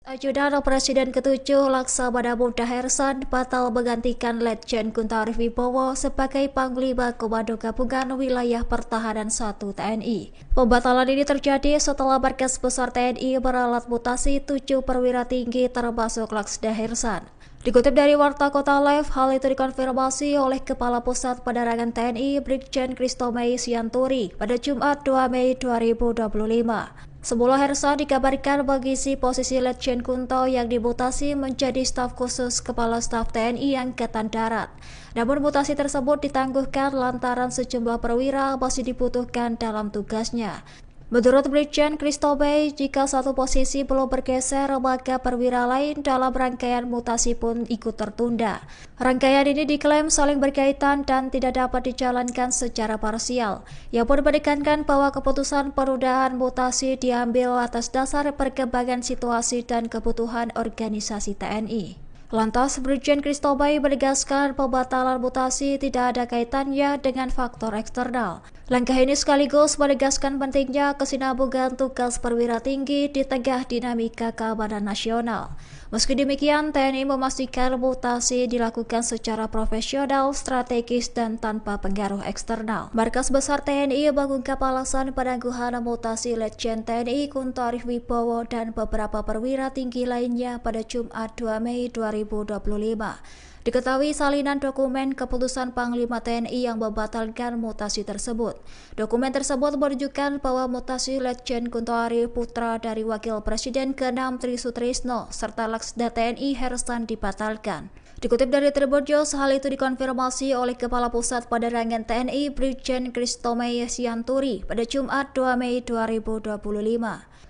Ajudan Presiden ke-7 Laksamana Muda Hersan batal menggantikan Letjen Kunto Arif Wibowo sebagai Panglima Komando Gabungan Wilayah Pertahanan 1 TNI. Pembatalan ini terjadi setelah Markas Besar TNI meralat mutasi 7 perwira tinggi termasuk Laksda Hersan. Dikutip dari Warta Kota Live, hal itu dikonfirmasi oleh Kepala Pusat Penerangan TNI Brigjen Christomei Sianturi pada Jumat 2 Mei 2025. Semula Hersan dikabarkan mengisi posisi Letjen Kunto yang dimutasi menjadi staf khusus Kepala Staf TNI Angkatan Darat. Namun mutasi tersebut ditangguhkan lantaran sejumlah perwira masih dibutuhkan dalam tugasnya. Menurut Brigjen Christomei, jika satu posisi belum bergeser, maka perwira lain dalam rangkaian mutasi pun ikut tertunda. Rangkaian ini diklaim saling berkaitan dan tidak dapat dijalankan secara parsial. Ia pun menekankan bahwa keputusan penundaan mutasi diambil atas dasar perkembangan situasi dan kebutuhan organisasi TNI. Lantas, Brigjen Christomei menegaskan pembatalan mutasi tidak ada kaitannya dengan faktor eksternal. Langkah ini sekaligus menegaskan pentingnya kesinambungan tugas perwira tinggi di tengah dinamika keamanan nasional. Meski demikian, TNI memastikan mutasi dilakukan secara profesional, strategis, dan tanpa pengaruh eksternal. Markas Besar TNI mengungkap alasan penangguhan mutasi Letjen TNI Kunto Arif Wibowo dan beberapa perwira tinggi lainnya pada Jumat 2 Mei 2025. Diketahui salinan dokumen keputusan Panglima TNI yang membatalkan mutasi tersebut. Dokumen tersebut menunjukkan bahwa mutasi Letjen Kunto Arif putra dari Wakil Presiden ke-6 Tri Sutrisno serta Laksda TNI Hersan dibatalkan. Dikutip dari Tribun News, hal itu dikonfirmasi oleh Kepala Pusat Penerangan TNI Brigjen Christomei Sianturi pada Jumat 2 Mei 2025.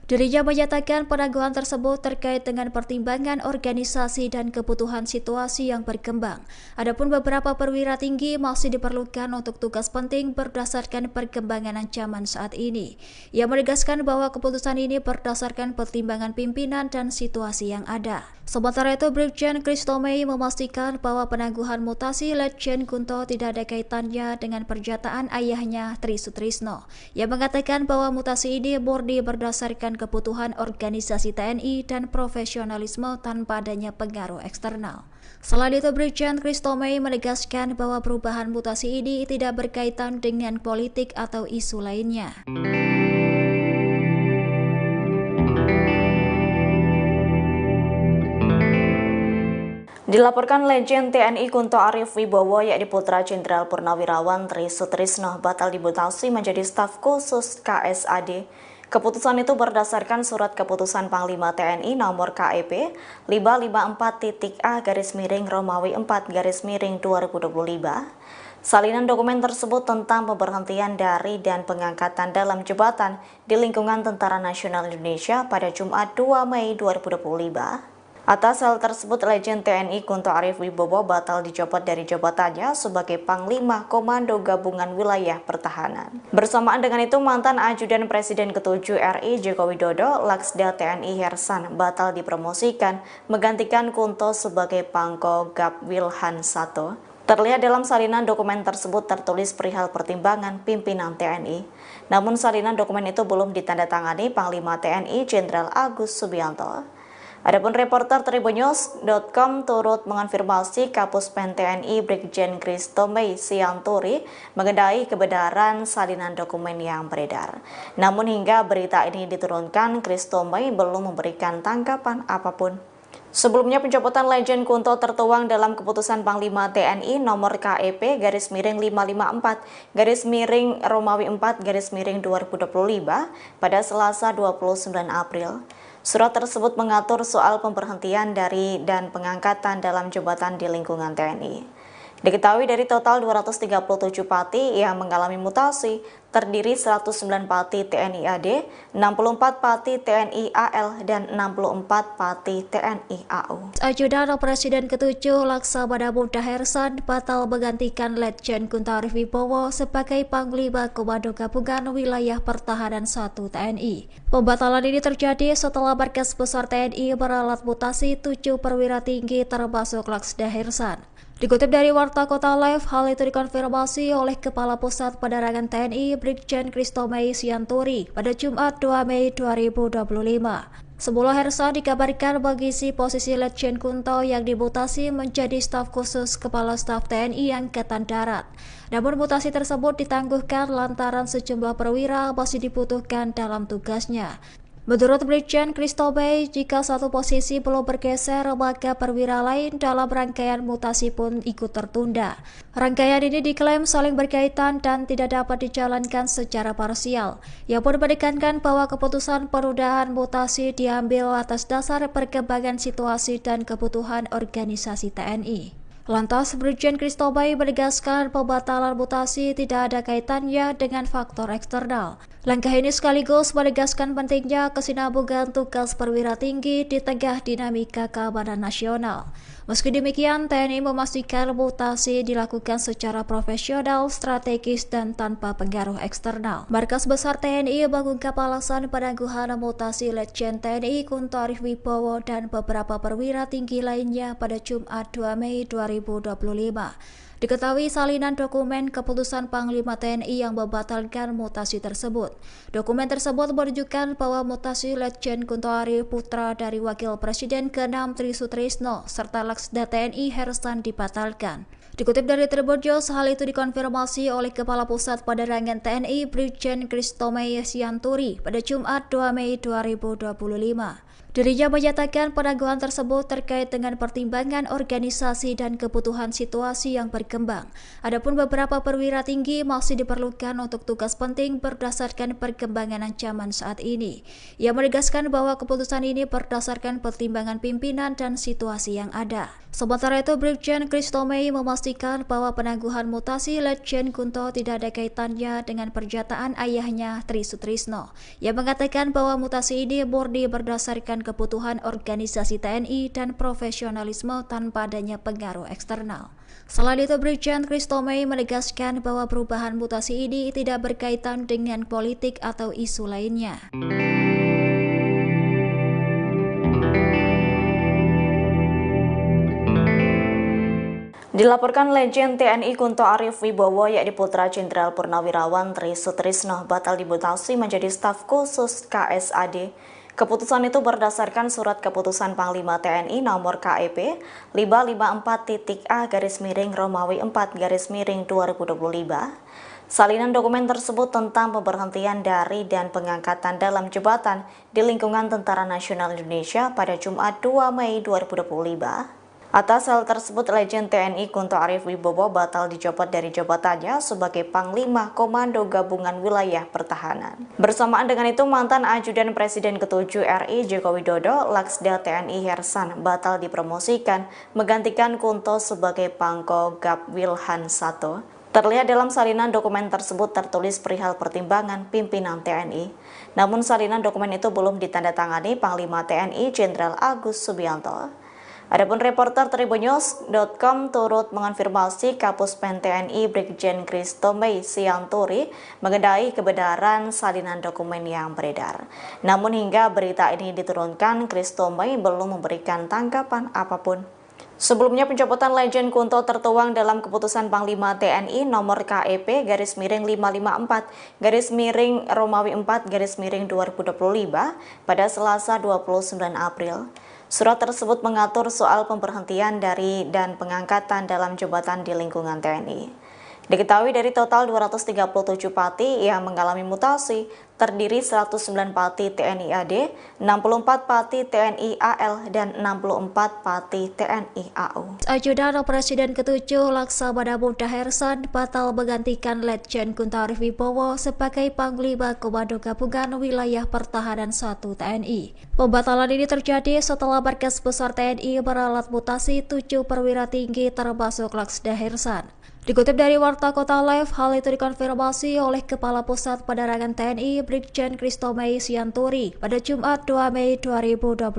Dirinya menyatakan penangguhan tersebut terkait dengan pertimbangan organisasi dan kebutuhan situasi yang berkembang. Adapun beberapa perwira tinggi masih diperlukan untuk tugas penting berdasarkan perkembangan ancaman saat ini. Ia menegaskan bahwa keputusan ini berdasarkan pertimbangan pimpinan dan situasi yang ada. Sementara itu, Brigjen Christomei memastikan bahwa penangguhan mutasi Letjen Kunto tidak ada kaitannya dengan pernyataan ayahnya Tri Sutrisno. Ia mengatakan bahwa mutasi ini murni berdasarkan kebutuhan organisasi TNI dan profesionalisme tanpa adanya pengaruh eksternal. Selain itu, Brigjen Christomei menegaskan bahwa perubahan mutasi ini tidak berkaitan dengan politik atau isu lainnya. Dilaporkan Letjen TNI Kunto Arif Wibowo yakni putra Jenderal Purnawirawan Tri Sutrisno batal dimutasi menjadi staf khusus KSAD. Keputusan itu berdasarkan surat keputusan Panglima TNI nomor KEP 554-A-Romawi 4-2025. Salinan dokumen tersebut tentang pemberhentian dari dan pengangkatan dalam jabatan di lingkungan Tentara Nasional Indonesia pada Jumat 2 Mei 2025. Atas hal tersebut, Letjen TNI Kunto Arif Wibowo batal dicopot dari jabatannya sebagai Panglima Komando Gabungan Wilayah Pertahanan. Bersamaan dengan itu, mantan Ajudan Presiden ke-7 RI Joko Widodo, Laksda TNI Hersan, batal dipromosikan menggantikan Kunto sebagai Pangko Gab Wilhan 1. Terlihat dalam salinan dokumen tersebut tertulis perihal pertimbangan pimpinan TNI. Namun salinan dokumen itu belum ditandatangani Panglima TNI Jenderal Agus Subianto. Adapun reporter Tribunnews.com turut mengonfirmasi Kapuspen TNI Brigjen Christomei Sianturi mengenai kebenaran salinan dokumen yang beredar. Namun hingga berita ini diturunkan, Christomei belum memberikan tanggapan apapun. Sebelumnya, pencopotan Letjen Kunto tertuang dalam keputusan Panglima TNI nomor KEP /554-Romawi 4-2025 pada Selasa 29 April. Surat tersebut mengatur soal pemberhentian dari dan pengangkatan dalam jabatan di lingkungan TNI. Diketahui dari total 237 pati yang mengalami mutasi, terdiri 109 pati TNI AD, 64 pati TNI AL, dan 64 pati TNI AU. Ajudan Presiden ke-7 Laksamana Muda Hersan batal menggantikan Letjen Kunto Arif Wibowo sebagai Panglima Komando Gabungan Wilayah Pertahanan 1 TNI. Pembatalan ini terjadi setelah Markas Besar TNI meralat mutasi 7 perwira tinggi termasuk Laksda Hersan. Dikutip dari Warta Kota Live, hal itu dikonfirmasi oleh Kepala Pusat Penerangan TNI Brigjen Christomei Sianturi pada Jumat 2 Mei 2025. Sebelum Hersan dikabarkan mengisi posisi Letjen Kunto yang dimutasi menjadi staf khusus Kepala Staf TNI Angkatan Darat. Namun mutasi tersebut ditangguhkan lantaran sejumlah perwira masih dibutuhkan dalam tugasnya. Menurut Brigjen Christobey, jika satu posisi belum bergeser, maka perwira lain dalam rangkaian mutasi pun ikut tertunda. Rangkaian ini diklaim saling berkaitan dan tidak dapat dijalankan secara parsial. Ia pun menekankan bahwa keputusan penundaan mutasi diambil atas dasar perkembangan situasi dan kebutuhan organisasi TNI. Lantas, Brigjen Christobey menegaskan pembatalan mutasi tidak ada kaitannya dengan faktor eksternal. Langkah ini sekaligus menegaskan pentingnya kesinambungan tugas perwira tinggi di tengah dinamika keamanan nasional. Meski demikian, TNI memastikan mutasi dilakukan secara profesional, strategis, dan tanpa pengaruh eksternal. Markas Besar TNI mengungkap alasan penangguhan mutasi Letjen TNI Kunto Arif Wibowo dan beberapa perwira tinggi lainnya pada Jumat 2 Mei 2025. Diketahui salinan dokumen keputusan Panglima TNI yang membatalkan mutasi tersebut. Dokumen tersebut menunjukkan bahwa mutasi Letjen Kunto Arif, putra dari Wakil Presiden ke-6 Tri Sutrisno, serta Laksda TNI Hersan dibatalkan. Dikutip dari Tribun News, hal itu dikonfirmasi oleh Kepala Pusat Penerangan TNI Brigjen Christobey Sianturi pada Jumat 2 Mei 2025. Dirinya menyatakan penangguhan tersebut terkait dengan pertimbangan organisasi dan kebutuhan situasi yang berkembang. Adapun beberapa perwira tinggi masih diperlukan untuk tugas penting berdasarkan perkembangan ancaman saat ini. Ia menegaskan bahwa keputusan ini berdasarkan pertimbangan pimpinan dan situasi yang ada. Sementara itu, Brigjen Christobey memastikan bahwa penangguhan mutasi Letjen Kunto tidak ada kaitannya dengan pernyataan ayahnya Tri Sutrisno. Ia mengatakan bahwa mutasi ini murni berdasarkan kebutuhan organisasi TNI dan profesionalisme tanpa adanya pengaruh eksternal. Selain itu, Brigjen Christobey menegaskan bahwa perubahan mutasi ini tidak berkaitan dengan politik atau isu lainnya. Dilaporkan Letjen TNI Kunto Arif Wibowo yakni putra Jenderal Purnawirawan Tri Sutrisno batal dimutasi menjadi staf khusus KSAD. Keputusan itu berdasarkan Surat Keputusan Panglima TNI nomor KEP 554-A-Romawi 4-2025. Salinan dokumen tersebut tentang pemberhentian dari dan pengangkatan dalam jabatan di lingkungan Tentara Nasional Indonesia pada Jumat 2 Mei 2025. Atas hal tersebut, Letjen TNI Kunto Arif Wibowo batal dicopot dari jabatannya sebagai Panglima Komando Gabungan Wilayah Pertahanan. Bersamaan dengan itu, mantan Ajudan Presiden ke-7 RI Joko Widodo, Laksda TNI Hersan, batal dipromosikan menggantikan Kunto sebagai Pangko Gap Wilhan 1. Terlihat dalam salinan dokumen tersebut tertulis perihal pertimbangan pimpinan TNI. Namun salinan dokumen itu belum ditandatangani Panglima TNI Jenderal Agus Subianto. Adapun reporter Tribunnews.com turut mengonfirmasi Kapus Pen TNI Brigjen Christobey Sianturi mengenai kebenaran salinan dokumen yang beredar. Namun hingga berita ini diturunkan, Christobey belum memberikan tanggapan apapun. Sebelumnya, pencopotan Letjen Kunto tertuang dalam keputusan Panglima TNI nomor KEP /554-Romawi 4-2025 pada Selasa 29 April. Surat tersebut mengatur soal pemberhentian dari dan pengangkatan dalam jabatan di lingkungan TNI. Diketahui dari total 237 pati yang mengalami mutasi, terdiri 109 pati TNI AD, 64 pati TNI AL, dan 64 pati TNI AU. Ajudan Presiden ke-7 Laksamana Muda Hersan batal menggantikan Letjen Kunto Arif Wibowo sebagai Panglima Komando Gabungan Wilayah Pertahanan 1 TNI. Pembatalan ini terjadi setelah Markas Besar TNI meralat mutasi 7 perwira tinggi termasuk Laksda Hersan. Dikutip dari Warta Kota Live, hal itu dikonfirmasi oleh Kepala Pusat Penerangan TNI Brigjen Christobey Sianturi pada Jumat 2 Mei 2025.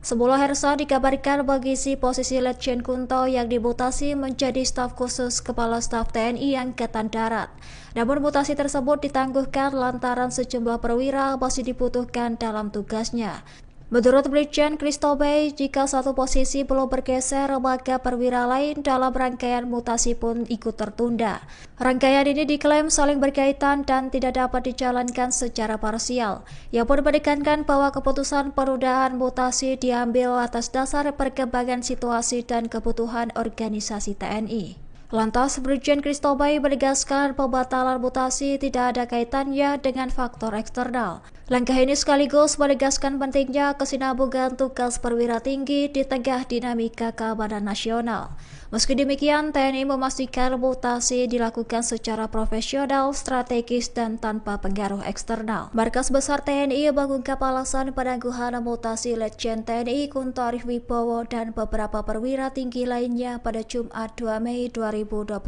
Sebelum Hersan dikabarkan mengisi posisi Letjen Kunto yang dimutasi menjadi staf khusus Kepala Staf TNI Angkatan Darat. Namun mutasi tersebut ditangguhkan lantaran sejumlah perwira masih dibutuhkan dalam tugasnya. Menurut Brigjen Christobey, jika satu posisi belum bergeser, maka perwira lain dalam rangkaian mutasi pun ikut tertunda. Rangkaian ini diklaim saling berkaitan dan tidak dapat dijalankan secara parsial. Ia pun menekankan bahwa keputusan penundaan mutasi diambil atas dasar perkembangan situasi dan kebutuhan organisasi TNI. Lantas, Brigjen Christobey menegaskan pembatalan mutasi tidak ada kaitannya dengan faktor eksternal. Langkah ini sekaligus menegaskan pentingnya kesinambungan tugas perwira tinggi di tengah dinamika keamanan nasional. Meski demikian, TNI memastikan mutasi dilakukan secara profesional, strategis, dan tanpa pengaruh eksternal. Markas Besar TNI mengungkap alasan penangguhan mutasi Letjen TNI Kunto Arif Wibowo dan beberapa perwira tinggi lainnya pada Jumat 2 Mei 2025.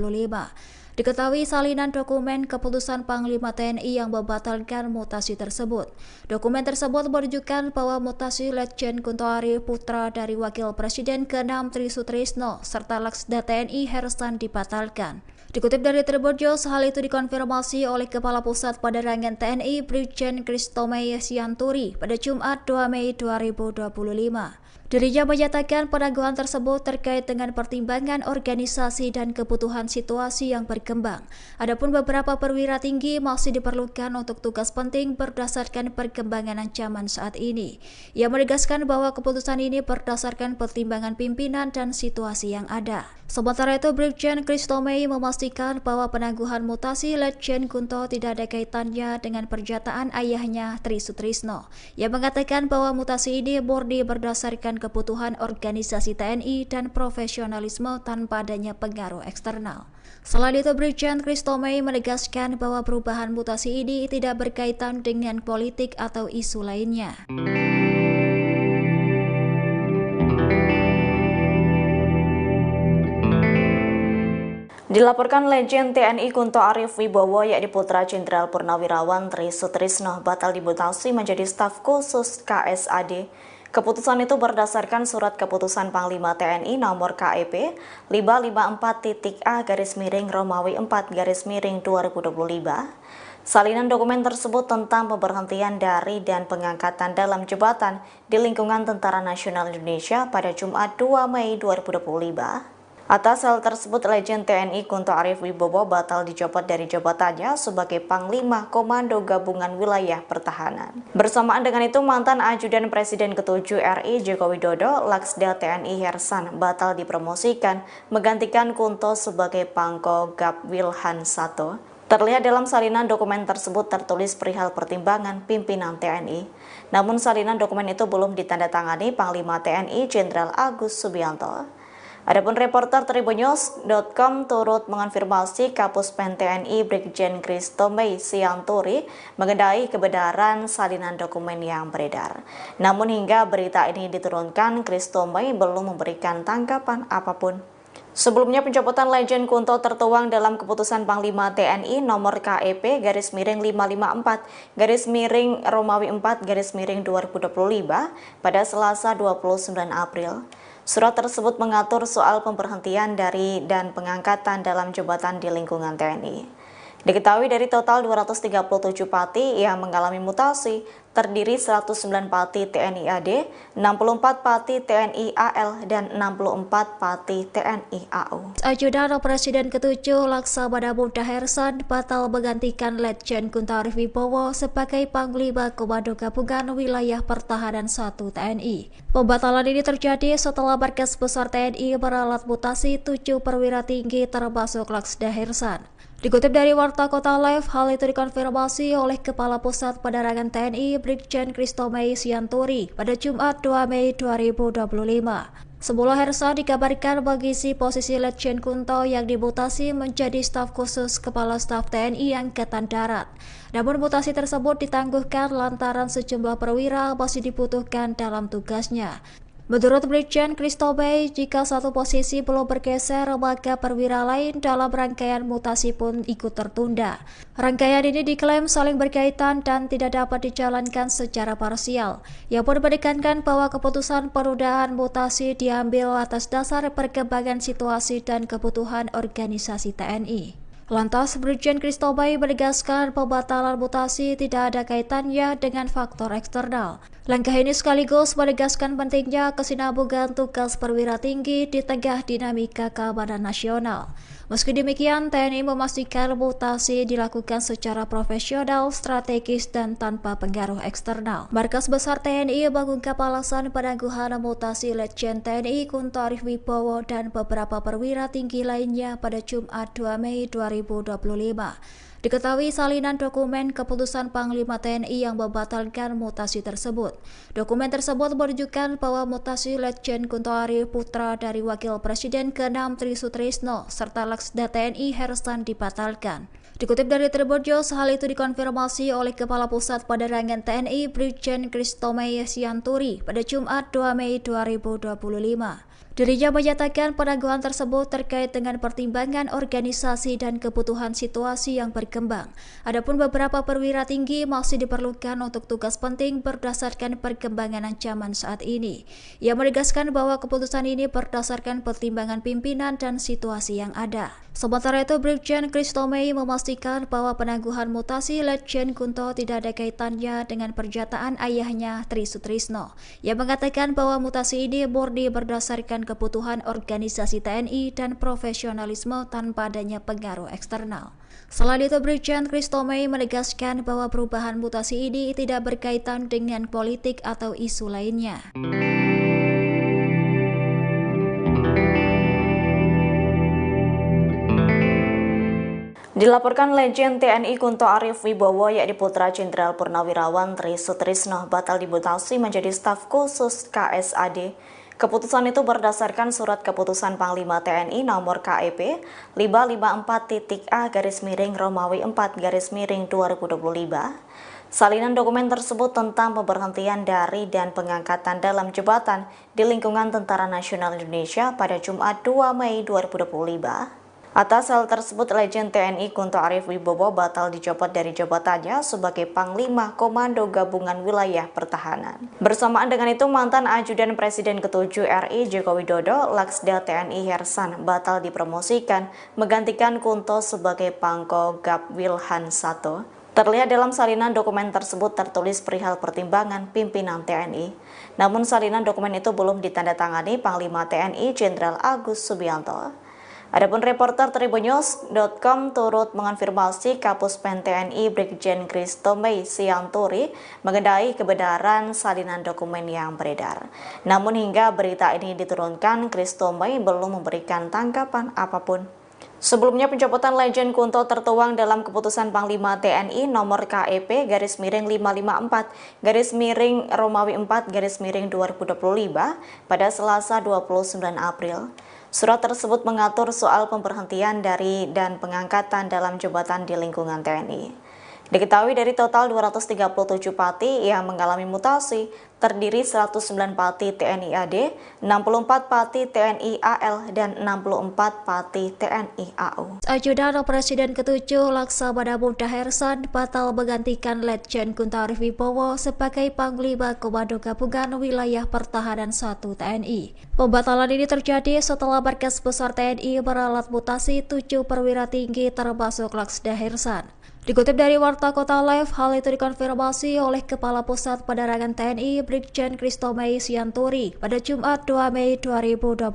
Diketahui salinan dokumen keputusan Panglima TNI yang membatalkan mutasi tersebut. Dokumen tersebut menunjukkan bahwa mutasi Letjen Kunto Arif, putra dari Wakil Presiden ke-6 Tri Sutrisno, serta Laksda TNI Hersan dibatalkan. Dikutip dari Tribun News, hal itu dikonfirmasi oleh Kepala Pusat Penerangan TNI Brigjen Christobey Sianturi pada Jumat 2 Mei 2025. Dirinya menyatakan penangguhan tersebut terkait dengan pertimbangan organisasi dan kebutuhan situasi yang berkembang. Adapun beberapa perwira tinggi masih diperlukan untuk tugas penting berdasarkan perkembangan ancaman saat ini. Ia menegaskan bahwa keputusan ini berdasarkan pertimbangan pimpinan dan situasi yang ada. Sementara itu, Brigjen Christobey memastikan bahwa penangguhan mutasi Letjen Kunto tidak ada kaitannya dengan pernyataan ayahnya Tri Sutrisno. Ia mengatakan bahwa mutasi ini murni berdasarkan kebutuhan organisasi TNI dan profesionalisme tanpa adanya pengaruh eksternal. Selain itu, Brigjen Christobey menegaskan bahwa perubahan mutasi ini tidak berkaitan dengan politik atau isu lainnya. Dilaporkan Letjen TNI Kunto Arif Wibowo yakni putra Jenderal Purnawirawan Tri Sutrisno batal dimutasi menjadi staf khusus KSAD. Keputusan itu berdasarkan surat keputusan Panglima TNI nomor KEP 554-A-Romawi 4-2025. Salinan dokumen tersebut tentang pemberhentian dari dan pengangkatan dalam jabatan di lingkungan Tentara Nasional Indonesia pada Jumat 2 Mei 2025. Atas hal tersebut, Letjen TNI Kunto Arif Wibowo batal dicopot dari jabatannya sebagai Panglima Komando Gabungan Wilayah Pertahanan. Bersamaan dengan itu, mantan Ajudan Presiden ke-7 RI Joko Widodo, Laksda TNI Hersan, batal dipromosikan menggantikan Kunto sebagai Pangko Gap Wilhan 1. Terlihat dalam salinan dokumen tersebut tertulis perihal pertimbangan pimpinan TNI. Namun salinan dokumen itu belum ditandatangani Panglima TNI Jenderal Agus Subianto. Adapun reporter Tribunnews.com turut mengonfirmasi Kapuspen TNI Brigjen Christobey Sianturi mengenai kebenaran salinan dokumen yang beredar. Namun hingga berita ini diturunkan, Christobey belum memberikan tanggapan apapun. Sebelumnya, pencopotan Letjen Kunto tertuang dalam keputusan Panglima TNI nomor KEP /554-Romawi 4-2025 pada Selasa 29 April. Surat tersebut mengatur soal pemberhentian dari dan pengangkatan dalam jabatan di lingkungan TNI. Diketahui dari total 237 pati yang mengalami mutasi, terdiri 109 pati TNI AD, 64 pati TNI AL, dan 64 pati TNI AU. Ajudan Presiden ke-7 Laksamana Muda Hersan batal menggantikan Letjen Kunto Arif Wibowo sebagai Panglima Komando Gabungan Wilayah Pertahanan 1 TNI. Pembatalan ini terjadi setelah Markas Besar TNI meralat mutasi 7 perwira tinggi termasuk Laksda Hersan. Dikutip dari Warta Kota Live, hal itu dikonfirmasi oleh Kepala Pusat Penerangan TNI Brigjen Christobey Sianturi pada Jumat 2 Mei 2025. Sebelum Hersan dikabarkan mengisi posisi Letjen Kunto yang dimutasi menjadi staf khusus Kepala Staf TNI Angkatan Darat. Namun mutasi tersebut ditangguhkan lantaran sejumlah perwira masih dibutuhkan dalam tugasnya. Menurut Brigjen Christobey, jika satu posisi belum bergeser, maka perwira lain dalam rangkaian mutasi pun ikut tertunda. Rangkaian ini diklaim saling berkaitan dan tidak dapat dijalankan secara parsial. Ia pun menekankan bahwa keputusan penundaan mutasi diambil atas dasar perkembangan situasi dan kebutuhan organisasi TNI. Lantas, Brigjen Christobey menegaskan pembatalan mutasi tidak ada kaitannya dengan faktor eksternal. Langkah ini sekaligus menegaskan pentingnya kesinambungan tugas perwira tinggi di tengah dinamika keamanan nasional. Meski demikian, TNI memastikan mutasi dilakukan secara profesional, strategis, dan tanpa pengaruh eksternal. Markas Besar TNI mengungkap alasan penangguhan mutasi Letjen TNI Kunto Arif Wibowo dan beberapa perwira tinggi lainnya pada Jumat 2 Mei 2025. Diketahui salinan dokumen keputusan Panglima TNI yang membatalkan mutasi tersebut. Dokumen tersebut menunjukkan bahwa mutasi Letjen Kunto Arif putra dari Wakil Presiden ke-6 Tri Sutrisno serta Laksda TNI Hersan dibatalkan. Dikutip dari Tribun News, hal itu dikonfirmasi oleh Kepala Pusat Penerangan TNI Brigjen Kristomey Sianturi pada Jumat 2 Mei 2025. Dirinya menyatakan penangguhan tersebut terkait dengan pertimbangan organisasi dan kebutuhan situasi yang berkembang. Adapun beberapa perwira tinggi masih diperlukan untuk tugas penting berdasarkan perkembangan ancaman saat ini. Ia menegaskan bahwa keputusan ini berdasarkan pertimbangan pimpinan dan situasi yang ada. Sementara itu, Brigjen Kristomey memastikan bahwa penangguhan mutasi Letjen Kunto tidak ada kaitannya dengan pernyataan ayahnya Tri Sutrisno. Ia mengatakan bahwa mutasi ini murni berdasarkan kebutuhan organisasi TNI dan profesionalisme tanpa adanya pengaruh eksternal. Selain itu, Brigjen Kristomey menegaskan bahwa perubahan mutasi ini tidak berkaitan dengan politik atau isu lainnya. Dilaporkan Letjen TNI Kunto Arif Wibowo yakni putra Jenderal Purnawirawan Tri Sutrisno batal dimutasi menjadi staf khusus KSAD. Keputusan itu berdasarkan surat keputusan Panglima TNI nomor KEP 554-A-Romawi 4-2025. Salinan dokumen tersebut tentang pemberhentian dari dan pengangkatan dalam jabatan di lingkungan Tentara Nasional Indonesia pada Jumat 2 Mei 2025. Atas hal tersebut, Letjen TNI Kunto Arif Wibowo batal dicopot dari jabatannya sebagai Panglima Komando Gabungan Wilayah Pertahanan. Bersamaan dengan itu, mantan Ajudan Presiden ke-7 RI Joko Widodo, Laksda TNI Hersan, batal dipromosikan menggantikan Kunto sebagai Pangko Gab Wilhan 1. Terlihat dalam salinan dokumen tersebut tertulis perihal pertimbangan pimpinan TNI. Namun salinan dokumen itu belum ditandatangani Panglima TNI Jenderal Agus Subianto. Adapun reporter Tribunnews.com turut mengonfirmasi Kapuspen TNI Brigjen Kristomey Sianturi mengenai kebenaran salinan dokumen yang beredar. Namun hingga berita ini diturunkan, Kristomey belum memberikan tanggapan apapun. Sebelumnya, pencopotan Letjen Kunto tertuang dalam keputusan Panglima TNI nomor KEP _554-Romawi 4-2025 pada Selasa 29 April. Surat tersebut mengatur soal pemberhentian dari dan pengangkatan dalam jabatan di lingkungan TNI. Diketahui dari total 237 pati yang mengalami mutasi, terdiri 109 pati TNI AD, 64 pati TNI AL, dan 64 pati TNI AU. Ajudan Presiden ke-7 Laksamana Muda Hersan batal menggantikan Letjen Kunto Arif Wibowo sebagai Panglima Komando Gabungan Wilayah Pertahanan 1 TNI. Pembatalan ini terjadi setelah Markas Besar TNI meralat mutasi 7 perwira tinggi termasuk Laksda Hersan. Dikutip dari Warta Kota Live, hal itu dikonfirmasi oleh Kepala Pusat Penerangan TNI Brigjen Kristomey Sianturi pada Jumat 2 Mei 2025.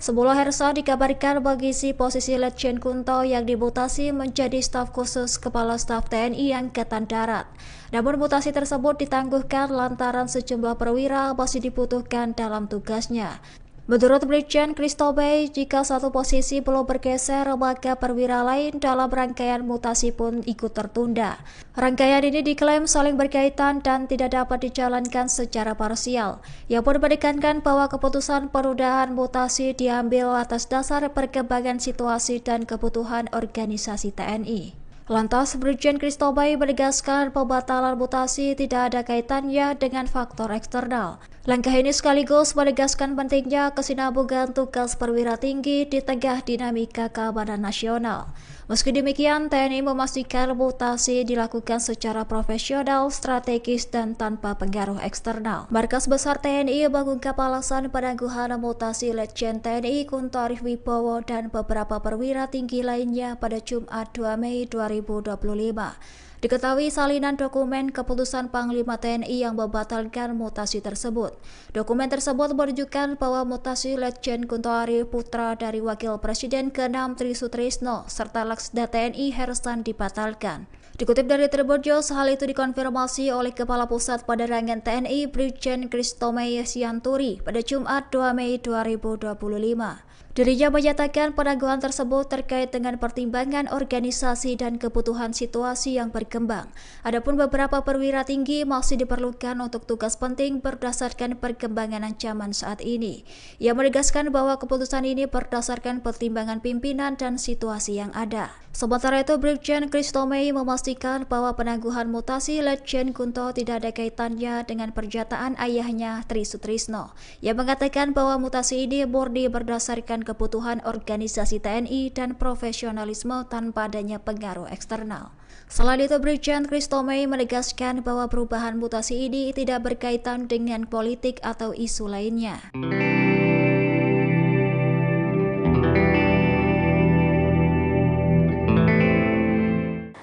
Semula Hersan dikabarkan mengisi posisi Letjen Kunto yang dimutasi menjadi staf khusus Kepala Staf TNI Angkatan Darat. Namun mutasi tersebut ditangguhkan lantaran sejumlah perwira masih dibutuhkan dalam tugasnya. Menurut Brigjen Kristomey, jika satu posisi belum bergeser, maka perwira lain dalam rangkaian mutasi pun ikut tertunda. Rangkaian ini diklaim saling berkaitan dan tidak dapat dijalankan secara parsial. Ia pun menekankan bahwa keputusan penundaan mutasi diambil atas dasar perkembangan situasi dan kebutuhan organisasi TNI. Lantas, Brigjen Kristomey menegaskan pembatalan mutasi tidak ada kaitannya dengan faktor eksternal. Langkah ini sekaligus menegaskan pentingnya kesinambungan tugas perwira tinggi di tengah dinamika keamanan nasional. Meski demikian, TNI memastikan mutasi dilakukan secara profesional, strategis, dan tanpa pengaruh eksternal. Markas Besar TNI mengungkap alasan penangguhan mutasi Letjen TNI Kunto Arif Wibowo dan beberapa perwira tinggi lainnya pada Jumat 2 Mei 2025. Diketahui salinan dokumen keputusan Panglima TNI yang membatalkan mutasi tersebut. Dokumen tersebut menunjukkan bahwa mutasi Letjen Kunto Ari putra dari Wakil Presiden ke-6 Tri Sutrisno serta Laksda TNI Hersan dibatalkan. Dikutip dari Tribun News, hal itu dikonfirmasi oleh Kepala Pusat Penerangan TNI Brigjen Kristomey Sianturi pada Jumat 2 Mei 2025. Dirinya menyatakan penangguhan tersebut terkait dengan pertimbangan organisasi dan kebutuhan situasi yang berkembang. Adapun beberapa perwira tinggi masih diperlukan untuk tugas penting berdasarkan perkembangan ancaman saat ini. Ia menegaskan bahwa keputusan ini berdasarkan pertimbangan pimpinan dan situasi yang ada. Sementara itu, Brigjen Kristomey memastikan bahwa penangguhan mutasi Letjen Kunto tidak ada kaitannya dengan pernyataan ayahnya Tri Sutrisno. Ia mengatakan bahwa mutasi ini murni berdasarkan kebutuhan organisasi TNI dan profesionalisme tanpa adanya pengaruh eksternal. Selain itu, Brigjen Kristomey menegaskan bahwa perubahan mutasi ini tidak berkaitan dengan politik atau isu lainnya.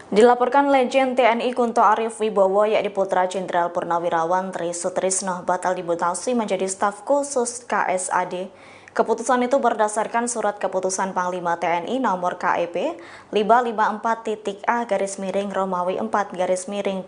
Dilaporkan Letjen TNI Kunto Arif Wibowo yakni putra Jenderal Purnawirawan Tri Sutrisno batal dimutasi menjadi staf khusus KSAD. Keputusan itu berdasarkan surat keputusan Panglima TNI nomor KEP 554-A-Romawi 4-2025.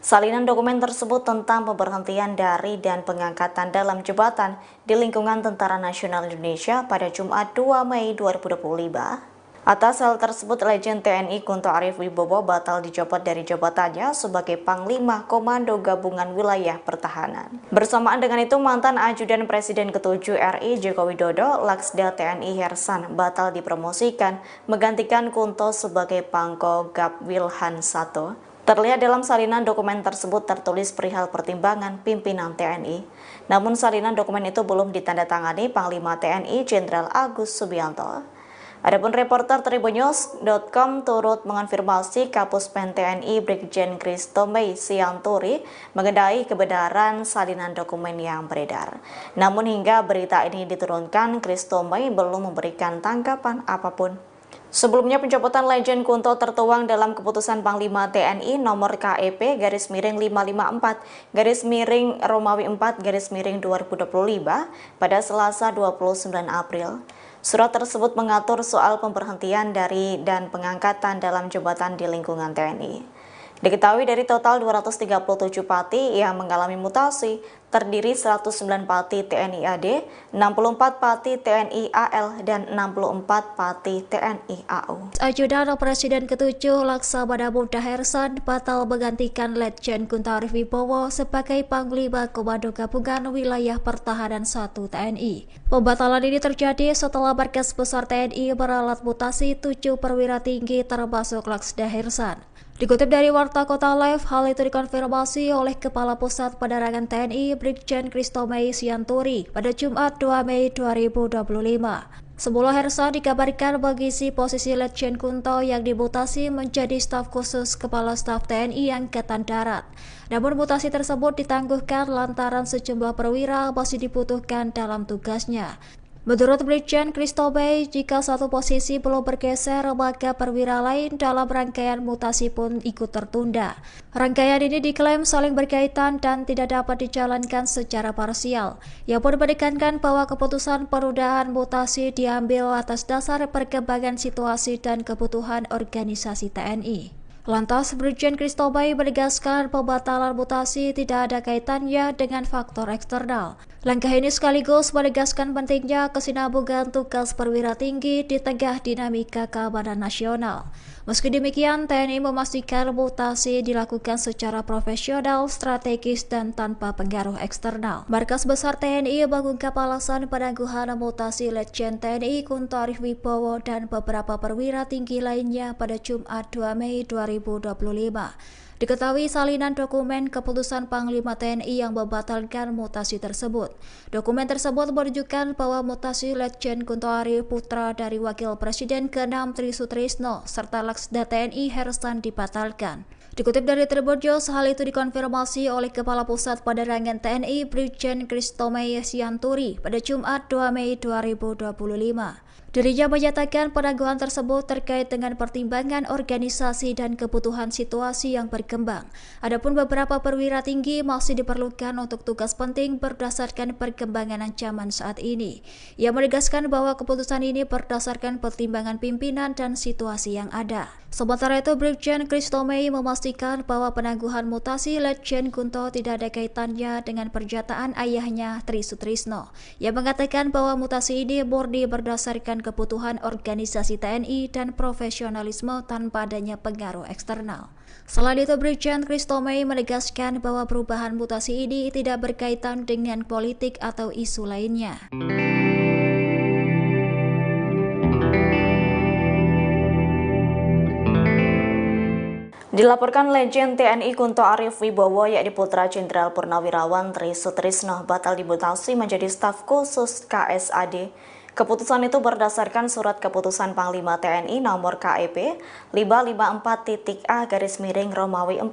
Salinan dokumen tersebut tentang pemberhentian dari dan pengangkatan dalam jabatan di lingkungan Tentara Nasional Indonesia pada Jumat 2 Mei 2025. Atas hal tersebut, Letjen TNI Kunto Arif Wibowo batal dicopot dari jabatannya sebagai Panglima Komando Gabungan Wilayah Pertahanan. Bersamaan dengan itu, mantan Ajudan Presiden ke-7 RI Joko Widodo, Laksda TNI Hersan, batal dipromosikan menggantikan Kunto sebagai Pangko Gap Wilhan 1. Terlihat dalam salinan dokumen tersebut tertulis perihal pertimbangan pimpinan TNI. Namun salinan dokumen itu belum ditandatangani Panglima TNI Jenderal Agus Subianto. Adapun reporter Tribunnews.com turut mengonfirmasi Kapuspen TNI Brigjen Kristomey Sianturi mengenai kebenaran salinan dokumen yang beredar. Namun hingga berita ini diturunkan, Kristomey belum memberikan tanggapan apapun. Sebelumnya, pencopotan Letjen Kunto tertuang dalam keputusan Panglima TNI nomor KEP /554-Romawi 4-2025 pada Selasa 29 April. Surat tersebut mengatur soal pemberhentian dari dan pengangkatan dalam jabatan di lingkungan TNI. Diketahui dari total 237 pati yang mengalami mutasi, terdiri 109 pati TNI AD, 64 pati TNI AL, dan 64 pati TNI AU. Ajudan Presiden ke-7 Laksamana Muda Hersan batal menggantikan Letjen Kunto Arif Wibowo sebagai Panglima Komando Gabungan Wilayah Pertahanan 1 TNI. Pembatalan ini terjadi setelah Markas Besar TNI meralat mutasi 7 perwira tinggi termasuk Laksda Hersan. Dikutip dari Warta Kota Live, hal itu dikonfirmasi oleh Kepala Pusat Penerangan TNI Brigjen Kristomey Sianturi pada Jumat 2 Mei 2025. Sebelum Hersan dikabarkan mengisi posisi Letjen Kunto yang dimutasi menjadi staf khusus Kepala Staf TNI Angkatan Darat. Namun mutasi tersebut ditangguhkan lantaran sejumlah perwira masih dibutuhkan dalam tugasnya. Menurut Brigjen Kristomey, jika satu posisi belum bergeser, maka perwira lain dalam rangkaian mutasi pun ikut tertunda. Rangkaian ini diklaim saling berkaitan dan tidak dapat dijalankan secara parsial. Ia pun menekankan bahwa keputusan penundaan mutasi diambil atas dasar perkembangan situasi dan kebutuhan organisasi TNI. Lantas, Brigjen Kristomey menegaskan pembatalan mutasi tidak ada kaitannya dengan faktor eksternal. Langkah ini sekaligus menegaskan pentingnya kesinambungan tugas perwira tinggi di tengah dinamika keamanan nasional. Meski demikian, TNI memastikan mutasi dilakukan secara profesional, strategis, dan tanpa pengaruh eksternal. Markas Besar TNI mengungkap alasan penangguhan mutasi Letjen TNI Kunto Arif Wibowo dan beberapa perwira tinggi lainnya pada Jumat 2 Mei 2025. Diketahui salinan dokumen keputusan Panglima TNI yang membatalkan mutasi tersebut. Dokumen tersebut menunjukkan bahwa mutasi Letjen Kunto Ari putra dari Wakil Presiden ke-6 Tri Sutrisno serta Laksda TNI Hersan dibatalkan. Dikutip dari Tribun News, hal itu dikonfirmasi oleh Kepala Pusat Penerangan TNI Brigjen Kristomey Sianturi pada Jumat 2 Mei 2025. Dirinya menyatakan penangguhan tersebut terkait dengan pertimbangan organisasi dan kebutuhan situasi yang berkembang. Adapun beberapa perwira tinggi masih diperlukan untuk tugas penting berdasarkan perkembangan ancaman saat ini. Ia menegaskan bahwa keputusan ini berdasarkan pertimbangan pimpinan dan situasi yang ada. Sementara itu, Brigjen Christo Mei memastikan bahwa penangguhan mutasi Letjen Kunto tidak ada kaitannya dengan pernyataan ayahnya Tri Sutrisno. Ia mengatakan bahwa mutasi ini murni berdasarkan kebutuhan organisasi TNI dan profesionalisme tanpa adanya pengaruh eksternal. Selain itu, Brigjen Christo Mei menegaskan bahwa perubahan mutasi ini tidak berkaitan dengan politik atau isu lainnya. Dilaporkan Legend TNI Kunto Arif Wibowo yakni putra Jenderal Purnawirawan Tri Sutrisno batal dimutasi menjadi staf khusus KSAD. Keputusan itu berdasarkan surat keputusan Panglima TNI nomor KEP 554-A-Romawi 4-2025.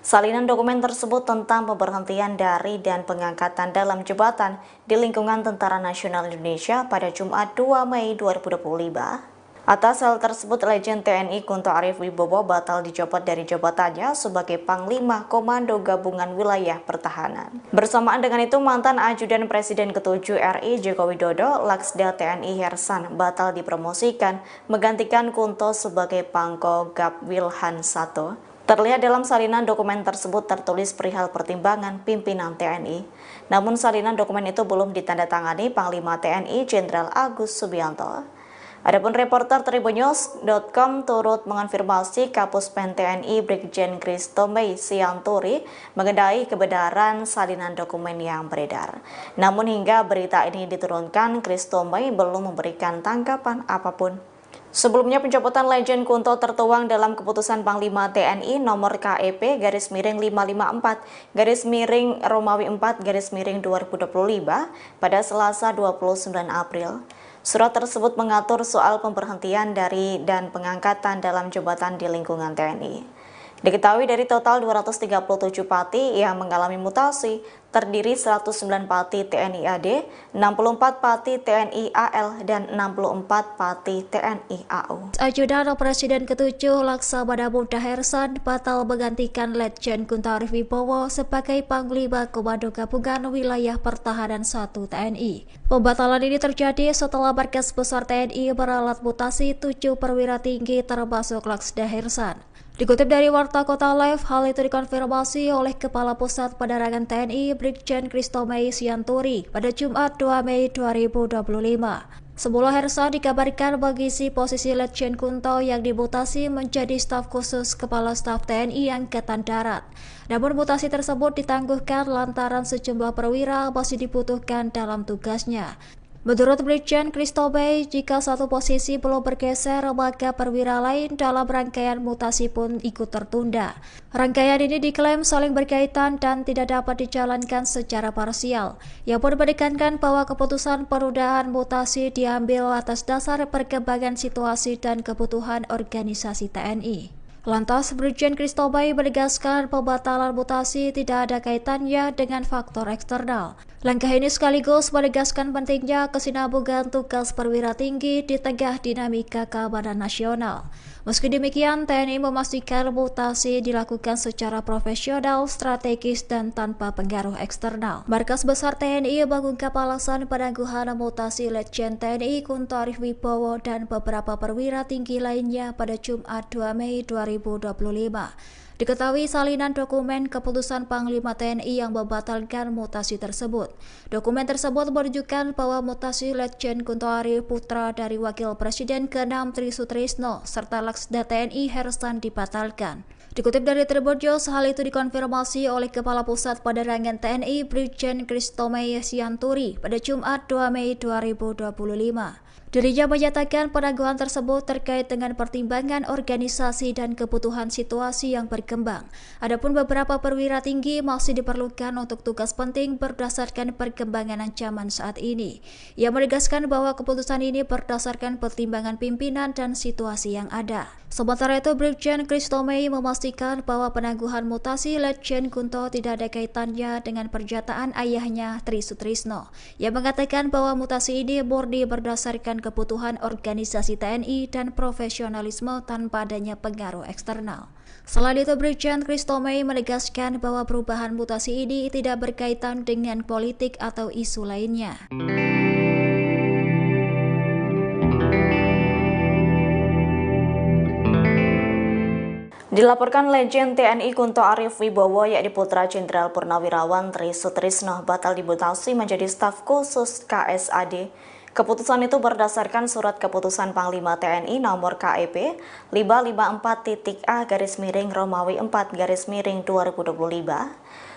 Salinan dokumen tersebut tentang pemberhentian dari dan pengangkatan dalam jabatan di lingkungan Tentara Nasional Indonesia pada Jumat 2 Mei 2025. Atas hal tersebut, Legend TNI Kunto Arif Wibowo batal dicopot dari jabatannya sebagai Panglima Komando Gabungan Wilayah Pertahanan. Bersamaan dengan itu, mantan Ajudan Presiden ke-7 RI Joko Widodo, Laksda TNI Hersan, batal dipromosikan menggantikan Kunto sebagai Pangko Gab Wilhan 1. Terlihat dalam salinan dokumen tersebut tertulis perihal pertimbangan pimpinan TNI. Namun salinan dokumen itu belum ditandatangani Panglima TNI Jenderal Agus Subianto. Adapun reporter Tribunnews.com turut mengonfirmasi Kapuspen TNI Brigjen Christo Mei Sianturi mengenai kebenaran salinan dokumen yang beredar. Namun hingga berita ini diturunkan, Christo Mei belum memberikan tanggapan apapun. Sebelumnya, pencopotan Legend Kunto tertuang dalam keputusan Panglima TNI nomor KEP _554-Romawi 4-2025 pada Selasa 29 April. Surat tersebut mengatur soal pemberhentian dari dan pengangkatan dalam jabatan di lingkungan TNI. Diketahui dari total 237 pati yang mengalami mutasi, terdiri 109 pati TNI AD, 64 pati TNI AL, dan 64 pati TNI AU. Ajudan Presiden ke-7 Laksamana Muda Hersan batal menggantikan Letjen Kunto Arif Wibowo sebagai Panglima Komando Gabungan Wilayah Pertahanan 1 TNI. Pembatalan ini terjadi setelah Markas Besar TNI meralat mutasi 7 perwira tinggi termasuk Laksda Hersan. Dikutip dari Warta Kota Live, hal itu dikonfirmasi oleh Kepala Pusat Penerangan TNI Brigjen Christo Mei Sianturi pada Jumat 2 Mei 2025. Semula Hersan dikabarkan mengisi posisi Letjen Kunto yang dimutasi menjadi staf khusus Kepala Staf TNI Angkatan Darat. Namun mutasi tersebut ditangguhkan lantaran sejumlah perwira masih dibutuhkan dalam tugasnya. Menurut Brigjen Christo Mei, jika satu posisi belum bergeser, maka perwira lain dalam rangkaian mutasi pun ikut tertunda. Rangkaian ini diklaim saling berkaitan dan tidak dapat dijalankan secara parsial. Ia pun menekankan bahwa keputusan penundaan mutasi diambil atas dasar perkembangan situasi dan kebutuhan organisasi TNI. Lantas, Brigjen Christo Mei menegaskan pembatalan mutasi tidak ada kaitannya dengan faktor eksternal. Langkah ini sekaligus menegaskan pentingnya kesinambungan tugas perwira tinggi di tengah dinamika keamanan nasional. Meski demikian, TNI memastikan mutasi dilakukan secara profesional, strategis, dan tanpa pengaruh eksternal. Markas Besar TNI mengungkap alasan penangguhan mutasi Letjen TNI Kunto Arif Wibowo dan beberapa perwira tinggi lainnya pada Jumat 2 Mei 2025. Diketahui salinan dokumen keputusan Panglima TNI yang membatalkan mutasi tersebut. Dokumen tersebut menunjukkan bahwa mutasi Letjen Kunto Arif putra dari Wakil Presiden ke-6 Tri Sutrisno serta Laksda TNI Hersan dibatalkan. Dikutip dari Tribunnews, hal itu dikonfirmasi oleh Kepala Pusat Penerangan TNI Brigjen Christo Mei Sianturi pada Jumat 2 Mei 2025. Dirinya menyatakan penangguhan tersebut terkait dengan pertimbangan organisasi dan kebutuhan situasi yang berkembang. berkembang. Adapun beberapa perwira tinggi masih diperlukan untuk tugas penting berdasarkan perkembangan ancaman saat ini. Ia menegaskan bahwa keputusan ini berdasarkan pertimbangan pimpinan dan situasi yang ada. Sementara itu, Brigjen Christomei memastikan bahwa penangguhan mutasi Letjen Kunto tidak ada kaitannya dengan pernyataan ayahnya Tri Sutrisno. Ia mengatakan bahwa mutasi ini murni berdasarkan kebutuhan organisasi TNI dan profesionalisme tanpa adanya pengaruh eksternal. Selain itu, Brigjen Christomei menegaskan bahwa perubahan mutasi ini tidak berkaitan dengan politik atau isu lainnya. Dilaporkan Legend TNI Kunto Arif Wibowo yakni putra Jenderal Purnawirawan Tri Sutrisno batal dimutasi menjadi staf khusus KSAD. Keputusan itu berdasarkan surat keputusan Panglima TNI nomor KEP 554.A-Romawi 4-2025.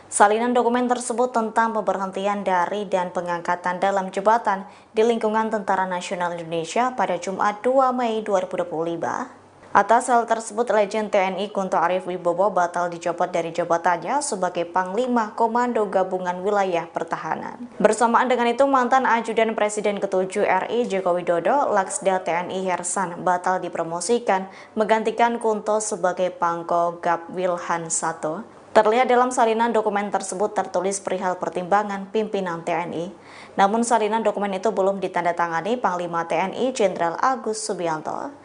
Salinan dokumen tersebut tentang pemberhentian dari dan pengangkatan dalam jabatan di lingkungan Tentara Nasional Indonesia pada Jumat 2 Mei 2025. Atas hal tersebut, Legend TNI Kunto Arif Wibowo batal dicopot dari jabatannya sebagai Panglima Komando Gabungan Wilayah Pertahanan. Bersamaan dengan itu, mantan Ajudan Presiden ke-7 RI Joko Widodo, Laksda TNI Hersan, batal dipromosikan menggantikan Kunto sebagai Pangko Gap Wilhan 1. Terlihat dalam salinan dokumen tersebut tertulis perihal pertimbangan pimpinan TNI. Namun salinan dokumen itu belum ditandatangani Panglima TNI Jenderal Agus Subianto.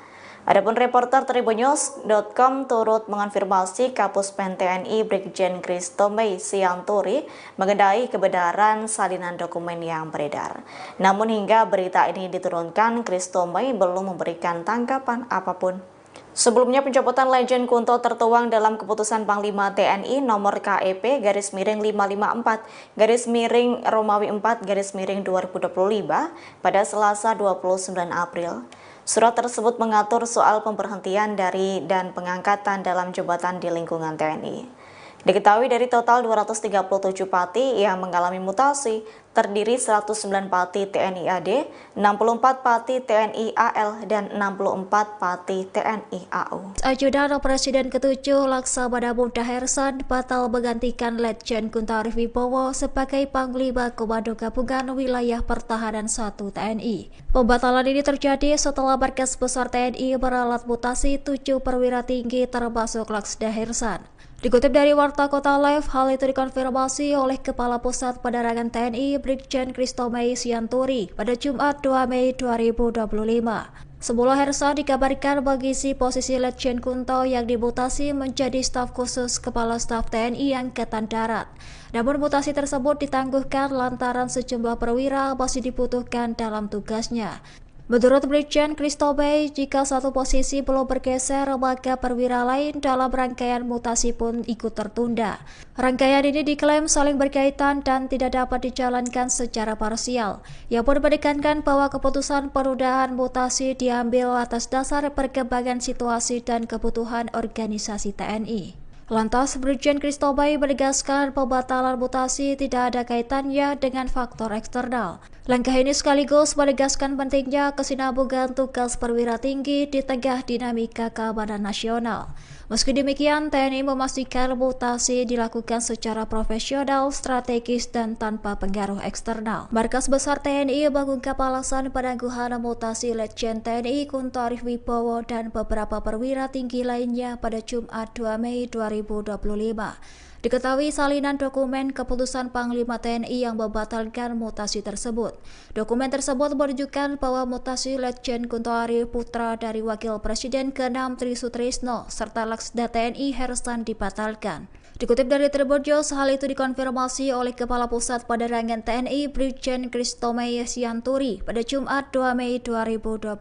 Adapun reporter Tribunnews.com turut mengonfirmasi Kapuspen TNI Brigjen Christomei Sianturi mengenai kebenaran salinan dokumen yang beredar. Namun hingga berita ini diturunkan, Christomei belum memberikan tanggapan apapun. Sebelumnya, pencopotan Legend Kunto tertuang dalam keputusan Panglima TNI nomor KEP /554-Romawi 4-2025 pada Selasa 29 April. Surat tersebut mengatur soal pemberhentian dari dan pengangkatan dalam jabatan di lingkungan TNI. Diketahui dari total 237 pati yang mengalami mutasi, terdiri 109 pati TNI AD, 64 pati TNI AL, dan 64 pati TNI AU. Ajudan Presiden ke-7 Laksamana Muda Hersan batal menggantikan Letjen Kunto Arif Wibowo sebagai Panglima Komando Gabungan Wilayah Pertahanan 1 TNI. Pembatalan ini terjadi setelah Markas Besar TNI meralat mutasi 7 perwira tinggi termasuk Laksda Hersan. Dikutip dari Warta Kota Live, hal itu dikonfirmasi oleh Kepala Pusat Penerangan TNI Brigjen Christomei Sianturi pada Jumat 2 Mei 2025. Sebelum Hersan dikabarkan mengisi posisi Letjen Kunto yang dimutasi menjadi staf khusus Kepala Staf TNI Angkatan Darat. Namun mutasi tersebut ditangguhkan lantaran sejumlah perwira masih dibutuhkan dalam tugasnya. Menurut Brigjen Christomei, jika satu posisi belum bergeser, maka perwira lain dalam rangkaian mutasi pun ikut tertunda. Rangkaian ini diklaim saling berkaitan dan tidak dapat dijalankan secara parsial. Ia pun menekankan bahwa keputusan penundaan mutasi diambil atas dasar perkembangan situasi dan kebutuhan organisasi TNI. Lantas, Brigjen Christomei menegaskan pembatalan mutasi tidak ada kaitannya dengan faktor eksternal. Langkah ini sekaligus menegaskan pentingnya kesinambungan tugas perwira tinggi di tengah dinamika keamanan nasional. Meski demikian, TNI memastikan mutasi dilakukan secara profesional, strategis, dan tanpa pengaruh eksternal. Markas Besar TNI mengungkap alasan penangguhan mutasi Letjen TNI Kunto Arif Wibowo dan beberapa perwira tinggi lainnya pada Jumat 2 Mei 2025. Diketahui salinan dokumen keputusan Panglima TNI yang membatalkan mutasi tersebut. Dokumen tersebut menunjukkan bahwa mutasi Letjen Kunto Arif, putra dari Wakil Presiden ke-6 Tri Sutrisno, serta Laksda TNI Hersan dibatalkan. Dikutip dari Tribunnews, hal itu dikonfirmasi oleh Kepala Pusat Penerangan TNI Brigjen Christomei Sianturi pada Jumat 2 Mei 2025.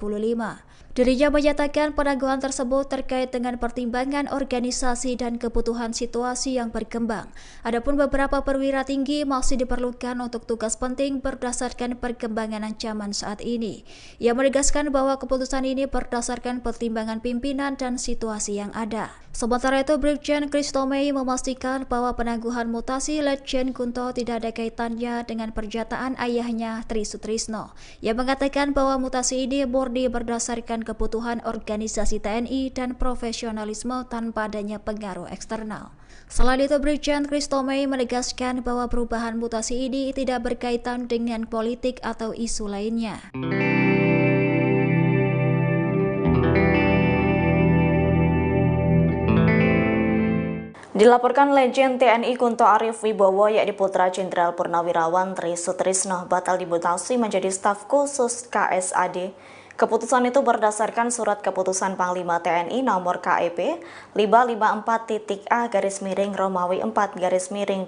Dirinya menyatakan penangguhan tersebut terkait dengan pertimbangan organisasi dan kebutuhan situasi yang berkembang. Adapun beberapa perwira tinggi masih diperlukan untuk tugas penting berdasarkan perkembangan ancaman saat ini. Ia menegaskan bahwa keputusan ini berdasarkan pertimbangan pimpinan dan situasi yang ada. Sementara itu, Brigjen Christomei memastikan bahwa penangguhan mutasi Letjen Kunto tidak ada kaitannya dengan pernyataan ayahnya Tri Sutrisno. Ia mengatakan bahwa mutasi ini murni berdasarkan berdasarkan kebutuhan organisasi TNI dan profesionalisme tanpa adanya pengaruh eksternal. Selain itu, Brigjen Christomey menegaskan bahwa perubahan mutasi ini tidak berkaitan dengan politik atau isu lainnya. Dilaporkan Legend TNI Kunto Arif Wibowo yakni putra Jenderal Purnawirawan Tri Sutrisno batal dimutasi menjadi staf khusus KSAD. Keputusan itu berdasarkan surat keputusan Panglima TNI nomor KEP 554-A-Romawi 4-2025.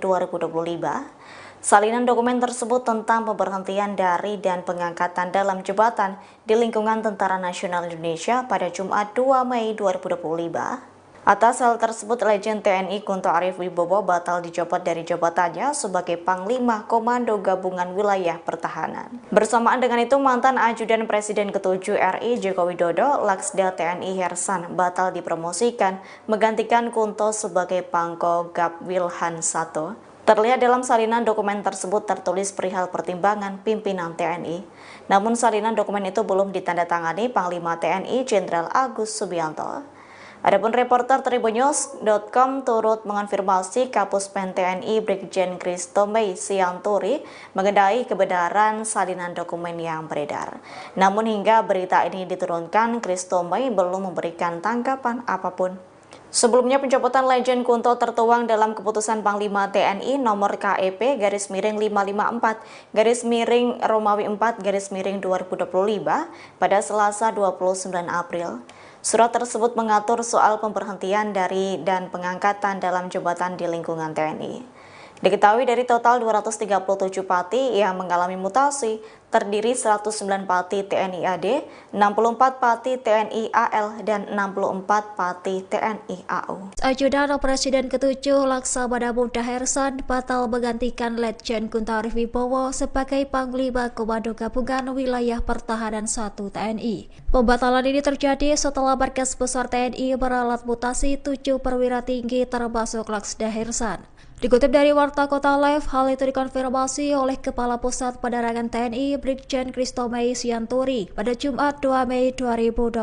Salinan dokumen tersebut tentang pemberhentian dari dan pengangkatan dalam jabatan di lingkungan Tentara Nasional Indonesia pada Jumat 2 Mei 2025. Atas hal tersebut, Legend TNI Kunto Arif Wibowo batal dijabat dari jabatannya sebagai Panglima Komando Gabungan Wilayah Pertahanan. Bersamaan dengan itu, mantan Ajudan Presiden ke-7 RI Joko Widodo, Laksda TNI Hersan, batal dipromosikan menggantikan Kunto sebagai Pangko Gab Wilhan 1. Terlihat dalam salinan dokumen tersebut tertulis perihal pertimbangan pimpinan TNI. Namun salinan dokumen itu belum ditandatangani Panglima TNI Jenderal Agus Subianto. Adapun reporter Tribunnews.com turut mengonfirmasi Kapuspen TNI Brigjen Christomey Sianturi mengenai kebenaran salinan dokumen yang beredar. Namun hingga berita ini diturunkan, Christomey belum memberikan tanggapan apapun. Sebelumnya, pencopotan Legend Kunto tertuang dalam keputusan Panglima TNI nomor KEP /554-Romawi 4-2025 pada Selasa 29 April. Surat tersebut mengatur soal pemberhentian dari dan pengangkatan dalam jabatan di lingkungan TNI. Diketahui dari total 237 pati yang mengalami mutasi, terdiri 109 pati TNI AD, 64 pati TNI AL, dan 64 pati TNI AU. Ajudan Presiden ke-7 Laksamana Muda Hersan batal menggantikan Letjen Kunto Arif Wibowo sebagai Panglima Komando Gabungan Wilayah Pertahanan 1 TNI. Pembatalan ini terjadi setelah Markas Besar TNI meralat mutasi 7 perwira tinggi termasuk Laksda Hersan. Dikutip dari Warta Kota Live, hal itu dikonfirmasi oleh Kepala Pusat Penerangan TNI Brigjen Christomey Sianturi pada Jumat 2 Mei 2025.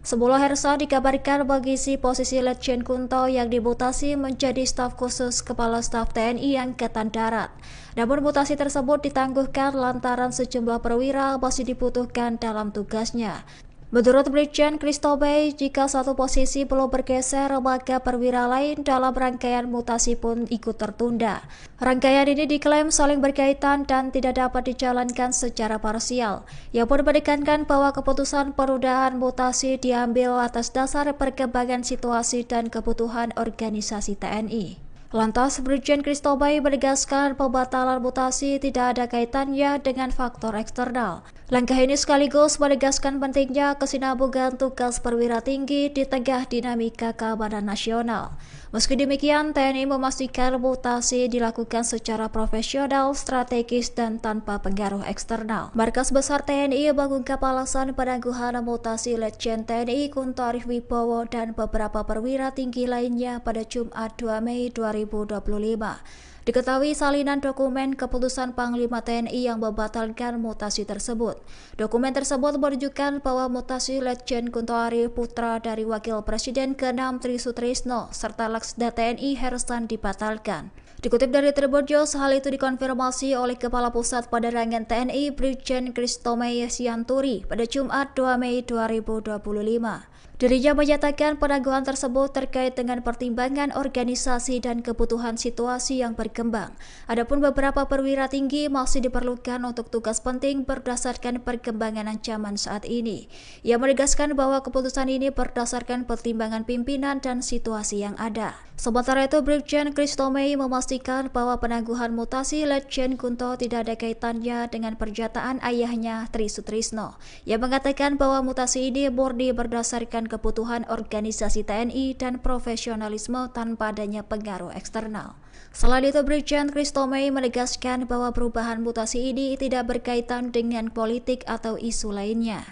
Sebelum Hersan dikabarkan mengisi posisi Letjen Kunto yang dimutasi menjadi staf khusus Kepala Staf TNI Angkatan Darat. Namun mutasi tersebut ditangguhkan lantaran sejumlah perwira masih dibutuhkan dalam tugasnya. Menurut Brigjen Christomey, jika satu posisi belum bergeser, maka perwira lain dalam rangkaian mutasi pun ikut tertunda. Rangkaian ini diklaim saling berkaitan dan tidak dapat dijalankan secara parsial. Ia pun menekankan bahwa keputusan penundaan mutasi diambil atas dasar perkembangan situasi dan kebutuhan organisasi TNI. Lantas, Brigjen Christomey menegaskan pembatalan mutasi tidak ada kaitannya dengan faktor eksternal. Langkah ini sekaligus menegaskan pentingnya kesinambungan tugas perwira tinggi di tengah dinamika keamanan nasional. Meski demikian, TNI memastikan mutasi dilakukan secara profesional, strategis, dan tanpa pengaruh eksternal. Markas Besar TNI mengungkap alasan penangguhan mutasi Letjen TNI Kunto Arif Wibowo dan beberapa perwira tinggi lainnya pada Jumat 2 Mei 2025. Diketahui salinan dokumen keputusan Panglima TNI yang membatalkan mutasi tersebut. Dokumen tersebut menunjukkan bahwa mutasi Letjen Kunto Arif, putra dari Wakil Presiden ke-6 Tri Sutrisno, serta Laksda TNI Hersan dibatalkan. Dikutip dari Tribunnews, hal itu dikonfirmasi oleh Kepala Pusat Penerangan TNI Brigjen Christomey Sianturi pada Jumat 2 Mei 2025. Dirinya menyatakan penangguhan tersebut terkait dengan pertimbangan organisasi dan kebutuhan situasi yang berkembang. Adapun beberapa perwira tinggi masih diperlukan untuk tugas penting berdasarkan perkembangan ancaman saat ini. Ia menegaskan bahwa keputusan ini berdasarkan pertimbangan pimpinan dan situasi yang ada. Sementara itu, Brigjen Christomey memastikan bahwa penangguhan mutasi Letjen Kunto tidak ada kaitannya dengan pernyataan ayahnya Tri Sutrisno. Ia mengatakan bahwa mutasi ini murni berdasarkan kebutuhan organisasi TNI dan profesionalisme tanpa adanya pengaruh eksternal. Selain itu, Brigjen Christomey menegaskan bahwa perubahan mutasi ini tidak berkaitan dengan politik atau isu lainnya.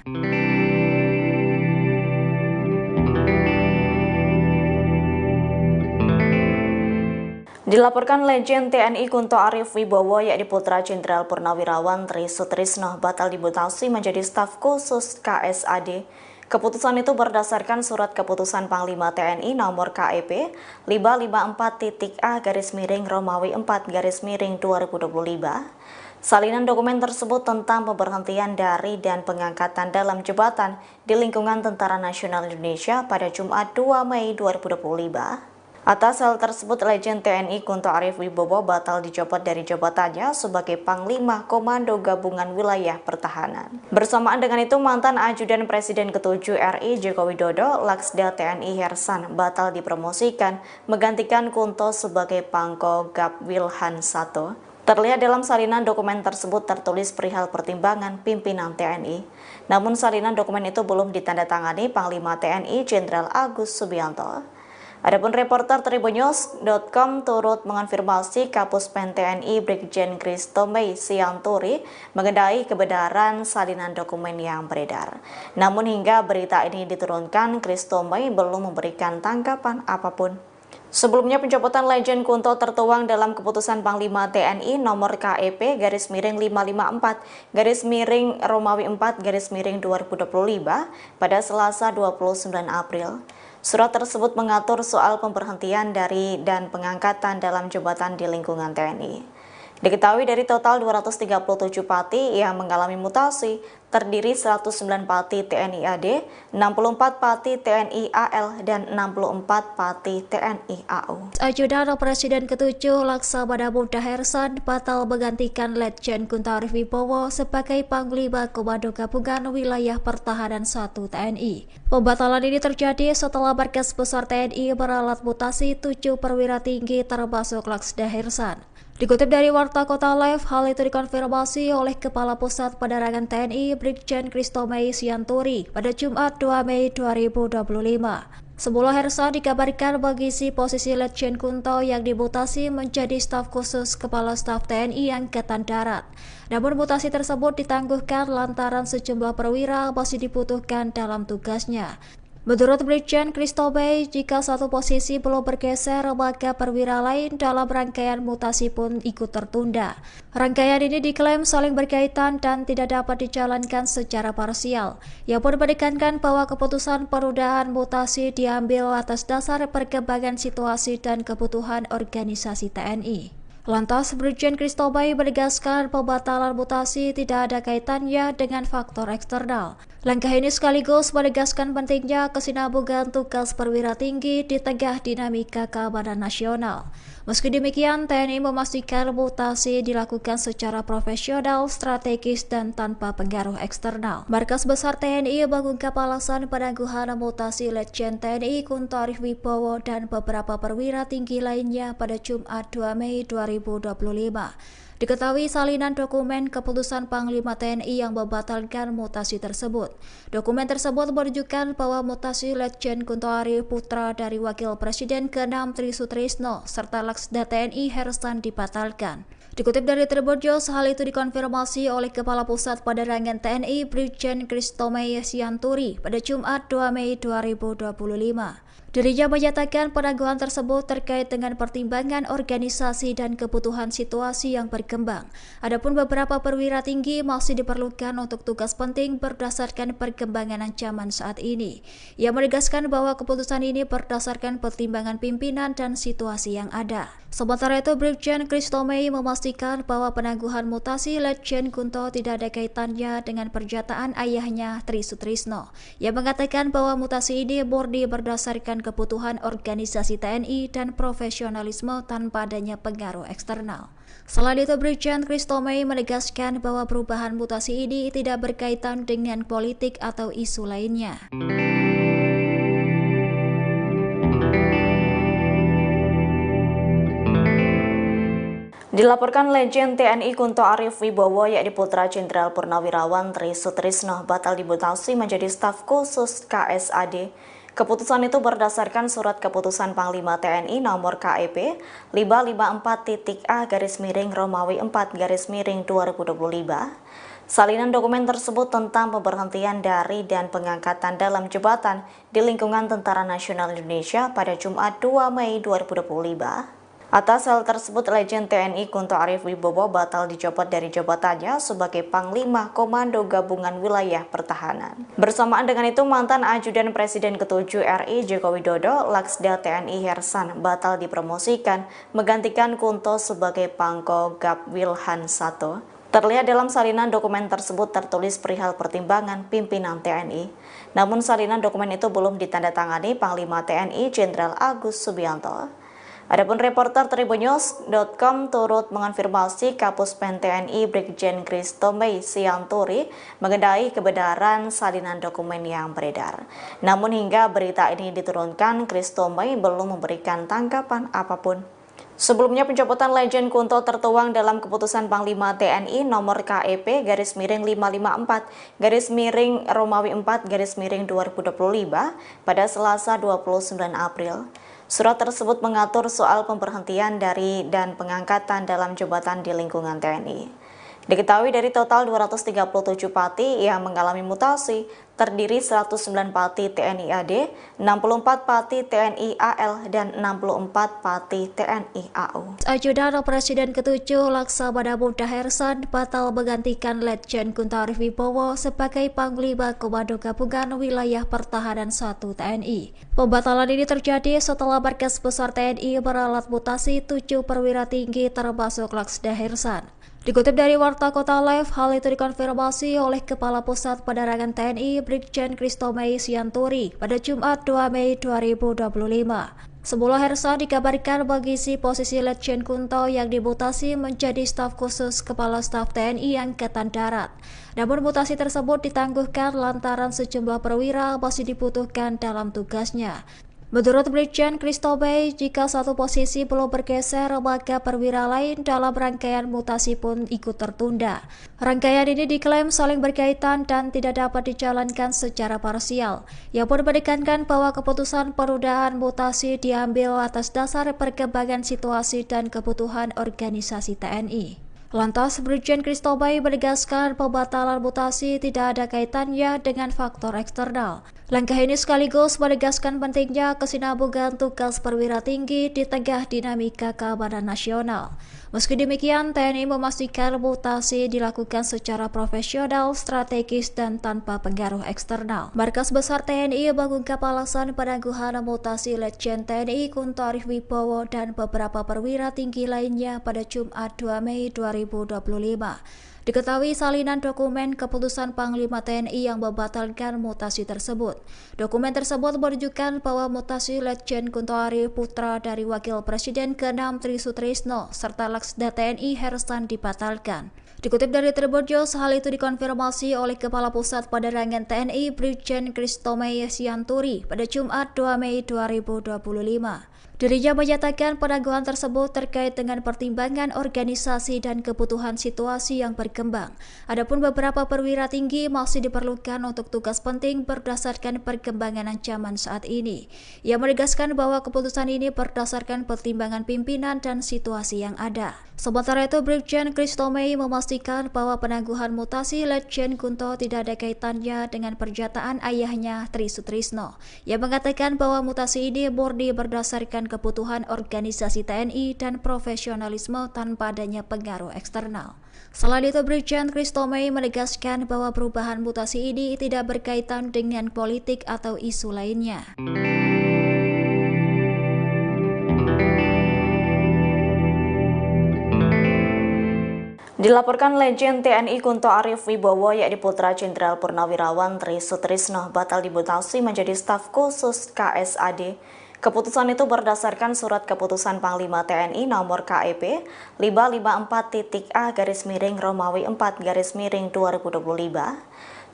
Dilaporkan Legend TNI Kunto Arif Wibowo yakni putra Jenderal Purnawirawan Tri Sutrisno batal dimutasi menjadi staf khusus KSAD. Keputusan itu berdasarkan surat keputusan Panglima TNI nomor KEP 554-A-Romawi 4-2025. Salinan dokumen tersebut tentang pemberhentian dari dan pengangkatan dalam jabatan di lingkungan Tentara Nasional Indonesia pada Jumat 2 Mei 2025. Atas hal tersebut, Legend TNI Kunto Arif Wibowo batal dicopot dari jabatannya sebagai Panglima Komando Gabungan Wilayah Pertahanan. Bersamaan dengan itu, mantan Ajudan Presiden ke-7 RI Joko Widodo, Laksda TNI Hersan, batal dipromosikan menggantikan Kunto sebagai Pangko Gap Wilhan 1. Terlihat dalam salinan dokumen tersebut tertulis perihal pertimbangan pimpinan TNI. Namun salinan dokumen itu belum ditandatangani Panglima TNI Jenderal Agus Subianto. Adapun reporter Tribunnews.com turut mengonfirmasi Kapuspen TNI Brigjen Christo Mei Sianturi mengenai kebenaran salinan dokumen yang beredar. Namun hingga berita ini diturunkan, Christo Mei belum memberikan tanggapan apapun. Sebelumnya pencopotan Legend Kunto tertuang dalam keputusan Panglima TNI nomor KEP _554-Romawi 4-2025 pada Selasa 29 April. Surat tersebut mengatur soal pemberhentian dari dan pengangkatan dalam jabatan di lingkungan TNI. Diketahui dari total 237 pati yang mengalami mutasi, terdiri 109 pati TNI AD, 64 pati TNI AL, dan 64 pati TNI AU. Ajudan Presiden ke-7 Laksamana Muda Hersan batal menggantikan Letjen Kunto Arif Wibowo sebagai Panglima Komando Gabungan Wilayah Pertahanan 1 TNI. Pembatalan ini terjadi setelah Markas Besar TNI meralat mutasi 7 perwira tinggi termasuk Laksda Hersan. Dikutip dari Warta Kota Live, hal itu dikonfirmasi oleh Kepala Pusat Penerangan TNI Brigjen Christo Mei Sianturi pada Jumat 2 Mei 2025. Semula Hersan dikabarkan mengisi posisi Letjen Kunto yang dimutasi menjadi staf khusus Kepala Staf TNI Angkatan Darat. Namun mutasi tersebut ditangguhkan lantaran sejumlah perwira masih dibutuhkan dalam tugasnya. Menurut Brigjen Christo Mei, jika satu posisi belum bergeser, maka perwira lain dalam rangkaian mutasi pun ikut tertunda. Rangkaian ini diklaim saling berkaitan dan tidak dapat dijalankan secara parsial. Ia pun menekankan bahwa keputusan penundaan mutasi diambil atas dasar perkembangan situasi dan kebutuhan organisasi TNI. Lantas, Brigjen Christo Mei menegaskan pembatalan mutasi tidak ada kaitannya dengan faktor eksternal. Langkah ini sekaligus menegaskan pentingnya kesinambungan tugas perwira tinggi di tengah dinamika keamanan nasional. Meski demikian, TNI memastikan mutasi dilakukan secara profesional, strategis, dan tanpa pengaruh eksternal. Markas Besar TNI mengungkap alasan penangguhan mutasi Letjen TNI Kunto Arif Wibowo dan beberapa perwira tinggi lainnya pada Jumat 2 Mei 2025. Diketahui salinan dokumen keputusan Panglima TNI yang membatalkan mutasi tersebut. Dokumen tersebut menunjukkan bahwa mutasi Letjen Kunto Arif putra dari Wakil Presiden ke-6 Tri Sutrisno serta Laksda TNI Hersan dibatalkan. Dikutip dari Tribunnews, hal itu dikonfirmasi oleh Kepala Pusat Penerangan TNI Brigjen Christo Mei Sianturi pada Jumat 2 Mei 2025. Dirinya menyatakan penangguhan tersebut terkait dengan pertimbangan organisasi dan kebutuhan situasi yang berkembang. Adapun beberapa perwira tinggi masih diperlukan untuk tugas penting berdasarkan perkembangan ancaman saat ini. Ia menegaskan bahwa keputusan ini berdasarkan pertimbangan pimpinan dan situasi yang ada. Sementara itu, Brigjen Christo Mei memastikan bahwa penangguhan mutasi Letjen Kunto tidak ada kaitannya dengan pernyataan ayahnya Tri Sutrisno. Ia mengatakan bahwa mutasi ini murni berdasarkan kebutuhan organisasi TNI dan profesionalisme tanpa adanya pengaruh eksternal. Selain itu, Brigjen Christo Mei menegaskan bahwa perubahan mutasi ini tidak berkaitan dengan politik atau isu lainnya. Dilaporkan Legend TNI Kunto Arif Wibowo yakni putra Jenderal Purnawirawan Tri Sutrisno batal dimutasi menjadi staf khusus KSAD. Keputusan itu berdasarkan surat keputusan Panglima TNI nomor KEP 554-A-Romawi 4-2025. Salinan dokumen tersebut tentang pemberhentian dari dan pengangkatan dalam jabatan di lingkungan Tentara Nasional Indonesia pada Jumat 2 Mei 2025. Atas hal tersebut, Legend TNI Kunto Arif Wibowo batal dicopot dari jabatannya sebagai Panglima Komando Gabungan Wilayah Pertahanan. Bersamaan dengan itu, mantan Ajudan Presiden ke-7 RI Joko Widodo, Laksda TNI Hersan, batal dipromosikan menggantikan Kunto sebagai Pangko Gap Wilhan 1. Terlihat dalam salinan dokumen tersebut tertulis perihal pertimbangan pimpinan TNI. Namun salinan dokumen itu belum ditandatangani Panglima TNI Jenderal Agus Subianto. Adapun reporter Tribunnews.com turut mengonfirmasi Kapuspen TNI Brigjen Christo Mei Sianturi mengenai kebenaran salinan dokumen yang beredar. Namun hingga berita ini diturunkan, Christo Mei belum memberikan tanggapan apapun. Sebelumnya, pencopotan Legend Kunto tertuang dalam keputusan Panglima TNI nomor KEP /554 Romawi 4 2025 pada Selasa 29 April. Surat tersebut mengatur soal pemberhentian dari dan pengangkatan dalam jabatan di lingkungan TNI. Diketahui dari total 237 pati yang mengalami mutasi, terdiri 109 pati TNI AD, 64 pati TNI AL, dan 64 pati TNI AU. Ajudan Presiden ke-7 Laksamana Muda Hersan batal menggantikan Letjen Kunto Arif Wibowo sebagai Panglima Komando Gabungan Wilayah Pertahanan 1 TNI. Pembatalan ini terjadi setelah Markas Besar TNI meralat mutasi 7 perwira tinggi termasuk Laksda Hersan. Dikutip dari Warta Kota Live, hal itu dikonfirmasi oleh Kepala Pusat Penerangan TNI Brigjen Christo Mei Sianturi pada Jumat 2 Mei 2025. Semula Hersan dikabarkan mengisi posisi Letjen Kunto yang dimutasi menjadi staf khusus Kepala Staf TNI Angkatan Darat. Namun mutasi tersebut ditangguhkan lantaran sejumlah perwira masih dibutuhkan dalam tugasnya. Menurut Brigjen Christo Mei, jika satu posisi belum bergeser, maka perwira lain dalam rangkaian mutasi pun ikut tertunda. Rangkaian ini diklaim saling berkaitan dan tidak dapat dijalankan secara parsial. Ia pun menekankan bahwa keputusan penundaan mutasi diambil atas dasar perkembangan situasi dan kebutuhan organisasi TNI. Lantas, Brigjen Christo Mei menegaskan pembatalan mutasi tidak ada kaitannya dengan faktor eksternal. Langkah ini sekaligus menegaskan pentingnya kesinambungan tugas perwira tinggi di tengah dinamika keamanan nasional. Meski demikian, TNI memastikan mutasi dilakukan secara profesional, strategis, dan tanpa pengaruh eksternal. Markas Besar TNI mengungkap alasan penangguhan mutasi Letjen TNI Kunto Arif Wibowo dan beberapa perwira tinggi lainnya pada Jumat 2 Mei 2025. Diketahui salinan dokumen keputusan Panglima TNI yang membatalkan mutasi tersebut. Dokumen tersebut menunjukkan bahwa mutasi Letjen Kunto Arif putra dari Wakil Presiden ke-6 Tri Sutrisno serta Laksda TNI Hersan dibatalkan. Dikutip dari Tribunnews, hal itu dikonfirmasi oleh Kepala Pusat Penerangan TNI Brigjen Christo Mei Sianturi pada Jumat 2 Mei 2025. Dirinya menyatakan penangguhan tersebut terkait dengan pertimbangan organisasi dan kebutuhan situasi yang berkembang. Adapun beberapa perwira tinggi masih diperlukan untuk tugas penting berdasarkan perkembangan ancaman saat ini. Ia menegaskan bahwa keputusan ini berdasarkan pertimbangan pimpinan dan situasi yang ada. Sementara itu, Brigjen Christo Mei memastikan bahwa penangguhan mutasi Letjen Kunto tidak ada kaitannya dengan pernyataan ayahnya Tri Sutrisno. Ia mengatakan bahwa mutasi ini murni berdasarkan kebutuhan organisasi TNI dan profesionalisme tanpa adanya pengaruh eksternal. Selain itu, Brigjen Christo Mei menegaskan bahwa perubahan mutasi ini tidak berkaitan dengan politik atau isu lainnya. Dilaporkan Legend TNI Kunto Arif Wibowo yakni putra Jenderal Purnawirawan Tri Sutrisno batal dimutasi menjadi staf khusus KSAD. Keputusan itu berdasarkan surat keputusan Panglima TNI nomor KEP 554.A Romawi 4 2025.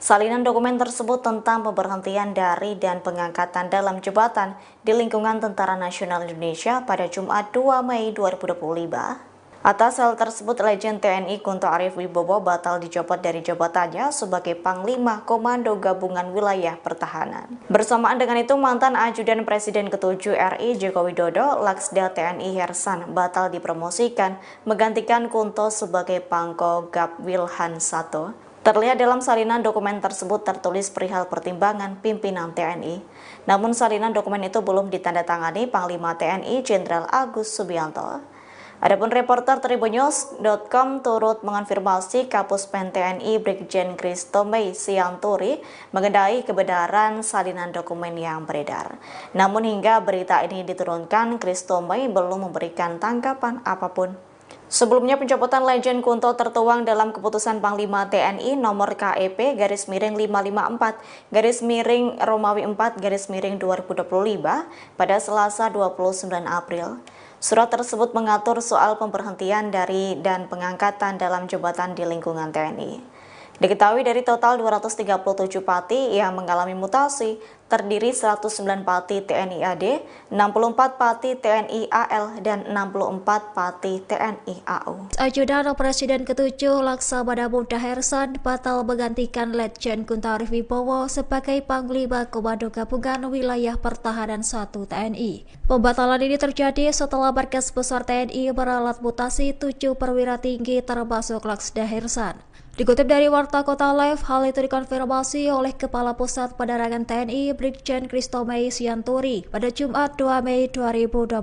Salinan dokumen tersebut tentang pemberhentian dari dan pengangkatan dalam jabatan di lingkungan Tentara Nasional Indonesia pada Jumat 2 Mei 2025. Atas hal tersebut, Legend TNI Kunto Arif Wibowo batal dicopot dari jabatannya sebagai Panglima Komando Gabungan Wilayah Pertahanan. Bersamaan dengan itu, mantan Ajudan Presiden ke-7 RI Joko Widodo, Laksda TNI Hersan, batal dipromosikan menggantikan Kunto sebagai Pangko Gap Wilhan 1. Terlihat dalam salinan dokumen tersebut tertulis perihal pertimbangan pimpinan TNI. Namun salinan dokumen itu belum ditandatangani Panglima TNI Jenderal Agus Subianto. Adapun reporter Tribunnews.com turut mengonfirmasi Kapuspen TNI Brigjen Christomey Sianturi mengenai kebenaran salinan dokumen yang beredar. Namun hingga berita ini diturunkan, Christomey belum memberikan tanggapan apapun. Sebelumnya pencopotan Letjen Kunto tertuang dalam keputusan Panglima TNI nomor KEP /554 Romawi 4 2025 pada Selasa 29 April. Surat tersebut mengatur soal pemberhentian dari dan pengangkatan dalam jabatan di lingkungan TNI. Diketahui dari total 237 pati yang mengalami mutasi, terdiri 109 pati TNI AD, 64 pati TNI AL, dan 64 pati TNI AU. Ajudan Presiden ke-7 Laksamana Muda Hersan batal menggantikan Letjen Kunto Arif Wibowo sebagai Panglima Komando Gabungan Wilayah Pertahanan 1 TNI. Pembatalan ini terjadi setelah Markas Besar TNI meralat mutasi 7 perwira tinggi termasuk Laksda Hersan. Dikutip dari Warta Kota Live, hal itu dikonfirmasi oleh Kepala Pusat Penerangan TNI Brigjen Christomey Sianturi pada Jumat 2 Mei 2025.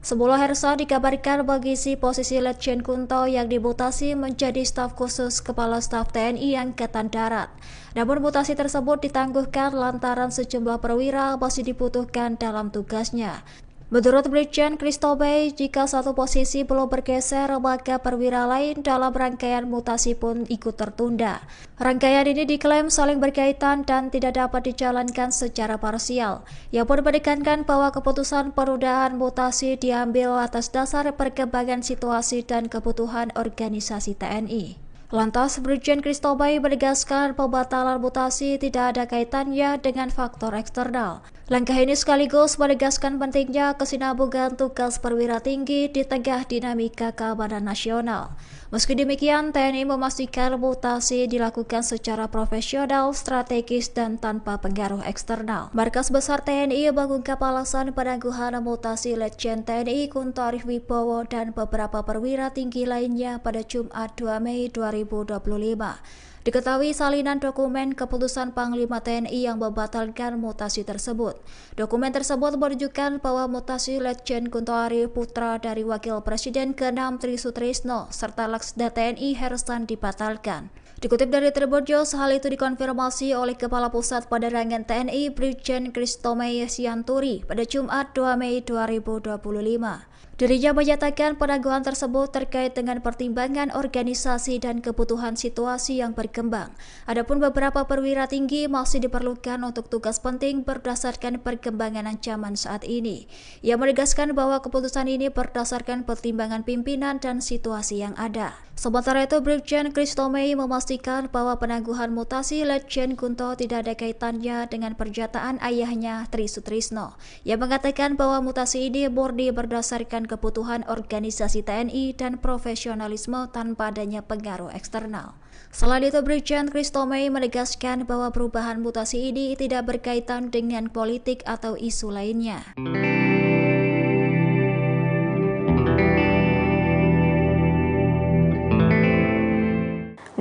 Semula Hersan dikabarkan mengisi posisi Letjen Kunto yang dimutasi menjadi staf khusus Kepala Staf TNI Angkatan Darat. Namun mutasi tersebut ditangguhkan lantaran sejumlah perwira masih dibutuhkan dalam tugasnya. Menurut Brigjen Christomey, jika satu posisi belum bergeser, maka perwira lain dalam rangkaian mutasi pun ikut tertunda. Rangkaian ini diklaim saling berkaitan dan tidak dapat dijalankan secara parsial. Ia pun menekankan bahwa keputusan penundaan mutasi diambil atas dasar perkembangan situasi dan kebutuhan organisasi TNI. Lantas, Brigjen Christomey menegaskan pembatalan mutasi tidak ada kaitannya dengan faktor eksternal. Langkah ini sekaligus menegaskan pentingnya kesinambungan tugas perwira tinggi di tengah dinamika keamanan nasional. Meski demikian, TNI memastikan mutasi dilakukan secara profesional, strategis, dan tanpa pengaruh eksternal. Markas Besar TNI mengungkap alasan penangguhan mutasi Letjen TNI Kunto Arif Wibowo dan beberapa perwira tinggi lainnya pada Jumat 2 Mei 2025. Diketahui salinan dokumen keputusan Panglima TNI yang membatalkan mutasi tersebut. Dokumen tersebut menunjukkan bahwa mutasi Letjen Kunto Arif putra dari Wakil Presiden ke-6 Tri Sutrisno serta Laksda TNI Hersan dibatalkan. Dikutip dari Tribunnews, hal itu dikonfirmasi oleh Kepala Pusat Penerangan TNI Brigjen Christomey Sianturi pada Jumat 2 Mei 2025. Dirinya menyatakan penangguhan tersebut terkait dengan pertimbangan organisasi dan kebutuhan situasi yang berkembang. Adapun beberapa perwira tinggi masih diperlukan untuk tugas penting berdasarkan perkembangan ancaman saat ini. Ia menegaskan bahwa keputusan ini berdasarkan pertimbangan pimpinan dan situasi yang ada. Sementara itu, Brigjen Christomey memastikan bahwa penangguhan mutasi Letjen Kunto tidak ada kaitannya dengan pernyataan ayahnya Tri Sutrisno. Ia mengatakan bahwa mutasi ini murni berdasarkan kebutuhan organisasi TNI dan profesionalisme tanpa adanya pengaruh eksternal. Selain itu, Brigjen Christomey menegaskan bahwa perubahan mutasi ini tidak berkaitan dengan politik atau isu lainnya.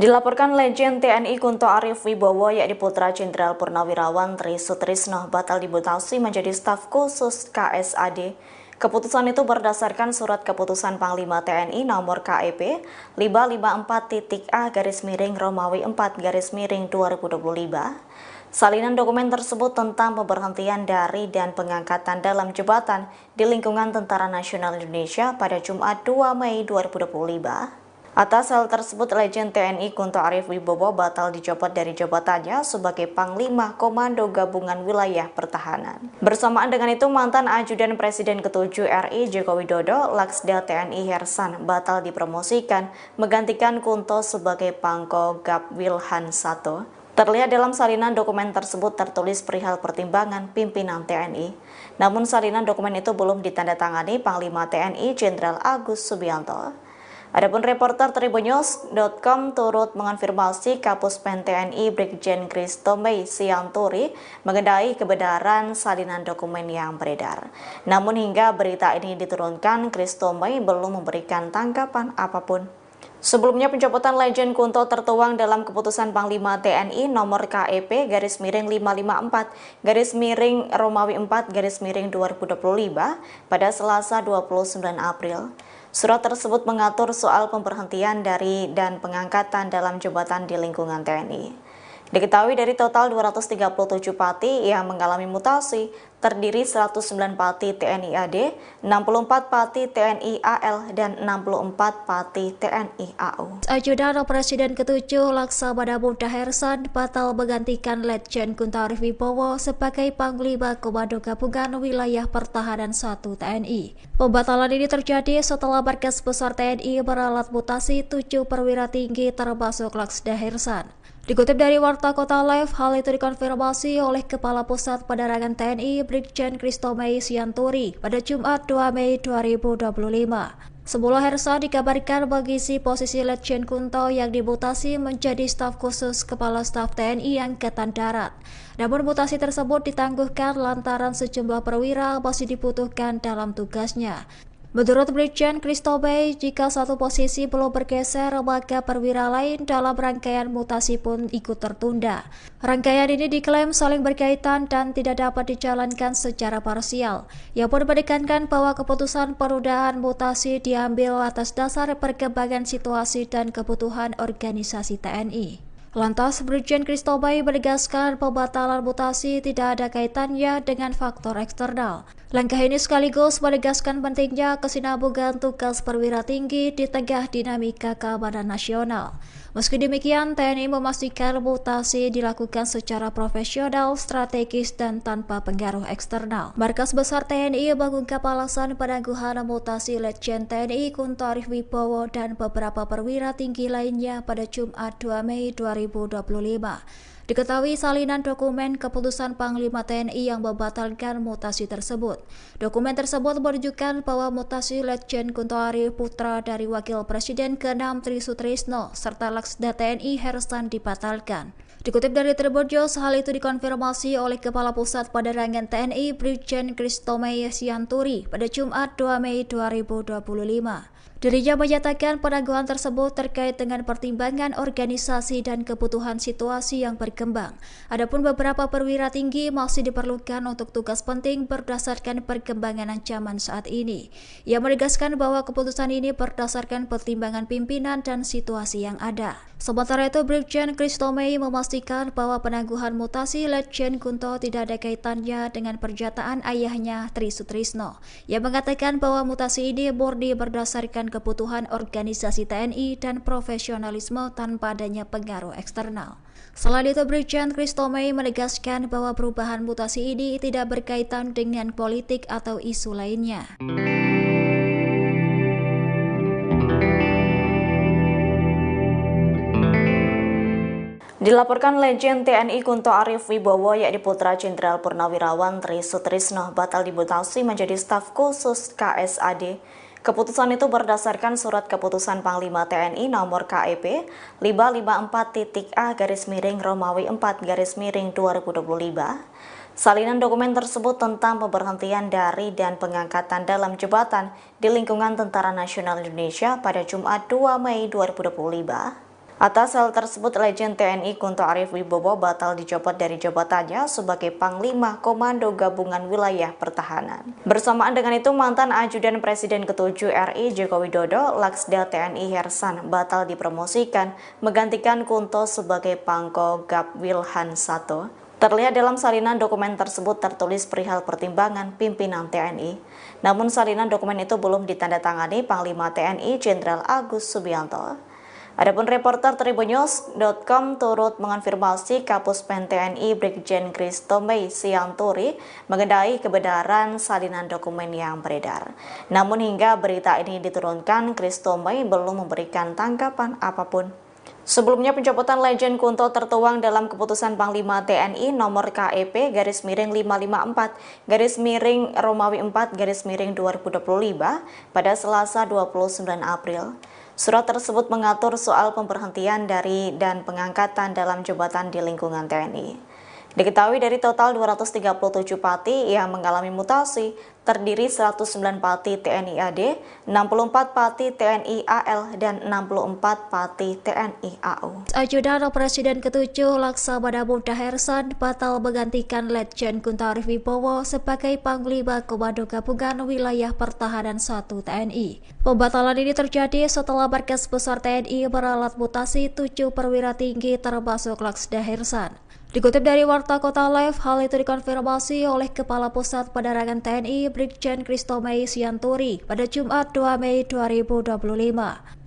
Dilaporkan Letjen TNI Kunto Arif Wibowo yakni putra Jenderal Purnawirawan Tri Sutrisno batal dimutasi menjadi staf khusus KSAD. Keputusan itu berdasarkan surat keputusan Panglima TNI nomor KEP 554-A Romawi 4 2025. Salinan dokumen tersebut tentang pemberhentian dari dan pengangkatan dalam jabatan di lingkungan Tentara Nasional Indonesia pada Jumat 2 Mei 2025. Atas hal tersebut, Letjen TNI Kunto Arif Wibowo batal dicopot dari jabatannya sebagai Panglima Komando Gabungan Wilayah Pertahanan. Bersamaan dengan itu, mantan Ajudan Presiden ke-7 RI Joko Widodo, Laksda TNI Hersan, batal dipromosikan menggantikan Kunto sebagai Pangko Gab Wilhan 1. Terlihat dalam salinan dokumen tersebut tertulis perihal pertimbangan pimpinan TNI. Namun salinan dokumen itu belum ditandatangani Panglima TNI Jenderal Agus Subianto. Adapun reporter Tribunnews.com turut mengonfirmasi Kapuspen TNI Brigjen Christomey Sianturi mengenai kebenaran salinan dokumen yang beredar. Namun hingga berita ini diturunkan, Christomey belum memberikan tanggapan apapun. Sebelumnya pencopotan Legend Kunto tertuang dalam keputusan Panglima TNI nomor KEP /554 Romawi 4 2025 pada Selasa 29 April. Surat tersebut mengatur soal pemberhentian dari dan pengangkatan dalam jabatan di lingkungan TNI. Diketahui dari total 237 pati yang mengalami mutasi, terdiri 109 pati TNI AD, 64 pati TNI AL, dan 64 pati TNI AU. Ajudan Presiden ke-7 Laksamana Muda Hersan batal menggantikan Letjen Kunto Arif Wibowo sebagai Panglima Komando Gabungan Wilayah Pertahanan 1 TNI. Pembatalan ini terjadi setelah Markas Besar TNI meralat mutasi 7 perwira tinggi termasuk Laksda Hersan. Dikutip dari Warta Kota Live, hal itu dikonfirmasi oleh Kepala Pusat Penerangan TNI Brigjen Christomei Sianturi pada Jumat 2 Mei 2025. Sebelum Hersan dikabarkan mengisi posisi Letjen Kunto yang dimutasi menjadi staf khusus Kepala Staf TNI Angkatan Darat. Namun mutasi tersebut ditangguhkan lantaran sejumlah perwira masih dibutuhkan dalam tugasnya. Menurut Brigjen Christomei, jika satu posisi belum bergeser, maka perwira lain dalam rangkaian mutasi pun ikut tertunda. Rangkaian ini diklaim saling berkaitan dan tidak dapat dijalankan secara parsial. Ia pun menekankan bahwa keputusan penundaan mutasi diambil atas dasar perkembangan situasi dan kebutuhan organisasi TNI. Lantas, Brigjen Christomei menegaskan pembatalan mutasi tidak ada kaitannya dengan faktor eksternal. Langkah ini sekaligus menegaskan pentingnya kesinambungan tugas perwira tinggi di tengah dinamika keamanan nasional. Meski demikian, TNI memastikan mutasi dilakukan secara profesional, strategis, dan tanpa pengaruh eksternal. Markas Besar TNI mengungkap alasan penangguhan mutasi Letjen TNI Kunto Arif Wibowo dan beberapa perwira tinggi lainnya pada Jumat 2 Mei 2025. Diketahui salinan dokumen keputusan Panglima TNI yang membatalkan mutasi tersebut. Dokumen tersebut menunjukkan bahwa mutasi Letjen Kunto Arif putra dari Wakil Presiden ke-6 Tri Sutrisno serta Laksda TNI Hersan dibatalkan. Dikutip dari Tribun News, hal itu dikonfirmasi oleh Kepala Pusat Penerangan TNI Brigjen Christomei Sianturi pada Jumat 2 Mei 2025. Dirinya menyatakan penangguhan tersebut terkait dengan pertimbangan organisasi dan kebutuhan situasi yang berkembang. Adapun beberapa perwira tinggi masih diperlukan untuk tugas penting berdasarkan perkembangan ancaman saat ini. Ia menegaskan bahwa keputusan ini berdasarkan pertimbangan pimpinan dan situasi yang ada. Sementara itu, Brigjen Christomei memastikan bahwa penangguhan mutasi Letjen Kunto tidak ada kaitannya dengan pernyataan ayahnya Tri Sutrisno. Ia mengatakan bahwa mutasi ini murni berdasarkan kebutuhan organisasi TNI dan profesionalisme tanpa adanya pengaruh eksternal. Selain itu, Brigjen Christomei menegaskan bahwa perubahan mutasi ini tidak berkaitan dengan politik atau isu lainnya. Dilaporkan Legend TNI Kunto Arif Wibowo yakni putra Jenderal Purnawirawan Tri Sutrisno batal dimutasi menjadi staf khusus KSAD. Keputusan itu berdasarkan surat keputusan Panglima TNI nomor KEP 554.A Romawi 4 2025. Salinan dokumen tersebut tentang pemberhentian dari dan pengangkatan dalam jabatan di lingkungan Tentara Nasional Indonesia pada Jumat 2 Mei 2025. Atas hal tersebut, Legend TNI Kunto Arif Wibowo batal dicopot dari jabatannya sebagai Panglima Komando Gabungan Wilayah Pertahanan. Bersamaan dengan itu, mantan Ajudan Presiden ke-7 RI Joko Widodo, Laksda TNI Hersan, batal dipromosikan menggantikan Kunto sebagai Pangko Gab Wilhan 1. Terlihat dalam salinan dokumen tersebut tertulis perihal pertimbangan pimpinan TNI. Namun salinan dokumen itu belum ditandatangani Panglima TNI Jenderal Agus Subianto. Adapun reporter Tribunnews.com turut mengonfirmasi Kapuspen TNI Brigjen Christomei Sianturi mengenai kebenaran salinan dokumen yang beredar. Namun hingga berita ini diturunkan, Christomei belum memberikan tanggapan apapun. Sebelumnya pencopotan Legend Kunto tertuang dalam keputusan Panglima TNI nomor KEP /554 Romawi 4 2025 pada Selasa 29 April. Surat tersebut mengatur soal pemberhentian dari dan pengangkatan dalam jabatan di lingkungan TNI. Diketahui dari total 237 pati yang mengalami mutasi, terdiri 109 pati TNI AD, 64 pati TNI AL, dan 64 pati TNI AU. Ajudan Presiden ke-7 Laksamana Muda Hersan batal menggantikan Letjen Kunto Arif Wibowo sebagai Panglima Komando Gabungan Wilayah Pertahanan 1 TNI. Pembatalan ini terjadi setelah Markas Besar TNI meralat mutasi 7 perwira tinggi termasuk Laksda Hersan. Dikutip dari Warta Kota Live, hal itu dikonfirmasi oleh Kepala Pusat Penerangan TNI Brigjen Christomei Sianturi pada Jumat 2 Mei 2025.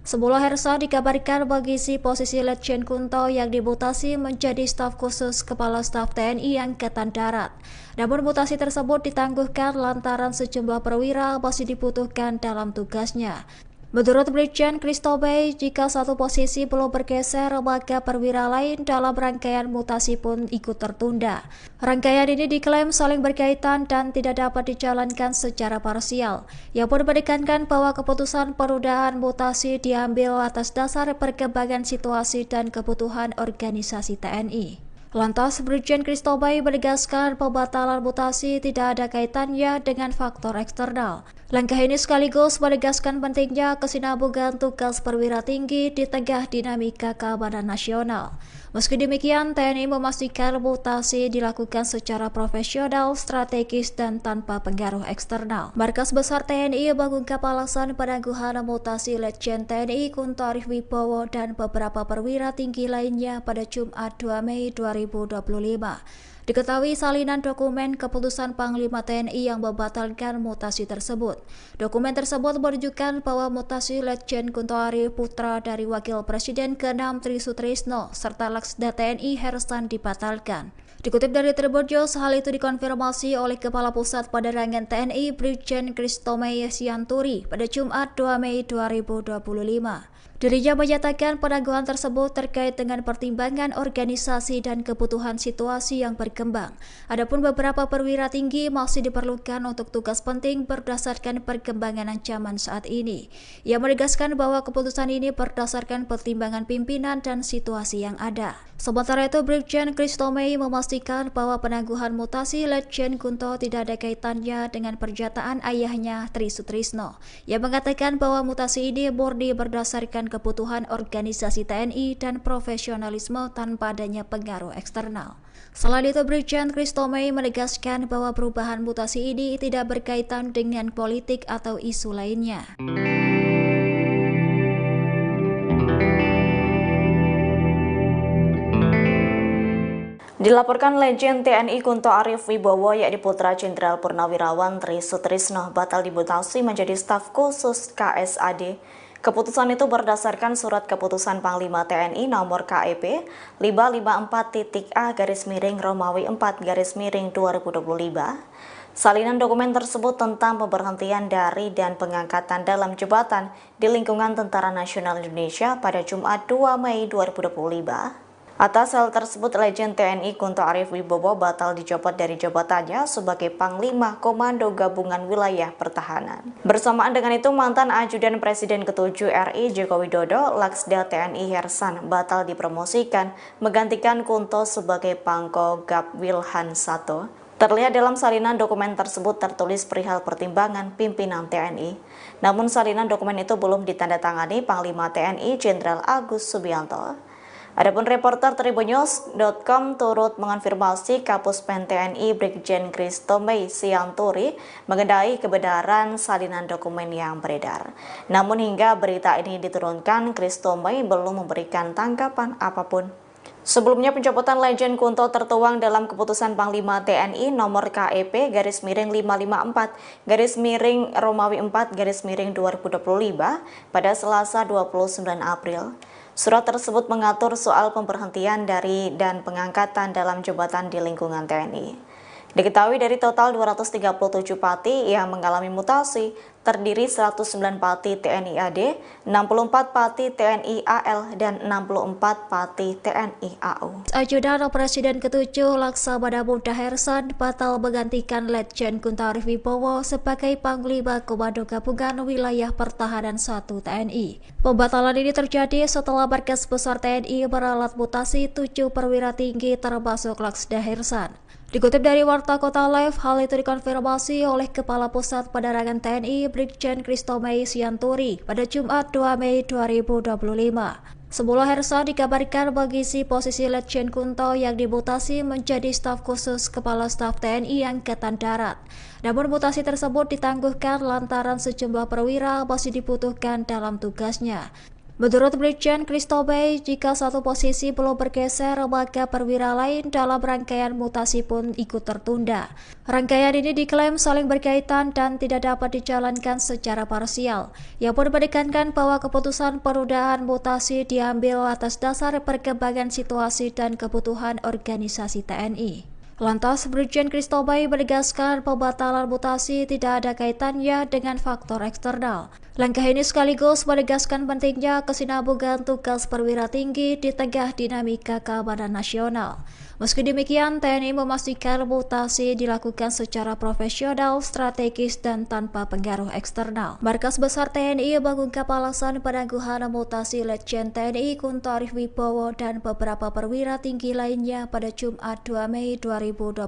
Semula Hersan dikabarkan mengisi posisi Letjen Kunto yang dimutasi menjadi staf khusus Kepala Staf TNI Angkatan Darat. Namun mutasi tersebut ditangguhkan lantaran sejumlah perwira masih dibutuhkan dalam tugasnya. Menurut Brigjen Christomei, jika satu posisi belum bergeser, maka perwira lain dalam rangkaian mutasi pun ikut tertunda. Rangkaian ini diklaim saling berkaitan dan tidak dapat dijalankan secara parsial. Ia pun menekankan bahwa keputusan penundaan mutasi diambil atas dasar perkembangan situasi dan kebutuhan organisasi TNI. Lantas, Brigjen Christomei menegaskan pembatalan mutasi tidak ada kaitannya dengan faktor eksternal. Langkah ini sekaligus menegaskan pentingnya kesinambungan tugas perwira tinggi di tengah dinamika keamanan nasional. Meski demikian, TNI memastikan mutasi dilakukan secara profesional, strategis, dan tanpa pengaruh eksternal. Markas Besar TNI mengungkap alasan penangguhan mutasi Letjen TNI Kunto Arif Wibowo dan beberapa perwira tinggi lainnya pada Jumat 2 Mei 2025. Diketahui salinan dokumen keputusan Panglima TNI yang membatalkan mutasi tersebut. Dokumen tersebut menunjukkan bahwa mutasi Letjen Kunto Arif putra dari Wakil Presiden ke-6 Tri Sutrisno serta Laksda TNI Hersan dibatalkan. Dikutip dari Tribun News, hal itu dikonfirmasi oleh Kepala Pusat Penerangan TNI Brigjen Christomei Sianturi pada Jumat 2 Mei 2025. Dirinya menyatakan penangguhan tersebut terkait dengan pertimbangan organisasi dan kebutuhan situasi yang berkembang. Adapun beberapa perwira tinggi masih diperlukan untuk tugas penting berdasarkan perkembangan ancaman saat ini. Ia menegaskan bahwa keputusan ini berdasarkan pertimbangan pimpinan dan situasi yang ada. Sementara itu, Brigjen Christomei memastikan bahwa penangguhan mutasi Letjen Kunto tidak ada kaitannya dengan pernyataan ayahnya Tri Sutrisno. Ia mengatakan bahwa mutasi ini murni berdasarkan kebutuhan organisasi TNI dan profesionalisme tanpa adanya pengaruh eksternal. Selain itu, Brigjen Christomei menegaskan bahwa perubahan mutasi ini tidak berkaitan dengan politik atau isu lainnya. Dilaporkan Letjen TNI Kunto Arif Wibowo yakni putra Jenderal Purnawirawan Tri Sutrisno batal dimutasi menjadi staf khusus KSAD. Keputusan itu berdasarkan surat keputusan Panglima TNI nomor KEP 554-A-Romawi 4-2025. Salinan dokumen tersebut tentang pemberhentian dari dan pengangkatan dalam jabatan di lingkungan Tentara Nasional Indonesia pada Jumat 2 Mei 2025. Atas hal tersebut, Letjen TNI Kunto Arif Wibowo batal dicopot dari jabatannya sebagai Panglima Komando Gabungan Wilayah Pertahanan. Bersamaan dengan itu, mantan Ajudan Presiden ke-7 RI Joko Widodo, Laksda TNI Hersan, batal dipromosikan menggantikan Kunto sebagai Pangko Gab Wilhan 1. Terlihat dalam salinan dokumen tersebut tertulis perihal pertimbangan pimpinan TNI. Namun salinan dokumen itu belum ditandatangani Panglima TNI Jenderal Agus Subianto. Adapun reporter Tribunnews.com turut mengonfirmasi Kapuspen TNI Brigjen Christomei Sianturi mengenai kebenaran salinan dokumen yang beredar. Namun hingga berita ini diturunkan, Christomei belum memberikan tanggapan apapun. Sebelumnya, pencopotan Letjen Kunto tertuang dalam keputusan Panglima TNI nomor KEP /554-Romawi 4-2025 pada Selasa 29 April. Surat tersebut mengatur soal pemberhentian dari dan pengangkatan dalam jabatan di lingkungan TNI. Diketahui dari total 237 pati yang mengalami mutasi, terdiri 109 pati TNI AD, 64 pati TNI AL, dan 64 pati TNI AU. Ajudan Presiden ke-7 Laksamana Muda Hersan batal menggantikan Letjen Kunto Arif Wibowo sebagai Panglima Komando Gabungan Wilayah Pertahanan 1 TNI. Pembatalan ini terjadi setelah Markas Besar TNI meralat mutasi 7 perwira tinggi termasuk Laksda Hersan. Dikutip dari Warta Kota Live, hal itu dikonfirmasi oleh Kepala Pusat Penerangan TNI Brigjen Christomei Sianturi pada Jumat 2 Mei 2025. Semula Hersan dikabarkan mengisi posisi Letjen Kunto yang dimutasi menjadi staf khusus Kepala Staf TNI Angkatan Darat. Namun mutasi tersebut ditangguhkan lantaran sejumlah perwira masih dibutuhkan dalam tugasnya. Menurut Brigjen Christomei, jika satu posisi belum bergeser, maka perwira lain dalam rangkaian mutasi pun ikut tertunda. Rangkaian ini diklaim saling berkaitan dan tidak dapat dijalankan secara parsial. Ia pun menekankan bahwa keputusan penundaan mutasi diambil atas dasar perkembangan situasi dan kebutuhan organisasi TNI. Lantas, Brigjen Christomei menegaskan pembatalan mutasi tidak ada kaitannya dengan faktor eksternal. Langkah ini sekaligus menegaskan pentingnya kesinambungan tugas perwira tinggi di tengah dinamika keamanan nasional. Meski demikian, TNI memastikan mutasi dilakukan secara profesional, strategis, dan tanpa pengaruh eksternal. Markas Besar TNI mengungkap alasan penangguhan mutasi Letjen TNI Kunto Arif Wibowo dan beberapa perwira tinggi lainnya pada Jumat 2 Mei 2025.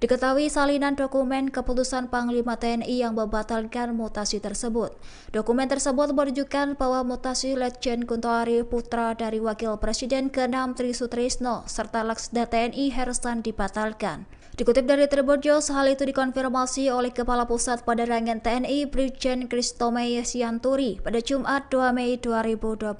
Diketahui salinan dokumen keputusan Panglima TNI yang membatalkan mutasi tersebut. Dokumen tersebut menunjukkan bahwa mutasi Letjen Kunto Arif putra dari Wakil Presiden ke-6 Tri Sutrisno serta Laksda TNI Hersan dibatalkan. Dikutip dari Tribun News, hal itu dikonfirmasi oleh Kepala Pusat Penerangan TNI Brigjen Christomei Sianturi pada Jumat 2 Mei 2025.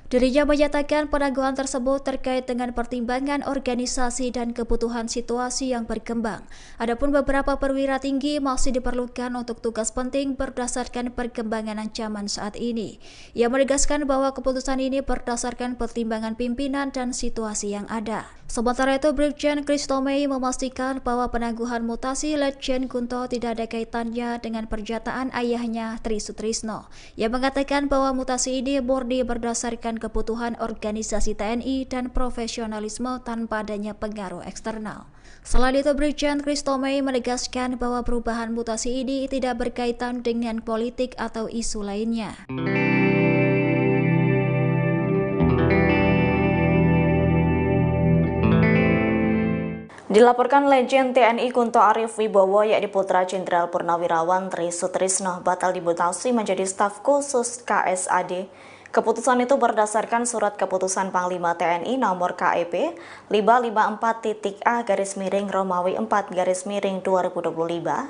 Dirinya menyatakan penangguhan tersebut terkait dengan pertimbangan organisasi dan kebutuhan situasi yang berkembang. Adapun beberapa perwira tinggi masih diperlukan untuk tugas penting berdasarkan perkembangan ancaman saat ini. Ia menegaskan bahwa keputusan ini berdasarkan pertimbangan pimpinan dan situasi yang ada. Sementara itu, Brigjen Christomei memastikan bahwa penangguhan mutasi Letjen Kunto tidak ada kaitannya dengan pernyataan ayahnya Tri Sutrisno. Ia mengatakan bahwa mutasi ini murni berdasarkan kebutuhan organisasi TNI dan profesionalisme tanpa adanya pengaruh eksternal. Selain itu, Brigjen Christomei menegaskan bahwa perubahan mutasi ini tidak berkaitan dengan politik atau isu lainnya. Dilaporkan Letjen TNI Kunto Arif Wibowo yakni putra Jenderal Purnawirawan Tri Sutrisno batal dimutasi menjadi staf khusus KSAD. Keputusan itu berdasarkan surat keputusan Panglima TNI nomor KEP 554.A/Romawi 4/2025.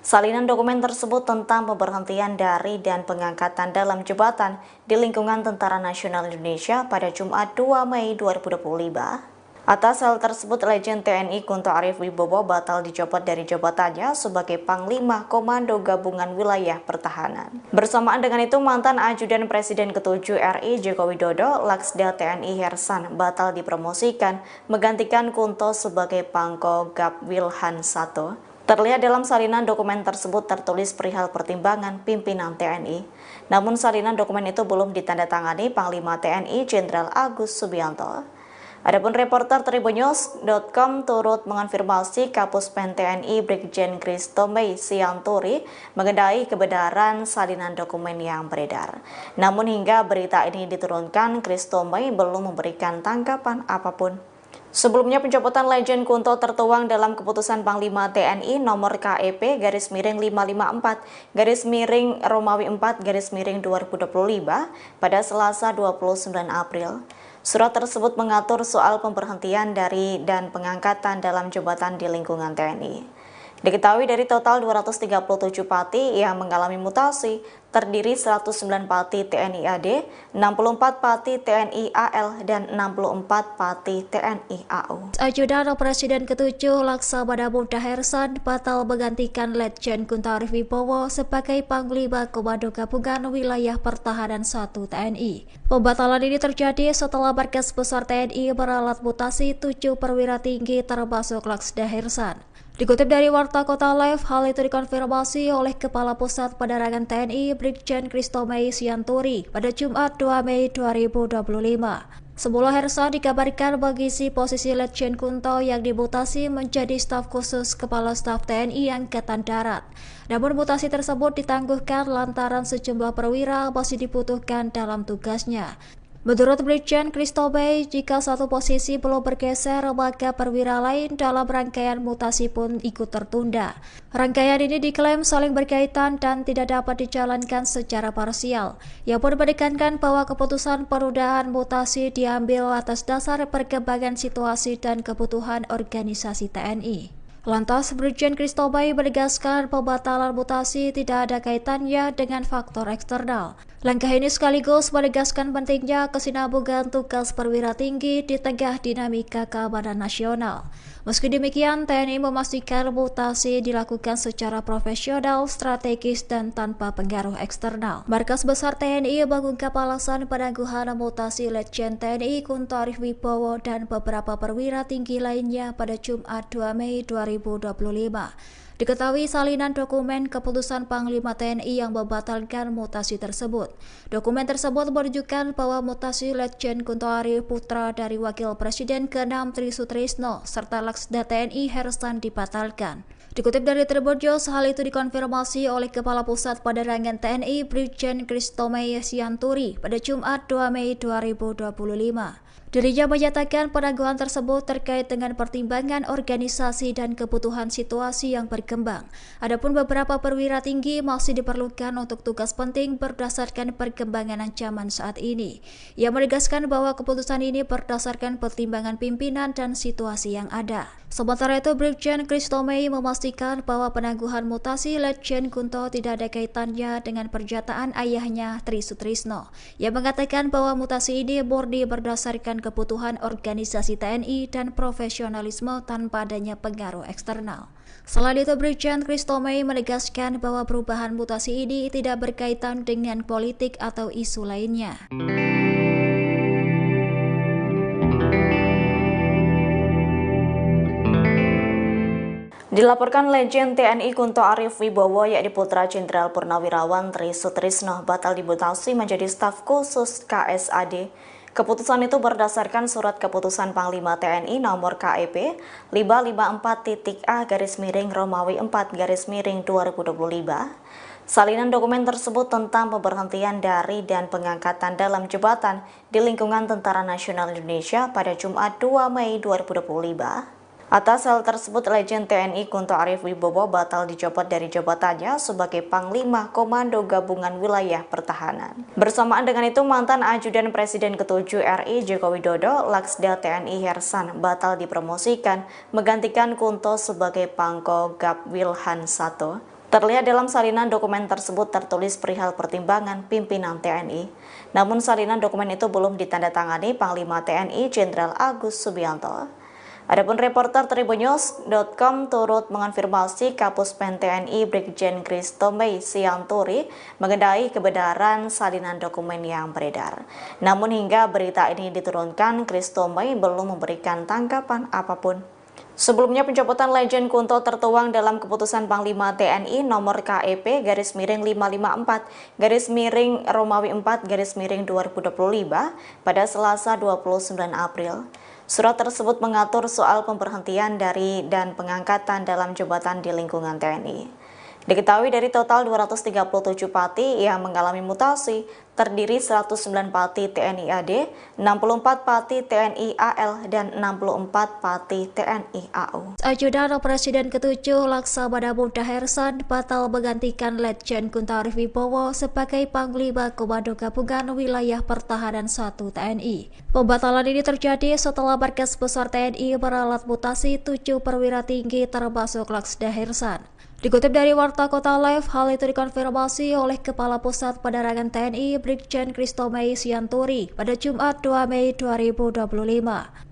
Salinan dokumen tersebut tentang pemberhentian dari dan pengangkatan dalam jabatan di lingkungan Tentara Nasional Indonesia pada Jumat 2 Mei 2025. Atas hal tersebut, Letjen TNI Kunto Arif Wibowo batal dicopot dari jabatannya sebagai Panglima Komando Gabungan Wilayah Pertahanan. Bersamaan dengan itu, mantan Ajudan Presiden ke-7 RI Joko Widodo, Laksda TNI Hersan, batal dipromosikan menggantikan Kunto sebagai Pangko Gab Wilhan 1. Terlihat dalam salinan dokumen tersebut tertulis perihal pertimbangan pimpinan TNI. Namun salinan dokumen itu belum ditandatangani Panglima TNI Jenderal Agus Subianto. Adapun reporter Tribunnews.com turut mengonfirmasi Kapuspen TNI Brigjen Christomei Sianturi mengenai kebenaran salinan dokumen yang beredar. Namun hingga berita ini diturunkan, Christomei belum memberikan tanggapan apapun. Sebelumnya, pencopotan Letjen Kunto tertuang dalam keputusan Panglima TNI nomor KEP /554/Romawi 4/2025 pada Selasa 29 April. Surat tersebut mengatur soal pemberhentian dari dan pengangkatan dalam jabatan di lingkungan TNI. Diketahui dari total 237 pati yang mengalami mutasi, terdiri 109 pati TNI AD, 64 pati TNI AL, dan 64 pati TNI AU. Ajudan Presiden ke-7 Laksamana Muda Hersan batal menggantikan Letjen Kunto Arif Wibowo sebagai Panglima Komando Gabungan Wilayah Pertahanan 1 TNI. Pembatalan ini terjadi setelah Markas Besar TNI meralat mutasi 7 perwira tinggi termasuk Laksda Hersan. Dikutip dari Warta Kota Live, hal itu dikonfirmasi oleh Kepala Pusat Penerangan TNI Brigjen Christomei Sianturi pada Jumat 2 Mei 2025. Semula Hersan dikabarkan mengisi posisi Letjen Kunto yang dimutasi menjadi staf khusus Kepala Staf TNI Angkatan Darat. Namun mutasi tersebut ditangguhkan lantaran sejumlah perwira masih dibutuhkan dalam tugasnya. Menurut Brigjen Christomei, jika satu posisi belum bergeser, maka perwira lain dalam rangkaian mutasi pun ikut tertunda. Rangkaian ini diklaim saling berkaitan dan tidak dapat dijalankan secara parsial. Ia pun menekankan bahwa keputusan penundaan mutasi diambil atas dasar perkembangan situasi dan kebutuhan organisasi TNI. Lantas, Brigjen Christomei menegaskan pembatalan mutasi tidak ada kaitannya dengan faktor eksternal. Langkah ini sekaligus menegaskan pentingnya kesinambungan tugas perwira tinggi di tengah dinamika keamanan nasional. Meski demikian, TNI memastikan mutasi dilakukan secara profesional, strategis, dan tanpa pengaruh eksternal. Markas Besar TNI mengungkap alasan penangguhan mutasi Letjen TNI Kunto Arif Wibowo dan beberapa perwira tinggi lainnya pada Jumat 2 Mei 2025. Diketahui salinan dokumen keputusan Panglima TNI yang membatalkan mutasi tersebut. Dokumen tersebut menunjukkan bahwa mutasi Letjen Kunto Arif putra dari Wakil Presiden ke-6 Tri Sutrisno serta Laksda TNI Hersan dibatalkan. Dikutip dari Tribun News, hal itu dikonfirmasi oleh Kepala Pusat Penerangan TNI Brigjen Christomei Sianturi pada Jumat 2 Mei 2025. Dirinya menyatakan penangguhan tersebut terkait dengan pertimbangan organisasi dan kebutuhan situasi yang berkembang. Adapun beberapa perwira tinggi masih diperlukan untuk tugas penting berdasarkan perkembangan ancaman saat ini. Ia menegaskan bahwa keputusan ini berdasarkan pertimbangan pimpinan dan situasi yang ada. Sementara itu, Brigjen Christomei memastikan bahwa penangguhan mutasi Letjen Kunto tidak ada kaitannya dengan pernyataan ayahnya Tri Sutrisno. Ia mengatakan bahwa mutasi ini murni berdasarkan kebutuhan organisasi TNI dan profesionalisme tanpa adanya pengaruh eksternal. Selain itu, Brigjen Christomei menegaskan bahwa perubahan mutasi ini tidak berkaitan dengan politik atau isu lainnya. Dilaporkan Letjen TNI Kunto Arif Wibowo yakni putra Jenderal Purnawirawan Tri Sutrisno batal dimutasi menjadi staf khusus KSAD. Keputusan itu berdasarkan surat keputusan Panglima TNI nomor KEP 554-A-Romawi 4-2025. Salinan dokumen tersebut tentang pemberhentian dari dan pengangkatan dalam jabatan di lingkungan Tentara Nasional Indonesia pada Jumat 2 Mei 2025. Atas hal tersebut, Letjen TNI Kunto Arif Wibowo batal dicopot dari jabatannya sebagai Panglima Komando Gabungan Wilayah Pertahanan. Bersamaan dengan itu, mantan Ajudan Presiden ke-7 RI Joko Widodo, Laksda TNI Hersan, batal dipromosikan menggantikan Kunto sebagai Pangko Gab Wilhan 1. Terlihat dalam salinan dokumen tersebut tertulis perihal pertimbangan pimpinan TNI. Namun salinan dokumen itu belum ditandatangani Panglima TNI Jenderal Agus Subianto. Adapun reporter Tribunnews.com turut mengonfirmasi Kapuspen TNI Brigjen Christomei Sianturi mengenai kebenaran salinan dokumen yang beredar. Namun hingga berita ini diturunkan, Christomei belum memberikan tanggapan apapun. Sebelumnya, pencopotan Letjen Kunto tertuang dalam keputusan Panglima TNI nomor KEP /554-Romawi 4-2025 pada Selasa 29 April. Surat tersebut mengatur soal pemberhentian dari dan pengangkatan dalam jabatan di lingkungan TNI. Diketahui dari total 237 pati yang mengalami mutasi, terdiri 109 pati TNI AD, 64 pati TNI AL, dan 64 pati TNI AU. Ajudan Presiden ke-7 Laksamana Muda Hersan batal menggantikan Letjen Kunto Arif Wibowo sebagai Panglima Komando Gabungan Wilayah Pertahanan 1 TNI. Pembatalan ini terjadi setelah Markas Besar TNI meralat mutasi 7 perwira tinggi termasuk Laksda Hersan. Dikutip dari Warta Kota Live, hal itu dikonfirmasi oleh Kepala Pusat Penerangan TNI Brigjen Christomei Sianturi pada Jumat 2 Mei 2025.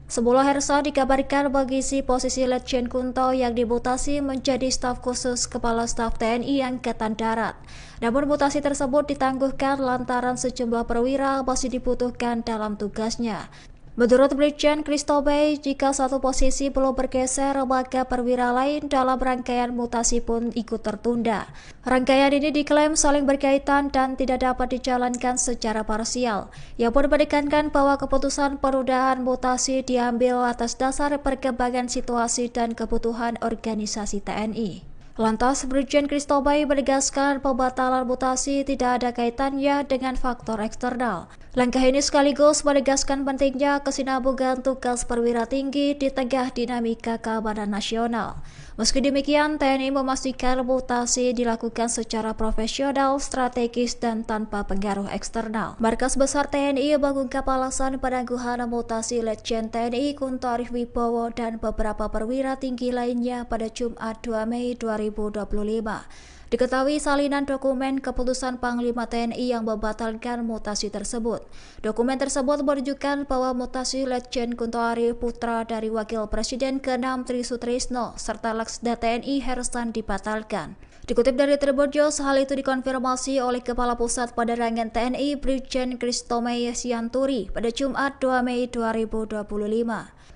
Semula Hersan dikabarkan mengisi posisi Letjen Kunto yang dimutasi menjadi staf khusus Kepala Staf TNI Angkatan Darat. Namun mutasi tersebut ditangguhkan lantaran sejumlah perwira masih dibutuhkan dalam tugasnya. Menurut Brigjen Christomei, jika satu posisi belum bergeser, maka perwira lain dalam rangkaian mutasi pun ikut tertunda. Rangkaian ini diklaim saling berkaitan dan tidak dapat dijalankan secara parsial. Ia pun menekankan bahwa keputusan penundaan mutasi diambil atas dasar perkembangan situasi dan kebutuhan organisasi TNI. Lantas, Brigjen Christomei menegaskan pembatalan mutasi tidak ada kaitannya dengan faktor eksternal. Langkah ini sekaligus menegaskan pentingnya kesinambungan tugas perwira tinggi di tengah dinamika keamanan nasional. Meski demikian, TNI memastikan mutasi dilakukan secara profesional, strategis, dan tanpa pengaruh eksternal. Markas Besar TNI mengungkap alasan penangguhan mutasi Letjen TNI Kunto Arif Wibowo dan beberapa perwira tinggi lainnya pada Jumat 2 Mei 2025. Diketahui salinan dokumen keputusan Panglima TNI yang membatalkan mutasi tersebut. Dokumen tersebut menunjukkan bahwa mutasi Letjen Kunto Arif putra dari Wakil Presiden ke-6 Tri Sutrisno serta Laksda TNI Hersan dibatalkan. Dikutip dari Tribun News, hal itu dikonfirmasi oleh Kepala Pusat Penerangan TNI Brigjen Christomei Sianturi pada Jumat 2 Mei 2025.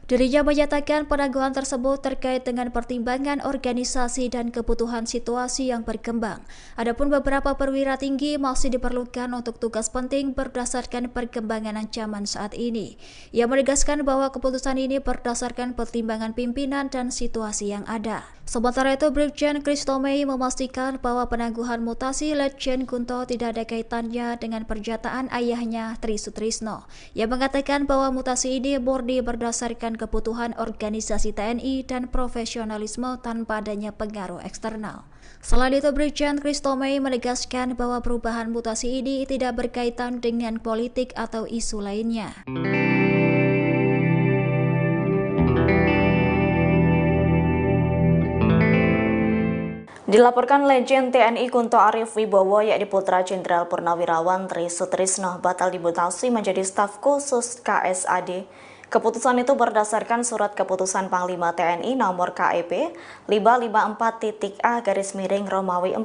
Dirinya menyatakan penangguhan tersebut terkait dengan pertimbangan organisasi dan kebutuhan situasi yang berkembang. Adapun beberapa perwira tinggi masih diperlukan untuk tugas penting berdasarkan perkembangan ancaman saat ini. Ia menegaskan bahwa keputusan ini berdasarkan pertimbangan pimpinan dan situasi yang ada. Sementara itu, Brigjen Christomei memastikan bahwa penangguhan mutasi Letjen Kunto tidak ada kaitannya dengan pernyataan ayahnya Tri Sutrisno. Ia mengatakan bahwa mutasi ini murni berdasarkan kebutuhan organisasi TNI dan profesionalisme tanpa adanya pengaruh eksternal. Selain itu, Brigjen Christomei menegaskan bahwa perubahan mutasi ini tidak berkaitan dengan politik atau isu lainnya. Dilaporkan Letjen TNI Kunto Arif Wibowo yakni putra Jenderal Purnawirawan Tri Sutrisno batal dimutasi menjadi staf khusus KSAD. Keputusan itu berdasarkan surat keputusan Panglima TNI nomor KEP 554-A-Romawi 4-2025.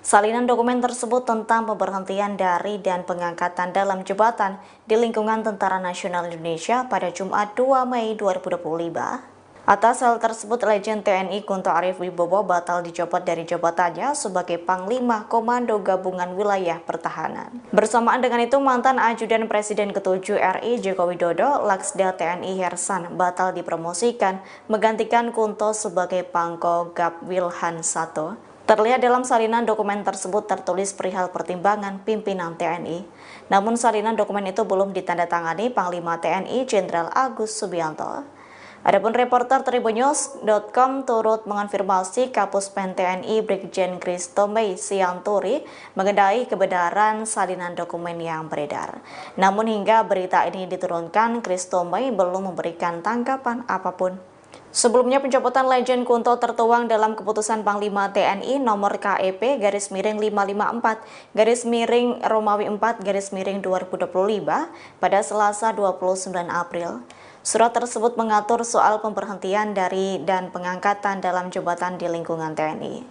Salinan dokumen tersebut tentang pemberhentian dari dan pengangkatan dalam jabatan di lingkungan Tentara Nasional Indonesia pada Jumat 2 Mei 2025. Atas hal tersebut, Letjen TNI Kunto Arif Wibowo batal dicopot dari jabatannya sebagai Panglima Komando Gabungan Wilayah Pertahanan. Bersamaan dengan itu, mantan Ajudan Presiden ke-7 RI Joko Widodo, Laksda TNI Hersan, batal dipromosikan menggantikan Kunto sebagai Pangko Gab Wilhan 1. Terlihat dalam salinan dokumen tersebut tertulis perihal pertimbangan pimpinan TNI. Namun salinan dokumen itu belum ditandatangani Panglima TNI Jenderal Agus Subianto. Adapun reporter Tribunnews.com turut mengonfirmasi Kapuspen TNI Brigjen Christomei Sianturi mengenai kebenaran salinan dokumen yang beredar. Namun hingga berita ini diturunkan, Christomei belum memberikan tanggapan apapun. Sebelumnya, pencopotan Letjen Kunto tertuang dalam keputusan Panglima TNI nomor KEP _554-Romawi 4-2025 pada Selasa 29 April. Surat tersebut mengatur soal pemberhentian dari dan pengangkatan dalam jabatan di lingkungan TNI.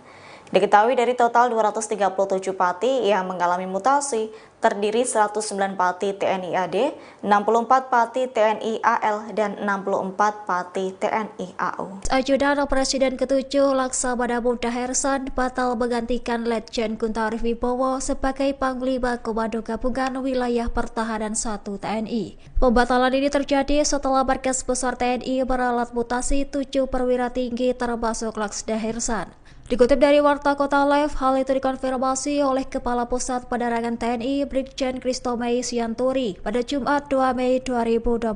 Diketahui dari total 237 pati yang mengalami mutasi, terdiri 109 Pati TNI AD, 64 Pati TNI AL, dan 64 Pati TNI AU. Ajudan Presiden ke-7 Laksamana Muda Hersan batal menggantikan Letjen Kunto Arif Wibowo sebagai Panglima Komando Gabungan Wilayah Pertahanan 1 TNI. Pembatalan ini terjadi setelah Markas Besar TNI meralat mutasi 7 perwira tinggi termasuk Laksda Hersan. Dikutip dari Warta Kota Live, hal itu dikonfirmasi oleh Kepala Pusat Penerangan TNI Brigjen Christomei Sianturi pada Jumat 2 Mei 2025.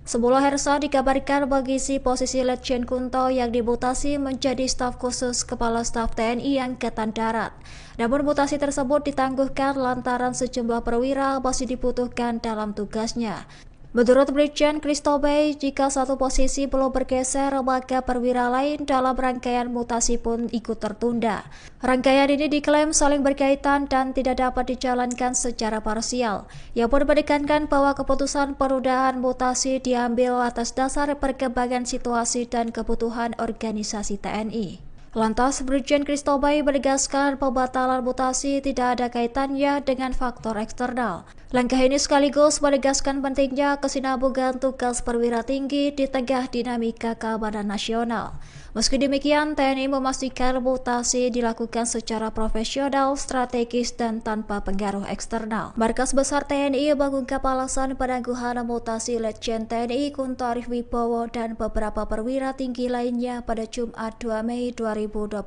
Semula Hersan dikabarkan mengisi posisi Letjen Kunto yang dimutasi menjadi staf khusus Kepala Staf TNI Angkatan Darat. Namun mutasi tersebut ditangguhkan lantaran sejumlah perwira masih dibutuhkan dalam tugasnya. Menurut Brigjen Christomei, jika satu posisi belum bergeser, maka perwira lain dalam rangkaian mutasi pun ikut tertunda. Rangkaian ini diklaim saling berkaitan dan tidak dapat dijalankan secara parsial. Ia pun menekankan bahwa keputusan penundaan mutasi diambil atas dasar perkembangan situasi dan kebutuhan organisasi TNI. Lantas, Brigjen Christomei menegaskan pembatalan mutasi tidak ada kaitannya dengan faktor eksternal. Langkah ini sekaligus menegaskan pentingnya kesinambungan tugas perwira tinggi di tengah dinamika keamanan nasional. Meski demikian, TNI memastikan mutasi dilakukan secara profesional, strategis, dan tanpa pengaruh eksternal. Markas Besar TNI mengungkap alasan penangguhan mutasi Letjen TNI Kunto Arif Wibowo dan beberapa perwira tinggi lainnya pada Jumat 2 Mei 2025.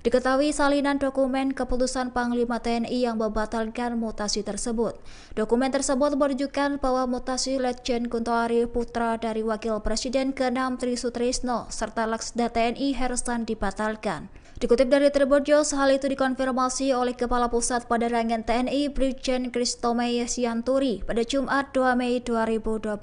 Diketahui salinan dokumen keputusan Panglima TNI yang membatalkan mutasi tersebut. Dokumen tersebut menunjukkan bahwa mutasi Letjen Kunto Arif putra dari Wakil Presiden ke-6 Tri Sutrisno serta Laksda TNI Hersan dibatalkan. Dikutip dari Tribun News, hal itu dikonfirmasi oleh Kepala Pusat Penerangan TNI Brigjen Christomei Sianturi pada Jumat 2 Mei 2025.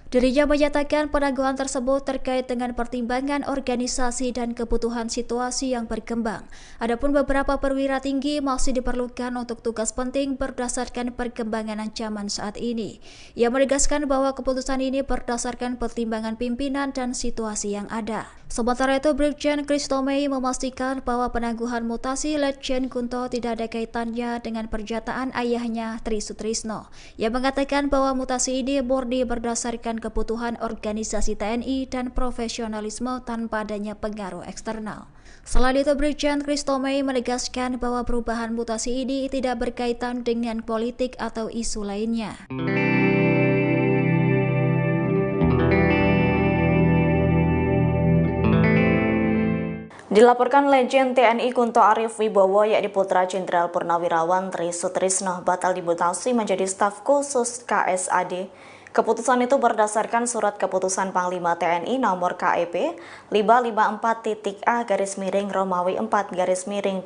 Dirinya menyatakan penangguhan tersebut terkait dengan pertimbangan organisasi dan kebutuhan situasi yang berkembang. Adapun beberapa perwira tinggi masih diperlukan untuk tugas penting berdasarkan perkembangan ancaman saat ini. Ia menegaskan bahwa keputusan ini berdasarkan pertimbangan pimpinan dan situasi yang ada. Sementara itu, Brigjen Christomei memastikan bahwa penangguhan mutasi Letjen Kunto tidak ada kaitannya dengan pernyataan ayahnya Tri Sutrisno. Ia mengatakan bahwa mutasi ini murni berdasarkan kebutuhan organisasi TNI dan profesionalisme tanpa adanya pengaruh eksternal. Selain itu, Brigjen Christomei menegaskan bahwa perubahan mutasi ini tidak berkaitan dengan politik atau isu lainnya. Dilaporkan Letjen TNI Kunto Arif Wibowo yakni putra Jenderal Purnawirawan Tri Sutrisno batal dimutasi menjadi staf khusus KSAD. Keputusan itu berdasarkan surat keputusan Panglima TNI nomor KEP 554-A-Romawi 4-2025.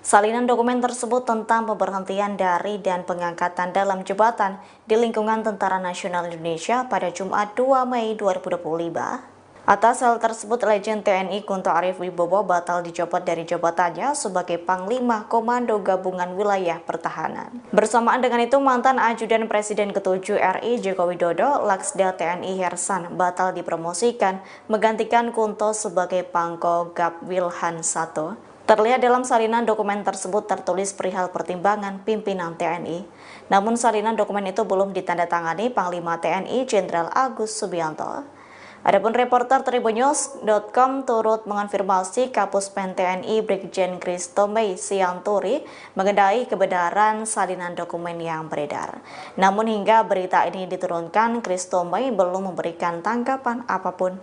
Salinan dokumen tersebut tentang pemberhentian dari dan pengangkatan dalam jabatan di lingkungan Tentara Nasional Indonesia pada Jumat 2 Mei 2025. Atas hal tersebut, Letjen TNI Kunto Arif Wibowo batal dicopot dari jabatannya sebagai Panglima Komando Gabungan Wilayah Pertahanan. Bersamaan dengan itu, mantan Ajudan Presiden ke-7 RI Joko Widodo, Laksda TNI Hersan, batal dipromosikan menggantikan Kunto sebagai Pangko Gab Wilhan 1. Terlihat dalam salinan dokumen tersebut tertulis perihal pertimbangan pimpinan TNI. Namun salinan dokumen itu belum ditandatangani Panglima TNI Jenderal Agus Subianto. Adapun reporter Tribunnews.com turut mengonfirmasi Kapuspen TNI Brigjen Christomei Sianturi mengenai kebenaran salinan dokumen yang beredar. Namun hingga berita ini diturunkan, Christomei belum memberikan tanggapan apapun.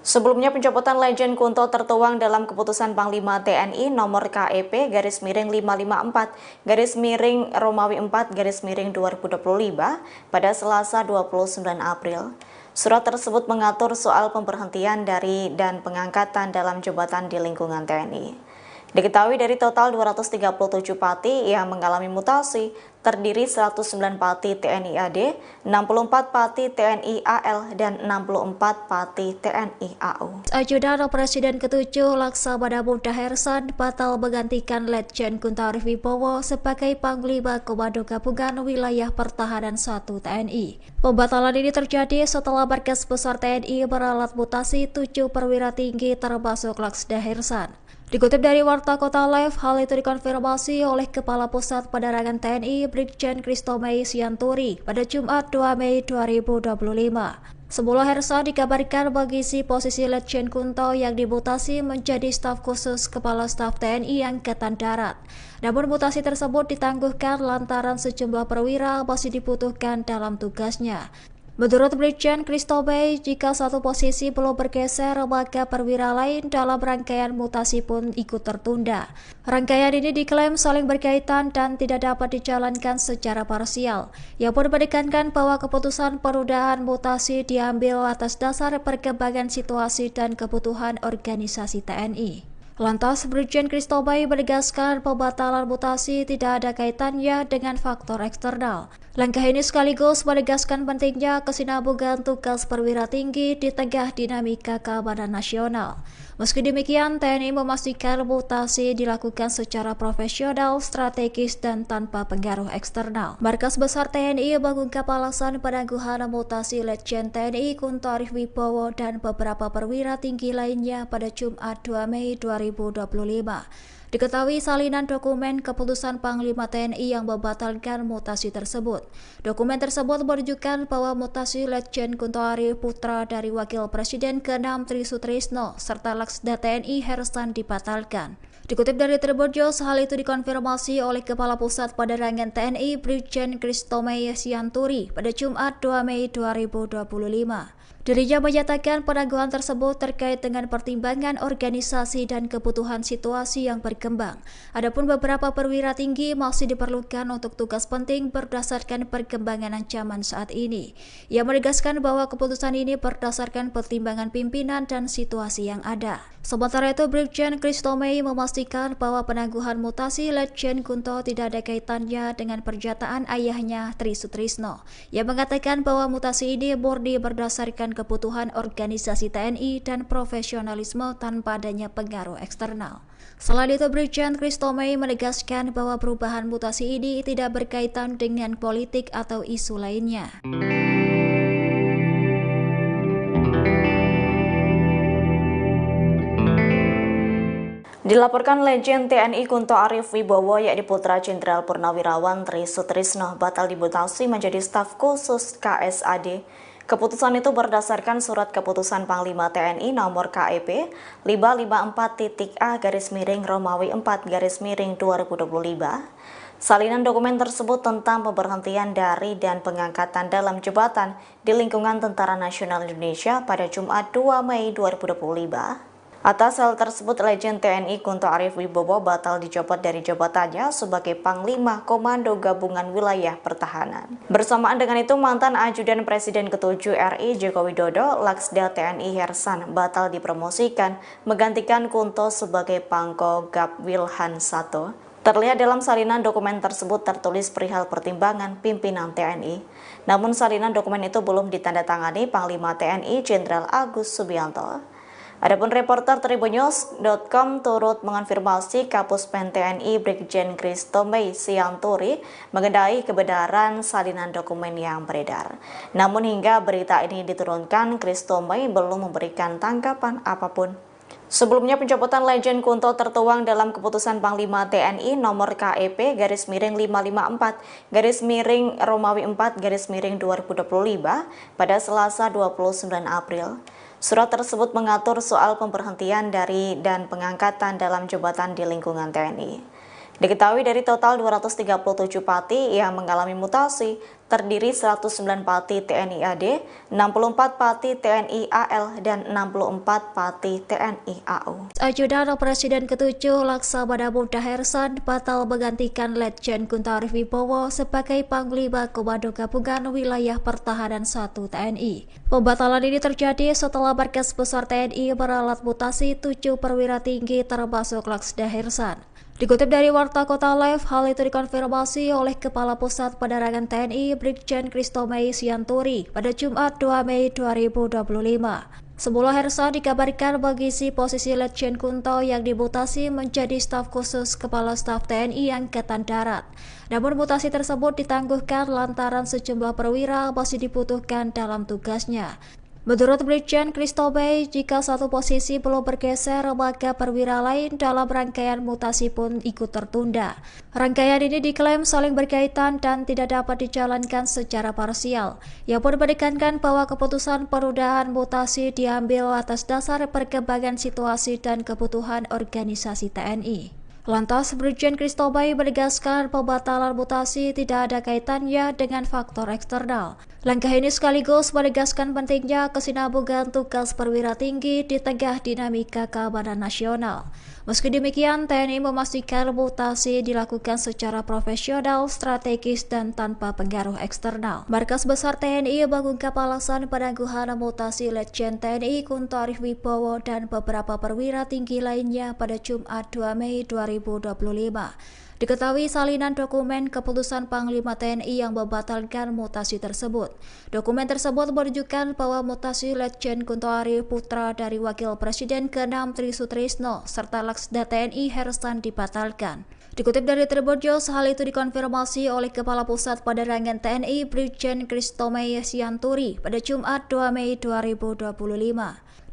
Sebelumnya, pencopotan Letjen Kunto tertuang dalam keputusan Panglima TNI nomor KEP /554-Romawi 4-2025 pada Selasa 29 April. Surat tersebut mengatur soal pemberhentian dari dan pengangkatan dalam jabatan di lingkungan TNI. Diketahui dari total 237 Pati yang mengalami mutasi, terdiri 109 Pati TNI AD, 64 Pati TNI AL, dan 64 Pati TNI AU. Ajudan Presiden ke-7 Laksamana Muda Hersan batal menggantikan Letjen Kunto Arif Wibowo sebagai Panglima Komando Gabungan Wilayah Pertahanan 1 TNI. Pembatalan ini terjadi setelah Markas Besar TNI meralat mutasi 7 perwira tinggi termasuk Laksda Hersan. Dikutip dari Warta Kota Live, hal itu dikonfirmasi oleh Kepala Pusat Penerangan TNI Brigjen Kristo Mei Sianturi pada Jumat 2 Mei 2025. Sebelum Hersa dikabarkan mengisi posisi Letjen Kunto yang dimutasi menjadi staf khusus Kepala Staf TNI Angkatan Darat. Namun mutasi tersebut ditangguhkan lantaran sejumlah perwira masih dibutuhkan dalam tugasnya. Menurut Brigjen Kristo Mei, jika satu posisi belum bergeser, maka perwira lain dalam rangkaian mutasi pun ikut tertunda. Rangkaian ini diklaim saling berkaitan dan tidak dapat dijalankan secara parsial. Ia pun menekankan bahwa keputusan penundaan mutasi diambil atas dasar perkembangan situasi dan kebutuhan organisasi TNI. Lantas, Brigjen Kristo Mei menegaskan pembatalan mutasi tidak ada kaitannya dengan faktor eksternal. Langkah ini sekaligus menegaskan pentingnya kesinambungan tugas perwira tinggi di tengah dinamika keamanan nasional. Meski demikian, TNI memastikan mutasi dilakukan secara profesional, strategis, dan tanpa pengaruh eksternal. Markas Besar TNI mengungkap alasan penangguhan mutasi Letjen TNI Kunto Arif Wibowo dan beberapa perwira tinggi lainnya pada Jumat 2 Mei 2025. Diketahui salinan dokumen keputusan Panglima TNI yang membatalkan mutasi tersebut. Dokumen tersebut menunjukkan bahwa mutasi Letjen Kunto Arif putra dari Wakil Presiden ke-6 Tri Sutrisno serta Laksda TNI Hersan dibatalkan. Dikutip dari Tribun News, hal itu dikonfirmasi oleh Kepala Pusat Penerangan TNI Brigjen Kristo Mei Sianturi pada Jumat 2 Mei 2025. Dirinya menyatakan penangguhan tersebut terkait dengan pertimbangan organisasi dan kebutuhan situasi yang berkembang. Adapun beberapa perwira tinggi masih diperlukan untuk tugas penting berdasarkan perkembangan ancaman saat ini. Ia menegaskan bahwa keputusan ini berdasarkan pertimbangan pimpinan dan situasi yang ada. Sementara itu, Brigjen Kristo Mei memastikan bahwa penangguhan mutasi Letjen Kunto tidak ada kaitannya dengan pernyataan ayahnya Tri Sutrisno. Ia mengatakan bahwa mutasi ini murni berdasarkan kebutuhan organisasi TNI dan profesionalisme tanpa adanya pengaruh eksternal. Selain itu, Brigjen Kristo Mei menegaskan bahwa perubahan mutasi ini tidak berkaitan dengan politik atau isu lainnya. Dilaporkan Letjen TNI Kunto Arif Wibowo yakni putra Jenderal Purnawirawan Tri Sutrisno batal dimutasi menjadi staf khusus KSAD. Keputusan itu berdasarkan surat keputusan Panglima TNI nomor KEP 554.A/Romawi 4/2025. Salinan dokumen tersebut tentang pemberhentian dari dan pengangkatan dalam jabatan di lingkungan Tentara Nasional Indonesia pada Jumat 2 Mei 2025. Atas hal tersebut, Letjen TNI Kunto Arif Wibowo batal dicopot dari jabatannya sebagai Panglima Komando Gabungan Wilayah Pertahanan. Bersamaan dengan itu, mantan Ajudan Presiden ke-7 RI Joko Widodo, Laksda TNI Hersan, batal dipromosikan menggantikan Kunto sebagai Pangko Gab Wilhan 1. Terlihat dalam salinan dokumen tersebut tertulis perihal pertimbangan pimpinan TNI. Namun salinan dokumen itu belum ditandatangani Panglima TNI Jenderal Agus Subianto. Adapun reporter Tribunnews.com turut mengonfirmasi Kapuspen TNI Brigjen Kristo Mei Sianturi mengenai kebenaran salinan dokumen yang beredar. Namun hingga berita ini diturunkan, Kristo Mei belum memberikan tanggapan apapun. Sebelumnya, pencopotan Letjen Kunto tertuang dalam keputusan Panglima TNI nomor KEP /554/Romawi 4/2025 pada Selasa 29 April. Surat tersebut mengatur soal pemberhentian dari dan pengangkatan dalam jabatan di lingkungan TNI. Diketahui dari total 237 pati yang mengalami mutasi, terdiri 109 pati TNI AD, 64 pati TNI AL, dan 64 pati TNI AU. Ajudan Presiden ke-7 Laksamana Muda Hersan batal menggantikan Letjen Kunto Arif Wibowo sebagai Panglima Komando Gabungan Wilayah Pertahanan 1 TNI. Pembatalan ini terjadi setelah Markas Besar TNI meralat mutasi 7 perwira tinggi termasuk Laksda Hersan. Dikutip dari Warta Kota Live, hal itu dikonfirmasi oleh Kepala Pusat Penerangan TNI Brigjen Kristo Mei Sianturi pada Jumat 2 Mei 2025. Sebelum Hersa dikabarkan mengisi posisi Letjen Kunto yang dimutasi menjadi staf khusus Kepala Staf TNI Angkatan Darat. Namun mutasi tersebut ditangguhkan lantaran sejumlah perwira masih dibutuhkan dalam tugasnya. Menurut Brigjen Christobey, jika satu posisi belum bergeser, maka perwira lain dalam rangkaian mutasi pun ikut tertunda. Rangkaian ini diklaim saling berkaitan dan tidak dapat dijalankan secara parsial. Ia pun menekankan bahwa keputusan perudahan mutasi diambil atas dasar perkembangan situasi dan kebutuhan organisasi TNI. Lantas, Brigjen Christobey menegaskan pembatalan mutasi tidak ada kaitannya dengan faktor eksternal. Langkah ini sekaligus menegaskan pentingnya kesinambungan tugas perwira tinggi di tengah dinamika keamanan nasional. Meski demikian, TNI memastikan mutasi dilakukan secara profesional, strategis, dan tanpa pengaruh eksternal. Markas Besar TNI mengungkap alasan penangguhan mutasi Letjen TNI Kunto Arif Wibowo dan beberapa perwira tinggi lainnya pada Jumat 2 Mei 2025. Diketahui salinan dokumen keputusan Panglima TNI yang membatalkan mutasi tersebut. Dokumen tersebut menunjukkan bahwa mutasi Letjen Kunto Arif, putra dari Wakil Presiden ke-6 Tri Sutrisno, serta Laksda TNI Hersan dibatalkan. Dikutip dari Tribun News, hal itu dikonfirmasi oleh Kepala Pusat Penerangan TNI Brigjen Christobey Sianturi pada Jumat 2 Mei 2025.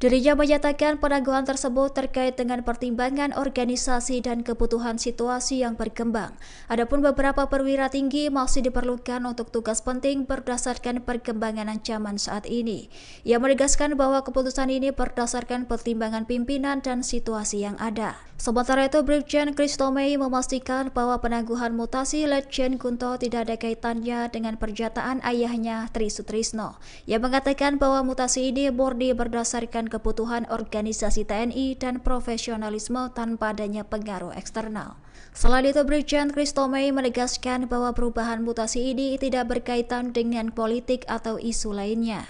Dirinya menyatakan penangguhan tersebut terkait dengan pertimbangan organisasi dan kebutuhan situasi yang berkembang. Adapun beberapa perwira tinggi masih diperlukan untuk tugas penting berdasarkan perkembangan ancaman saat ini. Ia menegaskan bahwa keputusan ini berdasarkan pertimbangan pimpinan dan situasi yang ada. Sementara itu, Brigjen Christobey memastikan bahwa penangguhan mutasi Letjen Kunto tidak ada kaitannya dengan pernyataan ayahnya Tri Sutrisno. Ia mengatakan bahwa mutasi ini murni berdasarkan kebutuhan organisasi TNI dan profesionalisme tanpa adanya pengaruh eksternal. Selain itu, Brigjen Christobey menegaskan bahwa perubahan mutasi ini tidak berkaitan dengan politik atau isu lainnya.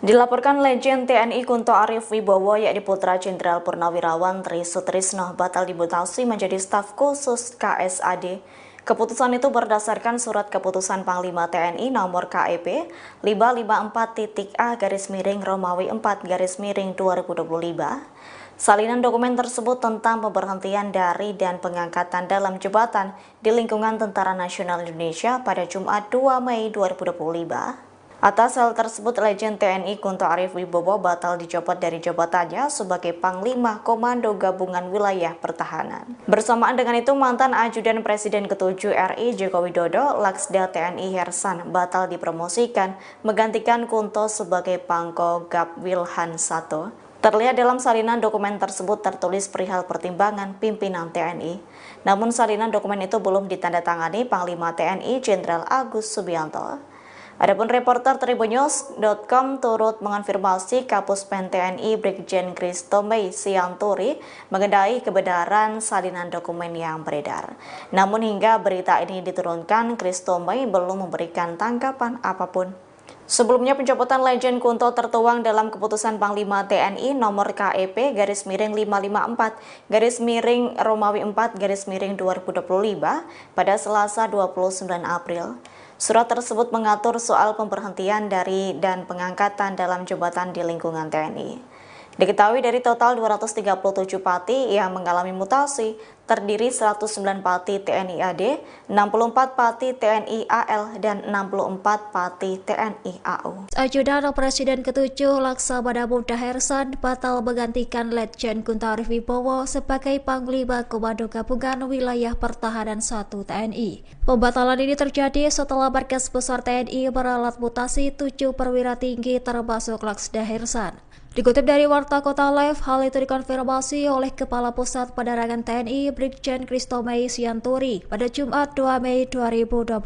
Dilaporkan Letjen TNI Kunto Arif Wibowo yakni putra Jenderal Purnawirawan Tri Sutrisno batal dimutasi menjadi staf khusus KSAD. Keputusan itu berdasarkan surat keputusan Panglima TNI nomor KEP 554-A-Romawi 4-2025. Salinan dokumen tersebut tentang pemberhentian dari dan pengangkatan dalam jabatan di lingkungan Tentara Nasional Indonesia pada Jumat 2 Mei 2025. Atas hal tersebut, Letjen TNI Kunto Arif Wibowo batal dicopot dari jabatannya sebagai Panglima Komando Gabungan Wilayah Pertahanan. Bersamaan dengan itu, mantan Ajudan Presiden ke-7 RI Joko Widodo, Laksda TNI Hersan, batal dipromosikan menggantikan Kunto sebagai Pangko Gab Wilhan 1. Terlihat dalam salinan dokumen tersebut tertulis perihal pertimbangan pimpinan TNI. Namun salinan dokumen itu belum ditandatangani Panglima TNI Jenderal Agus Subianto. Adapun reporter Tribunnews.com turut mengonfirmasi Kapuspen TNI Brigjen Christobey Sianturi mengenai kebenaran salinan dokumen yang beredar. Namun hingga berita ini diturunkan, Christobey belum memberikan tanggapan apapun. Sebelumnya, pencopotan Letjen Kunto tertuang dalam keputusan Panglima TNI nomor KEP /554-Romawi 4-2025 pada Selasa 29 April. Surat tersebut mengatur soal pemberhentian dari dan pengangkatan dalam jabatan di lingkungan TNI. Diketahui dari total 237 pati yang mengalami mutasi, terdiri 109 pati TNI AD, 64 pati TNI AL, dan 64 pati TNI AU. Ajudan Presiden ke-7 Laksamana Muda Hersan batal menggantikan Letjen Kunto Arif Wibowo sebagai Panglima Komando Gabungan Wilayah Pertahanan 1 TNI. Pembatalan ini terjadi setelah Markas Besar TNI meralat mutasi 7 perwira tinggi termasuk Laksda Hersan. Dikutip dari Warta Kota Live, hal itu dikonfirmasi oleh Kepala Pusat Penerangan TNI Brigjen Christobey Sianturi pada Jumat 2 Mei 2025.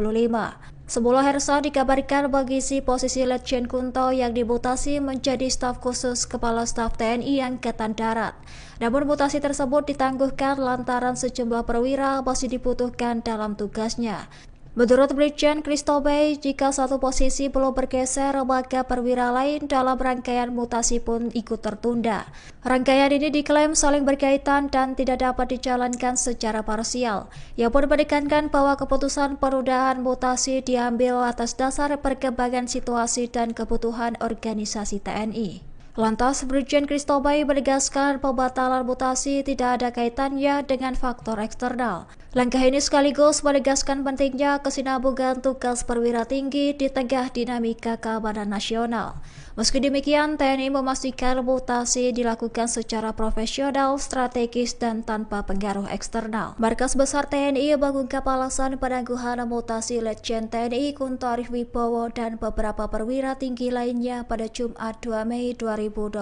Semula Hersan dikabarkan mengisi posisi Letjen Kunto yang dimutasi menjadi staf khusus Kepala Staf TNI Angkatan Darat. Namun mutasi tersebut ditangguhkan lantaran sejumlah perwira masih dibutuhkan dalam tugasnya. Menurut Brigjen Christobey, jika satu posisi belum bergeser, maka perwira lain dalam rangkaian mutasi pun ikut tertunda. Rangkaian ini diklaim saling berkaitan dan tidak dapat dijalankan secara parsial. Ia pun menekankan bahwa keputusan perudahan mutasi diambil atas dasar perkembangan situasi dan kebutuhan organisasi TNI. Lantas, Brigjen Christobey menegaskan pembatalan mutasi tidak ada kaitannya dengan faktor eksternal. Langkah ini sekaligus menegaskan pentingnya kesinambungan tugas perwira tinggi di tengah dinamika keamanan nasional. Meski demikian, TNI memastikan mutasi dilakukan secara profesional, strategis, dan tanpa pengaruh eksternal. Markas Besar TNI mengungkap alasan penangguhan mutasi Letjen TNI Kunto Arif Wibowo dan beberapa perwira tinggi lainnya pada Jumat 2 Mei 2025.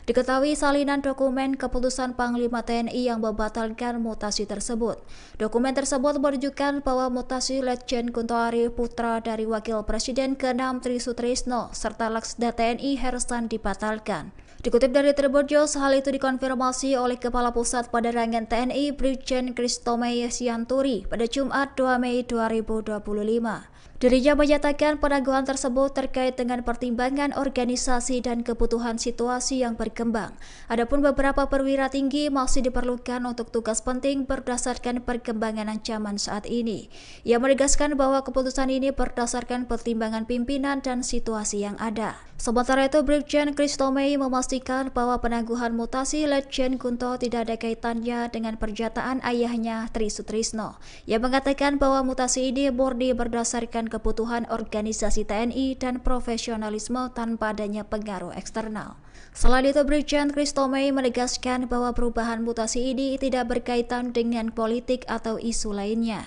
Diketahui salinan dokumen keputusan Panglima TNI yang membatalkan mutasi tersebut. Dokumen tersebut menunjukkan bahwa mutasi Letjen Kunto Arif putra dari Wakil Presiden ke-6 Tri Sutrisno serta Laksda TNI Hersan dibatalkan. Dikutip dari Tribun News, hal itu dikonfirmasi oleh Kepala Pusat Penerangan TNI Brigjen Kristomey Sianturi pada Jumat 2 Mei 2025. Dirinya menyatakan penangguhan tersebut terkait dengan pertimbangan organisasi dan kebutuhan situasi yang berkembang. Adapun beberapa perwira tinggi masih diperlukan untuk tugas penting berdasarkan perkembangan ancaman saat ini. Ia menegaskan bahwa keputusan ini berdasarkan pertimbangan pimpinan dan situasi yang ada. Sementara itu, Brigjen Kristomey memastikan bahwa penangguhan mutasi Letjen Kunto tidak ada kaitannya dengan pernyataan ayahnya Tri Sutrisno. Ia mengatakan bahwa mutasi ini murni berdasarkan kebutuhan organisasi TNI dan profesionalisme tanpa adanya pengaruh eksternal. Selain itu, Brigjen Kristomey menegaskan bahwa perubahan mutasi ini tidak berkaitan dengan politik atau isu lainnya.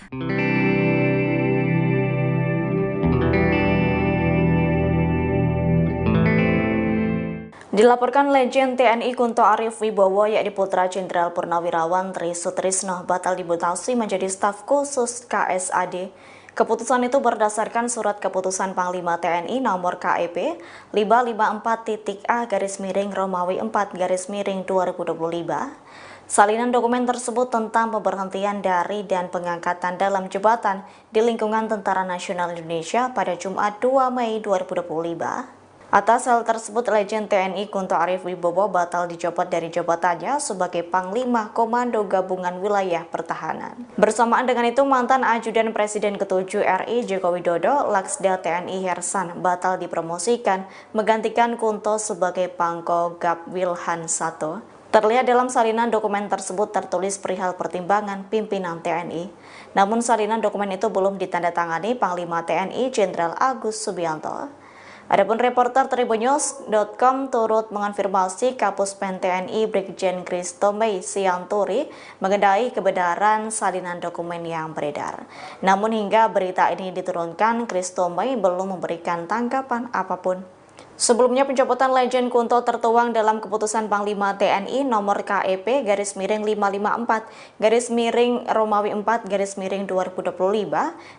Dilaporkan Letjen TNI Kunto Arif Wibowo yakni putra Jenderal Purnawirawan Tri Sutrisno batal dimutasi menjadi staf khusus KSAD. Keputusan itu berdasarkan surat keputusan Panglima TNI nomor KEP 554-A-Romawi 4-2025. Salinan dokumen tersebut tentang pemberhentian dari dan pengangkatan dalam jabatan di lingkungan Tentara Nasional Indonesia pada Jumat 2 Mei 2025. Atas hal tersebut, Letjen TNI Kunto Arif Wibowo batal dicopot dari jabatannya sebagai Panglima Komando Gabungan Wilayah Pertahanan. Bersamaan dengan itu, mantan Ajudan Presiden ke-7 RI Joko Widodo, Laksda TNI Hersan, batal dipromosikan menggantikan Kunto sebagai Pangko Gap Wilhan 1. Terlihat dalam salinan dokumen tersebut tertulis perihal pertimbangan pimpinan TNI. Namun salinan dokumen itu belum ditandatangani Panglima TNI Jenderal Agus Subianto. Adapun reporter Tribunnews.com turut mengonfirmasi Kapuspen TNI Brigjen Kristomey Sianturi mengenai kebenaran salinan dokumen yang beredar. Namun hingga berita ini diturunkan, Kristomey belum memberikan tanggapan apapun. Sebelumnya, pencopotan Letjen Kunto tertuang dalam keputusan Panglima TNI nomor KEP /554-Romawi 4-2025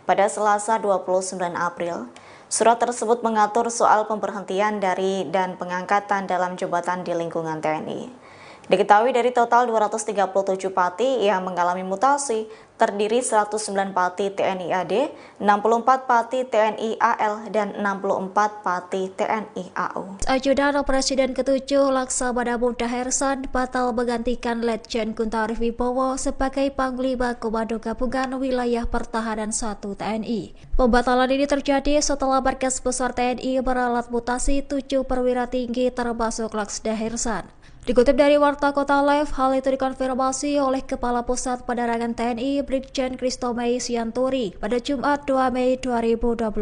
pada Selasa 29 April. Surat tersebut mengatur soal pemberhentian dari dan pengangkatan dalam jabatan di lingkungan TNI. Diketahui dari total 237 pati yang mengalami mutasi, terdiri 109 pati TNI AD, 64 pati TNI AL, dan 64 pati TNI AU. Ajudan Presiden ke-7 Laksamana Muda Hersan batal menggantikan Letjen Kunto Arif Wibowo sebagai Panglima Komando Gabungan Wilayah Pertahanan 1 TNI. Pembatalan ini terjadi setelah Markas Besar TNI meralat mutasi 7 perwira tinggi termasuk Laksda Hersan. Dikutip dari Warta Kota Live, hal itu dikonfirmasi oleh Kepala Pusat Penerangan TNI Brigjen Kristomey Sianturi pada Jumat 2 Mei 2025.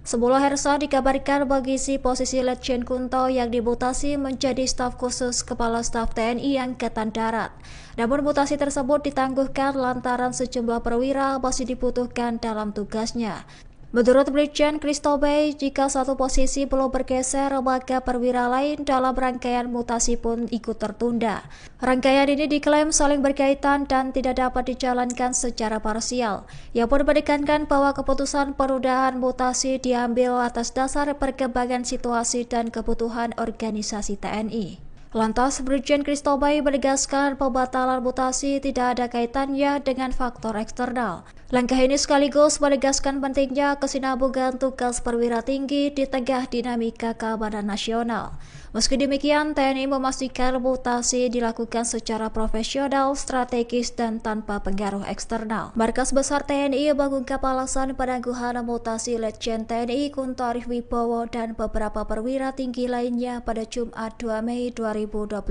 Semula Hersan dikabarkan mengisi posisi Letjen Kunto yang dimutasi menjadi staf khusus Kepala Staf TNI Angkatan Darat. Namun mutasi tersebut ditangguhkan lantaran sejumlah perwira masih dibutuhkan dalam tugasnya. Menurut Brigjen Kristomey, jika satu posisi belum bergeser, maka perwira lain dalam rangkaian mutasi pun ikut tertunda. Rangkaian ini diklaim saling berkaitan dan tidak dapat dijalankan secara parsial. Ia pun menekankan bahwa keputusan penundaan mutasi diambil atas dasar perkembangan situasi dan kebutuhan organisasi TNI. Lantas, Brigjen Kristomey menegaskan pembatalan mutasi tidak ada kaitannya dengan faktor eksternal. Langkah ini sekaligus menegaskan pentingnya kesinambungan tugas perwira tinggi di tengah dinamika keamanan nasional. Meski demikian, TNI memastikan mutasi dilakukan secara profesional, strategis, dan tanpa pengaruh eksternal. Markas Besar TNI mengungkap alasan penangguhan mutasi Letjen TNI Kunto Arif Wibowo dan beberapa perwira tinggi lainnya pada Jumat 2 Mei 2025. 2025.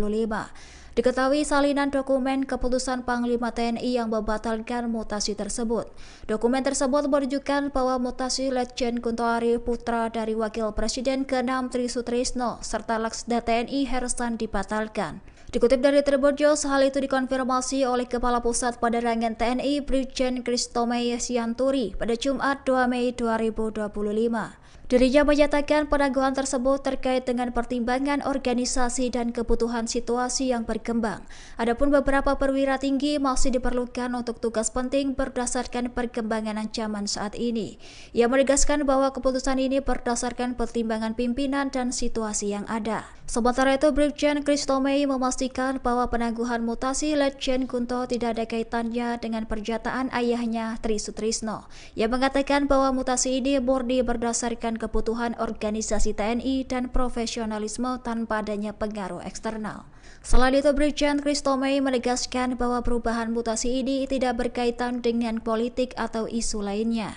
Diketahui salinan dokumen keputusan Panglima TNI yang membatalkan mutasi tersebut. Dokumen tersebut menunjukkan bahwa mutasi Letjen Kunto Ari putra dari Wakil Presiden ke-6 Tri Sutrisno serta Laksda TNI Hersan dibatalkan. Dikutip dari Tribun News, hal itu dikonfirmasi oleh Kepala Pusat Penerangan TNI Brigjen Kristomei Sianturi pada Jumat 2 Mei 2025. Dirinya menyatakan penangguhan tersebut terkait dengan pertimbangan organisasi dan kebutuhan situasi yang berkembang. Adapun beberapa perwira tinggi masih diperlukan untuk tugas penting berdasarkan perkembangan ancaman saat ini. Ia menegaskan bahwa keputusan ini berdasarkan pertimbangan pimpinan dan situasi yang ada. Sementara itu, Brigjen Kristomei memastikan bahwa penangguhan mutasi Letjen Kunto tidak ada kaitannya dengan pernyataan ayahnya Tri Sutrisno. Ia mengatakan bahwa mutasi ini murni berdasarkan kebutuhan organisasi TNI dan profesionalisme tanpa adanya pengaruh eksternal. Selain itu, Brigjen Kristomei menegaskan bahwa perubahan mutasi ini tidak berkaitan dengan politik atau isu lainnya.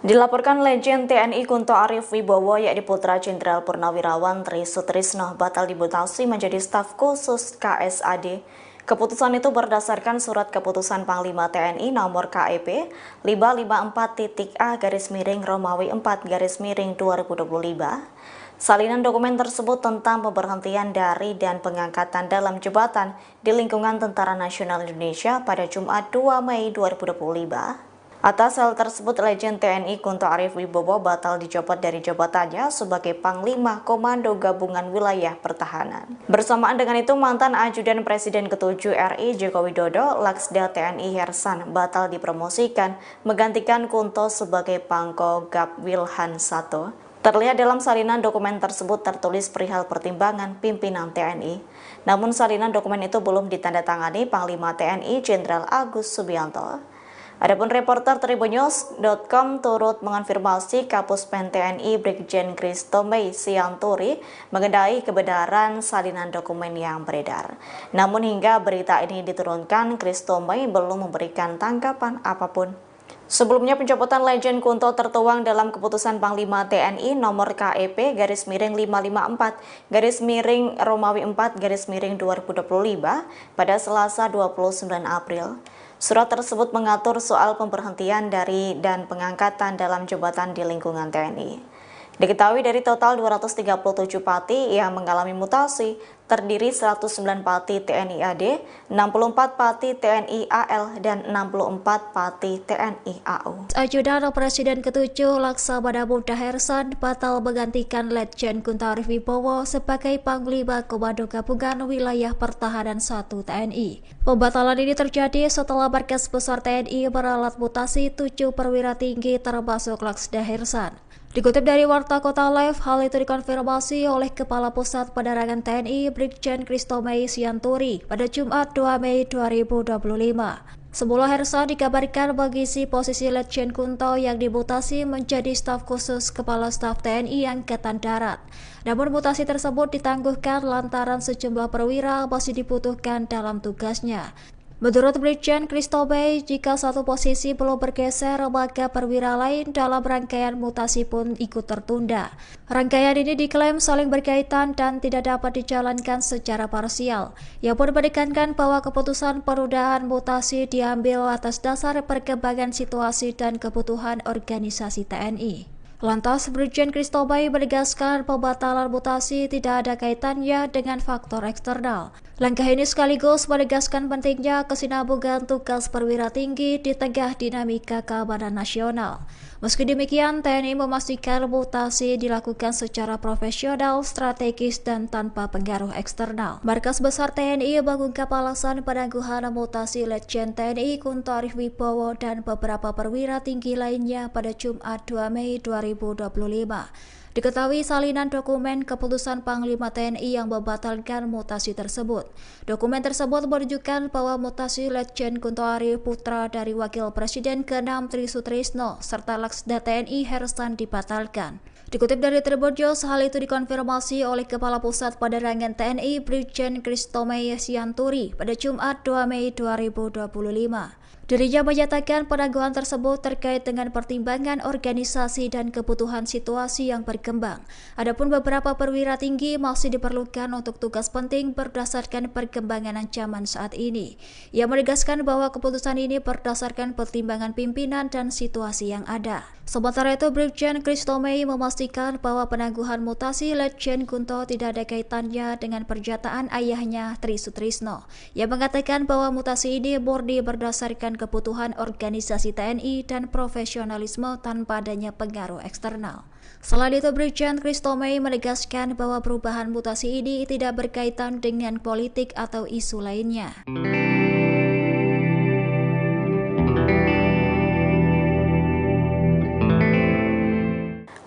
Dilaporkan Letjen TNI Kunto Ari Wibowo yakni putra Jenderal Purnawirawan Tri Sutrisno batal dimutasi menjadi staf khusus KSAD. Keputusan itu berdasarkan surat keputusan Panglima TNI nomor KEP 554-A-Romawi 4-2025. Salinan dokumen tersebut tentang pemberhentian dari dan pengangkatan dalam jabatan di lingkungan Tentara Nasional Indonesia pada Jumat 2 Mei 2025. Atas hal tersebut, Letjen TNI Kunto Ari Wibowo batal dicopot dari jabatannya sebagai Panglima Komando Gabungan Wilayah Pertahanan. Bersamaan dengan itu, mantan Ajudan Presiden ke-7 RI Joko Widodo, Laksda TNI Hersan, batal dipromosikan menggantikan Kunto sebagai Pangko Gab Wilhan 1. Terlihat dalam salinan dokumen tersebut tertulis perihal pertimbangan pimpinan TNI. Namun salinan dokumen itu belum ditandatangani Panglima TNI Jenderal Agus Subianto. Adapun reporter Tribunnews.com turut mengonfirmasi Kapuspen TNI Brigjen Kristomei Sianturi mengenai kebenaran salinan dokumen yang beredar. Namun hingga berita ini diturunkan, Kristomei belum memberikan tanggapan apapun. Sebelumnya, pencopotan Letjen Kunto tertuang dalam keputusan Panglima TNI nomor KEP /554-Romawi 4-2025 pada Selasa 29 April. Surat tersebut mengatur soal pemberhentian dari dan pengangkatan dalam jabatan di lingkungan TNI. Diketahui dari total 237 pati yang mengalami mutasi, terdiri 109 pati TNI AD, 64 pati TNI AL, dan 64 pati TNI AU. Ajudan Presiden ke-7 Laksamana Muda Hersan batal menggantikan Letjen Kunto Ari Wibowo sebagai Panglima Komando Gabungan Wilayah Pertahanan 1 TNI. Pembatalan ini terjadi setelah Markas Besar TNI meralat mutasi 7 perwira tinggi termasuk Laksda Hersan. Dikutip dari Warta Kota Live, hal itu dikonfirmasi oleh Kepala Pusat Penerangan TNI Brigjen Kristomei Sianturi pada Jumat 2 Mei 2025. Semula Hersan dikabarkan mengisi posisi Letjen Kunto yang dimutasi menjadi staf khusus Kepala Staf TNI Angkatan Darat. Namun mutasi tersebut ditangguhkan lantaran sejumlah perwira masih dibutuhkan dalam tugasnya. Menurut Brigjen Kristomei, jika satu posisi belum bergeser, maka perwira lain dalam rangkaian mutasi pun ikut tertunda. Rangkaian ini diklaim saling berkaitan dan tidak dapat dijalankan secara parsial. Ia pun menekankan bahwa keputusan penundaan mutasi diambil atas dasar perkembangan situasi dan kebutuhan organisasi TNI. Lantas, Brigjen Kristomei menegaskan pembatalan mutasi tidak ada kaitannya dengan faktor eksternal. Langkah ini sekaligus menegaskan pentingnya kesinambungan tugas perwira tinggi di tengah dinamika keamanan nasional. Meski demikian, TNI memastikan mutasi dilakukan secara profesional, strategis, dan tanpa pengaruh eksternal. Markas Besar TNI mengungkap alasan penangguhan mutasi Letjen TNI Kunto Ari Wibowo dan beberapa perwira tinggi lainnya pada Jumat 2 Mei 2025. Diketahui salinan dokumen keputusan Panglima TNI yang membatalkan mutasi tersebut. Dokumen tersebut menunjukkan bahwa mutasi Letjen Kunto Ari putra dari Wakil Presiden ke-6 Tri Sutrisno serta Laksda TNI Hersan dibatalkan. Dikutip dari Tribun News, hal itu dikonfirmasi oleh Kepala Pusat Penerangan TNI Brigjen Kristomei Sianturi pada Jumat 2 Mei 2025. Dirinya menyatakan penangguhan tersebut terkait dengan pertimbangan organisasi dan kebutuhan situasi yang berkembang. Adapun beberapa perwira tinggi masih diperlukan untuk tugas penting berdasarkan perkembangan ancaman saat ini. Ia menegaskan bahwa keputusan ini berdasarkan pertimbangan pimpinan dan situasi yang ada. Sementara itu, Brigjen Christomei memastikan bahwa penangguhan mutasi Letjen Kunto tidak ada kaitannya dengan pernyataan ayahnya Tri Sutrisno. Ia mengatakan bahwa mutasi ini murni berdasarkan kebutuhan organisasi TNI dan profesionalisme tanpa adanya pengaruh eksternal. Selain itu, Brigjen Christomei menegaskan bahwa perubahan mutasi ini tidak berkaitan dengan politik atau isu lainnya.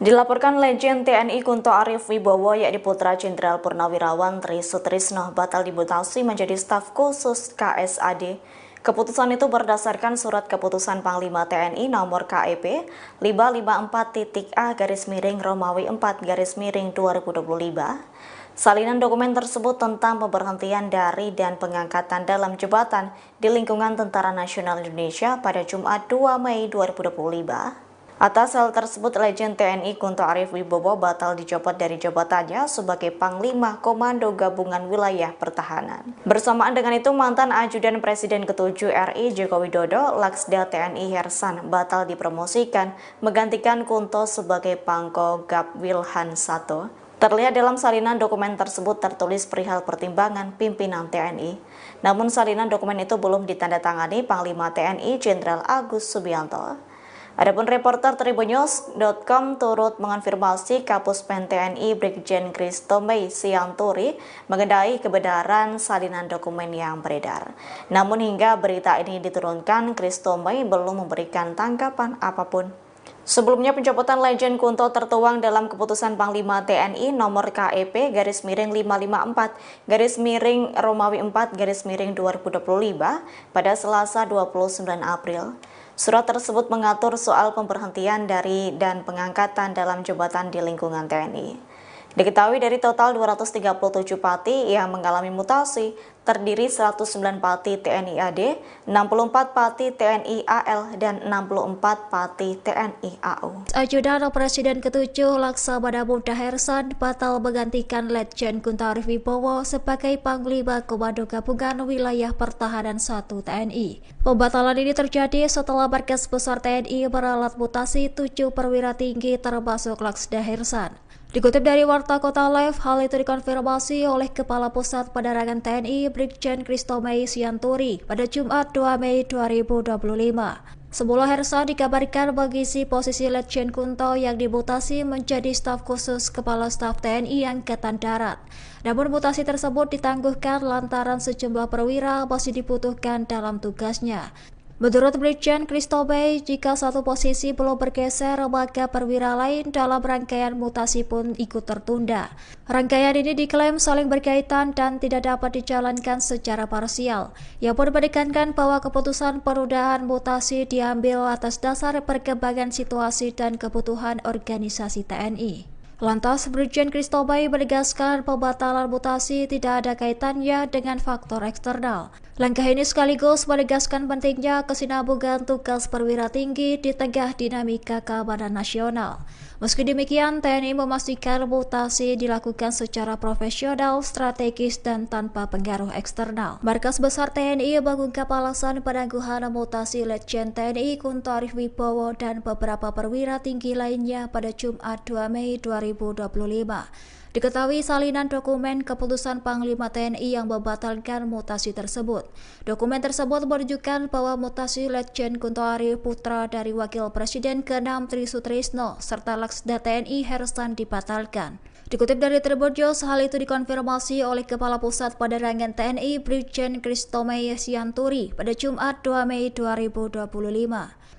Dilaporkan Legend TNI Kunto Arif Wibowo yakni putra Jenderal Purnawirawan Tri Sutrisno batal dimutasi menjadi staf khusus KSAD. Keputusan itu berdasarkan surat keputusan Panglima TNI nomor KEP 554-A-Romawi 4-2025. Salinan dokumen tersebut tentang pemberhentian dari dan pengangkatan dalam jabatan di lingkungan Tentara Nasional Indonesia pada Jumat 2 Mei 2025. Atas hal tersebut, Legend TNI Kunto Arif Wibowo batal dicopot dari jabatannya sebagai Panglima Komando Gabungan Wilayah Pertahanan. Bersamaan dengan itu, mantan Ajudan Presiden ke-7 RI Joko Widodo, Laksda TNI Hersan, batal dipromosikan menggantikan Kunto sebagai Pangko Gap Wilhan 1. Terlihat dalam salinan dokumen tersebut tertulis perihal pertimbangan pimpinan TNI. Namun salinan dokumen itu belum ditandatangani Panglima TNI Jenderal Agus Subianto. Adapun reporter Tribunnews.com turut mengonfirmasi Kapuspen TNI Brigjen Christomei Sianturi mengenai kebenaran salinan dokumen yang beredar. Namun hingga berita ini diturunkan, Christomei belum memberikan tanggapan apapun. Sebelumnya, pencopotan Legend Kunto tertuang dalam keputusan Panglima TNI nomor KEP /554-Romawi 4-2025 pada Selasa 29 April. Surat tersebut mengatur soal pemberhentian dari dan pengangkatan dalam jabatan di lingkungan TNI. Diketahui dari total 237 pati yang mengalami mutasi, terdiri 109 pati TNI AD, 64 pati TNI AL, dan 64 pati TNI AU. Ajudan Presiden ke-7 Laksamana Muda Hersan batal menggantikan Letjen Kunto Arif Wibowo sebagai Panglima Komando Gabungan Wilayah Pertahanan 1 TNI. Pembatalan ini terjadi setelah Markas Besar TNI meralat mutasi 7 perwira tinggi termasuk Laksda Hersan. Dikutip dari Warta Kota Live, hal itu dikonfirmasi oleh Kepala Pusat Penerangan TNI Brigjen Christomei Sianturi pada Jumat 2 Mei 2025. Semula Hersan dikabarkan mengisi posisi Letjen Kunto yang dimutasi menjadi staf khusus Kepala Staf TNI Angkatan Darat. Namun mutasi tersebut ditangguhkan lantaran sejumlah perwira masih dibutuhkan dalam tugasnya. Menurut Brigjen Christomei, jika satu posisi belum bergeser, maka perwira lain dalam rangkaian mutasi pun ikut tertunda. Rangkaian ini diklaim saling berkaitan dan tidak dapat dijalankan secara parsial. Ia pun menekankan bahwa keputusan penundaan mutasi diambil atas dasar perkembangan situasi dan kebutuhan organisasi TNI. Lantas, Brigjen Christomei menegaskan pembatalan mutasi tidak ada kaitannya dengan faktor eksternal. Langkah ini sekaligus menegaskan pentingnya kesinambungan tugas perwira tinggi di tengah dinamika keamanan nasional. Meski demikian, TNI memastikan mutasi dilakukan secara profesional, strategis, dan tanpa pengaruh eksternal. Markas Besar TNI mengungkap alasan penangguhan mutasi Letjen TNI Kunto Arif Wibowo dan beberapa perwira tinggi lainnya pada Jumat 2 Mei 2025. Diketahui salinan dokumen keputusan Panglima TNI yang membatalkan mutasi tersebut. Dokumen tersebut menunjukkan bahwa mutasi Letjen Kunto Arif putra dari Wakil Presiden ke-6 Tri Sutrisno serta Laksda TNI Hersan dibatalkan. Dikutip dari Tribunnews, hal itu dikonfirmasi oleh Kepala Pusat Penerangan TNI Brigjen Christomei Sianturi pada Jumat 2 Mei 2025.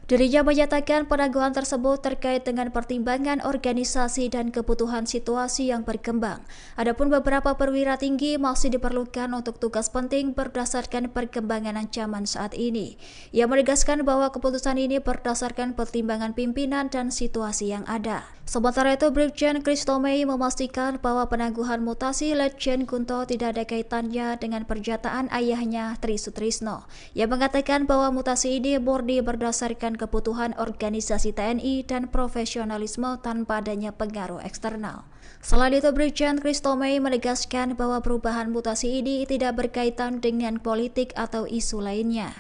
Dirinya menyatakan penangguhan tersebut terkait dengan pertimbangan organisasi dan kebutuhan situasi yang berkembang. Adapun beberapa perwira tinggi masih diperlukan untuk tugas penting berdasarkan perkembangan ancaman saat ini. Ia menegaskan bahwa keputusan ini berdasarkan pertimbangan pimpinan dan situasi yang ada. Sementara itu, Brigjen Christomei memastikan bahwa penangguhan mutasi Letjen Kunto tidak ada kaitannya dengan pernyataan ayahnya Tri Sutrisno. Ia mengatakan bahwa mutasi ini murni berdasarkan kebutuhan organisasi TNI dan profesionalisme tanpa adanya pengaruh eksternal. Selain itu, Brigjen Christomei menegaskan bahwa perubahan mutasi ini tidak berkaitan dengan politik atau isu lainnya.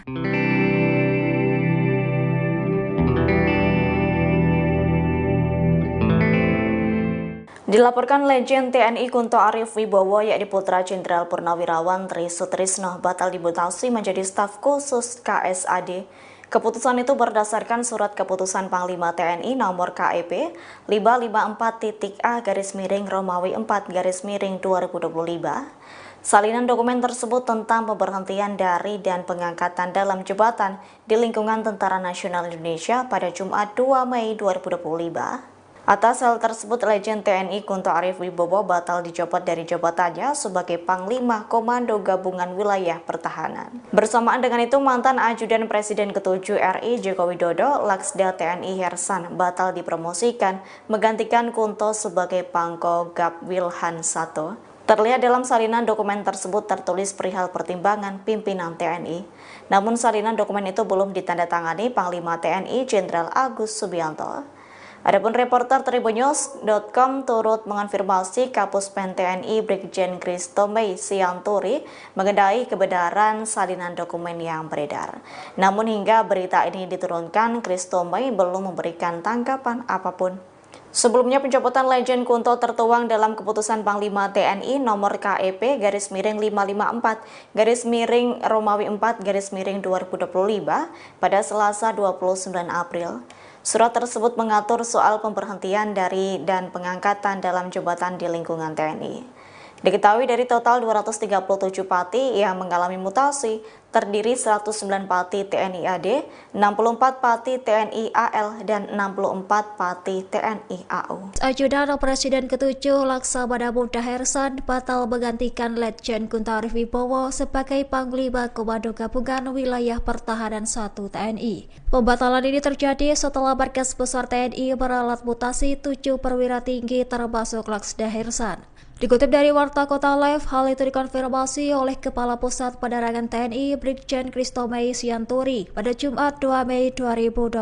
Dilaporkan Legend TNI Kunto Arif Wibowo yakni putra Jenderal Purnawirawan Tri Sutrisno batal dimutasi menjadi staf khusus KSAD. Keputusan itu berdasarkan surat keputusan Panglima TNI nomor KEP 554-A-Romawi 4-2025. Salinan dokumen tersebut tentang pemberhentian dari dan pengangkatan dalam jabatan di lingkungan Tentara Nasional Indonesia pada Jumat 2 Mei 2025. Atas hal tersebut, Legend TNI Kunto Arif Wibowo batal dicopot dari jabatannya sebagai Panglima Komando Gabungan Wilayah Pertahanan. Bersamaan dengan itu, mantan Ajudan Presiden ke-7 RI Joko Widodo, Laksda TNI Hersan, batal dipromosikan menggantikan Kunto sebagai Pangko Gab Wilhan 1. Terlihat dalam salinan dokumen tersebut tertulis perihal pertimbangan pimpinan TNI. Namun salinan dokumen itu belum ditandatangani Panglima TNI Jenderal Agus Subianto. Adapun reporter Tribunnews.com turut mengonfirmasi Kapuspen TNI Brigjen Christomei Sianturi mengenai kebenaran salinan dokumen yang beredar. Namun hingga berita ini diturunkan, Christomei belum memberikan tanggapan apapun. Sebelumnya, pencopotan Legend Kunto tertuang dalam keputusan Panglima TNI nomor KEP /554-Romawi 4-2025 pada Selasa 29 April. Surat tersebut mengatur soal pemberhentian dari dan pengangkatan dalam jabatan di lingkungan TNI. Diketahui dari total 237 pati yang mengalami mutasi, terdiri 109 pati TNI AD, 64 pati TNI AL, dan 64 pati TNI AU. Ajudan Presiden ke-7 Laksamana Muda Hersan batal menggantikan Letjen Kunto Arif Wibowo sebagai Panglima Komando Gabungan Wilayah Pertahanan 1 TNI. Pembatalan ini terjadi setelah Markas Besar TNI meralat mutasi 7 perwira tinggi termasuk Laksda Hersan. Dikutip dari Warta Kota Live, hal itu dikonfirmasi oleh Kepala Pusat Penerangan TNI Brigjen Christomei Sianturi pada Jumat 2 Mei 2025.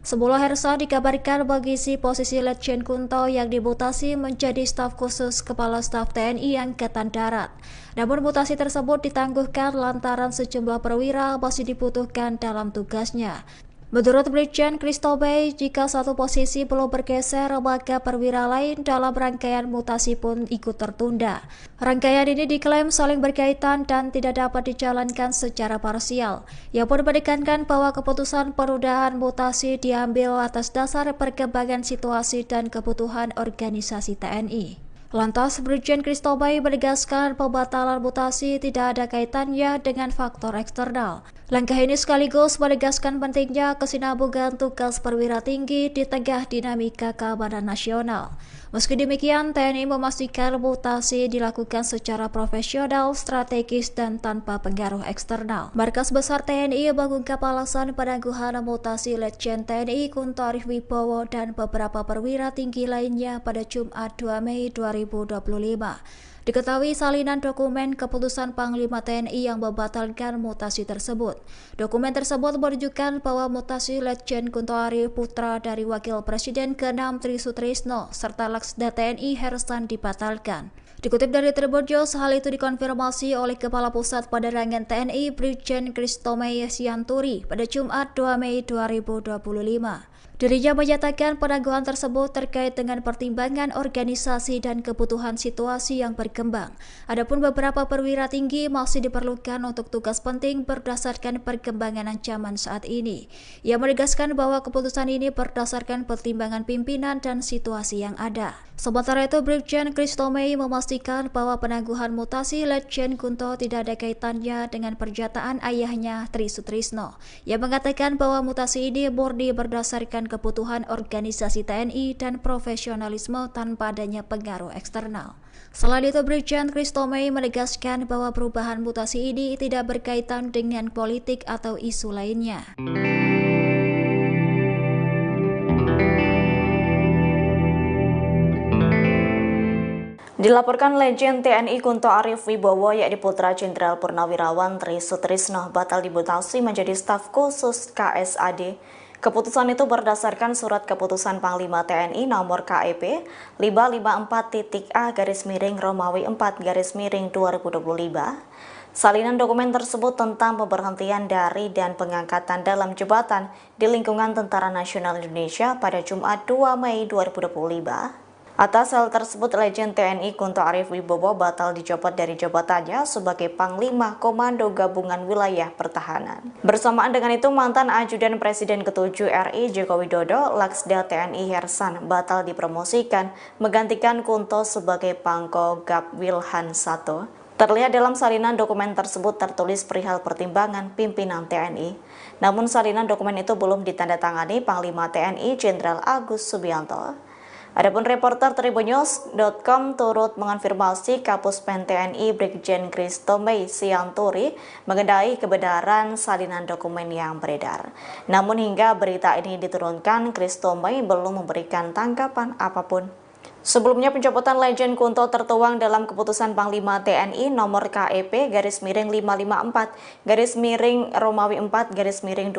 Sebelum Hersan dikabarkan mengisi posisi Letjen Kunto yang dimutasi menjadi staf khusus Kepala Staf TNI Angkatan Darat. Namun mutasi tersebut ditangguhkan lantaran sejumlah perwira masih dibutuhkan dalam tugasnya. Menurut Brigjen Christomei, jika satu posisi belum bergeser, maka perwira lain dalam rangkaian mutasi pun ikut tertunda. Rangkaian ini diklaim saling berkaitan dan tidak dapat dijalankan secara parsial. Ia pun menekankan bahwa keputusan penundaan mutasi diambil atas dasar perkembangan situasi dan kebutuhan organisasi TNI. Lantas, Brigjen Christomei menegaskan pembatalan mutasi tidak ada kaitannya dengan faktor eksternal. Langkah ini sekaligus menegaskan pentingnya kesinambungan tugas perwira tinggi di tengah dinamika keamanan nasional. Meski demikian, TNI memastikan mutasi dilakukan secara profesional, strategis, dan tanpa pengaruh eksternal. Markas Besar TNI mengungkap alasan penangguhan mutasi Letjen TNI Kunto Arif Wibowo dan beberapa perwira tinggi lainnya pada Jumat 2 Mei 2025. Diketahui salinan dokumen keputusan Panglima TNI yang membatalkan mutasi tersebut. Dokumen tersebut menunjukkan bahwa mutasi Letjen Kunto Arif, putra dari Wakil Presiden ke-6 Tri Sutrisno, serta Laksda TNI Hersan dibatalkan. Dikutip dari Tribunnews, hal itu dikonfirmasi oleh Kepala Pusat Penerangan TNI Brigjen Christomei Sianturi pada Jumat 2 Mei 2025. Dirinya menyatakan penangguhan tersebut terkait dengan pertimbangan organisasi dan kebutuhan situasi yang berkembang. Adapun beberapa perwira tinggi masih diperlukan untuk tugas penting berdasarkan perkembangan ancaman saat ini. Ia menegaskan bahwa keputusan ini berdasarkan pertimbangan pimpinan dan situasi yang ada. Sementara itu, Brigjen Christo Mei memastikan bahwa penangguhan mutasi Letjen Kunto tidak ada kaitannya dengan pernyataan ayahnya Tri Sutrisno yang mengatakan bahwa mutasi ini murni berdasarkan kebutuhan organisasi TNI dan profesionalisme tanpa adanya pengaruh eksternal. Selain itu, Brigjen Christo Mei menegaskan bahwa perubahan mutasi ini tidak berkaitan dengan politik atau isu lainnya. Dilaporkan Legend TNI Kunto Arif Wibowo yakni putra Jenderal Purnawirawan Tri Sutrisno batal dimutasi menjadi staf khusus KSAD. Keputusan itu berdasarkan surat keputusan Panglima TNI nomor KEP 554-A-Romawi 4-2025. Salinan dokumen tersebut tentang pemberhentian dari dan pengangkatan dalam jabatan di lingkungan Tentara Nasional Indonesia pada Jumat 2 Mei 2025. Atas hal tersebut, Legend TNI Kunto Arif Wibowo batal dicopot dari jabatannya sebagai Panglima Komando Gabungan Wilayah Pertahanan. Bersamaan dengan itu, mantan Ajudan Presiden ke-7 RI Joko Widodo, Laksda TNI Hersan, batal dipromosikan menggantikan Kunto sebagai Pangko Gap Wilhan 1. Terlihat dalam salinan dokumen tersebut tertulis perihal pertimbangan pimpinan TNI. Namun salinan dokumen itu belum ditandatangani Panglima TNI Jenderal Agus Subianto. Adapun reporter Tribunnews.com turut mengonfirmasi Kapuspen TNI Brigjen Christo Mei Sianturi mengenai kebenaran salinan dokumen yang beredar. Namun hingga berita ini diturunkan, Christo Mei belum memberikan tanggapan apapun. Sebelumnya, pencopotan Legend Kunto tertuang dalam keputusan Panglima TNI nomor KEP _554-Romawi 4-2025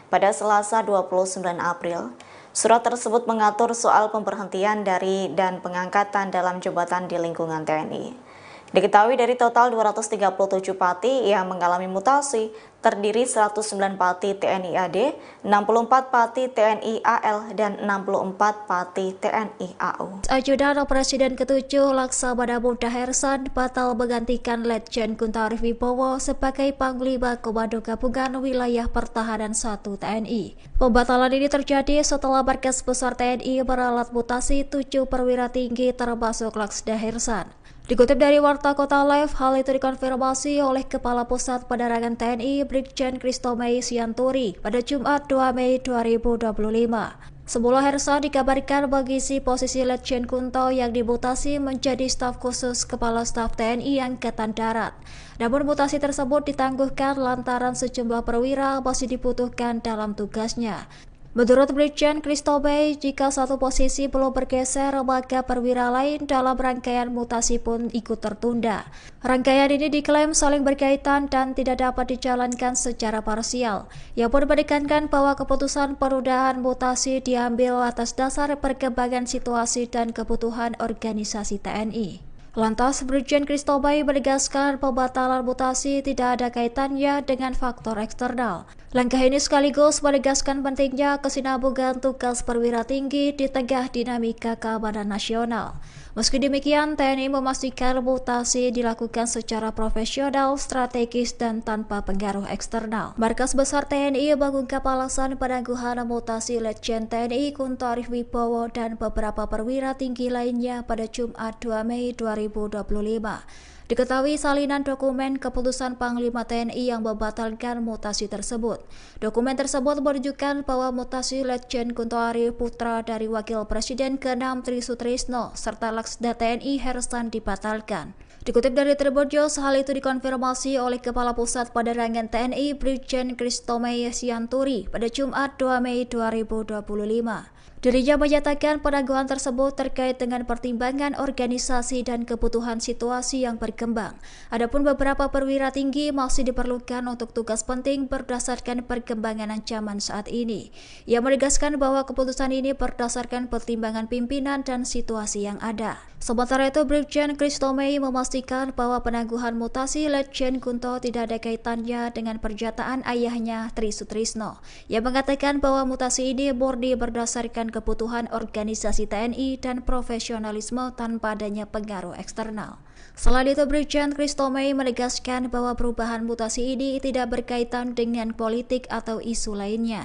pada Selasa 29 April. Surat tersebut mengatur soal pemberhentian dari dan pengangkatan dalam jabatan di lingkungan TNI. Diketahui dari total 237 pati yang mengalami mutasi, terdiri 109 pati TNI AD, 64 pati TNI AL, dan 64 pati TNI AU. Ajudan Presiden ke-7 Laksamana Muda Hersan batal menggantikan Letjen Kunto Arif Wibowo sebagai Panglima Komando Gabungan Wilayah Pertahanan 1 TNI. Pembatalan ini terjadi setelah Markas Besar TNI meralat mutasi 7 perwira tinggi termasuk Laksda Hersan. Dikutip dari Warta Kota Live, hal itu dikonfirmasi oleh Kepala Pusat Penerangan TNI Brigjen Christo Mei Sianturi pada Jumat 2 Mei 2025. Semula Hersan dikabarkan mengisi posisi Letjen Kunto yang dimutasi menjadi staf khusus Kepala Staf TNI Angkatan Darat. Namun mutasi tersebut ditangguhkan lantaran sejumlah perwira masih dibutuhkan dalam tugasnya. Menurut Brigjen Christo Mei, jika satu posisi belum bergeser, maka perwira lain dalam rangkaian mutasi pun ikut tertunda. Rangkaian ini diklaim saling berkaitan dan tidak dapat dijalankan secara parsial. Ia pun menekankan bahwa keputusan penundaan mutasi diambil atas dasar perkembangan situasi dan kebutuhan organisasi TNI. Lantas, Brigjen Christo Mei menegaskan pembatalan mutasi tidak ada kaitannya dengan faktor eksternal. Langkah ini sekaligus menegaskan pentingnya kesinambungan tugas perwira tinggi di tengah dinamika keamanan nasional. Meski demikian, TNI memastikan mutasi dilakukan secara profesional, strategis, dan tanpa pengaruh eksternal. Markas Besar TNI mengungkap alasan penangguhan mutasi Letjen TNI Kunto Arif Wibowo dan beberapa perwira tinggi lainnya pada Jumat 2 Mei 2025. Diketahui salinan dokumen keputusan Panglima TNI yang membatalkan mutasi tersebut. Dokumen tersebut menunjukkan bahwa mutasi Letjen Kunto Arif putra dari Wakil Presiden ke-6 Tri Sutrisno serta Laksda TNI Hersan dibatalkan. Dikutip dari Tribunnews, hal itu dikonfirmasi oleh Kepala Pusat Penerangan TNI Brigjen Christo Mei Sianturi pada Jumat 2 Mei 2025. Dirinya menyatakan penangguhan tersebut terkait dengan pertimbangan organisasi dan kebutuhan situasi yang berkembang. Adapun beberapa perwira tinggi masih diperlukan untuk tugas penting berdasarkan perkembangan ancaman saat ini. Ia menegaskan bahwa keputusan ini berdasarkan pertimbangan pimpinan dan situasi yang ada. Sementara itu, Brigjen Christo Mei memastikan bahwa penangguhan mutasi Letjen Kunto tidak ada kaitannya dengan pernyataan ayahnya Tri Sutrisno. Ia mengatakan bahwa mutasi ini murni berdasarkan kebutuhan organisasi TNI dan profesionalisme tanpa adanya pengaruh eksternal. Selain itu, Brigjen Christo Mei menegaskan bahwa perubahan mutasi ini tidak berkaitan dengan politik atau isu lainnya.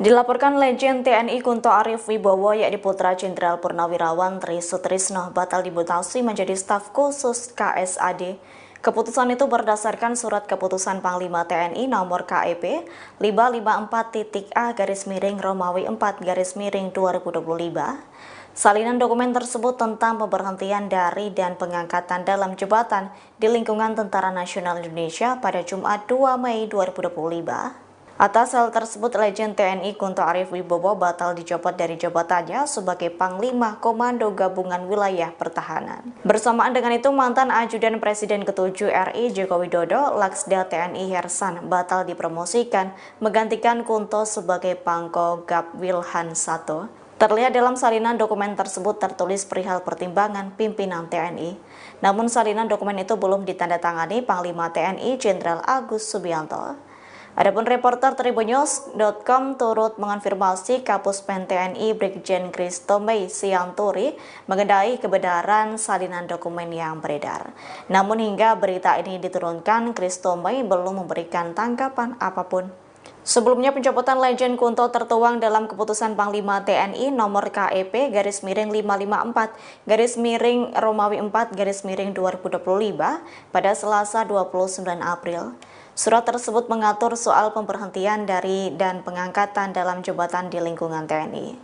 Dilaporkan Legend TNI Kunto Arif Wibowo yakni putra Jenderal Purnawirawan Tri Sutrisno batal dimutasi menjadi staf khusus KSAD. Keputusan itu berdasarkan surat keputusan Panglima TNI nomor KEP 554-A-Romawi 4-2025. Salinan dokumen tersebut tentang pemberhentian dari dan pengangkatan dalam jabatan di lingkungan Tentara Nasional Indonesia pada Jumat 2 Mei 2025. Atas hal tersebut, Legend TNI Kunto Arif Wibowo batal dicopot dari jabatannya sebagai Panglima Komando Gabungan Wilayah Pertahanan. Bersamaan dengan itu, mantan Ajudan Presiden ke-7 RI Joko Widodo, Laksda TNI Hersan, batal dipromosikan menggantikan Kunto sebagai Pangko Gap Wilhan I. Terlihat dalam salinan dokumen tersebut tertulis perihal pertimbangan pimpinan TNI. Namun salinan dokumen itu belum ditandatangani Panglima TNI Jenderal Agus Subianto. Adapun reporter Tribunnews.com turut mengonfirmasi Kapuspen TNI Brigjen Christo Mei Sianturi mengenai kebenaran salinan dokumen yang beredar. Namun hingga berita ini diturunkan, Christo Mei belum memberikan tanggapan apapun. Sebelumnya pencopotan Legend Kunto tertuang dalam keputusan Panglima TNI nomor KEP /554-Romawi 4-2025 pada Selasa 29 April. Surat tersebut mengatur soal pemberhentian dari dan pengangkatan dalam jabatan di lingkungan TNI.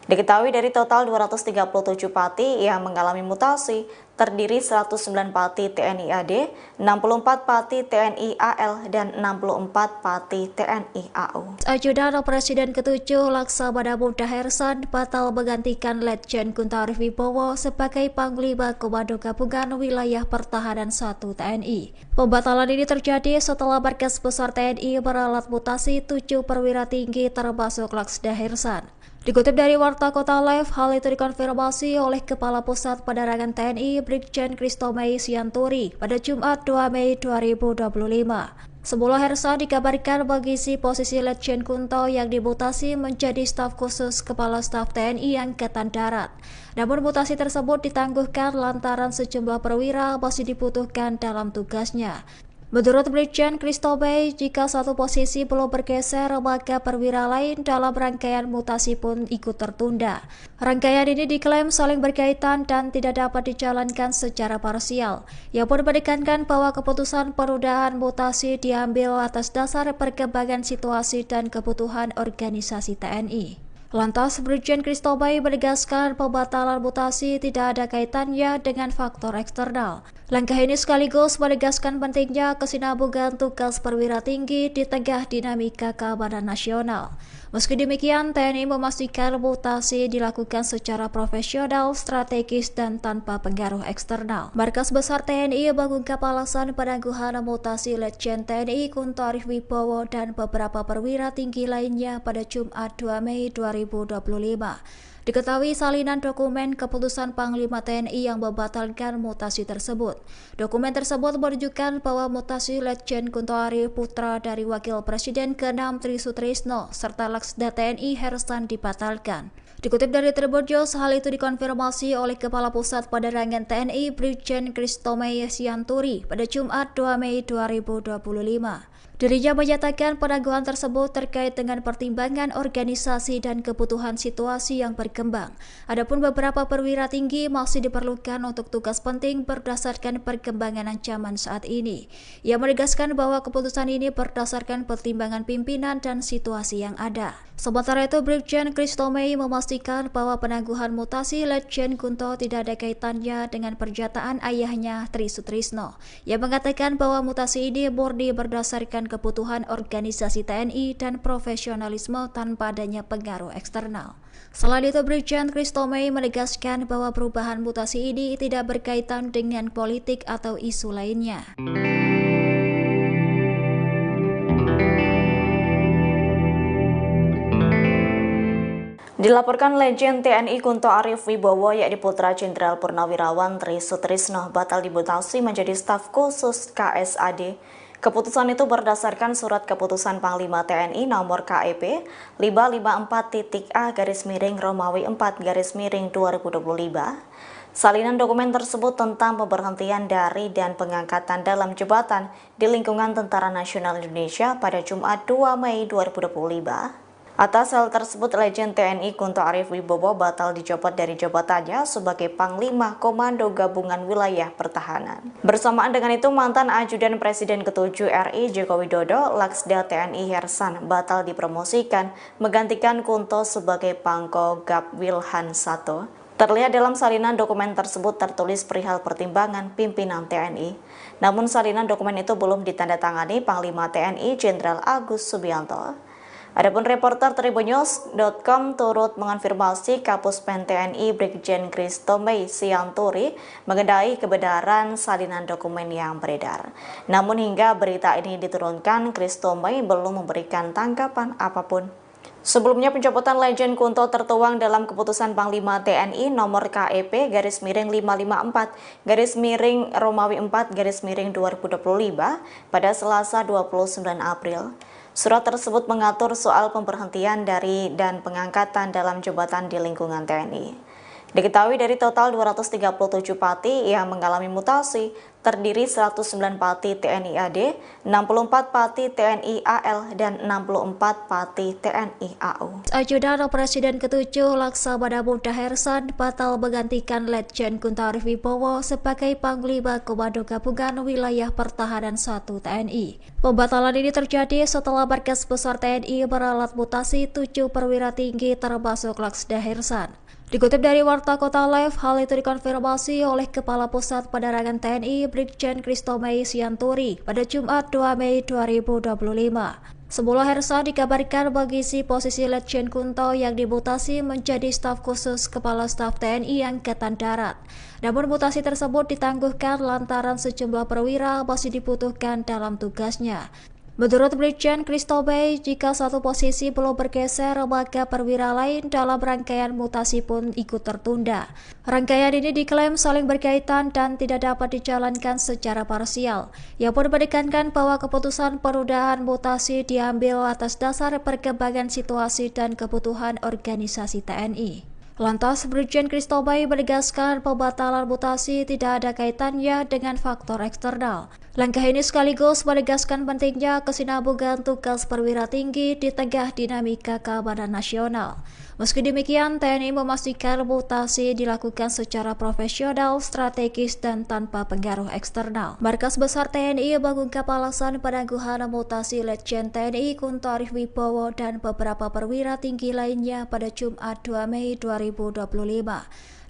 Diketahui dari total 237 pati yang mengalami mutasi, terdiri 109 pati TNI AD, 64 pati TNI AL, dan 64 pati TNI AU. Ajudan Presiden ke-7 Laksamana Muda Hersan batal menggantikan Letjen Kunto Arif Wibowo sebagai Panglima Komando Gabungan Wilayah Pertahanan 1 TNI. Pembatalan ini terjadi setelah Markas Besar TNI meralat mutasi 7 perwira tinggi termasuk Laksda Hersan. Dikutip dari Warta Kota Live, hal itu dikonfirmasi oleh Kepala Pusat Penerangan TNI Brigjen Christo Mei Sianturi pada Jumat 2 Mei 2025. Sebelum Hersan dikabarkan mengisi posisi Letjen Kunto yang dimutasi menjadi staf khusus Kepala Staf TNI Angkatan Darat. Namun mutasi tersebut ditangguhkan lantaran sejumlah perwira masih dibutuhkan dalam tugasnya. Menurut Brigjen Christo Mei, jika satu posisi belum bergeser, maka perwira lain dalam rangkaian mutasi pun ikut tertunda. Rangkaian ini diklaim saling berkaitan dan tidak dapat dijalankan secara parsial. Ia pun menekankan bahwa keputusan penundaan mutasi diambil atas dasar perkembangan situasi dan kebutuhan organisasi TNI. Lantas, Brigjen Christo Mei menegaskan pembatalan mutasi tidak ada kaitannya dengan faktor eksternal. Langkah ini sekaligus menegaskan pentingnya kesinambungan tugas perwira tinggi di tengah dinamika keamanan nasional. Meski demikian, TNI memastikan mutasi dilakukan secara profesional, strategis, dan tanpa pengaruh eksternal. Markas Besar TNI mengungkap alasan penangguhan mutasi Letjen TNI Kunto Arif Wibowo dan beberapa perwira tinggi lainnya pada Jumat 2 Mei 2025. Diketahui salinan dokumen keputusan Panglima TNI yang membatalkan mutasi tersebut. Dokumen tersebut menunjukkan bahwa mutasi Letjen Kunto Arif, putra dari Wakil Presiden ke-6 Tri Sutrisno, serta Laksda TNI Hersan dibatalkan. Dikutip dari Tribunnews, hal itu dikonfirmasi oleh Kepala Pusat Penerangan TNI Brigjen Christo Mei Sianturi pada Jumat 2 Mei 2025. Dirinya menyatakan penangguhan tersebut terkait dengan pertimbangan organisasi dan kebutuhan situasi yang berkembang. Adapun beberapa perwira tinggi masih diperlukan untuk tugas penting berdasarkan perkembangan ancaman saat ini. Ia menegaskan bahwa keputusan ini berdasarkan pertimbangan pimpinan dan situasi yang ada. Sementara itu, Brigjen Christo Mei memastikan bahwa penangguhan mutasi Letjen Kunto tidak ada kaitannya dengan pernyataan ayahnya Tri Sutrisno. Ia mengatakan bahwa mutasi ini murni berdasarkan kebutuhan organisasi TNI dan profesionalisme tanpa adanya pengaruh eksternal. Selain itu, Brigjen Christo Mei menegaskan bahwa perubahan mutasi ini tidak berkaitan dengan politik atau isu lainnya. Dilaporkan Legend TNI Kunto Arif Wibowo yakni putra Jenderal Purnawirawan Tri Sutrisno batal dimutasi menjadi staf khusus KSAD. Keputusan itu berdasarkan surat keputusan Panglima TNI nomor KEP 554-A-Romawi 4-2025. Salinan dokumen tersebut tentang pemberhentian dari dan pengangkatan dalam jabatan di lingkungan Tentara Nasional Indonesia pada Jumat 2 Mei 2025. Atas hal tersebut, Legend TNI Kunto Arif Wibowo batal dicopot dari jabatannya sebagai Panglima Komando Gabungan Wilayah Pertahanan. Bersamaan dengan itu, mantan Ajudan Presiden ke-7 RI Joko Widodo, Laksda TNI Hersan, batal dipromosikan menggantikan Kunto sebagai Pangko Gap Wilhan 1. Terlihat dalam salinan dokumen tersebut tertulis perihal pertimbangan pimpinan TNI. Namun salinan dokumen itu belum ditandatangani Panglima TNI Jenderal Agus Subianto. Adapun reporter Tribunnews.com turut mengonfirmasi Kapuspen TNI Brigjen Christo Mei Sianturi mengenai kebenaran salinan dokumen yang beredar. Namun hingga berita ini diturunkan, Christo Mei belum memberikan tanggapan apapun. Sebelumnya, pencopotan Legend Kunto tertuang dalam keputusan Panglima TNI nomor KEP /554 Romawi 4 2025 pada Selasa 29 April. Surat tersebut mengatur soal pemberhentian dari dan pengangkatan dalam jabatan di lingkungan TNI. Diketahui dari total 237 pati yang mengalami mutasi, terdiri 109 pati TNI AD, 64 pati TNI AL, dan 64 pati TNI AU. Ajudan Presiden ke-7 Laksamana Muda Hersan batal menggantikan Letjen Kunto Arif Wibowo sebagai Panglima Komando Gabungan Wilayah Pertahanan 1 TNI. Pembatalan ini terjadi setelah Markas Besar TNI meralat mutasi 7 perwira tinggi termasuk Laksda Hersan. Dikutip dari Warta Kota Live, hal itu dikonfirmasi oleh Kepala Pusat Penerangan TNI Brigjen Christo Mei Sianturi pada Jumat 2 Mei 2025. Semula Hersan dikabarkan mengisi posisi Letjen Kunto yang dimutasi menjadi staf khusus Kepala Staf TNI Angkatan Darat. Namun mutasi tersebut ditangguhkan lantaran sejumlah perwira masih dibutuhkan dalam tugasnya. Menurut Brigjen Christo Mei, jika satu posisi belum bergeser, maka perwira lain dalam rangkaian mutasi pun ikut tertunda. Rangkaian ini diklaim saling berkaitan dan tidak dapat dijalankan secara parsial. Ia pun menekankan bahwa keputusan penundaan mutasi diambil atas dasar perkembangan situasi dan kebutuhan organisasi TNI. Lantas, Brigjen Christo Mei menegaskan pembatalan mutasi tidak ada kaitannya dengan faktor eksternal. Langkah ini sekaligus menegaskan pentingnya kesinambungan tugas perwira tinggi di tengah dinamika keamanan nasional. Meski demikian, TNI memastikan mutasi dilakukan secara profesional, strategis, dan tanpa pengaruh eksternal. Markas Besar TNI mengungkap alasan penangguhan mutasi Letjen TNI Kunto Arif Wibowo dan beberapa perwira tinggi lainnya pada Jumat 2 Mei 2025.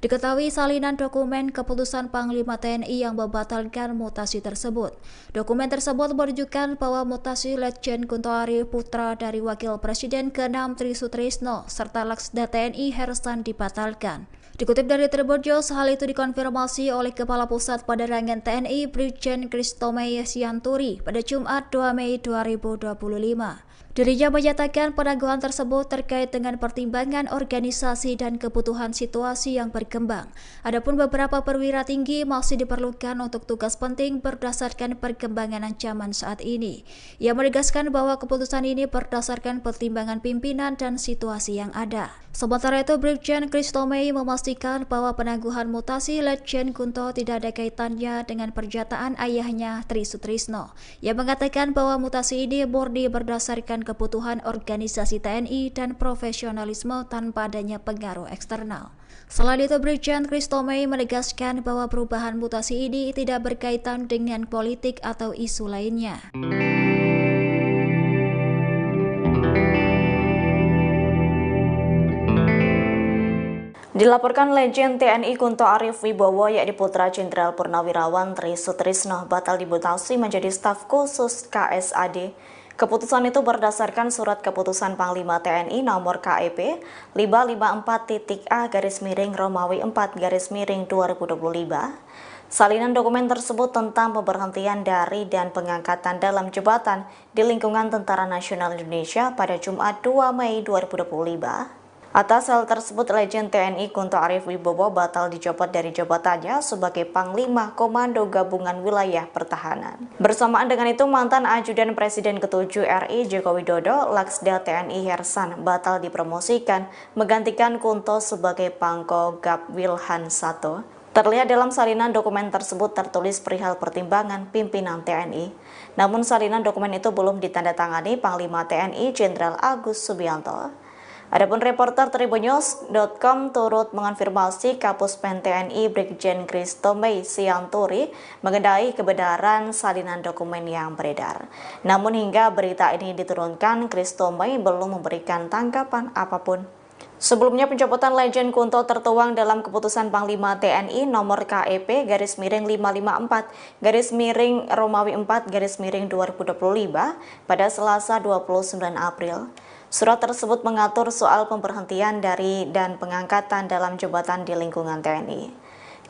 Diketahui salinan dokumen keputusan Panglima TNI yang membatalkan mutasi tersebut. Dokumen tersebut menunjukkan bahwa mutasi Letjen Kunto Arif putra dari Wakil Presiden ke-6 Tri Sutrisno serta Laksda TNI Hersan dibatalkan. Dikutip dari Tribunnews, hal itu dikonfirmasi oleh Kepala Pusat Penerangan TNI Brigjen Christo Mei Sianturi pada Jumat 2 Mei 2025. Dirinya menyatakan penangguhan tersebut terkait dengan pertimbangan organisasi dan kebutuhan situasi yang berkembang. Adapun beberapa perwira tinggi masih diperlukan untuk tugas penting berdasarkan perkembangan ancaman saat ini. Ia menegaskan bahwa keputusan ini berdasarkan pertimbangan pimpinan dan situasi yang ada. Sementara itu, Brigjen Christo Mei memastikan bahwa penangguhan mutasi Letjen Kunto tidak ada kaitannya dengan pernyataan ayahnya Tri Sutrisno. Ia mengatakan bahwa mutasi ini murni berdasarkan kebutuhan organisasi TNI dan profesionalisme tanpa adanya pengaruh eksternal. Selain itu, Brigjen Christo Mei menegaskan bahwa perubahan mutasi ini tidak berkaitan dengan politik atau isu lainnya. Dilaporkan Legend TNI Kunto Arif Wibowo yakni putra Jenderal Purnawirawan Tri Sutrisno batal dimutasi menjadi staf khusus KSAD. Keputusan itu berdasarkan surat keputusan Panglima TNI nomor KEP 554-A Romawi 4 2025. Salinan dokumen tersebut tentang pemberhentian dari dan pengangkatan dalam jabatan di lingkungan Tentara Nasional Indonesia pada Jumat 2 Mei 2025. Atas hal tersebut, Legend TNI Kunto Arif Wibowo batal dicopot dari jabatannya sebagai Panglima Komando Gabungan Wilayah Pertahanan. Bersamaan dengan itu, mantan Ajudan Presiden ke-7 RI Joko Widodo, Laksda TNI Hersan, batal dipromosikan menggantikan Kunto sebagai Pangko Gap Wilhan 1. Terlihat dalam salinan dokumen tersebut tertulis perihal pertimbangan pimpinan TNI. Namun salinan dokumen itu belum ditandatangani Panglima TNI Jenderal Agus Subianto. Adapun reporter Tribunnews.com turut mengonfirmasi Kapuspen TNI Brigjen Christo Mei Sianturi mengenai kebenaran salinan dokumen yang beredar. Namun hingga berita ini diturunkan, Christo Mei belum memberikan tanggapan apapun. Sebelumnya pencopotan Letjen Kunto tertuang dalam keputusan Panglima TNI nomor KEP /554 Romawi 4 2025 pada Selasa 29 April. Surat tersebut mengatur soal pemberhentian dari dan pengangkatan dalam jabatan di lingkungan TNI.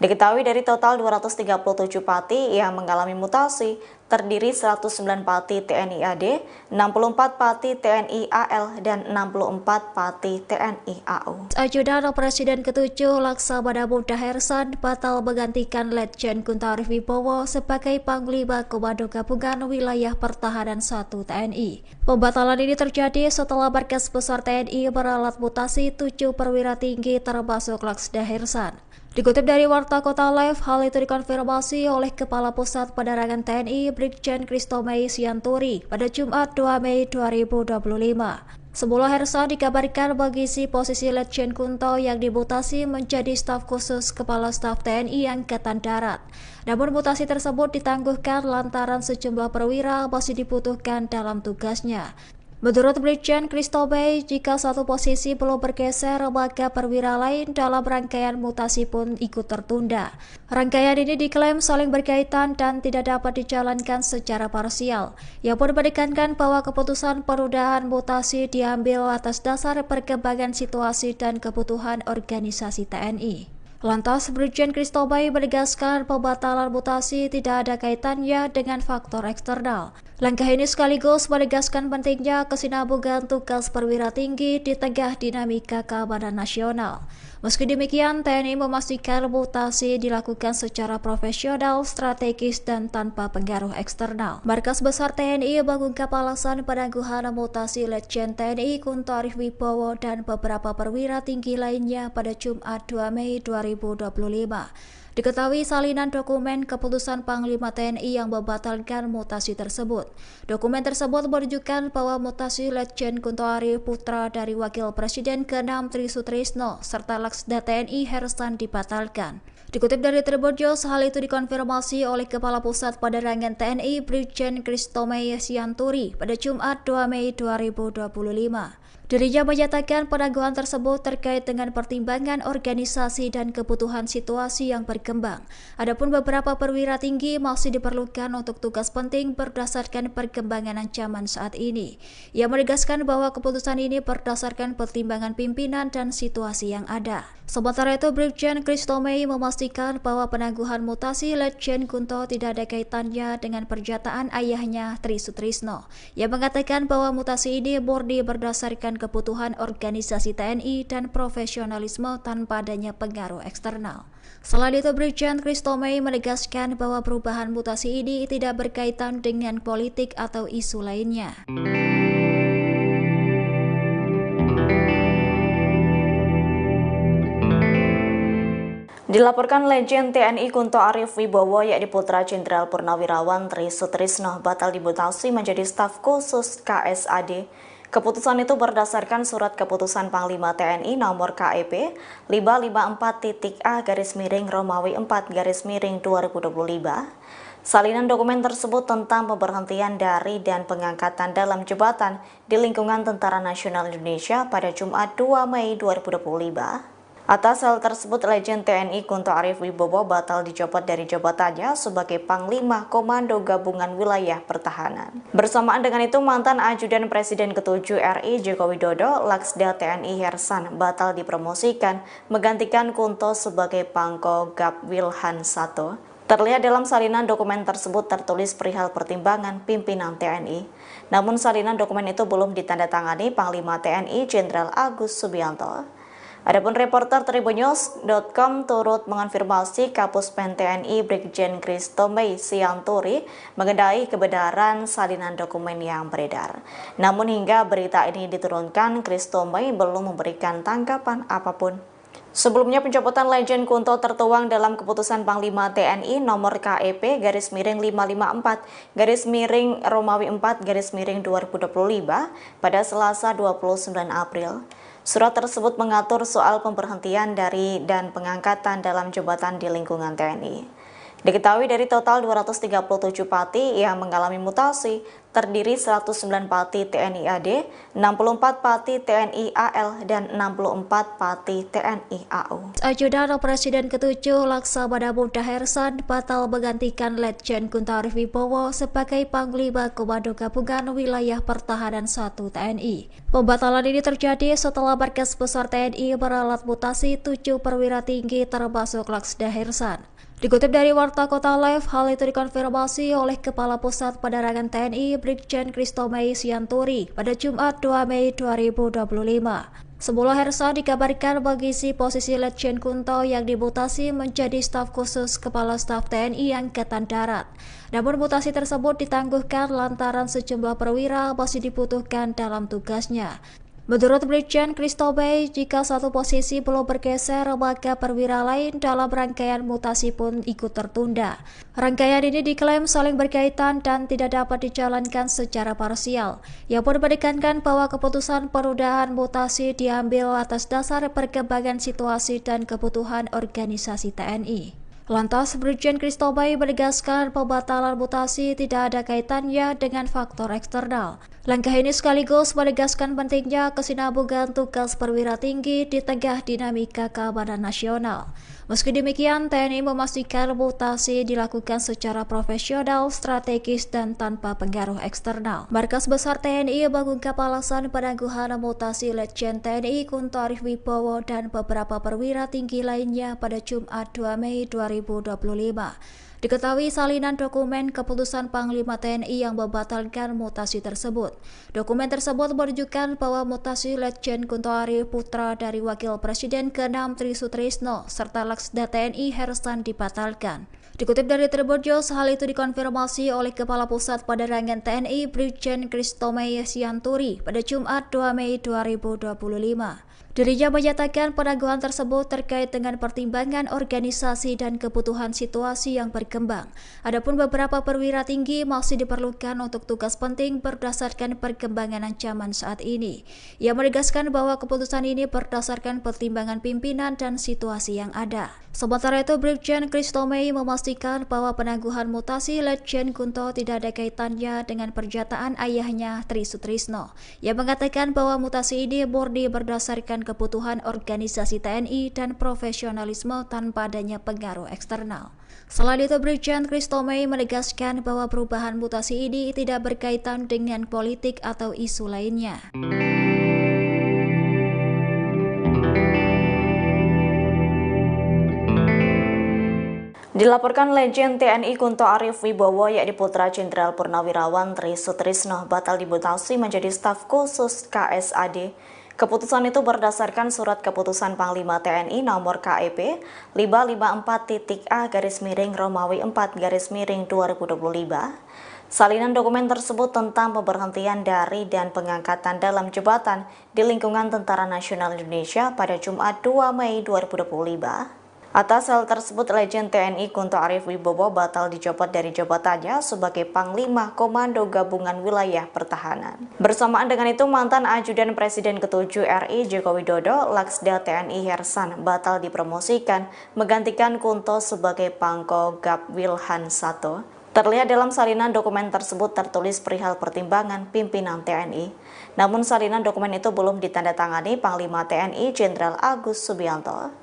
Diketahui dari total 237 pati yang mengalami mutasi, terdiri 109 pati TNI AD, 64 pati TNI AL, dan 64 pati TNI AU. Ajudan Presiden ke-7 Laksamana Muda Hersan batal menggantikan Letjen Kunto Arif Wibowo sebagai Panglima Komando Gabungan Wilayah Pertahanan 1 TNI. Pembatalan ini terjadi setelah Markas Besar TNI meralat mutasi 7 perwira tinggi termasuk Laksda Hersan. Dikutip dari Warta Kota Live, hal itu dikonfirmasi oleh Kepala Pusat Penerangan TNI Brigjen Christo Mei Sianturi pada Jumat 2 Mei 2025. Semula Hersan dikabarkan mengisi posisi Letjen Kunto yang dimutasi menjadi staf khusus Kepala Staf TNI Angkatan Darat. Namun mutasi tersebut ditangguhkan lantaran sejumlah perwira masih dibutuhkan dalam tugasnya. Menurut Brigjen Christo Mei, jika satu posisi belum bergeser, maka perwira lain dalam rangkaian mutasi pun ikut tertunda. Rangkaian ini diklaim saling berkaitan dan tidak dapat dijalankan secara parsial. Ia pun menekankan bahwa keputusan penundaan mutasi diambil atas dasar perkembangan situasi dan kebutuhan organisasi TNI. Lantas, Brigjen Christo Mei menegaskan pembatalan mutasi tidak ada kaitannya dengan faktor eksternal. Langkah ini sekaligus menegaskan pentingnya kesinambungan tugas perwira tinggi di tengah dinamika keamanan nasional. Meski demikian, TNI memastikan mutasi dilakukan secara profesional, strategis, dan tanpa pengaruh eksternal. Markas Besar TNI mengungkap alasan penangguhan mutasi Letjen TNI Kunto Arif Wibowo dan beberapa perwira tinggi lainnya pada Jumat 2 Mei 2025. Diketahui salinan dokumen keputusan Panglima TNI yang membatalkan mutasi tersebut. Dokumen tersebut menunjukkan bahwa mutasi Letjen Kunto Arif, putra dari Wakil Presiden ke-6 Tri Sutrisno, serta Laksda TNI Hersan dibatalkan. Dikutip dari Tribunnews, hal itu dikonfirmasi oleh Kepala Pusat Penerangan TNI Brigjen Christo Mei Sianturi pada Jumat 2 Mei 2025. Dirinya menyatakan penangguhan tersebut terkait dengan pertimbangan organisasi dan kebutuhan situasi yang berkembang. Adapun beberapa perwira tinggi masih diperlukan untuk tugas penting berdasarkan perkembangan ancaman saat ini. Ia menegaskan bahwa keputusan ini berdasarkan pertimbangan pimpinan dan situasi yang ada. Sementara itu, Brigjen Christo Mei memastikan bahwa penangguhan mutasi Letjen Kunto tidak ada kaitannya dengan pernyataan ayahnya Tri Sutrisno. Ia mengatakan bahwa mutasi ini murni berdasarkan kebutuhan organisasi TNI dan profesionalisme tanpa adanya pengaruh eksternal. Selain itu, Brigjen Christo Mei menegaskan bahwa perubahan mutasi ini tidak berkaitan dengan politik atau isu lainnya. Dilaporkan Letjen TNI Kunto Arif Wibowo yakni putra Jenderal Purnawirawan Tri Sutrisno batal dimutasi menjadi staf khusus KSAD. Keputusan itu berdasarkan surat keputusan Panglima TNI nomor KEP 554-A Romawi 4 2025. Salinan dokumen tersebut tentang pemberhentian dari dan pengangkatan dalam jabatan di lingkungan Tentara Nasional Indonesia pada Jumat 2 Mei 2025. Atas hal tersebut, Letjen TNI Kunto Arif Wibowo batal dicopot dari jabatannya sebagai Panglima Komando Gabungan Wilayah Pertahanan. Bersamaan dengan itu, mantan Ajudan Presiden ke-7 RI Joko Widodo, Laksda TNI Hersan, batal dipromosikan menggantikan Kunto sebagai Pangko Gab Wilhan 1. Terlihat dalam salinan dokumen tersebut tertulis perihal pertimbangan pimpinan TNI. Namun salinan dokumen itu belum ditandatangani Panglima TNI Jenderal Agus Subianto. Adapun reporter Tribunnews.com turut mengonfirmasi Kapuspen TNI Brigjen Christo Mei Sianturi mengenai kebenaran salinan dokumen yang beredar. Namun hingga berita ini diturunkan, Christo Mei belum memberikan tanggapan apapun. Sebelumnya pencopotan Letjen Kunto tertuang dalam keputusan Panglima TNI nomor KEP /554 Romawi 4 2025 pada Selasa 29 April. Surat tersebut mengatur soal pemberhentian dari dan pengangkatan dalam jabatan di lingkungan TNI. Diketahui dari total 237 pati yang mengalami mutasi, terdiri 109 pati TNI AD, 64 pati TNI AL, dan 64 pati TNI AU. Ajudan Presiden ke-7 Laksamana Muda Hersan batal menggantikan Letjen Kunto Arif Wibowo sebagai Panglima Komando Gabungan Wilayah Pertahanan 1 TNI. Pembatalan ini terjadi setelah Markas Besar TNI meralat mutasi 7 perwira tinggi termasuk Laksda Hersan. Dikutip dari Warta Kota Live, hal itu dikonfirmasi oleh Kepala Pusat Penerangan TNI Brigjen Kristo Mei Sianturi pada Jumat 2 Mei 2025. Semula Hersan dikabarkan mengisi posisi Letjen Kunto yang dimutasi menjadi staf khusus Kepala Staf TNI Angkatan Darat. Namun mutasi tersebut ditangguhkan lantaran sejumlah perwira masih dibutuhkan dalam tugasnya. Menurut Brigjen Kristo Mei, jika satu posisi belum bergeser, maka perwira lain dalam rangkaian mutasi pun ikut tertunda. Rangkaian ini diklaim saling berkaitan dan tidak dapat dijalankan secara parsial. Ia pun menekankan bahwa keputusan penundaan mutasi diambil atas dasar perkembangan situasi dan kebutuhan organisasi TNI. Lantas, Brigjen Kristo Mei menegaskan pembatalan mutasi tidak ada kaitannya dengan faktor eksternal. Langkah ini sekaligus menegaskan pentingnya kesinambungan tugas perwira tinggi di tengah dinamika keamanan nasional. Meski demikian, TNI memastikan mutasi dilakukan secara profesional, strategis, dan tanpa pengaruh eksternal. Markas Besar TNI mengungkap alasan penangguhan mutasi Letjen TNI Kunto Arif Wibowo dan beberapa perwira tinggi lainnya pada Jumat 2 Mei 2025. Diketahui salinan dokumen keputusan Panglima TNI yang membatalkan mutasi tersebut. Dokumen tersebut menunjukkan bahwa mutasi Letjen Kunto Arif putra dari Wakil Presiden ke-6 Tri Sutrisno serta Laksda TNI Hersan dibatalkan. Dikutip dari Tribun News, hal itu dikonfirmasi oleh Kepala Pusat Penerangan TNI Brigjen Kristo Mei Sianturi pada Jumat 2 Mei 2025. Dirinya menyatakan penangguhan tersebut terkait dengan pertimbangan organisasi dan kebutuhan situasi yang berkembang. Adapun beberapa perwira tinggi masih diperlukan untuk tugas penting berdasarkan perkembangan ancaman saat ini. Ia menegaskan bahwa keputusan ini berdasarkan pertimbangan pimpinan dan situasi yang ada. Sementara itu, Brigjen Kristo Mei memastikan bahwa penangguhan mutasi Letjen Kunto tidak ada kaitannya dengan pernyataan ayahnya Tri Sutrisno. Ia mengatakan bahwa mutasi ini murni berdasarkan kebutuhan organisasi TNI dan profesionalisme tanpa adanya pengaruh eksternal. Selain itu, Brigjen Kristo Mei menegaskan bahwa perubahan mutasi ini tidak berkaitan dengan politik atau isu lainnya. Dilaporkan Letjen TNI Kunto Arif Wibowo yakni putra Jenderal Purnawirawan Tri Sutrisno batal dimutasi menjadi staf khusus KSAD. Keputusan itu berdasarkan surat keputusan Panglima TNI nomor KEP 554-A-Romawi 4-2025. Salinan dokumen tersebut tentang pemberhentian dari dan pengangkatan dalam jabatan di lingkungan Tentara Nasional Indonesia pada Jumat 2 Mei 2025. Atas hal tersebut, Letjen TNI Kunto Arif Wibowo batal dicopot dari jabatannya sebagai Panglima Komando Gabungan Wilayah Pertahanan. Bersamaan dengan itu, mantan Ajudan Presiden ke-7 RI Joko Widodo, Laksda TNI Hersan, batal dipromosikan menggantikan Kunto sebagai Pangko Gap Wilhan 1. Terlihat dalam salinan dokumen tersebut tertulis perihal pertimbangan pimpinan TNI. Namun salinan dokumen itu belum ditandatangani Panglima TNI Jenderal Agus Subianto.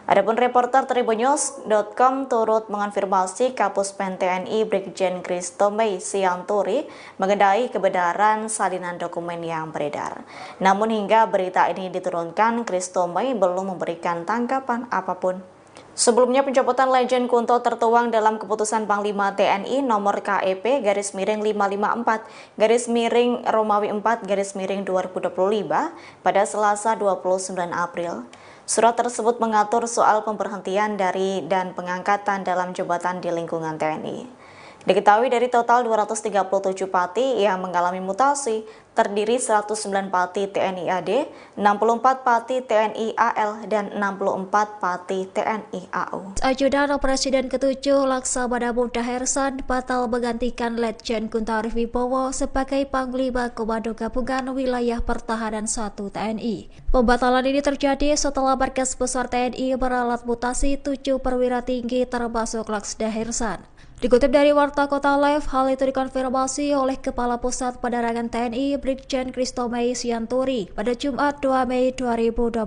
Adapun reporter Tribunnews.com turut mengonfirmasi Kapuspen TNI Brigjen Kristo Mei Sianturi mengenai kebenaran salinan dokumen yang beredar. Namun hingga berita ini diturunkan, Kristo Mei belum memberikan tanggapan apapun. Sebelumnya, pencopotan Letjen Kunto tertuang dalam keputusan Panglima TNI nomor KEP /554-Romawi 4-2025 pada Selasa 29 April. Surat tersebut mengatur soal pemberhentian dari dan pengangkatan dalam jabatan di lingkungan TNI. Diketahui dari total 237 pati yang mengalami mutasi, terdiri 109 pati TNI AD, 64 pati TNI AL, dan 64 pati TNI AU. Ajudan Presiden ke-7 Laksamana Muda Hersan batal menggantikan Letjen Kunto Arif Wibowo sebagai Panglima Komando Gabungan Wilayah Pertahanan 1 TNI. Pembatalan ini terjadi setelah Markas Besar TNI meralat mutasi 7 perwira tinggi termasuk Laksda Hersan. Dikutip dari Warta Kota Live, hal itu dikonfirmasi oleh Kepala Pusat Penerangan TNI Brigjen Christomei Sianturi pada Jumat 2 Mei 2025.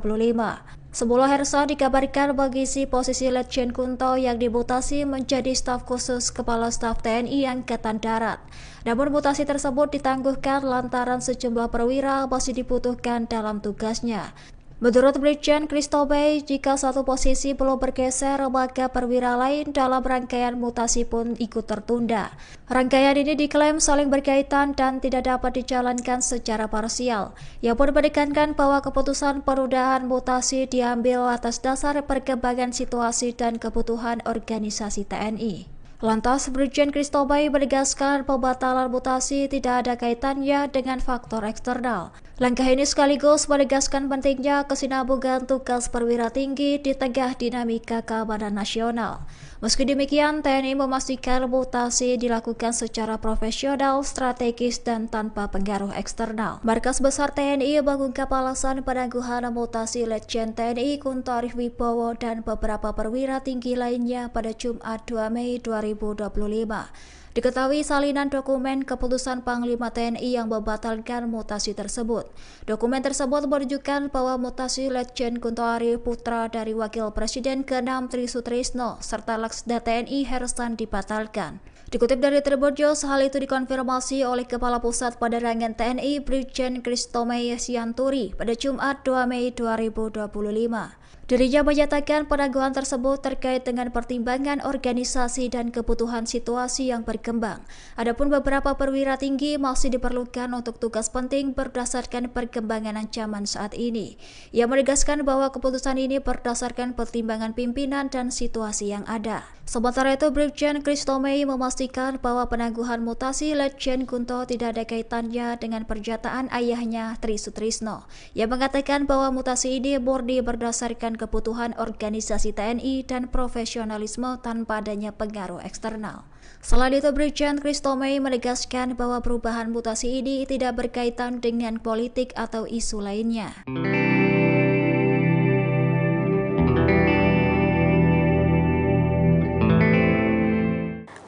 Sebelum Hersan dikabarkan mengisi posisi Letjen Kunto yang dimutasi menjadi staf khusus Kepala Staf TNI Angkatan Darat. Namun mutasi tersebut ditangguhkan lantaran sejumlah perwira masih dibutuhkan dalam tugasnya. Menurut Brigjen Christomei, jika satu posisi belum bergeser, maka perwira lain dalam rangkaian mutasi pun ikut tertunda. Rangkaian ini diklaim saling berkaitan dan tidak dapat dijalankan secara parsial. Ia pun menekankan bahwa keputusan penundaan mutasi diambil atas dasar perkembangan situasi dan kebutuhan organisasi TNI. Lantas, Brigjen Christomei menegaskan pembatalan mutasi tidak ada kaitannya dengan faktor eksternal. Langkah ini sekaligus menegaskan pentingnya kesinambungan tugas perwira tinggi di tengah dinamika keamanan nasional. Meski demikian, TNI memastikan mutasi dilakukan secara profesional, strategis, dan tanpa pengaruh eksternal. Markas Besar TNI mengungkap alasan penangguhan mutasi Letjen TNI Kunto Arif Wibowo dan beberapa perwira tinggi lainnya pada Jumat 2 Mei 2025. Diketahui salinan dokumen keputusan Panglima TNI yang membatalkan mutasi tersebut. Dokumen tersebut menunjukkan bahwa mutasi Letjen Kunto Arif, putra dari Wakil Presiden ke-6 Tri Sutrisno, serta Laksda TNI Hersan dibatalkan. Dikutip dari Tribun News, hal itu dikonfirmasi oleh Kepala Pusat Penerangan TNI Brigjen Christomei Sianturi pada Jumat 2 Mei 2025. Dirinya menyatakan penangguhan tersebut terkait dengan pertimbangan organisasi dan kebutuhan situasi yang berkembang. Adapun beberapa perwira tinggi masih diperlukan untuk tugas penting berdasarkan perkembangan ancaman saat ini. Ia menegaskan bahwa keputusan ini berdasarkan pertimbangan pimpinan dan situasi yang ada. Sementara itu, Brigjen Christomei memastikan bahwa penangguhan mutasi Letjen Kunto tidak ada kaitannya dengan pernyataan ayahnya Tri Sutrisno. Ia mengatakan bahwa mutasi ini murni berdasarkan kebutuhan organisasi TNI dan profesionalisme tanpa adanya pengaruh eksternal. Selain itu, Brigjen Christomei menegaskan bahwa perubahan mutasi ini tidak berkaitan dengan politik atau isu lainnya.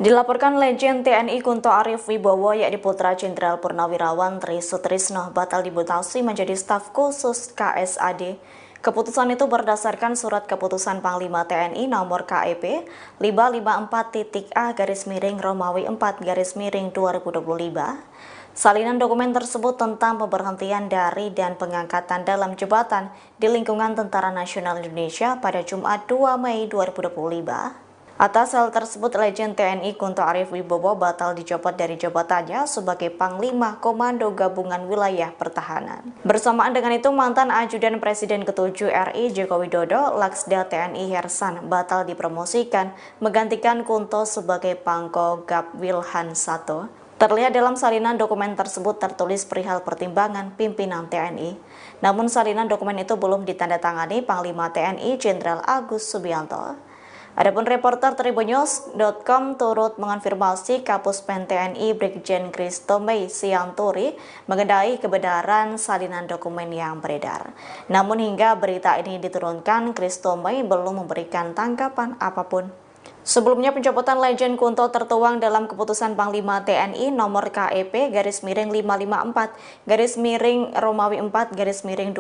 Dilaporkan Letjen TNI Kunto Arif Wibowo yakni putra Jenderal Purnawirawan Tri Sutrisno batal dimutasi menjadi staf khusus KSAD. Keputusan itu berdasarkan Surat Keputusan Panglima TNI nomor KEP 554-A-Romawi 4-2025. Salinan dokumen tersebut tentang pemberhentian dari dan pengangkatan dalam jabatan di lingkungan Tentara Nasional Indonesia pada Jumat 2 Mei 2025. Atas hal tersebut, Letjen TNI Kunto Arif Wibowo batal dicopot dari jabatannya sebagai Panglima Komando Gabungan Wilayah Pertahanan. Bersamaan dengan itu, mantan Ajudan Presiden ke-7 RI Joko Widodo, Laksda TNI Hersan, batal dipromosikan menggantikan Kunto sebagai Pangko Gab Wilhan 1. Terlihat dalam salinan dokumen tersebut tertulis perihal pertimbangan pimpinan TNI. Namun salinan dokumen itu belum ditandatangani Panglima TNI Jenderal Agus Subianto. Adapun reporter Tribunnews.com turut mengonfirmasi Kapus Pen TNI Brigjen Christomei Sianturi mengenai kebenaran salinan dokumen yang beredar. Namun hingga berita ini diturunkan, Christomei belum memberikan tanggapan apapun. Sebelumnya, pencopotan Letjen Kunto tertuang dalam keputusan Panglima TNI nomor KEP /554-Romawi 4-2025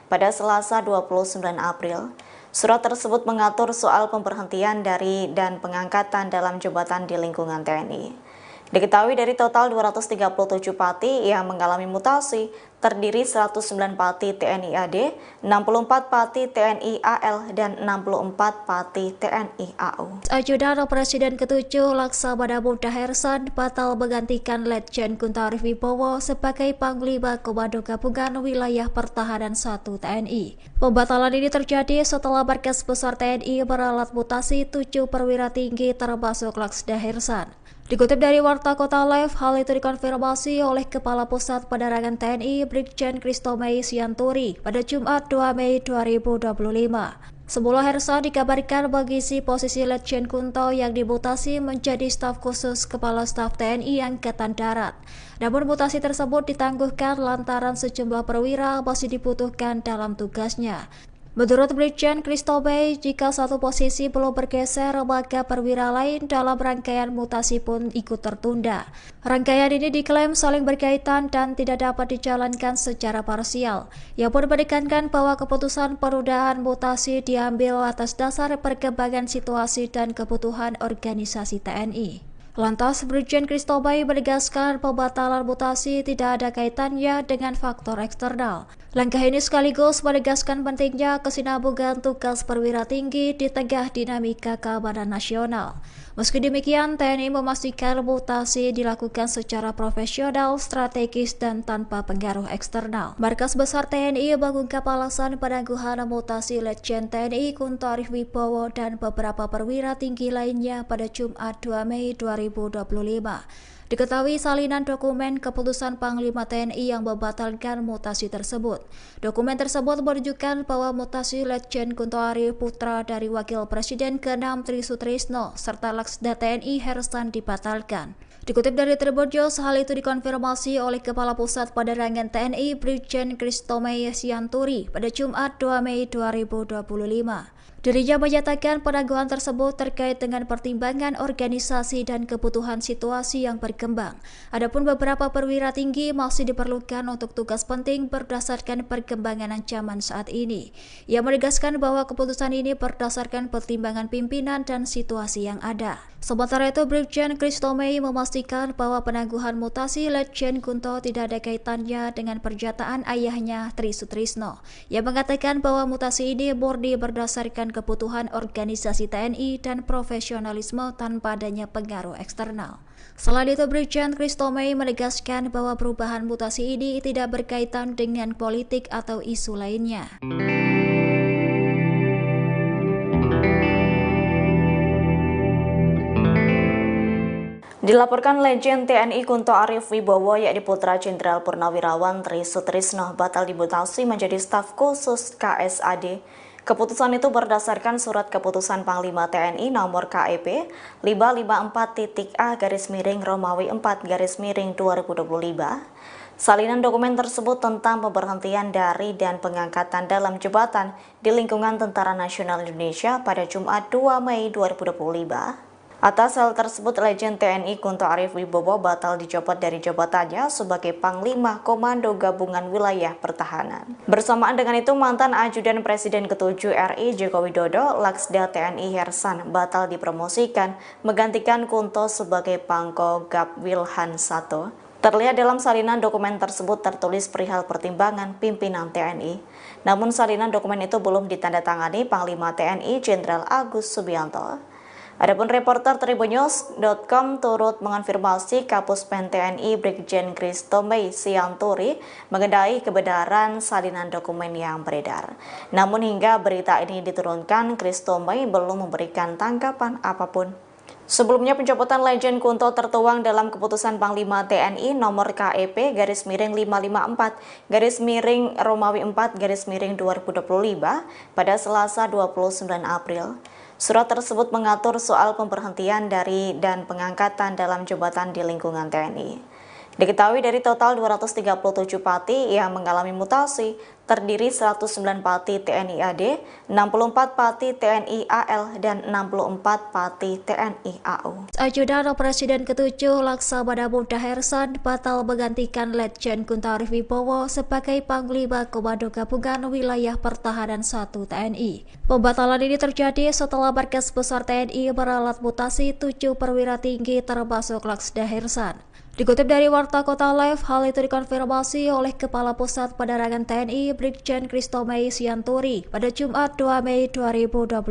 pada Selasa 29 April. Surat tersebut mengatur soal pemberhentian dari dan pengangkatan dalam jabatan di lingkungan TNI. Diketahui dari total 237 pati yang mengalami mutasi, terdiri 109 pati TNI AD, 64 pati TNI AL, dan 64 pati TNI AU. Ajudan Presiden ke-7 Laksamana Muda Hersan batal menggantikan Letjen Kunto Arif Wibowo sebagai Panglima Komando Gabungan Wilayah Pertahanan 1 TNI. Pembatalan ini terjadi setelah Markas Besar TNI meralat mutasi 7 perwira tinggi termasuk Laksda Hersan. Dikutip dari Warta Kota Live, hal itu dikonfirmasi oleh Kepala Pusat Penerangan TNI Brigjen Christomei Sianturi pada Jumat 2 Mei 2025. Semula Hersan dikabarkan mengisi posisi Letjen Kunto yang dimutasi menjadi staf khusus Kepala Staf TNI Angkatan Darat. Namun mutasi tersebut ditangguhkan lantaran sejumlah perwira masih dibutuhkan dalam tugasnya. Menurut Brigjen Christomei, jika satu posisi belum bergeser, maka perwira lain dalam rangkaian mutasi pun ikut tertunda. Rangkaian ini diklaim saling berkaitan dan tidak dapat dijalankan secara parsial. Ia pun menekankan bahwa keputusan penundaan mutasi diambil atas dasar perkembangan situasi dan kebutuhan organisasi TNI. Lantas, Brigjen Christomei menegaskan pembatalan mutasi tidak ada kaitannya dengan faktor eksternal. Langkah ini sekaligus menegaskan pentingnya kesinambungan tugas perwira tinggi di tengah dinamika keamanan nasional. Meski demikian, TNI memastikan mutasi dilakukan secara profesional, strategis, dan tanpa pengaruh eksternal. Markas Besar TNI mengungkap alasan penangguhan mutasi Letjen TNI Kunto Arif Wibowo dan beberapa perwira tinggi lainnya pada Jumat 2 Mei 2025. Diketahui salinan dokumen keputusan Panglima TNI yang membatalkan mutasi tersebut. Dokumen tersebut menunjukkan bahwa mutasi Letjen Kunto Arif putra dari Wakil Presiden ke-6 Tri Sutrisno serta Laksda TNI Hersan dibatalkan. Dikutip dari Tribun News, hal itu dikonfirmasi oleh Kepala Pusat Penerangan TNI Brigjen Christomei Sianturi pada Jumat 2 Mei 2025. Dirinya menyatakan penangguhan tersebut terkait dengan pertimbangan organisasi dan kebutuhan situasi yang berkembang. Adapun beberapa perwira tinggi masih diperlukan untuk tugas penting berdasarkan perkembangan ancaman saat ini. Ia menegaskan bahwa keputusan ini berdasarkan pertimbangan pimpinan dan situasi yang ada. Sementara itu, Brigjen Christomei memastikan bahwa penangguhan mutasi Letjen Kunto tidak ada kaitannya dengan pernyataan ayahnya Tri Sutrisno. Ia mengatakan bahwa mutasi ini murni berdasarkan kebutuhan organisasi TNI dan profesionalisme tanpa adanya pengaruh eksternal. Selain itu, Brigjen Christomei menegaskan bahwa perubahan mutasi ini tidak berkaitan dengan politik atau isu lainnya. Dilaporkan Letjen TNI Kunto Arif Wibowo yakni putra Jenderal Purnawirawan Tri Sutrisno batal dimutasi menjadi staf khusus KSAD. Keputusan itu berdasarkan surat keputusan Panglima TNI nomor KEP 554-A-Romawi 4-2025. Salinan dokumen tersebut tentang pemberhentian dari dan pengangkatan dalam jabatan di lingkungan Tentara Nasional Indonesia pada Jumat 2 Mei 2025. Atas hal tersebut, Letjen TNI Kunto Arif Wibowo batal dicopot dari jabatannya sebagai Panglima Komando Gabungan Wilayah Pertahanan. Bersamaan dengan itu, mantan Ajudan Presiden ke-7 RI Joko Widodo, Laksda TNI Hersan, batal dipromosikan menggantikan Kunto sebagai Pangko Gap Wilhan 1. Terlihat dalam salinan dokumen tersebut tertulis perihal pertimbangan pimpinan TNI. Namun salinan dokumen itu belum ditandatangani Panglima TNI Jenderal Agus Subianto. Adapun reporter Tribunnews.com turut mengonfirmasi Kapuspen TNI Brigjen Christomei Sianturi mengenai kebenaran salinan dokumen yang beredar. Namun hingga berita ini diturunkan, Christomei belum memberikan tanggapan apapun. Sebelumnya, pencopotan Letjen Kunto tertuang dalam keputusan Panglima TNI nomor KEP /554-Romawi 4-2025 pada Selasa 29 April. Surat tersebut mengatur soal pemberhentian dari dan pengangkatan dalam jabatan di lingkungan TNI. Diketahui dari total 237 pati yang mengalami mutasi, terdiri 109 pati TNI AD, 64 pati TNI AL, dan 64 pati TNI AU. Ajudan Presiden ke-7 Laksamana Muda Hersan batal menggantikan Letjen Kunto Arif Wibowo sebagai Panglima Komando Gabungan Wilayah Pertahanan 1 TNI. Pembatalan ini terjadi setelah Markas Besar TNI meralat mutasi 7 perwira tinggi termasuk Laksda Hersan. Dikutip dari Warta Kota Live, hal itu dikonfirmasi oleh Kepala Pusat Penerangan TNI Brigjen Christomei Sianturi pada Jumat 2 Mei 2025.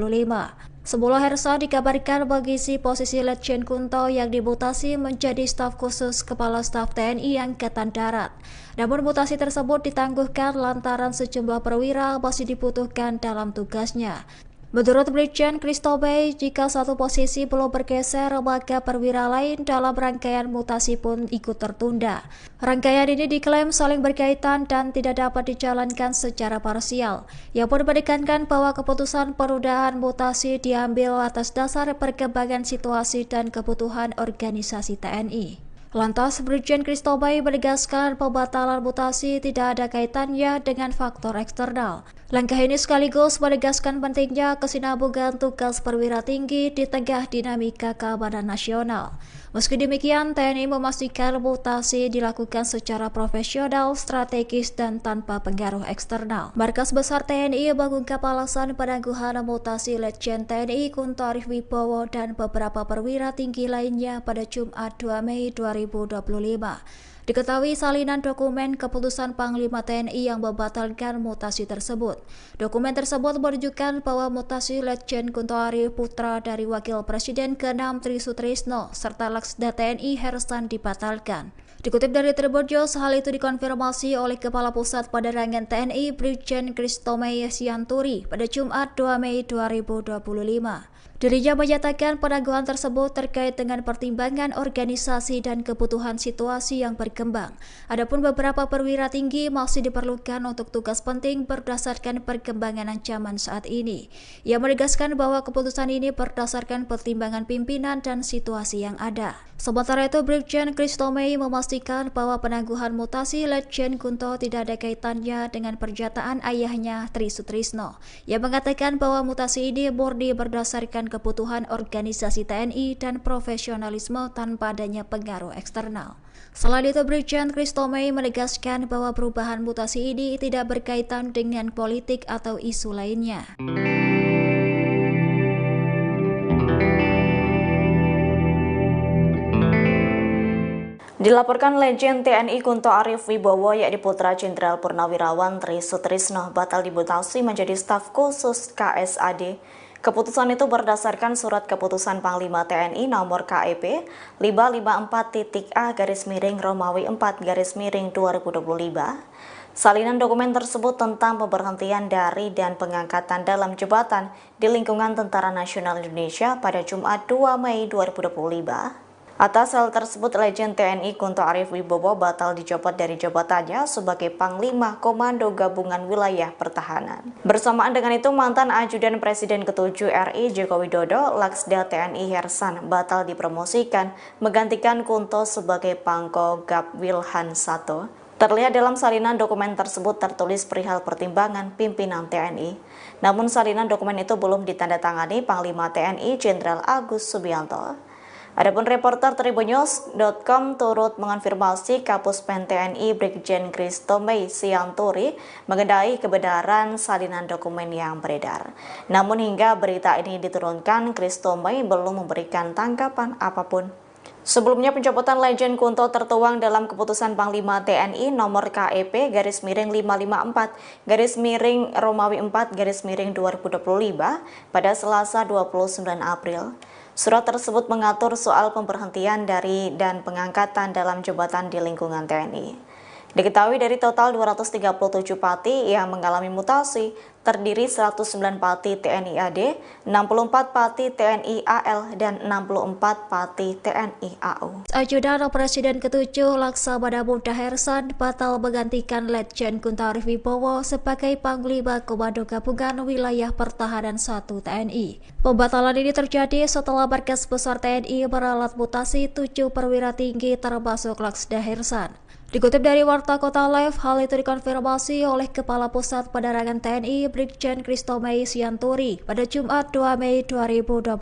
Semula Hersan dikabarkan mengisi posisi Letjen Kunto yang dimutasi menjadi staf khusus Kepala Staf TNI Angkatan Darat. Namun mutasi tersebut ditangguhkan lantaran sejumlah perwira masih dibutuhkan dalam tugasnya. Menurut Brigjen Christomei, jika satu posisi belum bergeser, maka perwira lain dalam rangkaian mutasi pun ikut tertunda. Rangkaian ini diklaim saling berkaitan dan tidak dapat dijalankan secara parsial. Ia pun menekankan bahwa keputusan penundaan mutasi diambil atas dasar perkembangan situasi dan kebutuhan organisasi TNI. Lantas, Brigjen Christomei menegaskan pembatalan mutasi tidak ada kaitannya dengan faktor eksternal. Langkah ini sekaligus menegaskan pentingnya kesinambungan tugas perwira tinggi di tengah dinamika keamanan nasional. Meski demikian, TNI memastikan mutasi dilakukan secara profesional, strategis, dan tanpa pengaruh eksternal. Markas Besar TNI mengungkap alasan penangguhan mutasi Letjen TNI Kunto Arif Wibowo dan beberapa perwira tinggi lainnya pada Jumat 2 Mei 2025. Diketahui salinan dokumen keputusan Panglima TNI yang membatalkan mutasi tersebut. Dokumen tersebut menunjukkan bahwa mutasi Letjen Kunto Arif putra dari Wakil Presiden ke-6 Tri Sutrisno serta Laksda TNI Hersan dibatalkan. Dikutip dari Tribun News, hal itu dikonfirmasi oleh Kepala Pusat Penerangan TNI Brigjen Christomei Sianturi pada Jumat 2 Mei 2025. Dirinya menyatakan penangguhan tersebut terkait dengan pertimbangan organisasi dan kebutuhan situasi yang berkembang. Adapun beberapa perwira tinggi masih diperlukan untuk tugas penting berdasarkan perkembangan ancaman saat ini. Ia menegaskan bahwa keputusan ini berdasarkan pertimbangan pimpinan dan situasi yang ada. Sementara itu, Brigjen Christomei memastikan bahwa penangguhan mutasi Letjen Kunto tidak ada kaitannya dengan pernyataan ayahnya Tri Sutrisno. Ia mengatakan bahwa mutasi ini murni berdasarkan kebutuhan organisasi TNI dan profesionalisme tanpa adanya pengaruh eksternal. Selain itu, Brigjen Christomei menegaskan bahwa perubahan mutasi ini tidak berkaitan dengan politik atau isu lainnya. Dilaporkan Letjen TNI Kunto Arif Wibowo yakni putra Jenderal Purnawirawan Tri Sutrisno batal dimutasi menjadi staf khusus KSAD. Keputusan itu berdasarkan surat keputusan Panglima TNI nomor KEP 554.A/Romawi 4/2025. Salinan dokumen tersebut tentang pemberhentian dari dan pengangkatan dalam jabatan di lingkungan Tentara Nasional Indonesia pada Jumat 2 Mei 2025. Atas hal tersebut, Letjen TNI Kunto Arif Wibowo batal dicopot dari jabatannya sebagai Panglima Komando Gabungan Wilayah Pertahanan. Bersamaan dengan itu, mantan Ajudan Presiden ke-7 RI Joko Widodo, Laksda TNI Hersan, batal dipromosikan menggantikan Kunto sebagai Pangko Gab Wilhan 1. Terlihat dalam salinan dokumen tersebut tertulis perihal pertimbangan pimpinan TNI. Namun salinan dokumen itu belum ditandatangani Panglima TNI Jenderal Agus Subianto. Adapun reporter Tribunnews.com turut mengonfirmasi Kapuspen TNI Brigjen Christomei Sianturi mengenai kebenaran salinan dokumen yang beredar. Namun hingga berita ini diturunkan, Christomei belum memberikan tanggapan apapun. Sebelumnya, pencopotan Letjen Kunto tertuang dalam keputusan Panglima TNI nomor KEP /554/Romawi 4/2025 pada Selasa 29 April. Surat tersebut mengatur soal pemberhentian dari dan pengangkatan dalam jabatan di lingkungan TNI. Diketahui dari total 237 pati yang mengalami mutasi, terdiri 109 Pati TNI AD, 64 Pati TNI AL, dan 64 Pati TNI AU. Ajudan Presiden ke-7 Laksamana Muda Hersan batal menggantikan Letjen Guntur Wibowo sebagai Panglima Komando Gabungan Wilayah Pertahanan 1 TNI. Pembatalan ini terjadi setelah Markas Besar TNI meralat mutasi 7 perwira tinggi termasuk Laksda Hersan. Dikutip dari Warta Kota Live, hal itu dikonfirmasi oleh Kepala Pusat Penerangan TNI Brigjen Kristomei Sianturi pada Jumat 2 Mei 2025.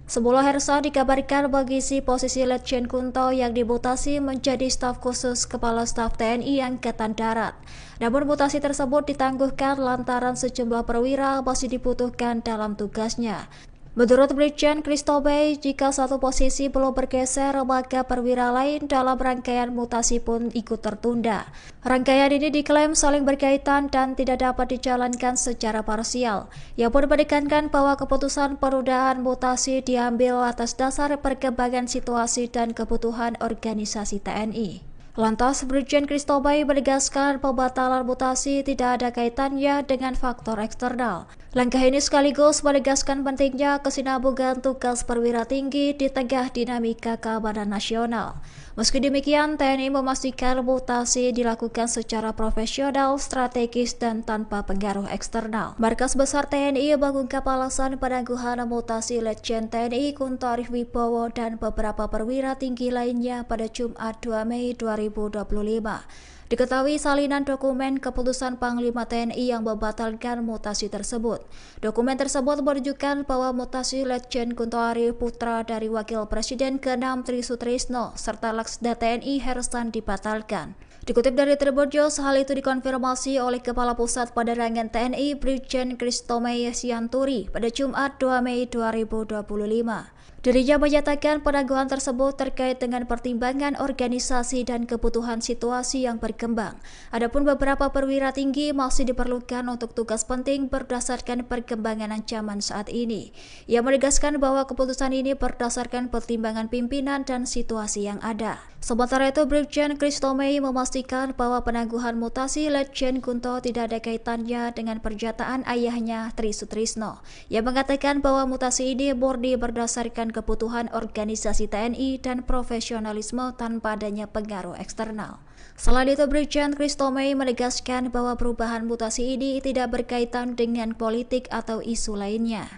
Sebelum Hersan dikabarkan mengisi posisi Letjen Kunto yang dimutasi menjadi staf khusus Kepala Staf TNI Angkatan Darat. Namun mutasi tersebut ditangguhkan lantaran sejumlah perwira masih dibutuhkan dalam tugasnya. Menurut Brigjen Kristomei, jika satu posisi belum bergeser, maka perwira lain dalam rangkaian mutasi pun ikut tertunda. Rangkaian ini diklaim saling berkaitan dan tidak dapat dijalankan secara parsial. Ia pun menekankan bahwa keputusan penundaan mutasi diambil atas dasar perkembangan situasi dan kebutuhan organisasi TNI. Lantas, Brigjen Kristomei menegaskan pembatalan mutasi tidak ada kaitannya dengan faktor eksternal. Langkah ini sekaligus menegaskan pentingnya kesinambungan tugas perwira tinggi di tengah dinamika keamanan nasional. Meski demikian, TNI memastikan mutasi dilakukan secara profesional, strategis, dan tanpa pengaruh eksternal. Markas Besar TNI mengungkap alasan penangguhan mutasi Letjen TNI Guntur Wibowo dan beberapa perwira tinggi lainnya pada Jumat 2 Mei 2025. Diketahui salinan dokumen keputusan Panglima TNI yang membatalkan mutasi tersebut. Dokumen tersebut menunjukkan bahwa mutasi Letjen Guntur putra dari Wakil Presiden ke-6 Tri Sutrisno serta Laksda TNI Hersan dibatalkan. Dikutip dari Tribun News, hal itu dikonfirmasi oleh Kepala Pusat Penerangan TNI Brigjen Kristomei Sianturi pada Jumat 2 Mei 2025. Dirinya menyatakan penangguhan tersebut terkait dengan pertimbangan organisasi dan kebutuhan situasi yang berkembang. Adapun beberapa perwira tinggi masih diperlukan untuk tugas penting berdasarkan perkembangan ancaman saat ini. Ia menegaskan bahwa keputusan ini berdasarkan pertimbangan pimpinan dan situasi yang ada. Sementara itu, Brigjen Kristomei memastikan bahwa penangguhan mutasi Letjen Kunto tidak ada kaitannya dengan pernyataan ayahnya Tri Sutrisno. Ia mengatakan bahwa mutasi ini murni berdasarkan kebutuhan organisasi TNI dan profesionalisme tanpa adanya pengaruh eksternal. Selain itu, Brigjen Kristomei menegaskan bahwa perubahan mutasi ini tidak berkaitan dengan politik atau isu lainnya.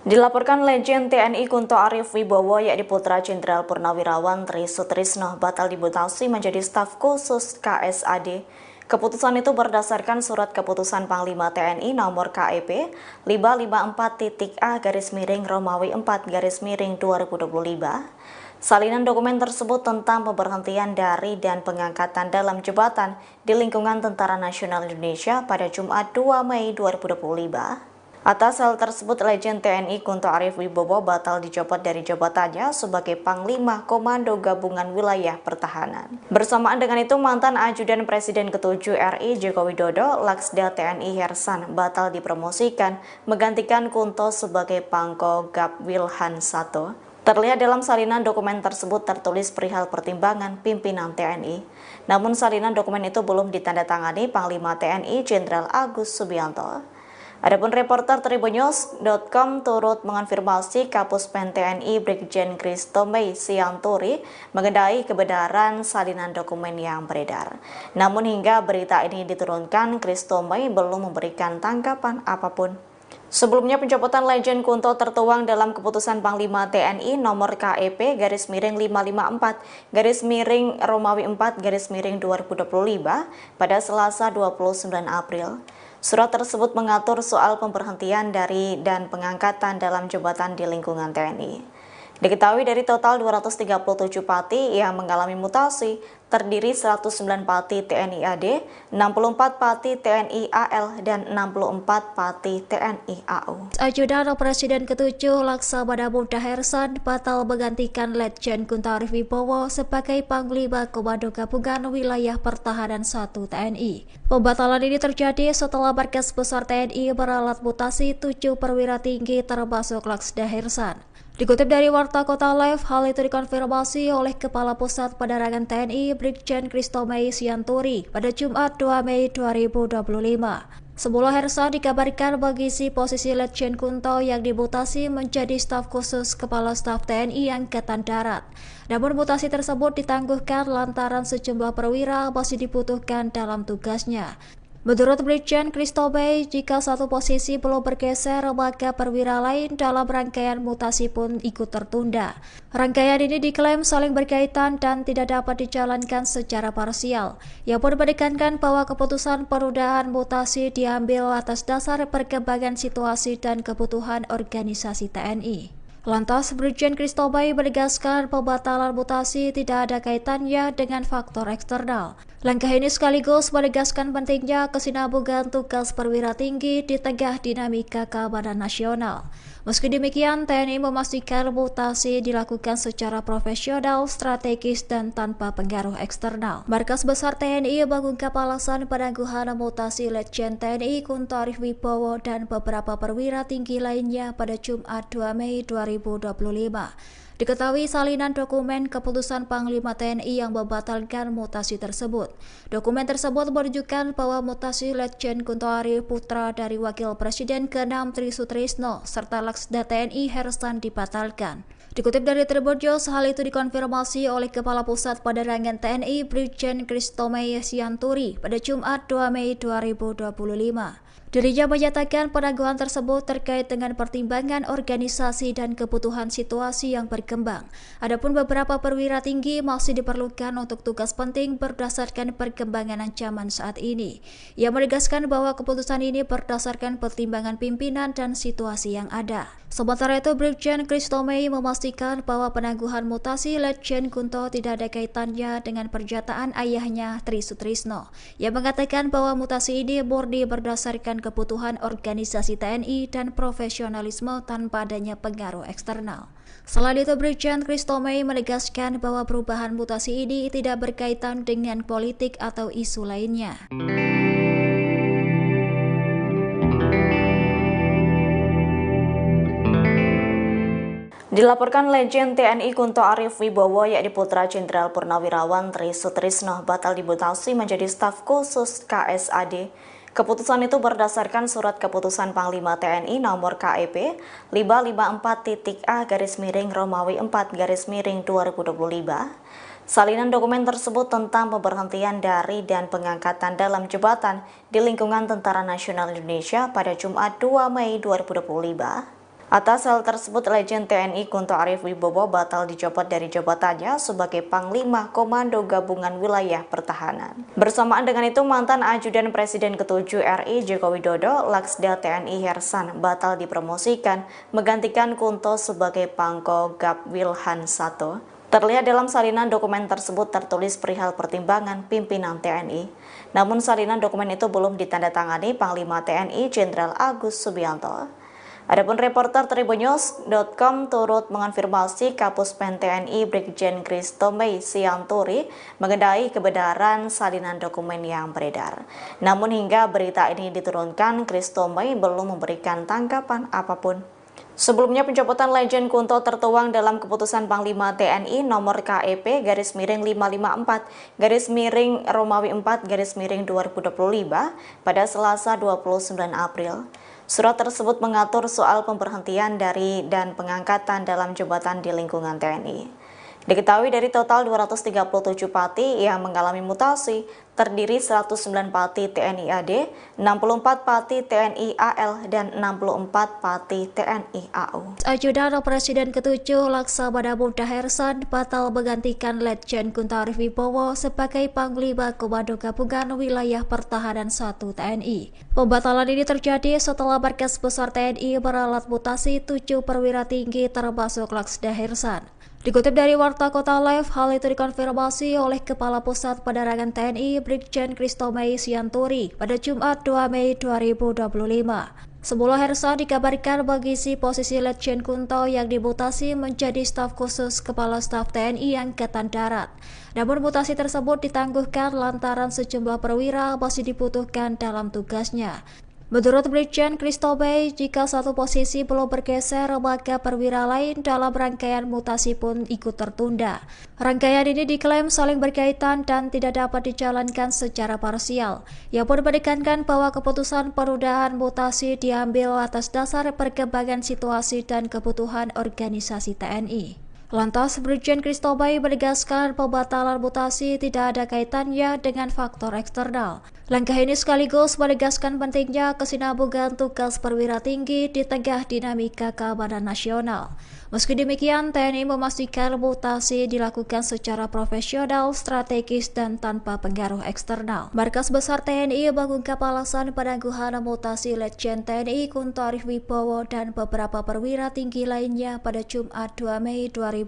Dilaporkan Letjen TNI Kunto Arif Wibowo yakni putra Jenderal Purnawirawan Tri Sutrisno batal dimutasi menjadi staf khusus KSAD. Keputusan itu berdasarkan Surat Keputusan Panglima TNI nomor KEP 554-A-Romawi 4-2025. Salinan dokumen tersebut tentang pemberhentian dari dan pengangkatan dalam jabatan di lingkungan Tentara Nasional Indonesia pada Jumat 2 Mei 2025. Atas hal tersebut, Letjen TNI Kunto Arif Wibowo batal dicopot dari jabatannya sebagai Panglima Komando Gabungan Wilayah Pertahanan. Bersamaan dengan itu, mantan Ajudan Presiden ke-7 RI Joko Widodo, Laksda TNI Hersan, batal dipromosikan menggantikan Kunto sebagai Pangko Gab Wilhan 1. Terlihat dalam salinan dokumen tersebut tertulis perihal pertimbangan pimpinan TNI. Namun salinan dokumen itu belum ditandatangani Panglima TNI Jenderal Agus Subianto. Adapun reporter Tribunnews.com turut mengonfirmasi Kapuspen TNI Brigjen Kristomei Sianturi mengenai kebenaran salinan dokumen yang beredar. Namun hingga berita ini diturunkan, Kristomei belum memberikan tanggapan apapun. Sebelumnya, pencopotan Letjen Kunto tertuang dalam keputusan Panglima TNI nomor KEP /554-Romawi 4-2025 pada Selasa 29 April. Surat tersebut mengatur soal pemberhentian dari dan pengangkatan dalam jabatan di lingkungan TNI. Diketahui dari total 237 Pati yang mengalami mutasi, terdiri 109 Pati TNI AD, 64 Pati TNI AL, dan 64 Pati TNI AU. Ajudan Presiden ke-7 Laksamana Muda Hersan batal menggantikan Letjen Guntur Wibowo sebagai Panglima Komando Gabungan Wilayah Pertahanan 1 TNI. Pembatalan ini terjadi setelah Markas Besar TNI meralat mutasi 7 perwira tinggi termasuk Laksda Hersan. Dikutip dari Warta Kota Live, hal itu dikonfirmasi oleh Kepala Pusat Penerangan TNI Brigjen Kristo Mei Sianturi pada Jumat 2 Mei 2025. Sebuah Hersa dikabarkan mengisi posisi Letjen Kunto yang dimutasi menjadi staf khusus Kepala Staf TNI Angkatan Darat. Namun mutasi tersebut ditangguhkan lantaran sejumlah perwira masih dibutuhkan dalam tugasnya. Menurut Brigjen Kristo Mei, jika satu posisi belum bergeser, maka perwira lain dalam rangkaian mutasi pun ikut tertunda. Rangkaian ini diklaim saling berkaitan dan tidak dapat dijalankan secara parsial. Ia pun menekankan bahwa keputusan penundaan mutasi diambil atas dasar perkembangan situasi dan kebutuhan organisasi TNI. Lantas, Brigjen Kristo Mei menegaskan pembatalan mutasi tidak ada kaitannya dengan faktor eksternal. Langkah ini sekaligus menegaskan pentingnya kesinambungan tugas perwira tinggi di tengah dinamika keamanan nasional. Meski demikian, TNI memastikan mutasi dilakukan secara profesional, strategis, dan tanpa pengaruh eksternal. Markas Besar TNI mengungkap alasan penangguhan mutasi Letjen TNI Kunto Arif Wibowo dan beberapa perwira tinggi lainnya pada Jumat 2 Mei 2025. Diketahui salinan dokumen keputusan Panglima TNI yang membatalkan mutasi tersebut. Dokumen tersebut menunjukkan bahwa mutasi Letjen Kunto Arif putra dari Wakil Presiden ke-6 Tri Sutrisno serta Laksda TNI Hersan dibatalkan. Dikutip dari Tribun News, hal itu dikonfirmasi oleh Kepala Pusat Penerangan TNI Brigjen Kristo Mei Sianturi pada Jumat 2 Mei 2025. Dirinya menyatakan penangguhan tersebut terkait dengan pertimbangan organisasi dan kebutuhan situasi yang berkembang. Adapun beberapa perwira tinggi masih diperlukan untuk tugas penting berdasarkan perkembangan ancaman saat ini. Ia menegaskan bahwa keputusan ini berdasarkan pertimbangan pimpinan dan situasi yang ada. Sementara itu, Brigjen Kristo Mei memastikan bahwa penangguhan mutasi Letjen Kunto tidak ada kaitannya dengan pernyataan ayahnya Tri Sutrisno. Ia mengatakan bahwa mutasi ini murni berdasarkan kebutuhan organisasi TNI dan profesionalisme tanpa adanya pengaruh eksternal. Selain itu, Brigjen Kristo Mei menegaskan bahwa perubahan mutasi ini tidak berkaitan dengan politik atau isu lainnya. Dilaporkan Letjen TNI Kunto Arif Wibowo yakni putra Jenderal Purnawirawan Tri Sutrisno batal dimutasi menjadi staf khusus KSAD. Keputusan itu berdasarkan surat keputusan Panglima TNI nomor KEP 554-A-Romawi 4-2025. Salinan dokumen tersebut tentang pemberhentian dari dan pengangkatan dalam jabatan di lingkungan Tentara Nasional Indonesia pada Jumat 2 Mei 2025. Atas hal tersebut, Letjen TNI Kunto Arif Wibowo batal dicopot dari jabatannya sebagai Panglima Komando Gabungan Wilayah Pertahanan. Bersamaan dengan itu, mantan Ajudan Presiden ke-7 RI Joko Widodo, Laksda TNI Hersan, batal dipromosikan menggantikan Kunto sebagai Pangko Gap Wilhan 1. Terlihat dalam salinan dokumen tersebut tertulis perihal pertimbangan pimpinan TNI. Namun salinan dokumen itu belum ditandatangani Panglima TNI Jenderal Agus Subianto. Adapun reporter Tribunnews.com turut mengonfirmasi Kapuspen TNI Brigjen Kristo Mei Sianturi mengenai kebenaran salinan dokumen yang beredar. Namun hingga berita ini diturunkan, Kristo Mei belum memberikan tanggapan apapun. Sebelumnya, pencopotan Letjen Kunto tertuang dalam keputusan Panglima TNI nomor KEP /554-Romawi 4-2025 pada Selasa 29 April. Surat tersebut mengatur soal pemberhentian dari dan pengangkatan dalam jabatan di lingkungan TNI. Diketahui dari total 237 pati yang mengalami mutasi, terdiri 109 pati TNI AD, 64 pati TNI AL, dan 64 pati TNI AU. Ajudan Presiden ke-7 Laksamana Muda Hersan batal menggantikan Letjen Kunto Arif Wibowo sebagai Panglima Komando Gabungan Wilayah Pertahanan 1 TNI. Pembatalan ini terjadi setelah Markas Besar TNI meralat mutasi 7 perwira tinggi termasuk Laksda Hersan. Dikutip dari Warta Kota Live, hal itu dikonfirmasi oleh Kepala Pusat Penerangan TNI Brigjen Kristo Mei Sianturi pada Jumat 2 Mei 2025. Sebuah Hersa dikabarkan mengisi posisi Letjen Kunto yang dimutasi menjadi staf khusus Kepala Staf TNI Angkatan Darat. Namun mutasi tersebut ditangguhkan lantaran sejumlah perwira masih dibutuhkan dalam tugasnya. Menurut Brigjen Christobey, jika satu posisi belum bergeser, maka perwira lain dalam rangkaian mutasi pun ikut tertunda. Rangkaian ini diklaim saling berkaitan dan tidak dapat dijalankan secara parsial. Ia pun menekankan bahwa keputusan penundaan mutasi diambil atas dasar perkembangan situasi dan kebutuhan organisasi TNI. Lantas, Brigjen Christobey menegaskan pembatalan mutasi tidak ada kaitannya dengan faktor eksternal. Langkah ini sekaligus menegaskan pentingnya kesinambungan tugas perwira tinggi di tengah dinamika keamanan nasional. Meski demikian, TNI memastikan mutasi dilakukan secara profesional, strategis, dan tanpa pengaruh eksternal. Markas Besar TNI mengungkap alasan penangguhan mutasi Letjen TNI Kunto Arif Wibowo dan beberapa perwira tinggi lainnya pada Jumat 2 Mei 2025.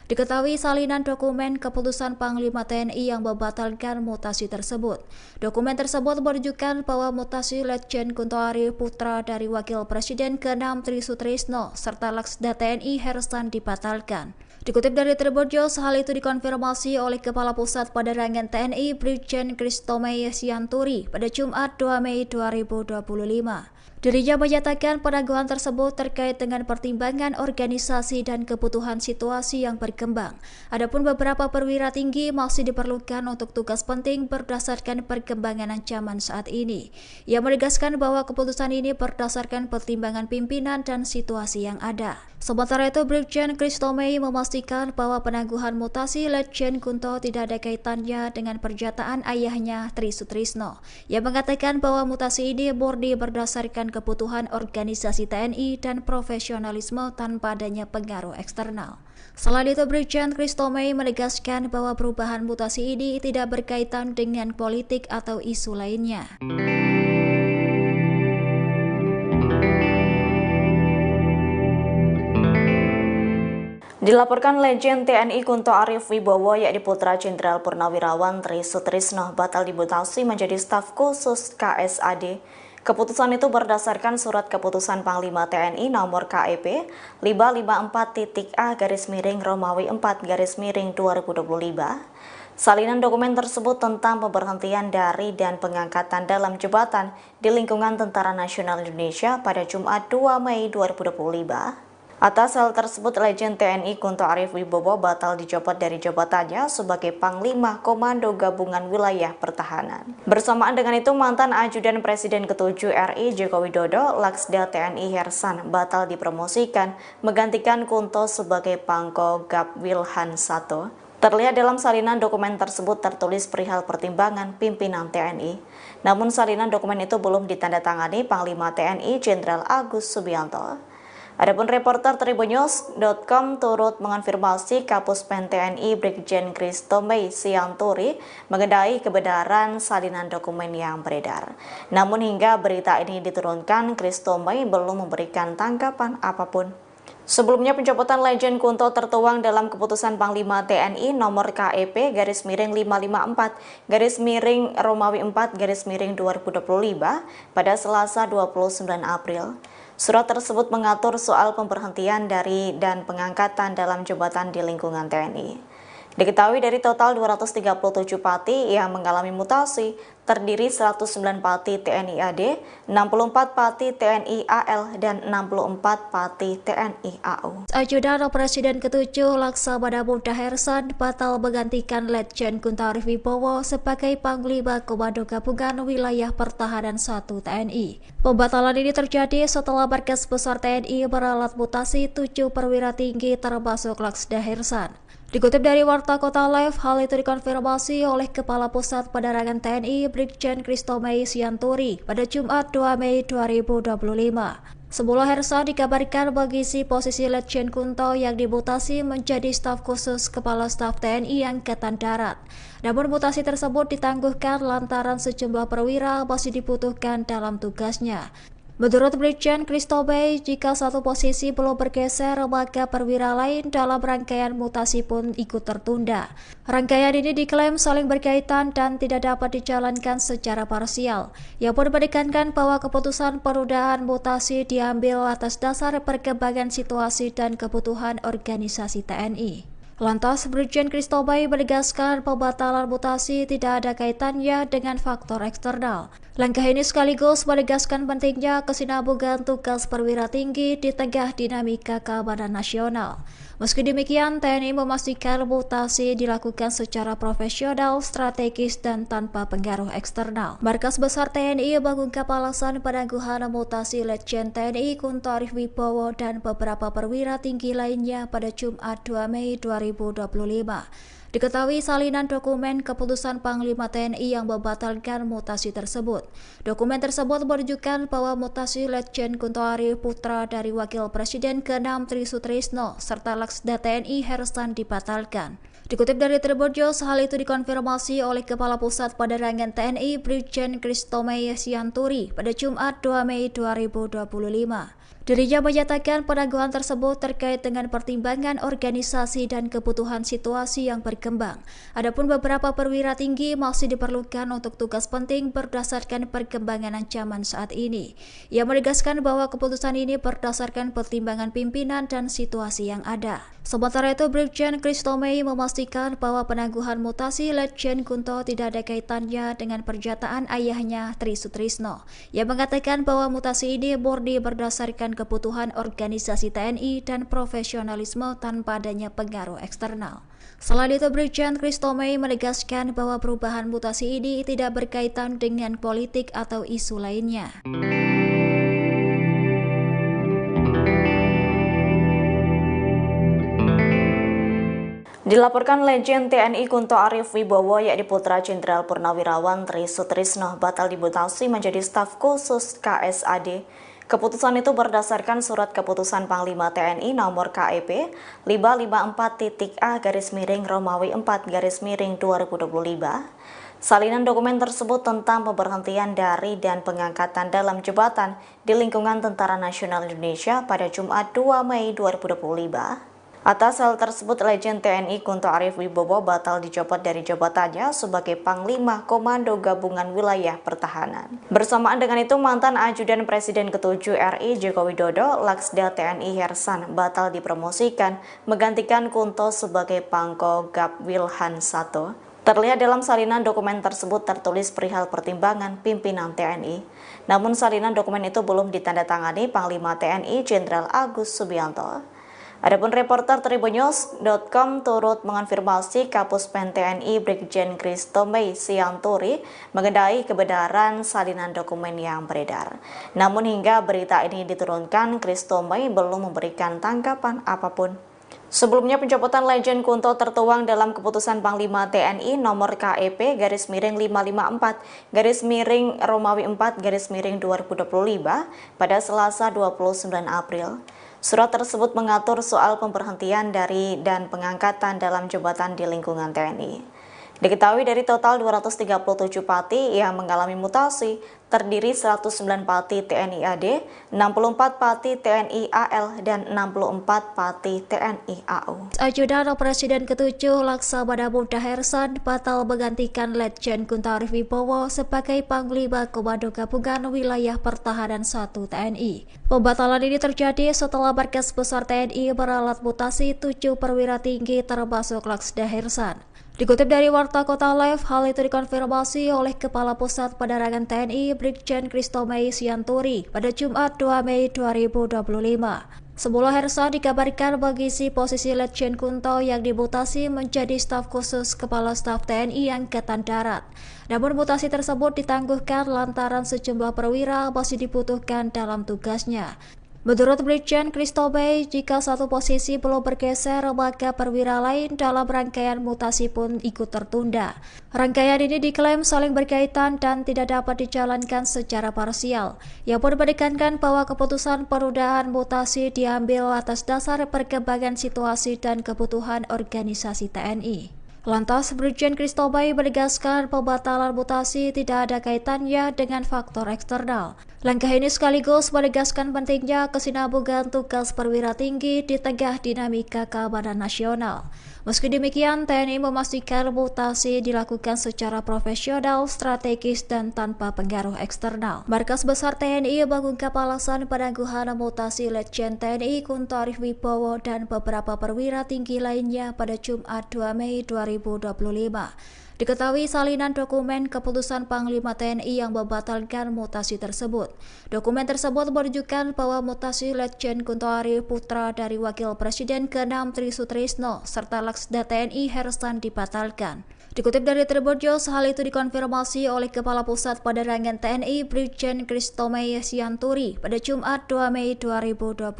Diketahui salinan dokumen keputusan Panglima TNI yang membatalkan mutasi tersebut. Dokumen tersebut menunjukkan bahwa mutasi Letjen Kunto Arif, putra dari Wakil Presiden ke-6 Tri Sutrisno, serta Laksda TNI Hersan dibatalkan. Dikutip dari Tribun News, hal itu dikonfirmasi oleh Kepala Pusat Penerangan TNI Brigjen Christobey Sianturi pada Jumat 2 Mei 2025. Dirinya menyatakan penangguhan tersebut terkait dengan pertimbangan organisasi dan kebutuhan situasi yang berkembang. Adapun beberapa perwira tinggi masih diperlukan untuk tugas penting berdasarkan perkembangan ancaman saat ini. Ia menegaskan bahwa keputusan ini berdasarkan pertimbangan pimpinan dan situasi yang ada. Sementara itu, Brigjen Christobey memastikan bahwa penangguhan mutasi Letjen Kunto tidak ada kaitannya dengan pernyataan ayahnya Tri Sutrisno. Ia mengatakan bahwa mutasi ini murni berdasarkan kebutuhan organisasi TNI dan profesionalisme tanpa adanya pengaruh eksternal. Selain itu, Brigjen Christobey menegaskan bahwa perubahan mutasi ini tidak berkaitan dengan politik atau isu lainnya. Dilaporkan Letjen TNI Kunto Arif Wibowo yakni putra Jenderal Purnawirawan Tri Sutrisno batal dimutasi menjadi staf khusus KSAD. Keputusan itu berdasarkan surat keputusan Panglima TNI nomor KEP 554-A-Romawi 4-2025. Salinan dokumen tersebut tentang pemberhentian dari dan pengangkatan dalam jabatan di lingkungan Tentara Nasional Indonesia pada Jumat 2 Mei 2025. Atas hal tersebut, Letjen TNI Kunto Arif Wibowo batal dijabat dari jabatannya sebagai Panglima Komando Gabungan Wilayah Pertahanan. Bersamaan dengan itu, mantan Ajudan Presiden ke-7 RI Joko Widodo, Laksda TNI Hersan, batal dipromosikan menggantikan Kunto sebagai Pangko Gab Wilhan 1. Terlihat dalam salinan dokumen tersebut tertulis perihal pertimbangan pimpinan TNI. Namun salinan dokumen itu belum ditandatangani Panglima TNI Jenderal Agus Subianto. Adapun reporter Tribunnews.com turut mengonfirmasi Kapus Pen TNI Brigjen Christobey Sianturi mengenai kebenaran salinan dokumen yang beredar. Namun hingga berita ini diturunkan, Christobey belum memberikan tanggapan apapun. Sebelumnya, pencopotan Letjen Kunto tertuang dalam keputusan Panglima TNI nomor KEP /554-Romawi 4-2025 pada Selasa 29 April. Surat tersebut mengatur soal pemberhentian dari dan pengangkatan dalam jabatan di lingkungan TNI. Diketahui dari total 237 pati yang mengalami mutasi, terdiri 109 pati TNI AD, 64 pati TNI AL, dan 64 pati TNI AU. Ajudan Presiden ke-7 Laksamana Muda Hersan batal menggantikan Letjen Kunto Arif Wibowo sebagai Panglima Komando Gabungan Wilayah Pertahanan 1 TNI. Pembatalan ini terjadi setelah Markas Besar TNI meralat mutasi 7 perwira tinggi termasuk Laksda Hersan. Dikutip dari Warta Kota Live, hal itu dikonfirmasi oleh Kepala Pusat Penerangan TNI Brigjen Christobey Sianturi pada Jumat 2 Mei 2025. Semula Hersan dikabarkan mengisi posisi Letjen Kunto yang dimutasi menjadi staf khusus Kepala Staf TNI Angkatan Darat. Namun mutasi tersebut ditangguhkan lantaran sejumlah perwira masih dibutuhkan dalam tugasnya. Menurut Brigjen Christobey, jika satu posisi belum bergeser, maka perwira lain dalam rangkaian mutasi pun ikut tertunda. Rangkaian ini diklaim saling berkaitan dan tidak dapat dijalankan secara parsial. Ia pun menekankan bahwa keputusan penundaan mutasi diambil atas dasar perkembangan situasi dan kebutuhan organisasi TNI. Lantas, Brigjen Christobey menegaskan pembatalan mutasi tidak ada kaitannya dengan faktor eksternal. Langkah ini sekaligus menegaskan pentingnya kesinambungan tugas perwira tinggi di tengah dinamika keamanan nasional. Meski demikian, TNI memastikan mutasi dilakukan secara profesional, strategis, dan tanpa pengaruh eksternal. Markas Besar TNI mengungkap alasan penangguhan mutasi Letjen TNI Kunto Arif Wibowo dan beberapa perwira tinggi lainnya pada Jumat 2 Mei 2025. Diketahui salinan dokumen keputusan Panglima TNI yang membatalkan mutasi tersebut. Dokumen tersebut menunjukkan bahwa mutasi Letjen Kunto Arif, putra dari Wakil Presiden ke-6 Tri Sutrisno, serta Laksda TNI Hersan dibatalkan. Dikutip dari Tribun News, hal itu dikonfirmasi oleh Kepala Pusat Penerangan TNI Brigjen Christobey Sianturi pada Jumat 2 Mei 2025. Dirinya menyatakan penangguhan tersebut terkait dengan pertimbangan organisasi dan kebutuhan situasi yang berkembang. Adapun beberapa perwira tinggi masih diperlukan untuk tugas penting berdasarkan perkembangan ancaman saat ini. Ia menegaskan bahwa keputusan ini berdasarkan pertimbangan pimpinan dan situasi yang ada. Sementara itu, Brigjen Christobey memastikan bahwa penangguhan mutasi Letjen Kunto tidak ada kaitannya dengan pernyataan ayahnya Tri Sutrisno. Ia mengatakan bahwa mutasi ini murni berdasarkan kebutuhan organisasi TNI dan profesionalisme tanpa adanya pengaruh eksternal. Selain itu, Brigjen Christobey menegaskan bahwa perubahan mutasi ini tidak berkaitan dengan politik atau isu lainnya. Dilaporkan Letjen TNI Kunto Arif Wibowo yakni putra Jenderal Purnawirawan Tri Sutrisno batal dimutasi menjadi staf khusus KSAD. Keputusan itu berdasarkan surat keputusan Panglima TNI nomor KEP 554-A-Romawi 4-2025. Salinan dokumen tersebut tentang pemberhentian dari dan pengangkatan dalam jabatan di lingkungan Tentara Nasional Indonesia pada Jumat 2 Mei 2025. Atas hal tersebut, Letjen TNI Kunto Arif Wibowo batal dicopot dari jabatannya sebagai Panglima Komando Gabungan Wilayah Pertahanan. Bersamaan dengan itu, mantan Ajudan Presiden ke-7 RI Joko Widodo, Laksda TNI Hersan, batal dipromosikan menggantikan Kunto sebagai Pangko Gap Wilhan 1. Terlihat dalam salinan dokumen tersebut tertulis perihal pertimbangan pimpinan TNI. Namun salinan dokumen itu belum ditandatangani Panglima TNI Jenderal Agus Subianto. Adapun reporter Tribunnews.com turut mengonfirmasi Kapuspen TNI Brigjen Christobey Sianturi mengenai kebenaran salinan dokumen yang beredar. Namun hingga berita ini diturunkan, Christobey belum memberikan tanggapan apapun. Sebelumnya, pencopotan Letjen Kunto tertuang dalam keputusan Panglima TNI nomor KEP /554-Romawi 4-2025 pada Selasa 29 April. Surat tersebut mengatur soal pemberhentian dari dan pengangkatan dalam jabatan di lingkungan TNI. Diketahui dari total 237 pati yang mengalami mutasi, terdiri 109 pati TNI AD, 64 pati TNI AL, dan 64 pati TNI AU. Ajudan Presiden ke-7 Laksamana Muda Hersan batal menggantikan Letjen Kunto Arif Wibowo sebagai Panglima Komando Gabungan Wilayah Pertahanan 1 TNI. Pembatalan ini terjadi setelah Markas Besar TNI meralat mutasi 7 perwira tinggi termasuk Laksda Hersan. Dikutip dari Warta Kota Live, hal itu dikonfirmasi oleh Kepala Pusat Penerangan TNI Brigjen Christobey Sianturi pada Jumat 2 Mei 2025. Sebelum Hersan dikabarkan mengisi posisi Letjen Kunto yang dimutasi menjadi staf khusus Kepala Staf TNI Angkatan Darat. Namun mutasi tersebut ditangguhkan lantaran sejumlah perwira masih dibutuhkan dalam tugasnya. Menurut Brigjen Christobey, jika satu posisi belum bergeser, maka perwira lain dalam rangkaian mutasi pun ikut tertunda. Rangkaian ini diklaim saling berkaitan dan tidak dapat dijalankan secara parsial. Ia pun menekankan bahwa keputusan penundaan mutasi diambil atas dasar perkembangan situasi dan kebutuhan organisasi TNI. Lantas, Brigjen Kristobay menegaskan pembatalan mutasi tidak ada kaitannya dengan faktor eksternal. Langkah ini sekaligus menegaskan pentingnya kesinambungan tugas perwira tinggi di tengah dinamika keamanan nasional. Meski demikian, TNI memastikan mutasi dilakukan secara profesional, strategis, dan tanpa pengaruh eksternal. Markas Besar TNI mengungkap alasan penangguhan mutasi Letjen TNI Kunto Arif Wibowo dan beberapa perwira tinggi lainnya pada Jumat 2 Mei 2025. Diketahui salinan dokumen keputusan Panglima TNI yang membatalkan mutasi tersebut. Dokumen tersebut menunjukkan bahwa mutasi Letjen Kunto Arif, putra dari Wakil Presiden ke-6 Tri Sutrisno, serta Laksda TNI Hersan dibatalkan. Dikutip dari Tribun News, hal itu dikonfirmasi oleh Kepala Pusat Penerangan TNI Brigjen Kristobay Sianturi pada Jumat 2 Mei 2025.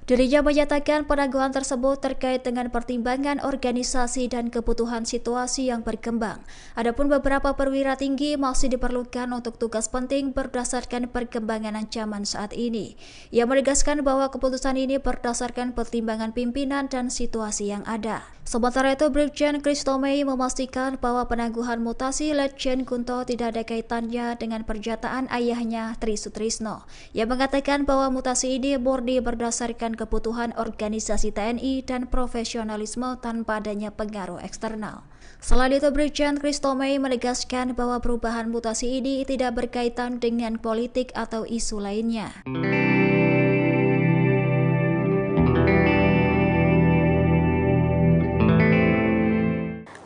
Dirinya menyatakan penangguhan tersebut terkait dengan pertimbangan organisasi dan kebutuhan situasi yang berkembang. Adapun beberapa perwira tinggi masih diperlukan untuk tugas penting berdasarkan perkembangan ancaman saat ini. Ia menegaskan bahwa keputusan ini berdasarkan pertimbangan pimpinan dan situasi yang ada. Sementara itu, Brigjen Kristobay memastikan bahwa penangguhan mutasi Letjen Kunto tidak ada kaitannya dengan pernyataan ayahnya Tri Sutrisno. Ia mengatakan bahwa mutasi ini murni berdasarkan kebutuhan organisasi TNI dan profesionalisme tanpa adanya pengaruh eksternal. Selain itu, Brigjen Kristobay menegaskan bahwa perubahan mutasi ini tidak berkaitan dengan politik atau isu lainnya.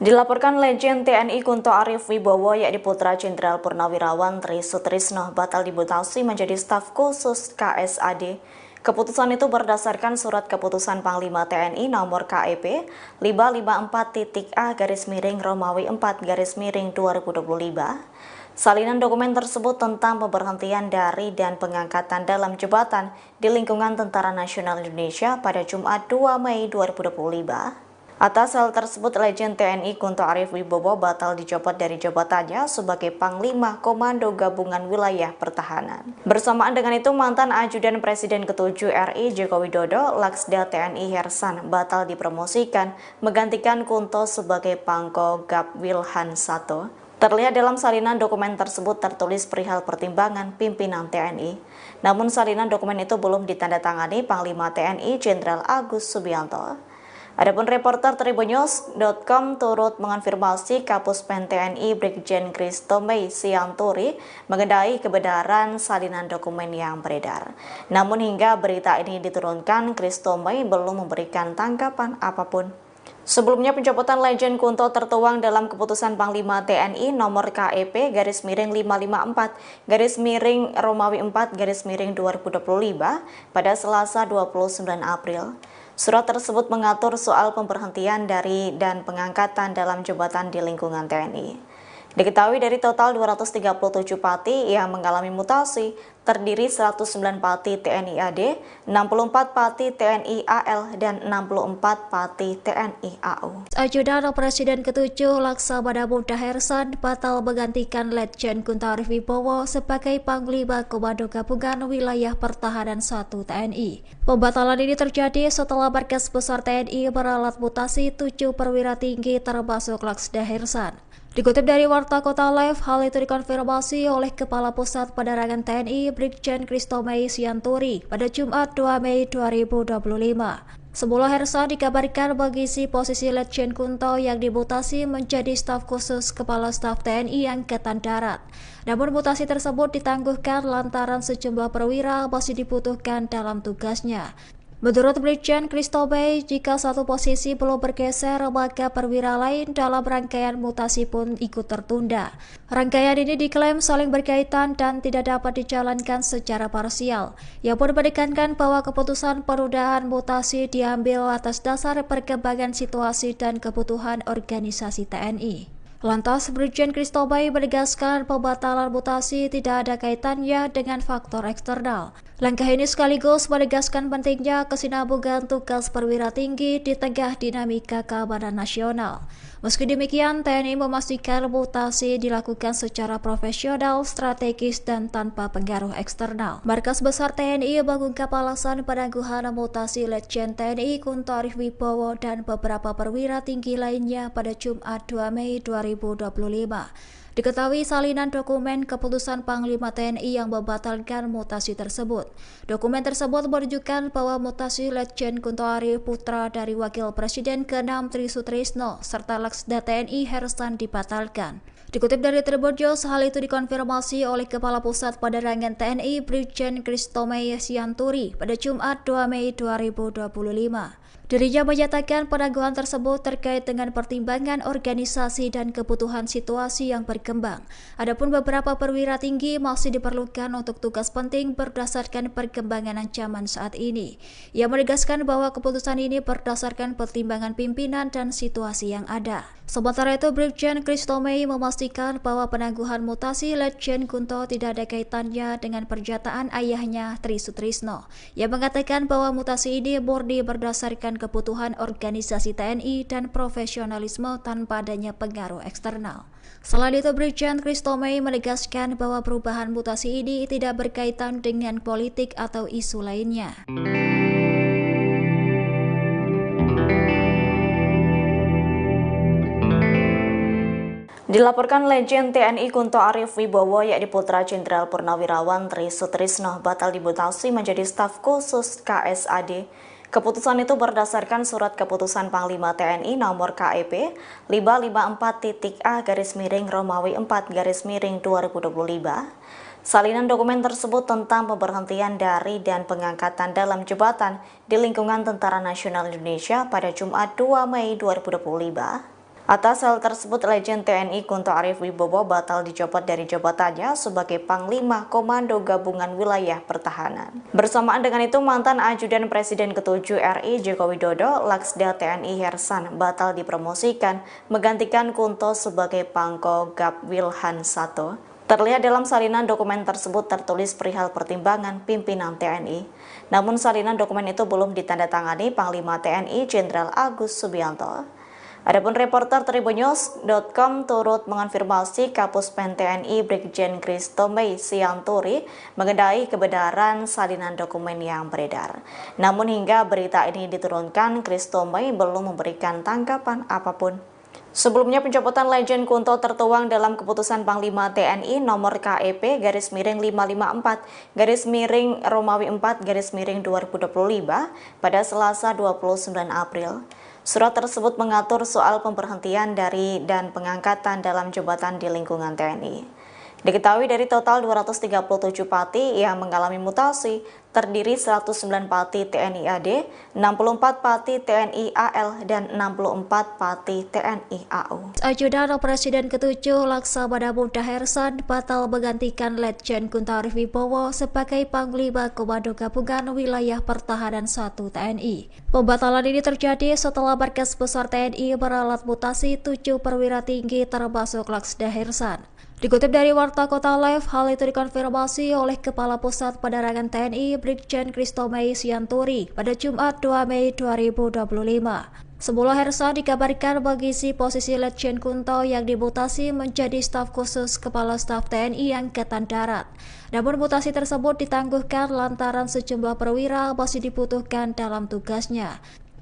Dilaporkan Letjen TNI Kunto Arif Wibowo yakni putra Jenderal Purnawirawan Tri Sutrisno batal dimutasi menjadi staf khusus KSAD. Keputusan itu berdasarkan surat keputusan Panglima TNI nomor KEP 554-A-Romawi 4-2025. Salinan dokumen tersebut tentang pemberhentian dari dan pengangkatan dalam jabatan di lingkungan Tentara Nasional Indonesia pada Jumat 2 Mei 2025. Atas hal tersebut, Letjen TNI Kunto Arif Wibowo batal dicopot dari jabatannya sebagai Panglima Komando Gabungan Wilayah Pertahanan. Bersamaan dengan itu, mantan Ajudan Presiden ke-7 RI Joko Widodo, Laksda TNI Hersan, batal dipromosikan menggantikan Kunto sebagai Pangko Gab Wilhan 1. Terlihat dalam salinan dokumen tersebut tertulis perihal pertimbangan pimpinan TNI. Namun salinan dokumen itu belum ditandatangani Panglima TNI Jenderal Agus Subianto. Adapun reporter Tribunnews.com turut mengonfirmasi Kapuspen TNI Brigjen Kristobay Sianturi mengenai kebenaran salinan dokumen yang beredar. Namun hingga berita ini diturunkan, Kristobay belum memberikan tanggapan apapun. Sebelumnya, pencopotan Letjen Kunto tertuang dalam keputusan Panglima TNI nomor KEP /554-Romawi 4-2025 pada Selasa 29 April. Surat tersebut mengatur soal pemberhentian dari dan pengangkatan dalam jabatan di lingkungan TNI. Diketahui dari total 237 pati yang mengalami mutasi, terdiri 109 pati TNI AD, 64 pati TNI AL, dan 64 pati TNI AU. Ajudan Presiden ke-7 Laksamana Muda Hersan batal menggantikan Letjen Kunto Arif Wibowo sebagai Panglima Komando Gabungan Wilayah Pertahanan 1 TNI. Pembatalan ini terjadi setelah Markas Besar TNI meralat mutasi 7 perwira tinggi termasuk Laksda Hersan. Dikutip dari Warta Kota Live, hal itu dikonfirmasi oleh Kepala Pusat Penerangan TNI Brigjen Kristobay Sianturi pada Jumat 2 Mei 2025. Semula Hersan dikabarkan mengisi posisi Letjen Kunto yang dimutasi menjadi staf khusus Kepala Staf TNI Angkatan Darat. Namun mutasi tersebut ditangguhkan lantaran sejumlah perwira masih dibutuhkan dalam tugasnya. Menurut Brigjen Kristobay, jika satu posisi belum bergeser, maka perwira lain dalam rangkaian mutasi pun ikut tertunda. Rangkaian ini diklaim saling berkaitan dan tidak dapat dijalankan secara parsial. Ia pun menekankan bahwa keputusan penundaan mutasi diambil atas dasar perkembangan situasi dan kebutuhan organisasi TNI. Lantas, Brigjen Kristobay menegaskan pembatalan mutasi tidak ada kaitannya dengan faktor eksternal. Langkah ini sekaligus menegaskan pentingnya kesinambungan tugas perwira tinggi di tengah dinamika keamanan nasional. Meski demikian, TNI memastikan mutasi dilakukan secara profesional, strategis, dan tanpa pengaruh eksternal. Markas Besar TNI mengungkap alasan penangguhan mutasi Letjen TNI Kunto Arif Wibowo dan beberapa perwira tinggi lainnya pada Jumat 2 Mei 2025. Diketahui salinan dokumen keputusan Panglima TNI yang membatalkan mutasi tersebut. Dokumen tersebut menunjukkan bahwa mutasi Letjen Kunto Arif putra dari Wakil Presiden ke-6 Tri Sutrisno serta Laksda TNI Hersan dibatalkan. Dikutip dari Tribun News, hal itu dikonfirmasi oleh Kepala Pusat Penerangan TNI Brigjen Kristomei Sianturi pada Jumat 2 Mei 2025. Dirinya menyatakan penangguhan tersebut terkait dengan pertimbangan organisasi dan kebutuhan situasi yang berkembang. Adapun beberapa perwira tinggi masih diperlukan untuk tugas penting berdasarkan perkembangan ancaman saat ini. Ia menegaskan bahwa keputusan ini berdasarkan pertimbangan pimpinan dan situasi yang ada. Sementara itu, Brigjen Kristomei memastikan bahwa penangguhan mutasi Letjen Kunto tidak ada kaitannya dengan pernyataan ayahnya Tri Sutrisno. Ia mengatakan bahwa mutasi ini murni berdasarkan kebutuhan organisasi TNI dan profesionalisme tanpa adanya pengaruh eksternal. Selain itu, Brigjen Kristomei menegaskan bahwa perubahan mutasi ini tidak berkaitan dengan politik atau isu lainnya. Dilaporkan Letjen TNI Kunto Arif Wibowo yakni putra Jenderal Purnawirawan Tri Sutrisno batal dimutasi menjadi staf khusus KSAD. Keputusan itu berdasarkan surat keputusan Panglima TNI nomor KEP 554-A-Romawi 4-2025. Salinan dokumen tersebut tentang pemberhentian dari dan pengangkatan dalam jabatan di lingkungan Tentara Nasional Indonesia pada Jumat 2 Mei 2025. Atas hal tersebut, Letjen TNI Kunto Arif Wibowo batal dicopot dari jabatannya sebagai Panglima Komando Gabungan Wilayah Pertahanan. Bersamaan dengan itu, mantan Ajudan Presiden ke-7 RI Joko Widodo, Laksda TNI Hersan, batal dipromosikan menggantikan Kunto sebagai Pangko Gap Wilhan 1. Terlihat dalam salinan dokumen tersebut tertulis perihal pertimbangan pimpinan TNI. Namun salinan dokumen itu belum ditandatangani Panglima TNI Jenderal Agus Subianto. Adapun reporter Tribunnews.com turut mengonfirmasi Kapus Pen TNI Brigjen Kristomei Sianturi mengenai kebenaran salinan dokumen yang beredar. Namun hingga berita ini diturunkan, Kristomei belum memberikan tanggapan apapun. Sebelumnya, pencopotan Letjen Kunto tertuang dalam keputusan Panglima TNI nomor KEP /554-Romawi 4-2025 pada Selasa 29 April. Surat tersebut mengatur soal pemberhentian dari dan pengangkatan dalam jabatan di lingkungan TNI. Diketahui dari total 237 pati yang mengalami mutasi, terdiri 109 pati TNI AD, 64 pati TNI AL, dan 64 pati TNI AU. Ajudan Presiden ke-7 Laksamana Muda Hersan batal menggantikan Letjen Kunto Arif Wibowo sebagai Panglima Komando Gabungan Wilayah Pertahanan 1 TNI. Pembatalan ini terjadi setelah Markas Besar TNI meralat mutasi 7 perwira tinggi termasuk Laksda Hersan. Dikutip dari Warta Kota Live, hal itu dikonfirmasi oleh Kepala Pusat Penerangan TNI Brigjen Kristomei Sianturi pada Jumat 2 Mei 2025. Semula Hersan dikabarkan mengisi posisi Letjen Kunto yang dimutasi menjadi staf khusus Kepala Staf TNI Angkatan Darat. Namun mutasi tersebut ditangguhkan lantaran sejumlah perwira masih dibutuhkan dalam tugasnya.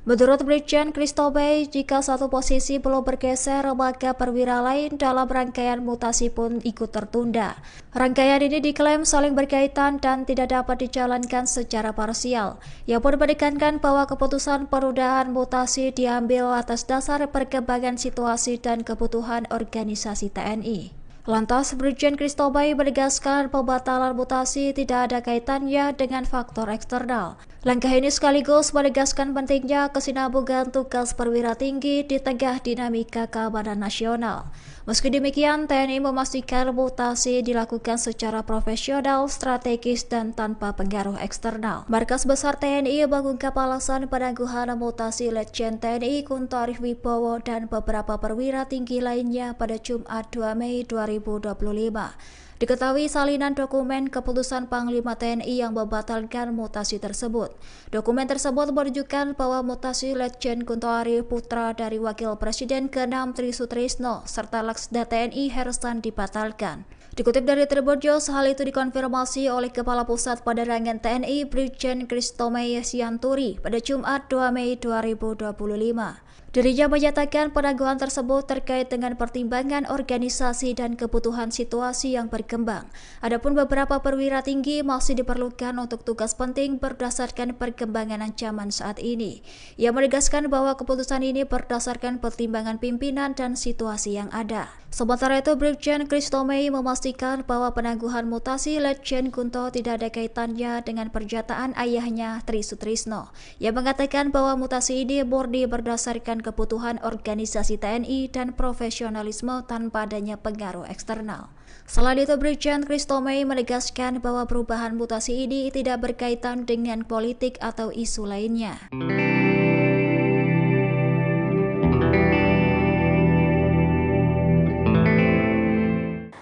Menurut Brigjen Kristomei, jika satu posisi belum bergeser, maka perwira lain dalam rangkaian mutasi pun ikut tertunda. Rangkaian ini diklaim saling berkaitan dan tidak dapat dijalankan secara parsial. Ia pun menekankan bahwa keputusan penundaan mutasi diambil atas dasar perkembangan situasi dan kebutuhan organisasi TNI. Lantas, Brigjen Kristomei menegaskan pembatalan mutasi tidak ada kaitannya dengan faktor eksternal. Langkah ini sekaligus menegaskan pentingnya kesinambungan tugas perwira tinggi di tengah dinamika keamanan nasional. Meski demikian, TNI memastikan mutasi dilakukan secara profesional, strategis, dan tanpa pengaruh eksternal. Markas Besar TNI mengungkap alasan penangguhan mutasi Letjen TNI Kunto Arif Wibowo dan beberapa perwira tinggi lainnya pada Jumat 2 Mei 2025. Diketahui salinan dokumen keputusan Panglima TNI yang membatalkan mutasi tersebut. Dokumen tersebut menunjukkan bahwa mutasi Letjen Kunto Ari putra dari Wakil Presiden ke-6 Tri Sutrisno serta Laksda TNI Hersan dibatalkan. Dikutip dari Tribun News, hal itu dikonfirmasi oleh Kepala Pusat Penerangan TNI Brigjen Kristomey Sianturi pada Jumat 2 Mei 2025. Dirinya menyatakan penangguhan tersebut terkait dengan pertimbangan organisasi dan kebutuhan situasi yang berkembang. Adapun beberapa perwira tinggi masih diperlukan untuk tugas penting berdasarkan perkembangan ancaman saat ini. Ia menegaskan bahwa keputusan ini berdasarkan pertimbangan pimpinan dan situasi yang ada. Sementara itu, Brigjen Kristomey memastikan bahwa penangguhan mutasi Letjen Kunto tidak ada kaitannya dengan pernyataan ayahnya Tri Sutrisno. Ia mengatakan bahwa mutasi ini murni berdasarkan kebutuhan organisasi TNI dan profesionalisme tanpa adanya pengaruh eksternal. Selain itu, Brigjen Kristomey menegaskan bahwa perubahan mutasi ini tidak berkaitan dengan politik atau isu lainnya.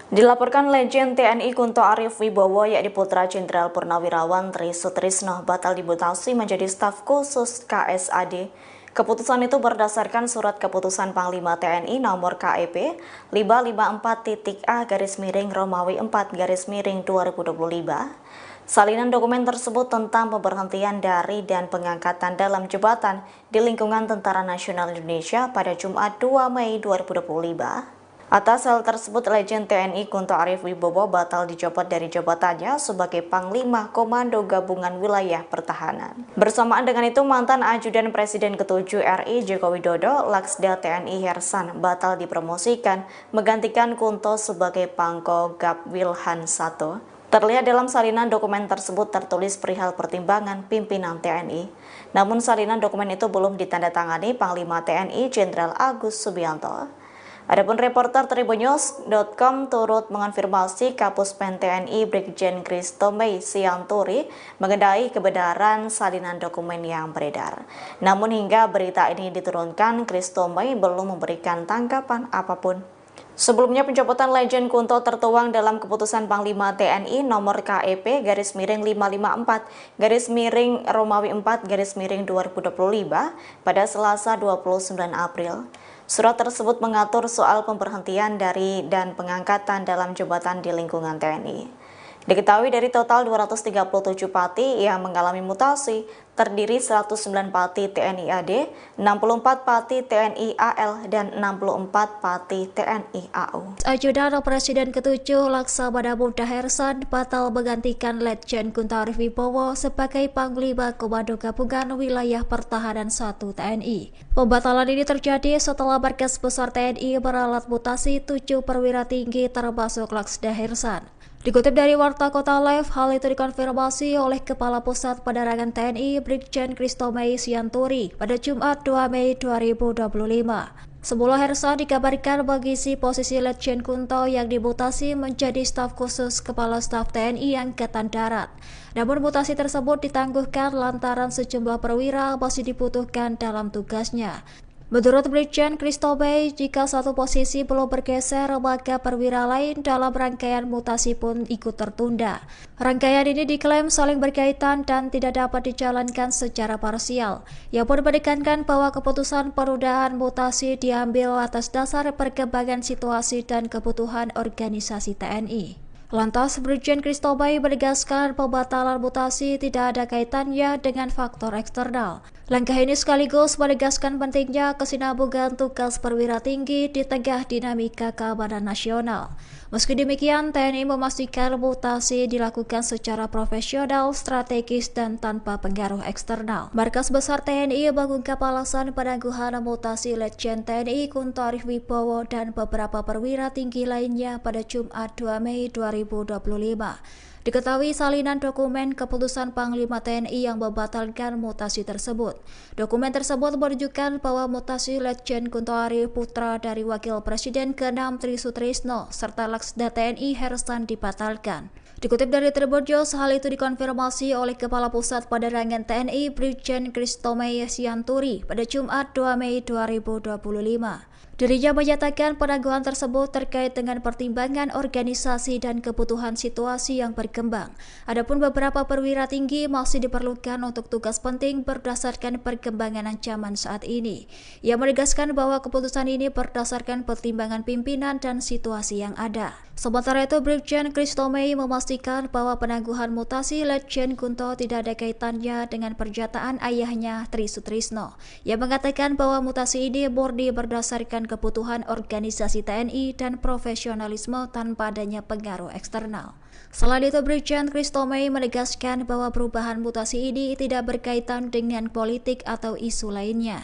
Dilaporkan Letjen TNI Kunto Arif Wibowo yakni putra Jenderal Purnawirawan Tri Sutrisno batal dimutasi menjadi staf khusus KSAD. Keputusan itu berdasarkan surat keputusan Panglima TNI nomor KEP 554-A-Romawi 4-2025. Salinan dokumen tersebut tentang pemberhentian dari dan pengangkatan dalam jabatan di lingkungan Tentara Nasional Indonesia pada Jumat 2 Mei 2025. Atas hal tersebut, Letjen TNI Kunto Arif Wibowo batal dicopot dari jabatannya sebagai Panglima Komando Gabungan Wilayah Pertahanan. Bersamaan dengan itu, mantan Ajudan Presiden ke-7 RI Joko Widodo, Laksda TNI Hersan, batal dipromosikan menggantikan Kunto sebagai Pangko Gap Wilhan 1. Terlihat dalam salinan dokumen tersebut tertulis perihal pertimbangan pimpinan TNI. Namun salinan dokumen itu belum ditandatangani Panglima TNI Jenderal Agus Subianto. Adapun reporter Tribunnews.com turut mengonfirmasi Kapuspen TNI Brigjen Kristomey Sianturi mengenai kebenaran salinan dokumen yang beredar. Namun hingga berita ini diturunkan, Kristomey belum memberikan tanggapan apapun. Sebelumnya, pencopotan Letjen Kunto tertuang dalam keputusan Panglima TNI nomor KEP /554-Romawi 4-2025 pada Selasa 29 April. Surat tersebut mengatur soal pemberhentian dari dan pengangkatan dalam jabatan di lingkungan TNI. Diketahui dari total 237 pati yang mengalami mutasi, terdiri 109 pati TNI AD, 64 pati TNI AL, dan 64 pati TNI AU. Ajudan Presiden ke-7 Laksamana Muda Hersan batal menggantikan Letjen Kunto Arif Wibowo sebagai Panglima Komando Gabungan Wilayah Pertahanan 1 TNI. Pembatalan ini terjadi setelah Markas Besar TNI meralat mutasi 7 perwira tinggi termasuk Laksda Hersan. Dikutip dari Warta Kota Live, hal itu dikonfirmasi oleh Kepala Pusat Penerangan TNI Brigjen Kristomey Sianturi pada Jumat 2 Mei 2025. Sebelum Hersan dikabarkan mengisi posisi Letjen Kunto yang dimutasi menjadi staf khusus Kepala Staf TNI Angkatan Darat. Namun mutasi tersebut ditangguhkan lantaran sejumlah perwira masih dibutuhkan dalam tugasnya. Menurut Brigjen Kristomey, jika satu posisi belum bergeser, maka perwira lain dalam rangkaian mutasi pun ikut tertunda. Rangkaian ini diklaim saling berkaitan dan tidak dapat dijalankan secara parsial. Ia pun menekankan bahwa keputusan penundaan mutasi diambil atas dasar perkembangan situasi dan kebutuhan organisasi TNI. Lantas, Brigjen Kristomey menegaskan pembatalan mutasi tidak ada kaitannya dengan faktor eksternal. Langkah ini sekaligus menegaskan pentingnya kesinambungan tugas perwira tinggi di tengah dinamika keamanan nasional. Meski demikian, TNI memastikan mutasi dilakukan secara profesional, strategis, dan tanpa pengaruh eksternal. Markas Besar TNI mengungkap alasan penangguhan mutasi Letjen TNI Kunto Arif Wibowo dan beberapa perwira tinggi lainnya pada Jumat 2 Mei 2025. Diketahui salinan dokumen keputusan Panglima TNI yang membatalkan mutasi tersebut. Dokumen tersebut menunjukkan bahwa mutasi Letjen Kunto Arif putra dari Wakil Presiden ke-6 Tri Sutrisno serta Laksda TNI Hersan dibatalkan. Dikutip dari Tribun News, hal itu dikonfirmasi oleh Kepala Pusat Penerangan TNI Brigjen Christomey Sianturi pada Jumat 2 Mei 2025. Dirinya menyatakan penangguhan tersebut terkait dengan pertimbangan organisasi dan kebutuhan situasi yang berkembang. Adapun beberapa perwira tinggi masih diperlukan untuk tugas penting berdasarkan perkembangan ancaman saat ini. Ia menegaskan bahwa keputusan ini berdasarkan pertimbangan pimpinan dan situasi yang ada. Sementara itu, Brigjen Christomey memastikan bahwa penangguhan mutasi Letjen Kunto tidak ada kaitannya dengan pernyataan ayahnya Tri Sutrisno. Ia mengatakan bahwa mutasi ini murni berdasarkan kebutuhan organisasi TNI dan profesionalisme tanpa adanya pengaruh eksternal. Selain itu, Brigjen Christomey menegaskan bahwa perubahan mutasi ini tidak berkaitan dengan politik atau isu lainnya.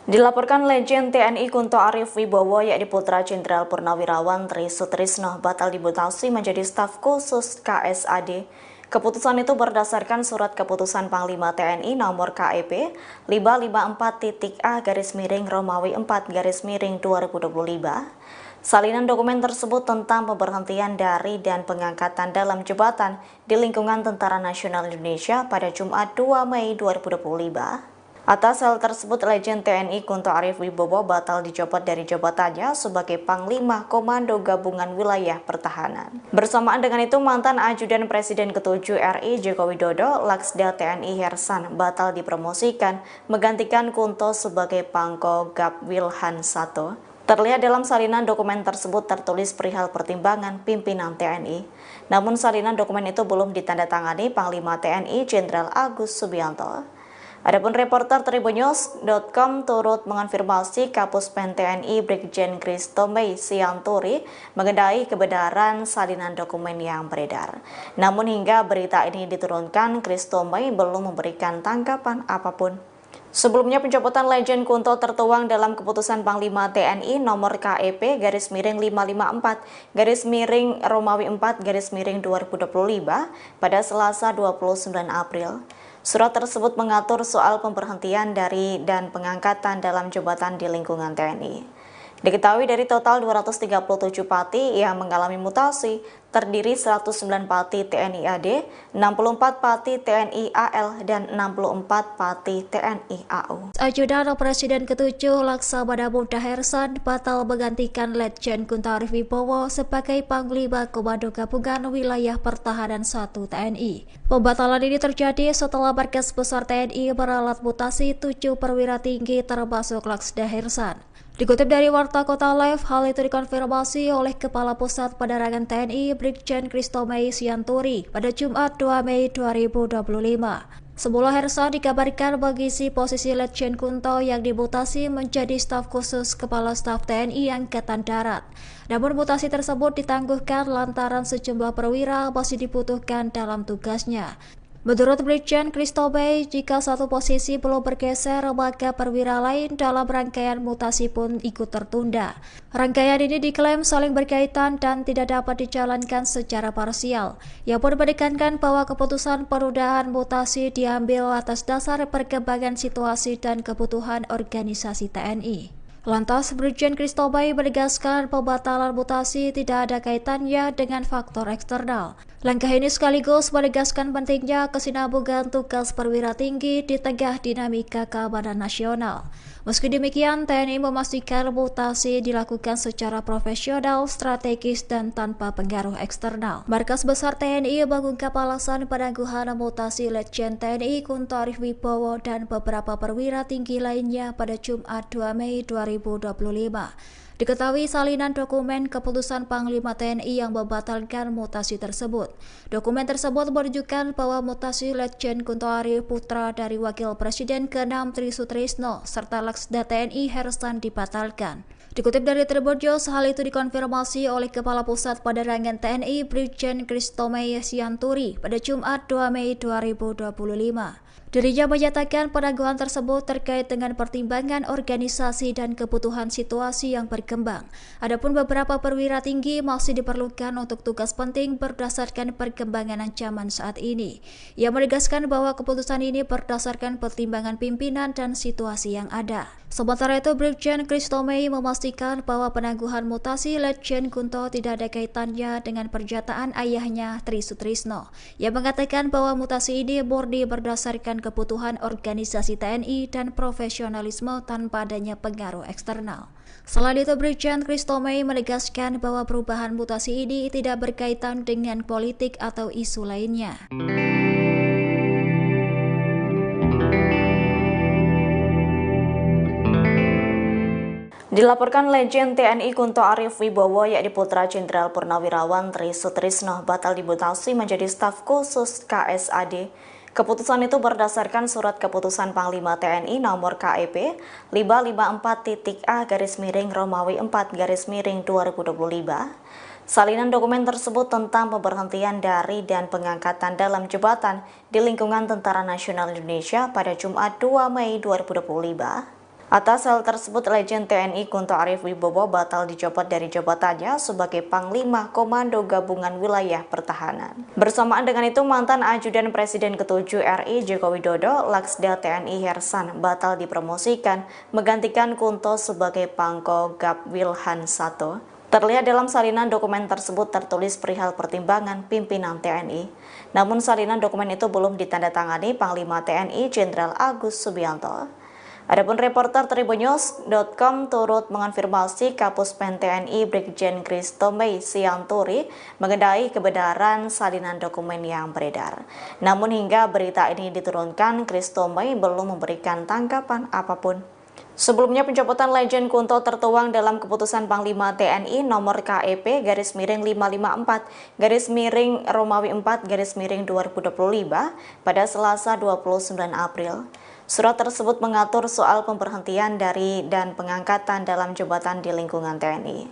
Dilaporkan Legend TNI Kunto Arif Wibowo yakni putra Jenderal Purnawirawan Tri Sutrisno batal dimutasi menjadi staf khusus KSAD. Keputusan itu berdasarkan surat keputusan Panglima TNI nomor KEP 554-A-Romawi 4-2025. Salinan dokumen tersebut tentang pemberhentian dari dan pengangkatan dalam jabatan di lingkungan Tentara Nasional Indonesia pada Jumat 2 Mei 2025. Atas hal tersebut, Legend TNI Kunto Arif Wibowo batal dicopot dari jabatannya sebagai Panglima Komando Gabungan Wilayah Pertahanan. Bersamaan dengan itu, mantan Ajudan Presiden ke-7 RI Joko Widodo, Laksda TNI Hersan, batal dipromosikan menggantikan Kunto sebagai Pangko Gab Wilhan 1. Terlihat dalam salinan dokumen tersebut tertulis perihal pertimbangan pimpinan TNI. Namun salinan dokumen itu belum ditandatangani Panglima TNI Jenderal Agus Subianto. Adapun reporter Tribunnews.com turut mengonfirmasi Kapuspen TNI Brigjen Christomey Sianturi mengenai kebenaran salinan dokumen yang beredar. Namun hingga berita ini diturunkan, Christomey belum memberikan tanggapan apapun. Sebelumnya, pencopotan Legend Kunto tertuang dalam keputusan Panglima TNI nomor KEP /554-Romawi 4-2025 pada Selasa 29 April. Surat tersebut mengatur soal pemberhentian dari dan pengangkatan dalam jabatan di lingkungan TNI. Diketahui dari total 237 pati yang mengalami mutasi, terdiri 109 pati TNI AD, 64 pati TNI AL, dan 64 pati TNI AU. Ajudan Presiden ke-7 Laksamana Muda Hersan batal menggantikan Letjen Kunto Arif Wibowo sebagai Panglima Komando Gabungan Wilayah Pertahanan 1 TNI. Pembatalan ini terjadi setelah Markas Besar TNI meralat mutasi 7 perwira tinggi termasuk Laksda Hersan. Dikutip dari Warta Kota Live, hal itu dikonfirmasi oleh Kepala Pusat Penerangan TNI Brigjen Christomey Sianturi pada Jumat 2 Mei 2025. Semula Hersan dikabarkan mengisi posisi Letjen Kunto yang dimutasi menjadi staf khusus Kepala Staf TNI Angkatan Darat. Namun mutasi tersebut ditangguhkan lantaran sejumlah perwira masih dibutuhkan dalam tugasnya. Menurut Brigjen Christomey, jika satu posisi belum bergeser, maka perwira lain dalam rangkaian mutasi pun ikut tertunda. Rangkaian ini diklaim saling berkaitan dan tidak dapat dijalankan secara parsial. Ia pun menekankan bahwa keputusan penundaan mutasi diambil atas dasar perkembangan situasi dan kebutuhan organisasi TNI. Lantas, Brigjen Christomey menegaskan pembatalan mutasi tidak ada kaitannya dengan faktor eksternal. Langkah ini sekaligus menegaskan pentingnya kesinambungan tugas perwira tinggi di tengah dinamika keamanan nasional. Meski demikian, TNI memastikan mutasi dilakukan secara profesional, strategis, dan tanpa pengaruh eksternal. Markas Besar TNI mengungkap alasan penangguhan mutasi Letjen TNI Kunto Arif Wibowo dan beberapa perwira tinggi lainnya pada Jumat 2 Mei 2025. Diketahui salinan dokumen keputusan Panglima TNI yang membatalkan mutasi tersebut. Dokumen tersebut menunjukkan bahwa mutasi Letjen Kunto Arif, putra dari Wakil Presiden ke-6 Tri Sutrisno, serta Laksda TNI Hersan dibatalkan. Dikutip dari Tribun News, hal itu dikonfirmasi oleh Kepala Pusat Penerangan TNI Brigjen Christomey Sianturi pada Jumat 2 Mei 2025. Dirinya menyatakan penangguhan tersebut terkait dengan pertimbangan organisasi dan kebutuhan situasi yang berkembang. Adapun beberapa perwira tinggi masih diperlukan untuk tugas penting berdasarkan perkembangan ancaman saat ini. Ia menegaskan bahwa keputusan ini berdasarkan pertimbangan pimpinan dan situasi yang ada. Sementara itu, Brigjen Christomei memastikan bahwa penangguhan mutasi Letjen Kunto tidak ada kaitannya dengan pernyataan ayahnya Tri Sutrisno. Ia mengatakan bahwa mutasi ini murni berdasarkan kebutuhan organisasi TNI dan profesionalisme tanpa adanya pengaruh eksternal. Selain itu, Brigjen Christomei menegaskan bahwa perubahan mutasi ini tidak berkaitan dengan politik atau isu lainnya. Dilaporkan Letjen TNI Kunto Arif Wibowo yakni putra Jenderal Purnawirawan Tri Sutrisno batal dimutasi menjadi staf khusus KSAD. Keputusan itu berdasarkan surat keputusan Panglima TNI nomor KEP 554-A-Romawi 4-2025. Salinan dokumen tersebut tentang pemberhentian dari dan pengangkatan dalam jabatan di lingkungan Tentara Nasional Indonesia pada Jumat 2 Mei 2025. Atas hal tersebut, Letjen TNI Kunto Arif Wibowo batal dicopot dari jabatannya sebagai Panglima Komando Gabungan Wilayah Pertahanan. Bersamaan dengan itu, mantan Ajudan Presiden ke-7 RI Joko Widodo, Laksda TNI Hersan, batal dipromosikan menggantikan Kunto sebagai Pangko Gap Wilhan 1. Terlihat dalam salinan dokumen tersebut tertulis perihal pertimbangan pimpinan TNI. Namun salinan dokumen itu belum ditandatangani Panglima TNI Jenderal Agus Subianto. Adapun reporter Tribunnews.com turut mengonfirmasi Kapuspen TNI Brigjen Christomei Sianturi mengenai kebenaran salinan dokumen yang beredar. Namun hingga berita ini diturunkan, Christomei belum memberikan tanggapan apapun. Sebelumnya, pencopotan Letjen Kunto tertuang dalam keputusan Panglima TNI nomor KEP /554-Romawi 4-2025 pada Selasa 29 April. Surat tersebut mengatur soal pemberhentian dari dan pengangkatan dalam jabatan di lingkungan TNI.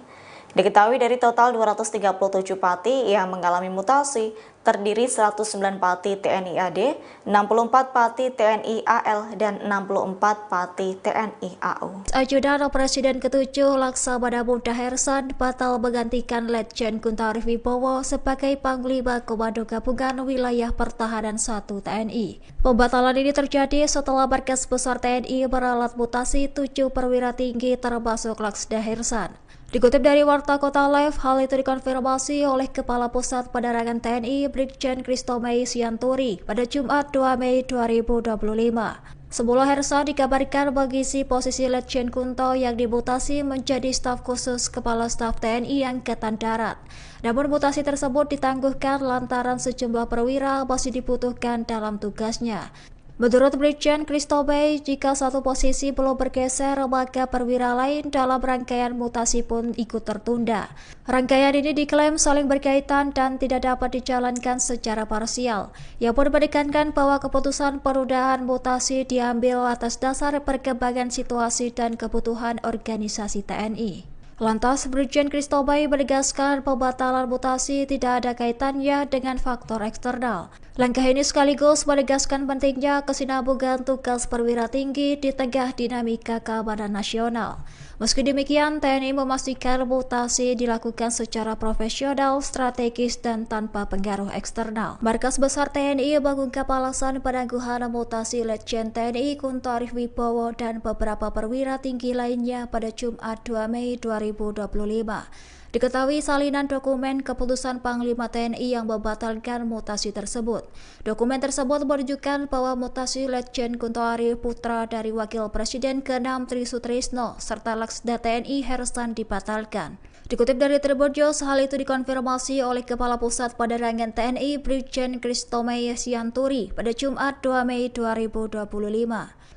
Diketahui dari total 237 pati yang mengalami mutasi, terdiri 109 pati TNI AD, 64 pati TNI AL, dan 64 pati TNI AU. Ajudan Presiden ke-7 Laksamana Muda Hersan batal menggantikan Letjen Kunto Arif Wibowo sebagai Panglima Komando Gabungan Wilayah Pertahanan 1 TNI. Pembatalan ini terjadi setelah Markas Besar TNI meralat mutasi 7 perwira tinggi termasuk Laksda Hersan. Dikutip dari Warta Kota Live, hal itu dikonfirmasi oleh Kepala Pusat Penerangan TNI Brigjen Christomei Sianturi pada Jumat 2 Mei 2025. Sebelum Hersan dikabarkan mengisi posisi Letjen Kunto yang dimutasi menjadi staf khusus Kepala Staf TNI Angkatan Darat. Namun mutasi tersebut ditangguhkan lantaran sejumlah perwira masih dibutuhkan dalam tugasnya. Menurut Brigjen Christomei, jika satu posisi belum bergeser, maka perwira lain dalam rangkaian mutasi pun ikut tertunda. Rangkaian ini diklaim saling berkaitan dan tidak dapat dijalankan secara parsial. Ia pun menekankan bahwa keputusan penundaan mutasi diambil atas dasar perkembangan situasi dan kebutuhan organisasi TNI. Lantas, Brigjen Christomei menegaskan pembatalan mutasi tidak ada kaitannya dengan faktor eksternal. Langkah ini sekaligus menegaskan pentingnya kesinambungan tugas perwira tinggi di tengah dinamika keamanan nasional. Meski demikian, TNI memastikan mutasi dilakukan secara profesional, strategis, dan tanpa pengaruh eksternal. Markas Besar TNI mengungkap alasan penangguhan mutasi Letjen TNI Kunto Arif Wibowo dan beberapa perwira tinggi lainnya pada Jumat 2 Mei 2025. Diketahui salinan dokumen keputusan Panglima TNI yang membatalkan mutasi tersebut. Dokumen tersebut menunjukkan bahwa mutasi Letjen Kunto Arif putra dari Wakil Presiden ke-6 Tri Sutrisno serta Laksda TNI Hersan dibatalkan. Dikutip dari Tribunnews, hal itu dikonfirmasi oleh Kepala Pusat Penerangan TNI Brigjen Christomei Sianturi pada Jumat 2 Mei 2025.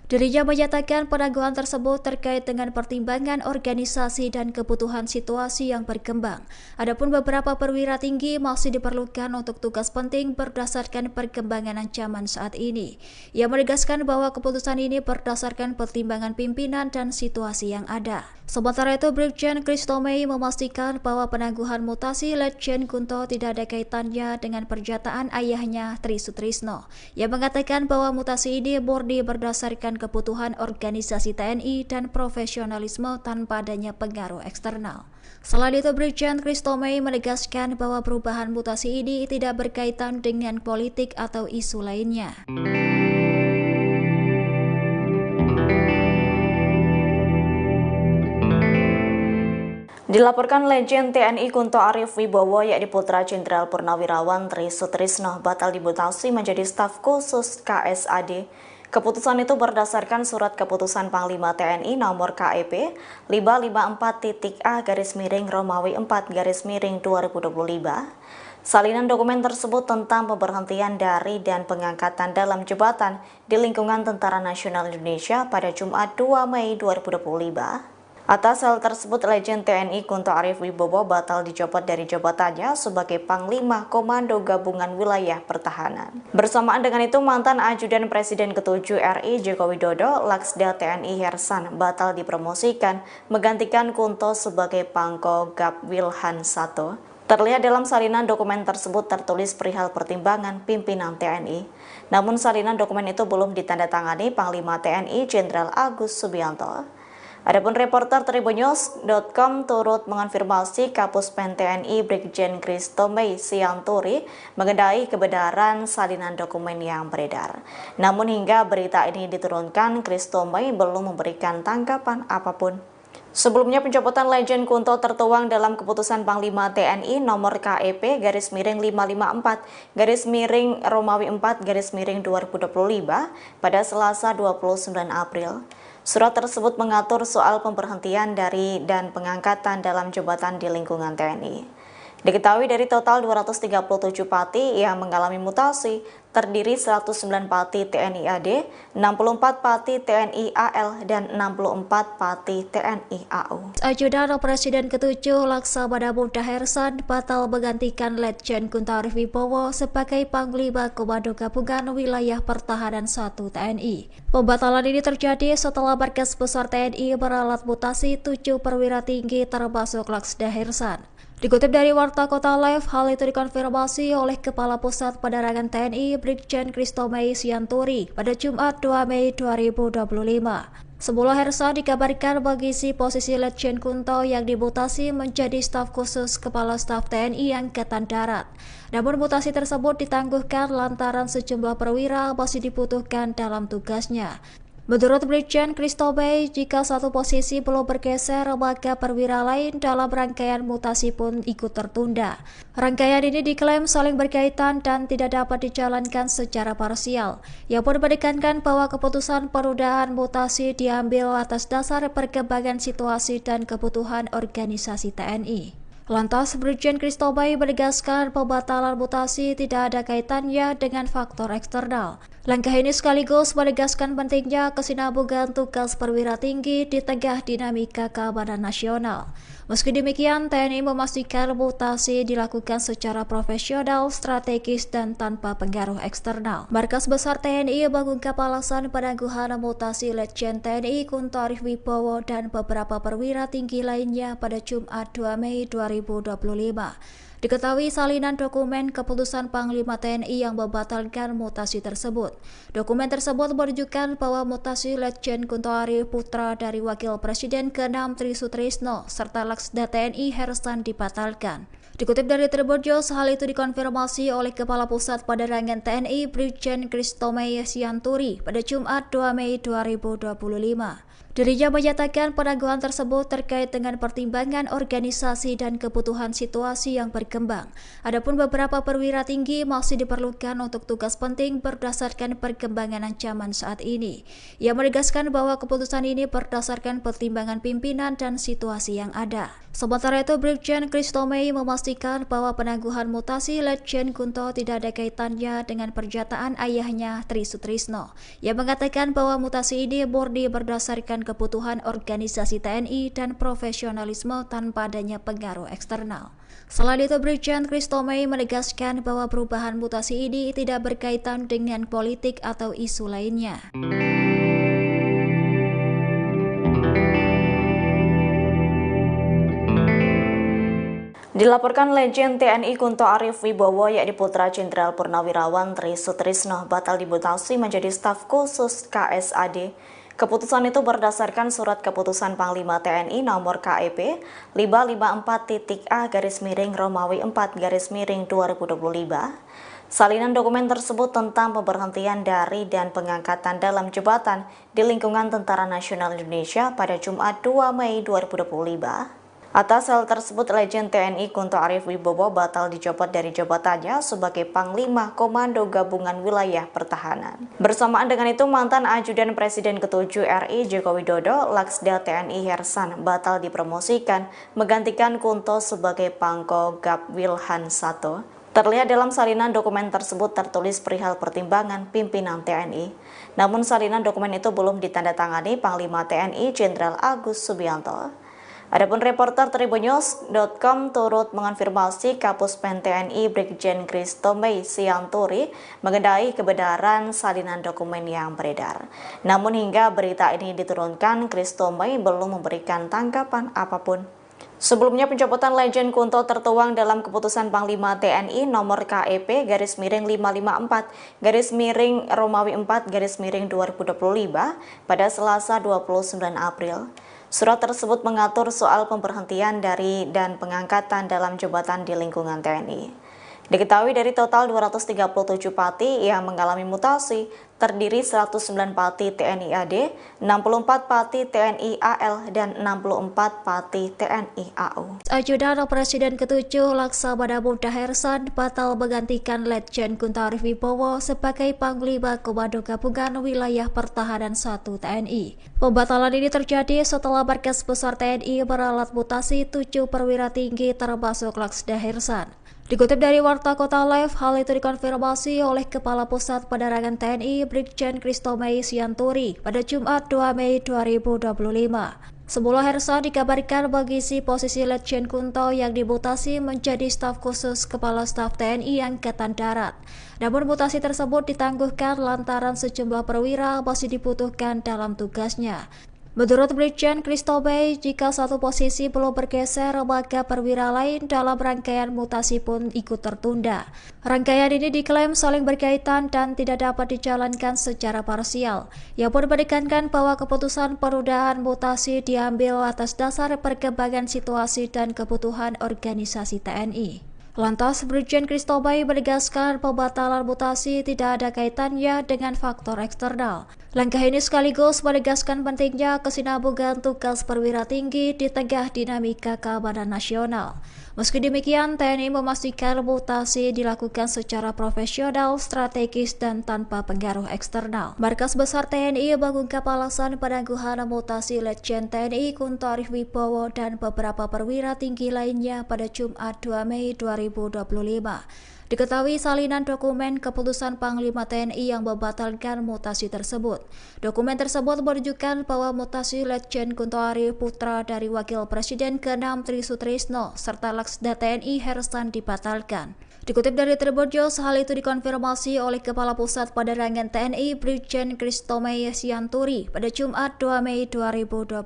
Dirinya menyatakan penangguhan tersebut terkait dengan pertimbangan organisasi dan kebutuhan situasi yang berkembang. Adapun beberapa perwira tinggi masih diperlukan untuk tugas penting berdasarkan perkembangan ancaman saat ini. Ia menegaskan bahwa keputusan ini berdasarkan pertimbangan pimpinan dan situasi yang ada. Sementara itu, Brigjen Christo Mei memastikan bahwa penangguhan mutasi Letjen Kunto tidak ada kaitannya dengan pernyataan ayahnya Tri Sutrisno. Ia mengatakan bahwa mutasi ini murni berdasarkan kebutuhan organisasi TNI dan profesionalisme tanpa adanya pengaruh eksternal. Selain itu, Brigjen Christo Mei menegaskan bahwa perubahan mutasi ini tidak berkaitan dengan politik atau isu lainnya. Dilaporkan Legend TNI Kunto Arif Wibowo yakni putra Jenderal Purnawirawan Tri Sutrisno batal dimutasi menjadi staf khusus KSAD. Keputusan itu berdasarkan surat keputusan Panglima TNI nomor KEP 554-A-Romawi 4-2025. Salinan dokumen tersebut tentang pemberhentian dari dan pengangkatan dalam jabatan di lingkungan Tentara Nasional Indonesia pada Jumat 2 Mei 2025. Atas hal tersebut, Legend TNI Kunto Arif Wibowo batal dicopot dari jabatannya sebagai Panglima Komando Gabungan Wilayah Pertahanan. Bersamaan dengan itu, mantan Ajudan Presiden ke-7 RI Joko Widodo, Laksda TNI Hersan, batal dipromosikan menggantikan Kunto sebagai Pangko Gab Wilhan 1. Terlihat dalam salinan dokumen tersebut tertulis perihal pertimbangan pimpinan TNI. Namun salinan dokumen itu belum ditandatangani Panglima TNI Jenderal Agus Subianto. Adapun reporter Tribunnews.com turut mengonfirmasi Kapuspen TNI Brigjen Christo Mei Sianturi mengenai kebenaran salinan dokumen yang beredar. Namun hingga berita ini diturunkan, Christo Mei belum memberikan tanggapan apapun. Sebelumnya, pencopotan Legend Kunto tertuang dalam keputusan Panglima TNI nomor KEP /554-Romawi 4-2025 pada Selasa 29 April. Surat tersebut mengatur soal pemberhentian dari dan pengangkatan dalam jabatan di lingkungan TNI. Diketahui dari total 237 pati yang mengalami mutasi, terdiri 109 pati TNI AD, 64 pati TNI AL, dan 64 pati TNI AU. Ajudan Presiden ke-7 Laksamana Muda Hersan batal menggantikan Letjen Kunto Arif Wibowo sebagai Panglima Komando Gabungan Wilayah Pertahanan 1 TNI. Pembatalan ini terjadi setelah Markas Besar TNI meralat mutasi 7 perwira tinggi termasuk Laksda Hersan. Dikutip dari Warta Kota Live, hal itu dikonfirmasi oleh Kepala Pusat Penerangan TNI Brigjen Christo Mei Sianturi pada Jumat 2 Mei 2025. Semula Hersan dikabarkan mengisi posisi Letjen Kunto yang dimutasi menjadi staf khusus Kepala Staf TNI Angkatan Darat. Namun mutasi tersebut ditangguhkan lantaran sejumlah perwira masih dibutuhkan dalam tugasnya. Menurut Brigjen Christo Mei, jika satu posisi belum bergeser, maka perwira lain dalam rangkaian mutasi pun ikut tertunda. Rangkaian ini diklaim saling berkaitan dan tidak dapat dijalankan secara parsial. Ia pun menekankan bahwa keputusan penundaan mutasi diambil atas dasar perkembangan situasi dan kebutuhan organisasi TNI. Lantas, Brigjen Christo Mei menegaskan pembatalan mutasi tidak ada kaitannya dengan faktor eksternal. Langkah ini sekaligus menegaskan pentingnya kesinambungan tugas perwira tinggi di tengah dinamika keamanan nasional. Meski demikian, TNI memastikan mutasi dilakukan secara profesional, strategis, dan tanpa pengaruh eksternal. Markas Besar TNI mengungkap alasan penangguhan mutasi Letjen TNI Kunto Arif Wibowo dan beberapa perwira tinggi lainnya pada Jumat 2 Mei 2025. Diketahui salinan dokumen keputusan Panglima TNI yang membatalkan mutasi tersebut. Dokumen tersebut menunjukkan bahwa mutasi Letjen Kunto Arif, putra dari Wakil Presiden ke-6 Tri Sutrisno, serta Laksda TNI Hersan dibatalkan. Dikutip dari Tribunnews, hal itu dikonfirmasi oleh Kepala Pusat Penerangan TNI Brigjen Christo Mei Sianturi pada Jumat 2 Mei 2025. Dirinya menyatakan penangguhan tersebut terkait dengan pertimbangan organisasi dan kebutuhan situasi yang berkembang. Adapun beberapa perwira tinggi masih diperlukan untuk tugas penting berdasarkan perkembangan ancaman saat ini. Ia menegaskan bahwa keputusan ini berdasarkan pertimbangan pimpinan dan situasi yang ada. Sementara itu, Brigjen Christomey memastikan bahwa penangguhan mutasi Letjen Kunto tidak ada kaitannya dengan pernyataan ayahnya Tri Sutrisno. Ia mengatakan bahwa mutasi ini murni berdasarkan kebutuhan organisasi TNI dan profesionalisme tanpa adanya pengaruh eksternal. Selain itu, Brigjen Christomey menegaskan bahwa perubahan mutasi ini tidak berkaitan dengan politik atau isu lainnya. Dilaporkan Legend TNI Kunto Arif Wibowo yakni putra Jenderal Purnawirawan Tri Sutrisno batal dimutasi menjadi staf khusus KSAD. Keputusan itu berdasarkan surat keputusan Panglima TNI nomor KEP 554-A-Romawi 4-2025. Salinan dokumen tersebut tentang pemberhentian dari dan pengangkatan dalam jabatan di lingkungan Tentara Nasional Indonesia pada Jumat 2 Mei 2025. Atas hal tersebut, Legend TNI Kunto Arif Wibowo batal dicopot dari jabatannya sebagai Panglima Komando Gabungan Wilayah Pertahanan. Bersamaan dengan itu, mantan Ajudan Presiden ke-7 RI Joko Widodo, Laksda TNI Hersan, batal dipromosikan menggantikan Kunto sebagai Pangko Gap Wilhan 1. Terlihat dalam salinan dokumen tersebut tertulis perihal pertimbangan pimpinan TNI. Namun salinan dokumen itu belum ditandatangani Panglima TNI Jenderal Agus Subianto. Adapun reporter Tribunnews.com turut mengonfirmasi Kapuspen TNI Brigjen Christomey Sianturi mengenai kebenaran salinan dokumen yang beredar. Namun hingga berita ini diturunkan, Christomey belum memberikan tanggapan apapun. Sebelumnya, pencopotan Legend Kunto tertuang dalam keputusan Panglima TNI nomor KEP /554-Romawi 4-2025 pada Selasa 29 April. Surat tersebut mengatur soal pemberhentian dari dan pengangkatan dalam jabatan di lingkungan TNI. Diketahui dari total 237 pati yang mengalami mutasi, terdiri 109 pati TNI AD, 64 pati TNI AL, dan 64 pati TNI AU. Ajudan Presiden ke-7 Laksamana Muda Hersan batal menggantikan Letjen Kunto Arif Wibowo sebagai Panglima Komando Gabungan Wilayah Pertahanan 1 TNI. Pembatalan ini terjadi setelah Markas Besar TNI meralat mutasi 7 perwira tinggi termasuk Laksda Hersan. Dikutip dari Warta Kota Live, hal itu dikonfirmasi oleh Kepala Pusat Penerangan TNI Brigjen Christomey Sianturi pada Jumat 2 Mei 2025. Semula Hersan dikabarkan mengisi posisi Letjen Kunto yang dimutasi menjadi staf khusus Kepala Staf TNI Angkatan Darat. Namun mutasi tersebut ditangguhkan lantaran sejumlah perwira masih dibutuhkan dalam tugasnya. Menurut Brigjen Christomey, jika satu posisi belum bergeser, maka perwira lain dalam rangkaian mutasi pun ikut tertunda. Rangkaian ini diklaim saling berkaitan dan tidak dapat dijalankan secara parsial. Ia pun menekankan bahwa keputusan penundaan mutasi diambil atas dasar perkembangan situasi dan kebutuhan organisasi TNI. Lantas, Brigjen Christomey menegaskan pembatalan mutasi tidak ada kaitannya dengan faktor eksternal. Langkah ini sekaligus menegaskan pentingnya kesinambungan tugas perwira tinggi di tengah dinamika keamanan nasional. Meski demikian, TNI memastikan mutasi dilakukan secara profesional, strategis, dan tanpa pengaruh eksternal. Markas Besar TNI mengungkap alasan penangguhan mutasi Letjen TNI Kunto Arif Wibowo dan beberapa perwira tinggi lainnya pada Jumat 2 Mei 2025. Diketahui salinan dokumen keputusan Panglima TNI yang membatalkan mutasi tersebut. Dokumen tersebut menunjukkan bahwa mutasi Letjen Kunto Arif, putra dari Wakil Presiden ke-6 Tri Sutrisno, serta Laksda TNI Hersan dibatalkan. Dikutip dari Tribunnews, hal itu dikonfirmasi oleh Kepala Pusat Penerangan TNI Brigjen Christomey Sianturi pada Jumat 2 Mei 2025.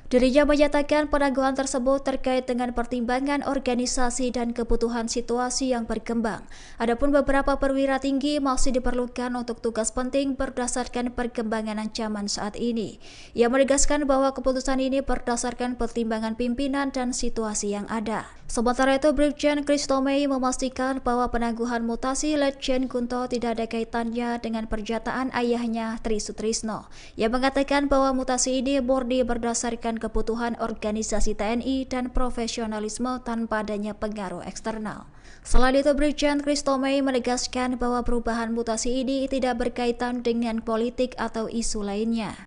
Dirinya menyatakan penangguhan tersebut terkait dengan pertimbangan organisasi dan kebutuhan situasi yang berkembang. Adapun beberapa perwira tinggi masih diperlukan untuk tugas penting berdasarkan perkembangan ancaman saat ini. Ia menegaskan bahwa keputusan ini berdasarkan pertimbangan pimpinan dan situasi yang ada. Sementara itu, Brigjen Christo Mei memastikan bahwa penangguhan mutasi Letjen Kunto tidak ada kaitannya dengan pernyataan ayahnya Tri Sutrisno. Ia mengatakan bahwa mutasi ini murni berdasarkan kebutuhan organisasi TNI dan profesionalisme tanpa adanya pengaruh eksternal. Selain itu, Brigjen Christo Mei menegaskan bahwa perubahan mutasi ini tidak berkaitan dengan politik atau isu lainnya.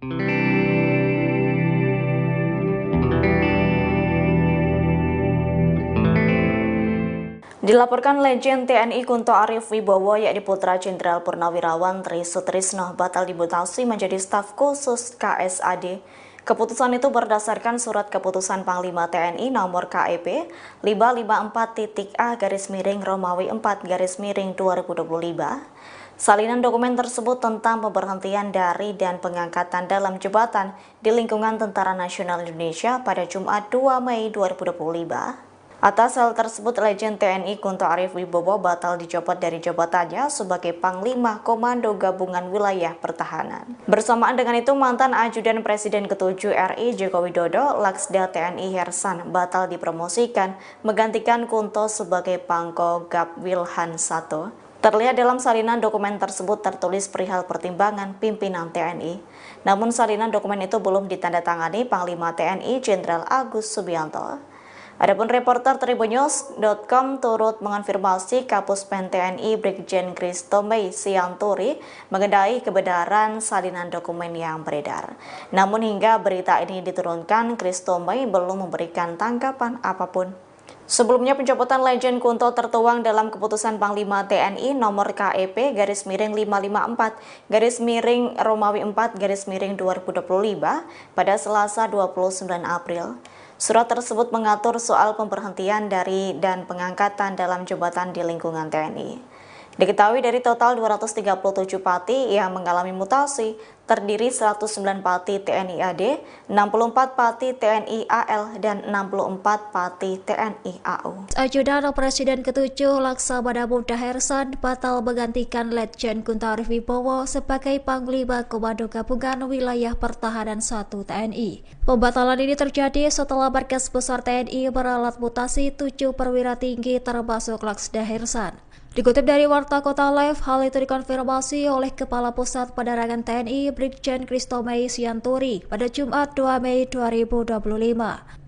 Dilaporkan Legend TNI Kunto Arif Wibowo yakni putra Jenderal Purnawirawan Tri Sutrisno batal dimutasi menjadi staf khusus KSAD. Keputusan itu berdasarkan surat keputusan Panglima TNI nomor KEP 554-A-Romawi 4-2025. Salinan dokumen tersebut tentang pemberhentian dari dan pengangkatan dalam jabatan di lingkungan Tentara Nasional Indonesia pada Jumat 2 Mei 2025. Atas hal tersebut, Legend TNI Kunto Arif Wibowo batal dicopot dari jabatannya sebagai Panglima Komando Gabungan Wilayah Pertahanan. Bersamaan dengan itu, mantan Ajudan Presiden ke-7 RI Joko Widodo, Laksda TNI Hersan, batal dipromosikan menggantikan Kunto sebagai Pangko Gap Wilhan 1. Terlihat dalam salinan dokumen tersebut tertulis perihal pertimbangan pimpinan TNI. Namun salinan dokumen itu belum ditandatangani Panglima TNI Jenderal Agus Subianto. Adapun reporter Tribunnews.com turut mengonfirmasi Kapuspen TNI Brigjen Christo Mei Sianturi mengenai kebenaran salinan dokumen yang beredar. Namun hingga berita ini diturunkan, Christo Mei belum memberikan tanggapan apapun. Sebelumnya pencopotan Legend Kunto tertuang dalam keputusan Panglima TNI nomor KEP /554-Romawi 4-2025 pada Selasa 29 April. Surat tersebut mengatur soal pemberhentian dari dan pengangkatan dalam jabatan di lingkungan TNI. Diketahui dari total 237 pati yang mengalami mutasi, terdiri 109 pati TNI AD, 64 pati TNI AL, dan 64 pati TNI AU. Ajudan Presiden ke-7 Laksamana Muda Hersan batal menggantikan Letjen Kunto Arif Wibowo sebagai Panglima Komando Gabungan Wilayah Pertahanan 1 TNI. Pembatalan ini terjadi setelah Markas Besar TNI meralat mutasi 7 perwira tinggi termasuk Laksda Hersan. Dikutip dari Warta Kota Live, hal itu dikonfirmasi oleh Kepala Pusat Penerangan TNI Brigjen Christo Mei Sianturi pada Jumat 2 Mei 2025.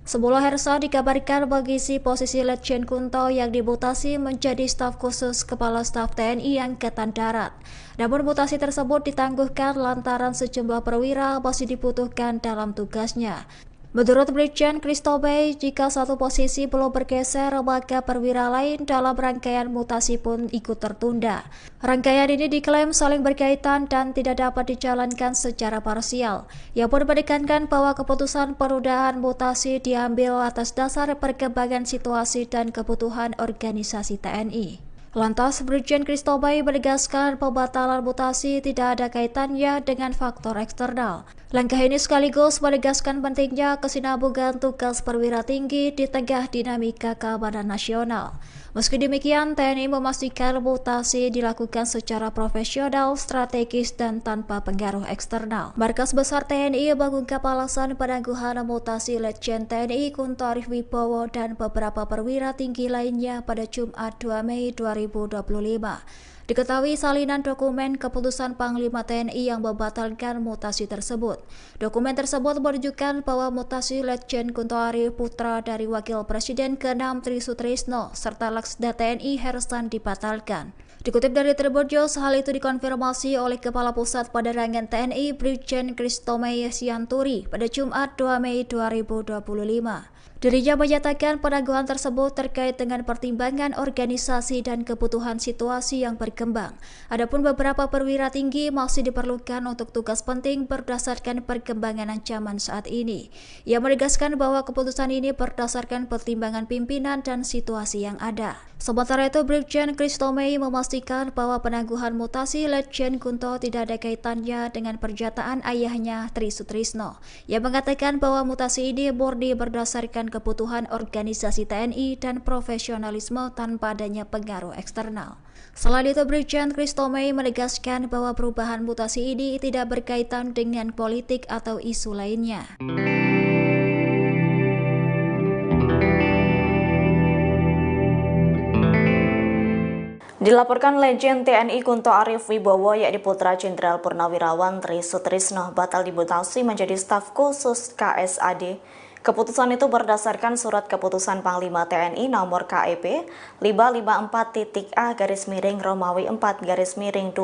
Sebelum Hersan dikabarkan mengisi posisi Letjen Kunto yang dimutasi menjadi staf khusus Kepala Staf TNI Angkatan Darat. Namun mutasi tersebut ditangguhkan lantaran sejumlah perwira masih dibutuhkan dalam tugasnya. Menurut Brigjen Christo Mei, jika satu posisi belum bergeser, maka perwira lain dalam rangkaian mutasi pun ikut tertunda. Rangkaian ini diklaim saling berkaitan dan tidak dapat dijalankan secara parsial. Ia pun menekankan bahwa keputusan penundaan mutasi diambil atas dasar perkembangan situasi dan kebutuhan organisasi TNI. Lantas, Brigjen Christo Mei menegaskan pembatalan mutasi tidak ada kaitannya dengan faktor eksternal. Langkah ini sekaligus menegaskan pentingnya kesinambungan tugas perwira tinggi di tengah dinamika keamanan nasional. Meski demikian, TNI memastikan mutasi dilakukan secara profesional, strategis, dan tanpa pengaruh eksternal. Markas Besar TNI mengungkap alasan penangguhan mutasi Letjen TNI Kunto Arif Wibowo dan beberapa perwira tinggi lainnya pada Jumat 2 Mei 2025. Diketahui salinan dokumen keputusan Panglima TNI yang membatalkan mutasi tersebut. Dokumen tersebut menunjukkan bahwa mutasi Letjen Kunto Arif, putra dari Wakil Presiden ke-6 Tri Sutrisno, serta Laksda TNI Hersan dibatalkan. Dikutip dari Tribunnews, hal itu dikonfirmasi oleh Kepala Pusat Penerangan TNI Brigjen Christo Mei Sianturi pada Jumat 2 Mei 2025. Dirinya menyatakan penangguhan tersebut terkait dengan pertimbangan organisasi dan kebutuhan situasi yang berkembang. Adapun beberapa perwira tinggi masih diperlukan untuk tugas penting berdasarkan perkembangan ancaman saat ini. Ia menegaskan bahwa keputusan ini berdasarkan pertimbangan pimpinan dan situasi yang ada. Sementara itu, Brigjen Christo Mei memastikan bahwa penangguhan mutasi Letjen Kunto tidak ada kaitannya dengan pernyataan ayahnya Tri Sutrisno. Ia mengatakan bahwa mutasi ini murni berdasarkan kebutuhan organisasi TNI dan profesionalisme tanpa adanya pengaruh eksternal. Selain itu, Brigjen Christo Mei menegaskan bahwa perubahan mutasi ini tidak berkaitan dengan politik atau isu lainnya. Dilaporkan Legend TNI Kunto Arif Wibowo yakni putra Jenderal Purnawirawan Tri Sutrisno batal dimutasi menjadi staf khusus KSAD. Keputusan itu berdasarkan surat keputusan Panglima TNI nomor KEP 554.A Romawi 4 2025.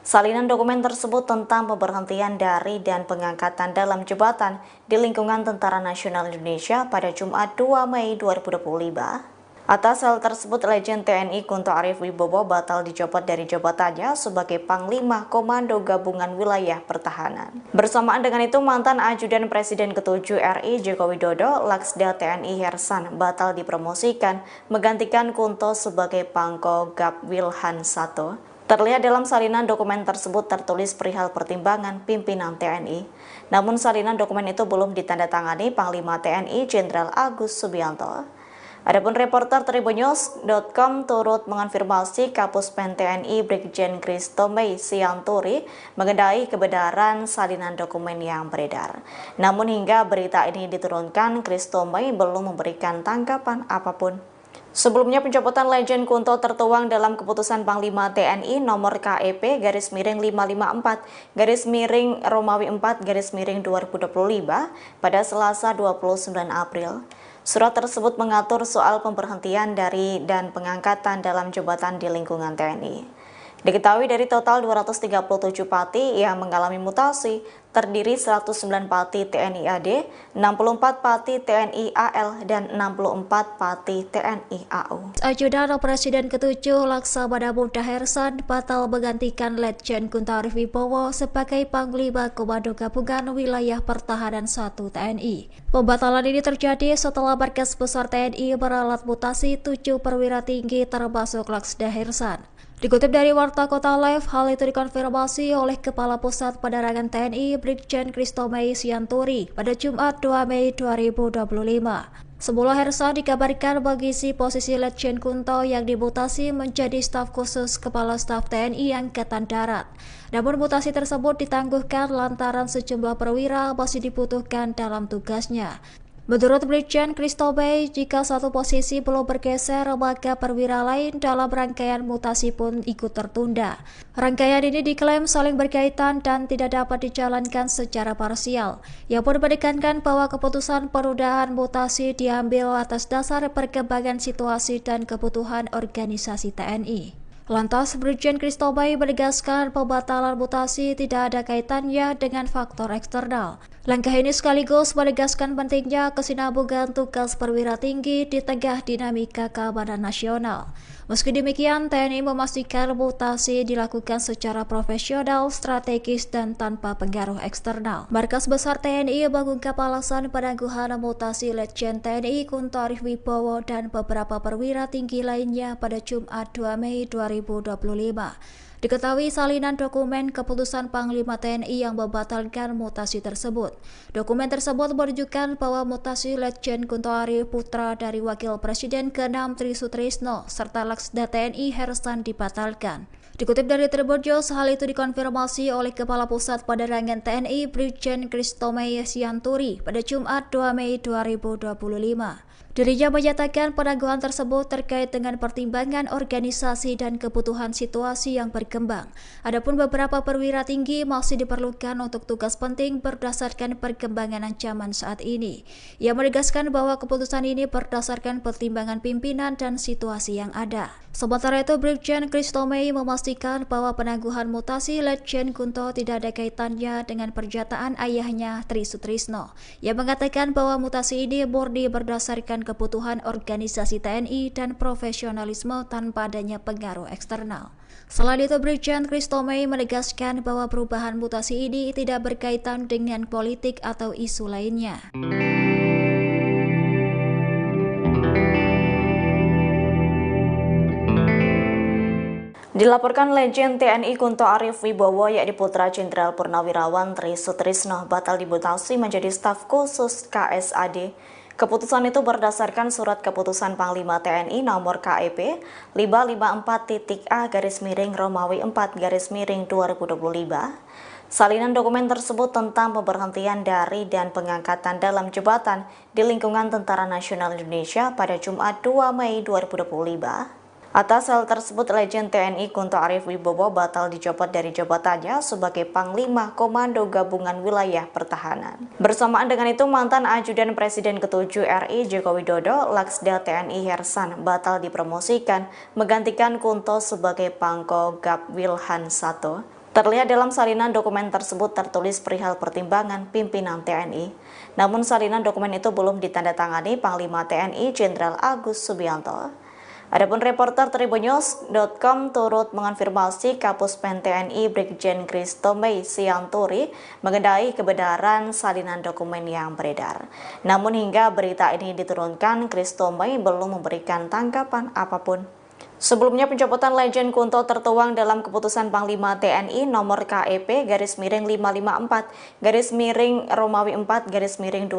Salinan dokumen tersebut tentang pemberhentian dari dan pengangkatan dalam jabatan di lingkungan Tentara Nasional Indonesia pada Jumat 2 Mei 2025. Atas hal tersebut, Legend TNI Kunto Arif Wibowo batal dicopot dari jabatannya sebagai Panglima Komando Gabungan Wilayah Pertahanan. Bersamaan dengan itu, mantan Ajudan Presiden ke-7 RI Joko Widodo, Laksda TNI Hersan, batal dipromosikan menggantikan Kunto sebagai Pangko Gab Wilhan 1. Terlihat dalam salinan dokumen tersebut tertulis perihal pertimbangan pimpinan TNI. Namun salinan dokumen itu belum ditandatangani Panglima TNI Jenderal Agus Subianto. Adapun reporter Tribunnews.com turut mengonfirmasi Kapuspen TNI Brigjen Kristo Mei Sianturi mengenai kebenaran salinan dokumen yang beredar. Namun hingga berita ini diturunkan, Kristo Mei belum memberikan tanggapan apapun. Sebelumnya pencopotan Legend Kunto tertuang dalam keputusan Panglima TNI nomor KEP /554 Romawi 4 2025 pada Selasa 29 April. Surat tersebut mengatur soal pemberhentian dari dan pengangkatan dalam jabatan di lingkungan TNI. Diketahui dari total 237 pati yang mengalami mutasi, terdiri 109 pati TNI AD, 64 pati TNI AL, dan 64 pati TNI AU. Ajudan Presiden ke-7 Laksamana Muda Hersan batal menggantikan Letjen Kunto Arif Wibowo sebagai Panglima Komando Gabungan Wilayah Pertahanan 1 TNI. Pembatalan ini terjadi setelah Markas Besar TNI meralat mutasi 7 perwira tinggi termasuk Laksda Hersan. Dikutip dari Warta Kota Live, hal itu dikonfirmasi oleh Kepala Pusat Penerangan TNI Brigjen Kristo Mei Sianturi pada Jumat 2 Mei 2025. Semula Hersan dikabarkan mengisi posisi Letjen Kunto yang dimutasi menjadi staf khusus Kepala Staf TNI Angkatan Darat. Namun mutasi tersebut ditangguhkan lantaran sejumlah perwira masih dibutuhkan dalam tugasnya. Menurut Brigjen Kristo Mei, jika satu posisi belum bergeser, maka perwira lain dalam rangkaian mutasi pun ikut tertunda. Rangkaian ini diklaim saling berkaitan dan tidak dapat dijalankan secara parsial. Ia pun menekankan bahwa keputusan penundaan mutasi diambil atas dasar perkembangan situasi dan kebutuhan organisasi TNI. Lantas, Brigjen Kristo Mei menegaskan pembatalan mutasi tidak ada kaitannya dengan faktor eksternal. Langkah ini sekaligus menegaskan pentingnya kesinambungan tugas perwira tinggi di tengah dinamika keamanan nasional. Meski demikian, TNI memastikan mutasi dilakukan secara profesional, strategis, dan tanpa pengaruh eksternal. Markas Besar TNI mengungkap alasan penangguhan mutasi Letjen TNI Kunto Arif Wibowo dan beberapa perwira tinggi lainnya pada Jumat 2 Mei 2025. Diketahui salinan dokumen keputusan Panglima TNI yang membatalkan mutasi tersebut. Dokumen tersebut menunjukkan bahwa mutasi Letjen Kunto Arif, putra dari Wakil Presiden ke-6 Tri Sutrisno, serta Laksda TNI Hersan dibatalkan. Dikutip dari Tribunnews, hal itu dikonfirmasi oleh Kepala Pusat Penerangan TNI Brigjen Kristo Mei Sianturi pada Jumat 2 Mei 2025. Dirinya menyatakan penangguhan tersebut terkait dengan pertimbangan organisasi dan kebutuhan situasi yang berkembang. Adapun beberapa perwira tinggi masih diperlukan untuk tugas penting berdasarkan perkembangan ancaman saat ini. Ia menegaskan bahwa keputusan ini berdasarkan pertimbangan pimpinan dan situasi yang ada. Sementara itu, Brigjen Kristo Mei memastikan bahwa penangguhan mutasi Letjen Kunto tidak ada kaitannya dengan pernyataan ayahnya Tri Sutrisno. Ia mengatakan bahwa mutasi ini murni berdasarkan kebutuhan organisasi TNI dan profesionalisme tanpa adanya pengaruh eksternal. Selain itu, Brigjen Kristo Mei menegaskan bahwa perubahan mutasi ini tidak berkaitan dengan politik atau isu lainnya. Dilaporkan Legend TNI Kunto Arif Wibowo yakni putra Jenderal Purnawirawan Tri Sutrisno batal dimutasi menjadi staf khusus KSAD. Keputusan itu berdasarkan surat keputusan Panglima TNI nomor KEP 554.A Romawi 4 2025. Salinan dokumen tersebut tentang pemberhentian dari dan pengangkatan dalam jabatan di lingkungan Tentara Nasional Indonesia pada Jumat 2 Mei 2025. Atas hal tersebut, Legend TNI Kunto Arif Wibowo batal dicopot dari jabatannya sebagai Panglima Komando Gabungan Wilayah Pertahanan. Bersamaan dengan itu, mantan Ajudan Presiden ke-7 RI Joko Widodo, Laksda TNI Hersan, batal dipromosikan menggantikan Kunto sebagai Pangko Gap Wilhan 1. Terlihat dalam salinan dokumen tersebut tertulis perihal pertimbangan pimpinan TNI. Namun salinan dokumen itu belum ditandatangani Panglima TNI Jenderal Agus Subianto. Adapun reporter Tribunnews.com turut mengonfirmasi Kapuspen TNI Brigjen Christo Mei Sianturi mengenai kebenaran salinan dokumen yang beredar. Namun hingga berita ini diturunkan, Christo Mei belum memberikan tanggapan apapun. Sebelumnya, pencopotan Legend Kunto tertuang dalam keputusan Panglima TNI nomor KEP /554 Romawi 4 2025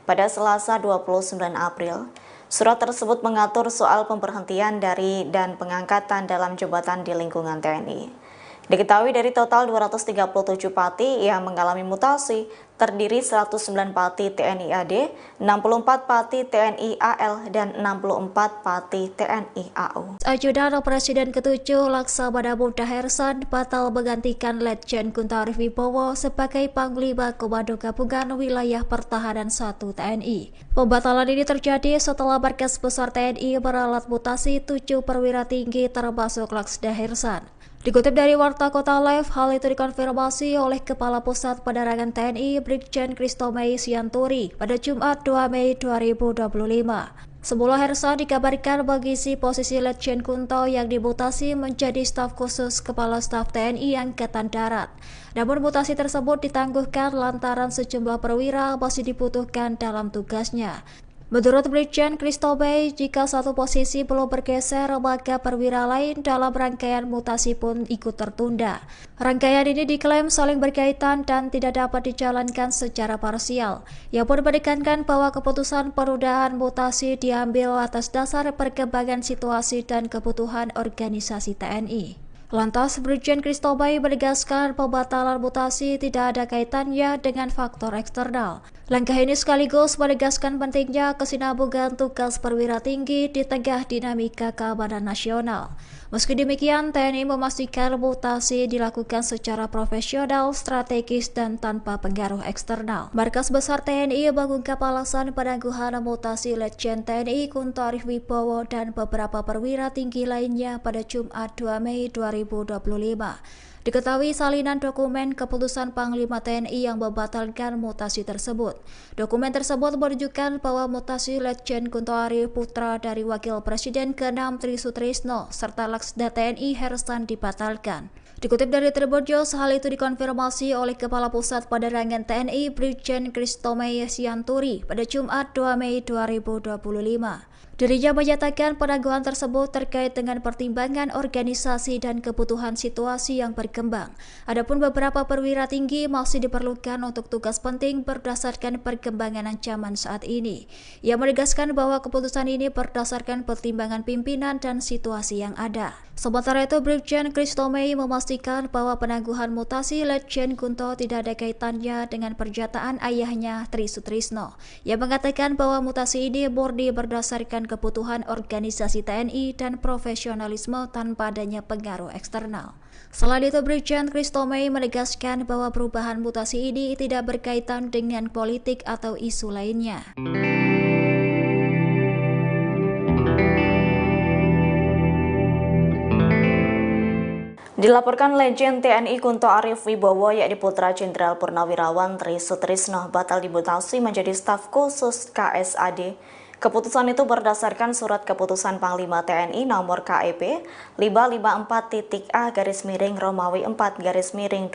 pada Selasa 29 April. Surat tersebut mengatur soal pemberhentian dari dan pengangkatan dalam jabatan di lingkungan TNI. Diketahui dari total 237 pati yang mengalami mutasi, terdiri 109 pati TNI AD, 64 pati TNI AL, dan 64 pati TNI AU. Ajudan Presiden ke-7 Laksamana Muda Hersan batal menggantikan Letjen Kunto Arif Wibowo sebagai Panglima Komando Gabungan Wilayah Pertahanan 1 TNI. Pembatalan ini terjadi setelah Markas Besar TNI meralat mutasi 7 perwira tinggi termasuk Laksda Hersan. Dikutip dari Warta Kota Live, hal itu dikonfirmasi oleh Kepala Pusat Penerangan TNI Brigjen Christo Mei Sianturi pada Jumat 2 Mei 2025. Semula Hersan dikabarkan mengisi posisi Letjen Kunto yang dimutasi menjadi staf khusus Kepala Staf TNI Angkatan Darat. Namun mutasi tersebut ditangguhkan lantaran sejumlah perwira masih dibutuhkan dalam tugasnya. Menurut Brigjen Christo Mei, jika satu posisi belum bergeser, maka perwira lain dalam rangkaian mutasi pun ikut tertunda. Rangkaian ini diklaim saling berkaitan dan tidak dapat dijalankan secara parsial. Ia pun menekankan bahwa keputusan penundaan mutasi diambil atas dasar perkembangan situasi dan kebutuhan organisasi TNI. Lantas, Brigjen Christo Mei menegaskan pembatalan mutasi tidak ada kaitannya dengan faktor eksternal. Langkah ini sekaligus menegaskan pentingnya kesinambungan tugas perwira tinggi di tengah dinamika keamanan nasional. Meski demikian, TNI memastikan mutasi dilakukan secara profesional, strategis, dan tanpa pengaruh eksternal. Markas Besar TNI mengungkap alasan penangguhan mutasi Letjen TNI Kunto Arif Wibowo dan beberapa perwira tinggi lainnya pada Jumat 2 Mei 2025. Diketahui salinan dokumen keputusan Panglima TNI yang membatalkan mutasi tersebut. Dokumen tersebut menunjukkan bahwa mutasi Letjen Kunto Arif putra dari Wakil Presiden ke-6 Tri Sutrisno serta Laksda TNI Hersan dibatalkan. Dikutip dari Tribunnews, hal itu dikonfirmasi oleh Kepala Pusat Penerangan TNI Brigjen Christo Mei Sianturi pada Jumat 2 Mei 2025. Dirinya menyatakan penangguhan tersebut terkait dengan pertimbangan organisasi dan kebutuhan situasi yang berkembang. Adapun beberapa perwira tinggi masih diperlukan untuk tugas penting berdasarkan perkembangan ancaman saat ini. Ia menegaskan bahwa keputusan ini berdasarkan pertimbangan pimpinan dan situasi yang ada. Sementara itu, Brigjen Christo Mei memastikan bahwa penangguhan mutasi Letjen Kunto tidak ada kaitannya dengan pernyataan ayahnya Tri Sutrisno. Ia mengatakan bahwa mutasi ini murni berdasarkan kebutuhan organisasi TNI dan profesionalisme tanpa adanya pengaruh eksternal. Selain itu, Brigjen Christo Mei menegaskan bahwa perubahan mutasi ini tidak berkaitan dengan politik atau isu lainnya. Dilaporkan Legend TNI Kunto Arif Wibowo yakni putra Jenderal Purnawirawan Tri Sutrisno batal dimutasi menjadi staf khusus KSAD. Keputusan itu berdasarkan surat keputusan Panglima TNI nomor KEP 554.A Romawi 4 2025.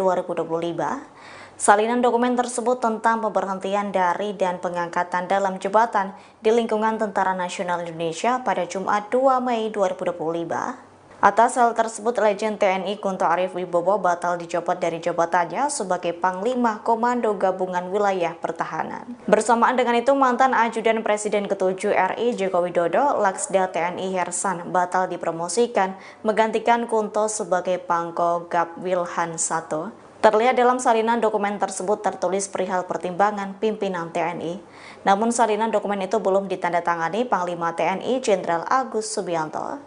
Salinan dokumen tersebut tentang pemberhentian dari dan pengangkatan dalam jabatan di lingkungan Tentara Nasional Indonesia pada Jumat 2 Mei 2025. Atas hal tersebut, Legend TNI Kunto Arif Wibowo batal dicopot dari jabatannya sebagai Panglima Komando Gabungan Wilayah Pertahanan. Bersamaan dengan itu, mantan Ajudan Presiden ke-7 RI Joko Widodo, Laksda TNI Hersan, batal dipromosikan menggantikan Kunto sebagai Pangko Gap Wilhan 1. Terlihat dalam salinan dokumen tersebut tertulis perihal pertimbangan pimpinan TNI. Namun salinan dokumen itu belum ditandatangani Panglima TNI Jenderal Agus Subianto.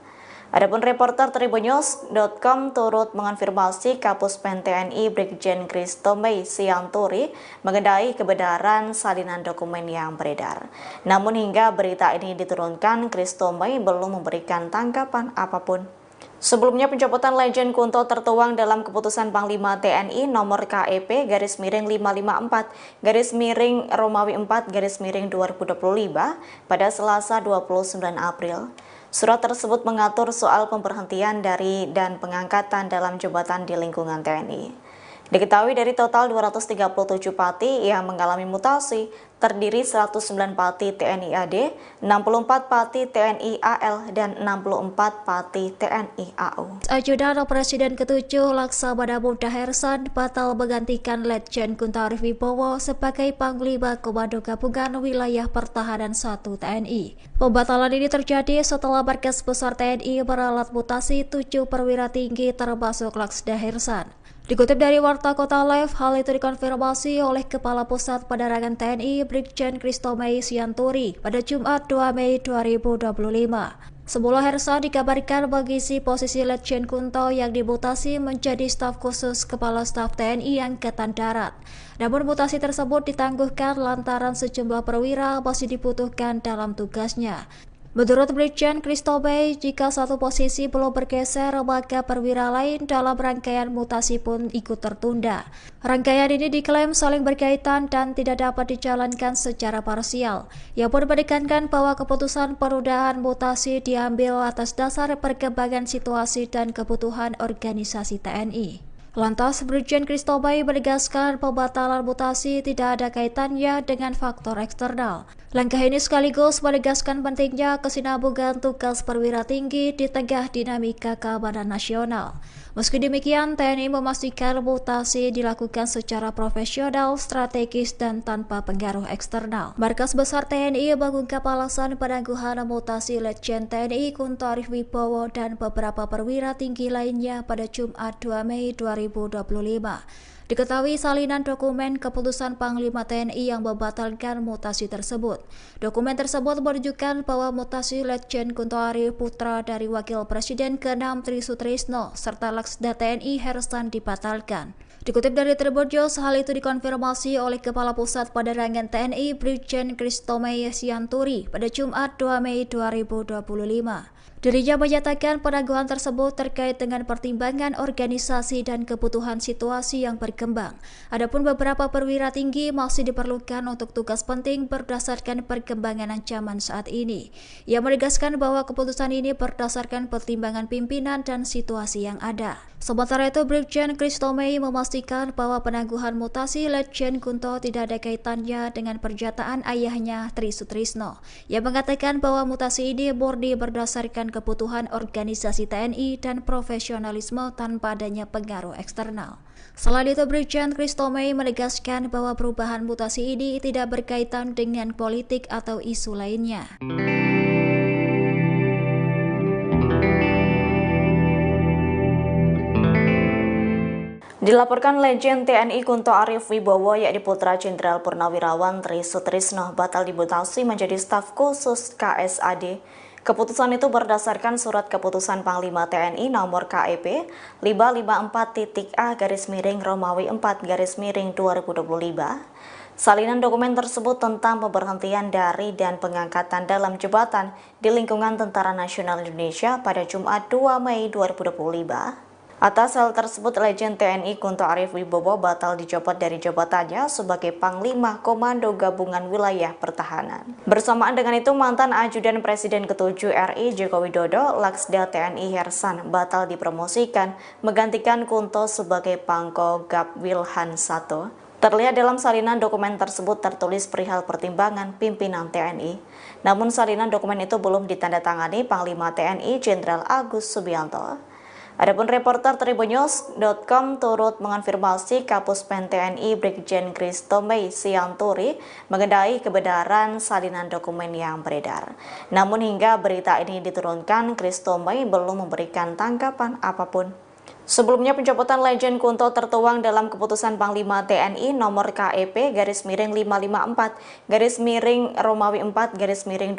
Adapun reporter Tribunnews.com turut mengonfirmasi Kapuspen TNI Brigjen Christomey Sianturi mengenai kebenaran salinan dokumen yang beredar. Namun hingga berita ini diturunkan, Christomey belum memberikan tanggapan apapun. Sebelumnya pencopotan Letjen Kunto tertuang dalam keputusan Panglima TNI nomor KEP _554 Romawi 4 2025 pada Selasa 29 April. Surat tersebut mengatur soal pemberhentian dari dan pengangkatan dalam jabatan di lingkungan TNI. Diketahui dari total 237 pati yang mengalami mutasi, terdiri 109 pati TNI AD, 64 pati TNI AL, dan 64 pati TNI AU. Ajudan Presiden ke-7 Laksamana Muda Hersan batal menggantikan Letjen Kunto Arif Wibowo sebagai Panglima Komando Gabungan Wilayah Pertahanan 1 TNI. Pembatalan ini terjadi setelah Markas Besar TNI meralat mutasi 7 perwira tinggi termasuk Laksda Hersan. Dikutip dari Warta Kota Live, hal itu dikonfirmasi oleh Kepala Pusat Penerangan TNI Brigjen Christomey Sianturi pada Jumat 2 Mei 2025. Semula Hersan dikabarkan mengisi posisi Letjen Kunto yang dimutasi menjadi staf khusus Kepala Staf TNI Angkatan Darat. Namun mutasi tersebut ditangguhkan lantaran sejumlah perwira masih dibutuhkan dalam tugasnya. Menurut Brigjen Christomey, jika satu posisi belum bergeser, maka perwira lain dalam rangkaian mutasi pun ikut tertunda. Rangkaian ini diklaim saling berkaitan dan tidak dapat dijalankan secara parsial. Ia pun menekankan bahwa keputusan penundaan mutasi diambil atas dasar perkembangan situasi dan kebutuhan organisasi TNI. Lantas, Brigjen Christomey menegaskan pembatalan mutasi tidak ada kaitannya dengan faktor eksternal. Langkah ini sekaligus menegaskan pentingnya kesinambungan tugas perwira tinggi di tengah dinamika keamanan nasional. Meski demikian, TNI memastikan mutasi dilakukan secara profesional, strategis, dan tanpa pengaruh eksternal. Markas Besar TNI mengungkap alasan penangguhan mutasi Letjen TNI Kunto Arif Wibowo dan beberapa perwira tinggi lainnya pada Jumat 2 Mei 2025. Diketahui salinan dokumen keputusan Panglima TNI yang membatalkan mutasi tersebut. Dokumen tersebut menunjukkan bahwa mutasi Letjen Kunto Arif putra dari Wakil Presiden ke-6 Tri Sutrisno serta Laksda TNI Hersan dibatalkan. Dikutip dari Tribunnews, hal itu dikonfirmasi oleh Kepala Pusat Penerangan TNI Brigjen Christomey Sianturi pada Jumat 2 Mei 2025. Dirinya menyatakan penangguhan tersebut terkait dengan pertimbangan organisasi dan kebutuhan situasi yang berkembang. Adapun beberapa perwira tinggi masih diperlukan untuk tugas penting berdasarkan perkembangan ancaman saat ini. Ia menegaskan bahwa keputusan ini berdasarkan pertimbangan pimpinan dan situasi yang ada. Sementara itu, Brigjen Christomey memastikan bahwa penangguhan mutasi Letjen Kunto tidak ada kaitannya dengan pernyataan ayahnya Tri Sutrisno. Ia mengatakan bahwa mutasi ini murni berdasarkan kebutuhan organisasi TNI dan profesionalisme tanpa adanya pengaruh eksternal. Selain itu, Brigjen Christomey menegaskan bahwa perubahan mutasi ini tidak berkaitan dengan politik atau isu lainnya. Dilaporkan Letjen TNI Kunto Arif Wibowo yakni putra Jenderal Purnawirawan Tri Sutrisno batal dimutasi menjadi staf khusus KSAD. Keputusan itu berdasarkan surat keputusan Panglima TNI nomor KEP 554-A Romawi 4 2025. Salinan dokumen tersebut tentang pemberhentian dari dan pengangkatan dalam jabatan di lingkungan Tentara Nasional Indonesia pada Jumat 2 Mei 2025. Atas hal tersebut, Letjen TNI Kunto Arif Wibowo batal dicopot dari jabatannya sebagai Panglima Komando Gabungan Wilayah Pertahanan. Bersamaan dengan itu, mantan Ajudan Presiden ke-7 RI Joko Widodo, Laksda TNI Hersan, batal dipromosikan menggantikan Kunto sebagai Pangko Gab Wilhan 1. Terlihat dalam salinan dokumen tersebut tertulis perihal pertimbangan pimpinan TNI. Namun salinan dokumen itu belum ditandatangani Panglima TNI Jenderal Agus Subianto. Adapun reporter Tribunnews.com turut mengonfirmasi Kapuspen TNI Brigjen Christomey Sianturi mengenai kebenaran salinan dokumen yang beredar. Namun hingga berita ini diturunkan, Christomey belum memberikan tanggapan apapun. Sebelumnya pencopotan Letjen Kunto tertuang dalam keputusan Panglima TNI nomor KEP /554 Romawi 4 2025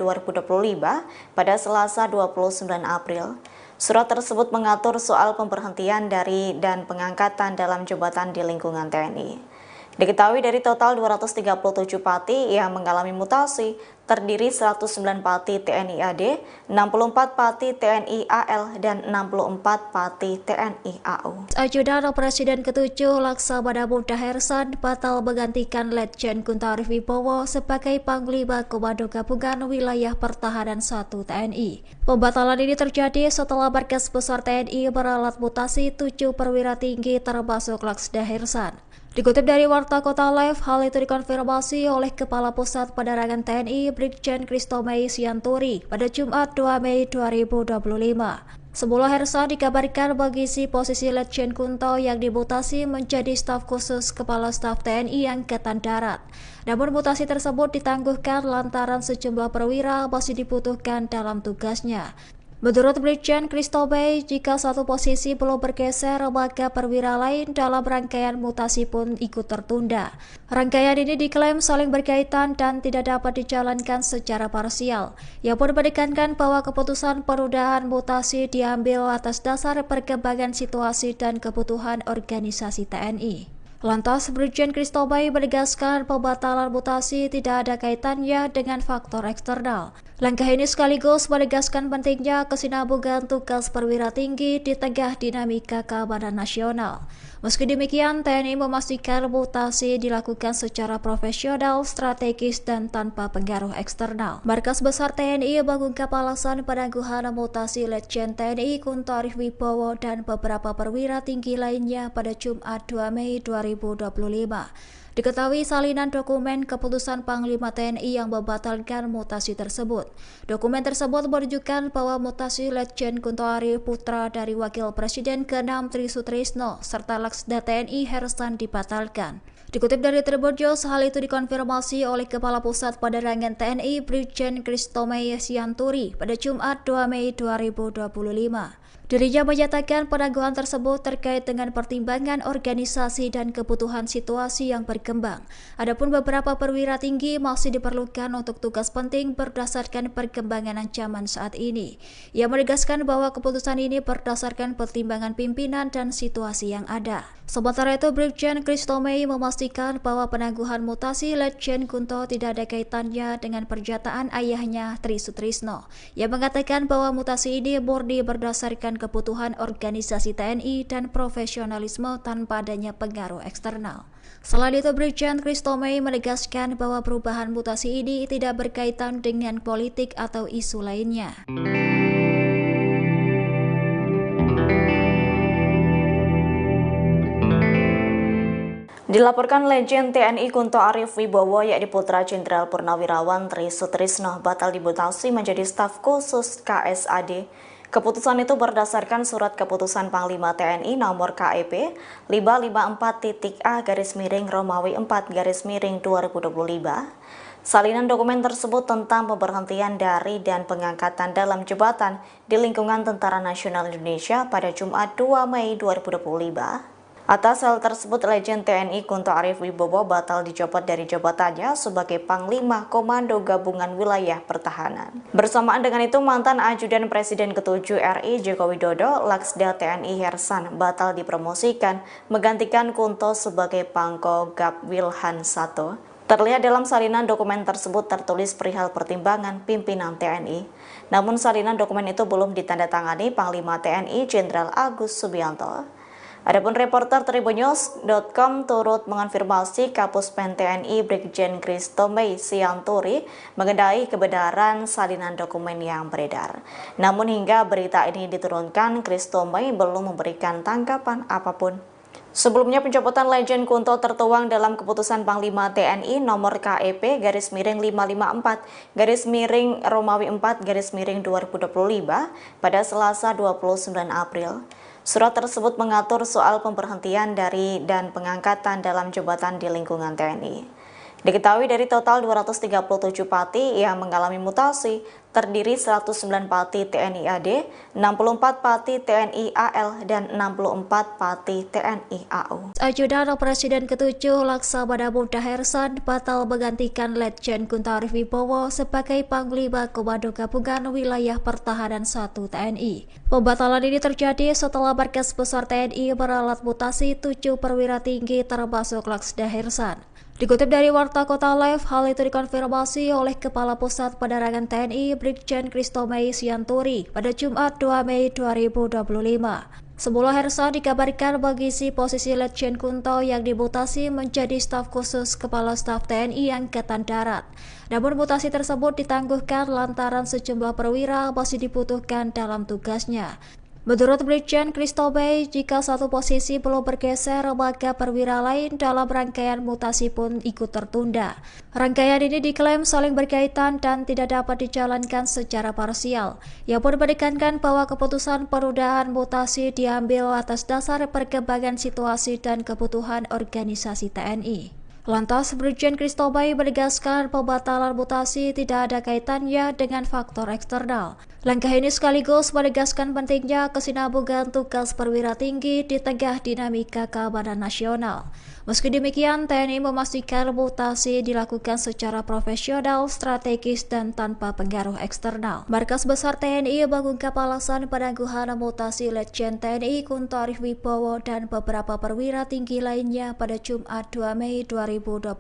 pada Selasa 29 April. Surat tersebut mengatur soal pemberhentian dari dan pengangkatan dalam jabatan di lingkungan TNI. Diketahui dari total 237 pati yang mengalami mutasi, terdiri 109 pati TNI AD, 64 pati TNI AL, dan 64 pati TNI AU. Ajudan Presiden ke-7 Laksamana Muda Hersan batal menggantikan Letjen Kunto Arif Wibowo sebagai Panglima Komando Gabungan Wilayah Pertahanan 1 TNI. Pembatalan ini terjadi setelah Markas Besar TNI meralat mutasi 7 perwira tinggi termasuk Laksda Hersan. Dikutip dari Warta Kota Live, hal itu dikonfirmasi oleh Kepala Pusat Penerangan TNI Brigjen Christomei Sianturi pada Jumat 2 Mei 2025. Semula Hersan dikabarkan mengisi posisi Letjen Kunto yang dimutasi menjadi staf khusus Kepala Staf TNI Angkatan Darat. Namun mutasi tersebut ditangguhkan lantaran sejumlah perwira masih dibutuhkan dalam tugasnya. Menurut Brigjen Christomei, jika satu posisi belum bergeser, maka perwira lain dalam rangkaian mutasi pun ikut tertunda. Rangkaian ini diklaim saling berkaitan dan tidak dapat dijalankan secara parsial. Ia pun menekankan bahwa keputusan penundaan mutasi diambil atas dasar perkembangan situasi dan kebutuhan organisasi TNI. Lantas, Brigjen Christomei menegaskan pembatalan mutasi tidak ada kaitannya dengan faktor eksternal. Langkah ini sekaligus menegaskan pentingnya kesinambungan tugas perwira tinggi di tengah dinamika keamanan nasional. Meski demikian, TNI memastikan mutasi dilakukan secara profesional, strategis, dan tanpa pengaruh eksternal. Markas Besar TNI mengungkap alasan penangguhan mutasi Letjen TNI Kunto Arif Wibowo dan beberapa perwira tinggi lainnya pada Jumat 2 Mei 2025. Diketahui salinan dokumen keputusan Panglima TNI yang membatalkan mutasi tersebut. Dokumen tersebut menunjukkan bahwa mutasi Letjen Kunto Arif putra dari Wakil Presiden ke-6 Tri Sutrisno serta Laksda TNI Hersan dibatalkan. Dikutip dari Tribun News, hal itu dikonfirmasi oleh Kepala Pusat Penerangan TNI Brigjen Christomei Sianturi pada Jumat 2 Mei 2025. Dirinya menyatakan penangguhan tersebut terkait dengan pertimbangan organisasi dan kebutuhan situasi yang berkembang. Adapun beberapa perwira tinggi masih diperlukan untuk tugas penting berdasarkan perkembangan ancaman saat ini. Ia menegaskan bahwa keputusan ini berdasarkan pertimbangan pimpinan dan situasi yang ada. Sementara itu, Brigjen Christomei memastikan bahwa penangguhan mutasi Letjen Kunto tidak ada kaitannya dengan pernyataan ayahnya Tri Sutrisno. Ia mengatakan bahwa mutasi ini murni berdasarkan kebutuhan organisasi TNI dan profesionalisme tanpa adanya pengaruh eksternal. Selain itu, Brigjen Christomei menegaskan bahwa perubahan mutasi ini tidak berkaitan dengan politik atau isu lainnya. Dilaporkan Letjen TNI Kunto Arif Wibowo yakni putra Jenderal Purnawirawan Tri Sutrisno batal dimutasi menjadi staf khusus KSAD. Keputusan itu berdasarkan surat keputusan Panglima TNI nomor KEP 554-A Romawi 4 2025. Salinan dokumen tersebut tentang pemberhentian dari dan pengangkatan dalam jabatan di lingkungan Tentara Nasional Indonesia pada Jumat 2 Mei 2025. Atas hal tersebut, Letjen TNI Kunto Arif Wibowo batal dicopot dari jabatannya sebagai Panglima Komando Gabungan Wilayah Pertahanan. Bersamaan dengan itu, mantan Ajudan Presiden ke-7 RI Joko Widodo, Laksda TNI Hersan, batal dipromosikan menggantikan Kunto sebagai Pangko Gab Wilhan 1. Terlihat dalam salinan dokumen tersebut tertulis perihal pertimbangan pimpinan TNI. Namun salinan dokumen itu belum ditandatangani Panglima TNI Jenderal Agus Subianto. Adapun reporter Tribunnews.com turut mengonfirmasi Kapuspen TNI Brigjen Christomei Sianturi mengenai kebenaran salinan dokumen yang beredar. Namun hingga berita ini diturunkan, Christomei belum memberikan tanggapan apapun. Sebelumnya pencopotan Letjen Kunto tertuang dalam keputusan Panglima TNI nomor KEP /554 Romawi 4 2025 pada Selasa 29 April. Surat tersebut mengatur soal pemberhentian dari dan pengangkatan dalam jabatan di lingkungan TNI. Diketahui dari total 237 pati yang mengalami mutasi, terdiri 109 Pati TNI AD, 64 Pati TNI AL, dan 64 Pati TNI AU. Ajudan Presiden ke-7 Laksamana Muda Hersan batal menggantikan Letjen Guntur Wibowo sebagai Panglima Komando Gabungan Wilayah Pertahanan 1 TNI. Pembatalan ini terjadi setelah Markas Besar TNI meralat mutasi 7 perwira tinggi termasuk Laksda Hersan. Dikutip dari Warta Kota Live, hal itu dikonfirmasi oleh Kepala Pusat Penerangan TNI Brigjen Christomei Sianturi pada Jumat 2 Mei 2025. Semula Hersan dikabarkan mengisi posisi Letjen Kunto yang dimutasi menjadi staf khusus Kepala Staf TNI Angkatan Darat. Namun mutasi tersebut ditangguhkan lantaran sejumlah perwira masih dibutuhkan dalam tugasnya. Menurut Brigjen Christomei, jika satu posisi belum bergeser, maka perwira lain dalam rangkaian mutasi pun ikut tertunda. Rangkaian ini diklaim saling berkaitan dan tidak dapat dijalankan secara parsial. Ia pun menekankan bahwa keputusan penundaan mutasi diambil atas dasar perkembangan situasi dan kebutuhan organisasi TNI. Lantas, Brigjen Christomei menegaskan pembatalan mutasi tidak ada kaitannya dengan faktor eksternal. Langkah ini sekaligus menegaskan pentingnya kesinambungan tugas perwira tinggi di tengah dinamika keamanan nasional. Meski demikian, TNI memastikan mutasi dilakukan secara profesional, strategis, dan tanpa pengaruh eksternal. Markas Besar TNI mengungkap alasan penangguhan mutasi Letjen TNI Guntur Wibowo dan beberapa perwira tinggi lainnya pada Jumat 2 Mei 2025.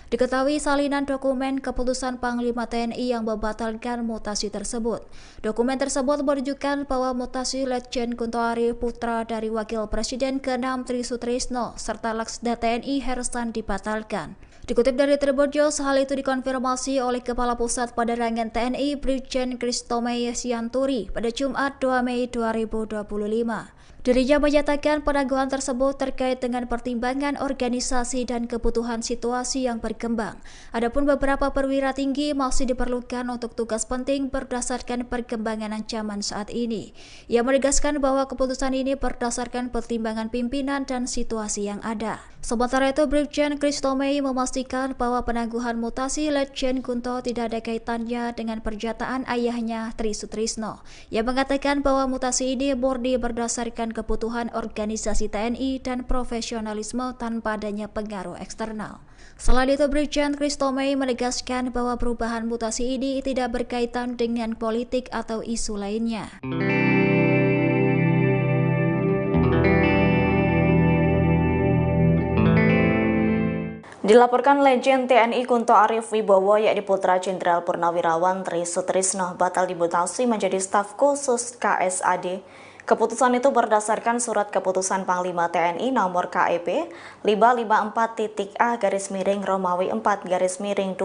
Diketahui salinan dokumen keputusan Panglima TNI yang membatalkan mutasi tersebut. Dokumen tersebut menunjukkan bahwa mutasi Letjen Guntur putra dari Wakil Presiden ke-6 Tri Sutrisno serta Laksda TNI Hersan dibatalkan. Dikutip dari Tribun News, hal itu dikonfirmasi oleh Kepala Pusat Penerangan TNI Brigjen Christomei Sianturi pada Jumat 2 Mei 2025. Dirinya menyatakan penangguhan tersebut terkait dengan pertimbangan organisasi dan kebutuhan situasi yang berkembang. Adapun beberapa perwira tinggi masih diperlukan untuk tugas penting berdasarkan perkembangan ancaman saat ini. Ia menegaskan bahwa keputusan ini berdasarkan pertimbangan pimpinan dan situasi yang ada. Sementara itu, Brigjen Christomei memastikan bahwa penangguhan mutasi Letjen Kunto tidak ada kaitannya dengan pernyataan ayahnya Tri Sutrisno. Ia mengatakan bahwa mutasi ini murni berdasarkan kebutuhan organisasi TNI dan profesionalisme tanpa adanya pengaruh eksternal. Selain itu, Brigjen Christomei menegaskan bahwa perubahan mutasi ini tidak berkaitan dengan politik atau isu lainnya. Dilaporkan Letjen TNI Kunto Arif Wibowo yakni putra Jenderal Purnawirawan Tri Sutrisno batal dimutasi menjadi staf khusus KSAD. Keputusan itu berdasarkan surat keputusan Panglima TNI nomor KEP 554-A-Romawi 4-2025.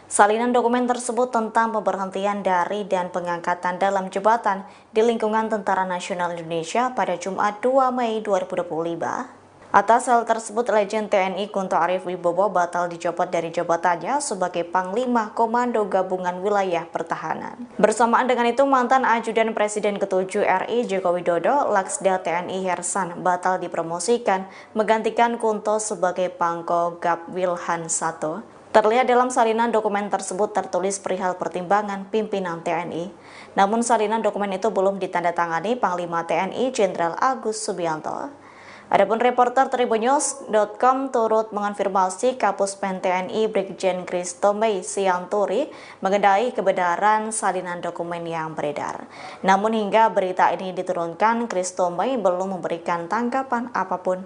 Salinan dokumen tersebut tentang pemberhentian dari dan pengangkatan dalam jabatan di lingkungan Tentara Nasional Indonesia pada Jumat 2 Mei 2025. Atas hal tersebut, Letjen TNI Kunto Arif Wibowo batal dicopot dari jabatannya sebagai Panglima Komando Gabungan Wilayah Pertahanan. Bersamaan dengan itu, mantan Ajudan Presiden ke-7 RI Joko Widodo, Laksda TNI Hersan, batal dipromosikan menggantikan Kunto sebagai Pangko Gab Wilhan 1. Terlihat dalam salinan dokumen tersebut tertulis perihal pertimbangan pimpinan TNI. Namun salinan dokumen itu belum ditandatangani Panglima TNI Jenderal Agus Subianto. Adapun reporter Tribunnews.com turut mengonfirmasi Kapuspen TNI Brigjen Christomei Sianturi mengenai kebenaran salinan dokumen yang beredar. Namun hingga berita ini diturunkan, Christomei belum memberikan tanggapan apapun.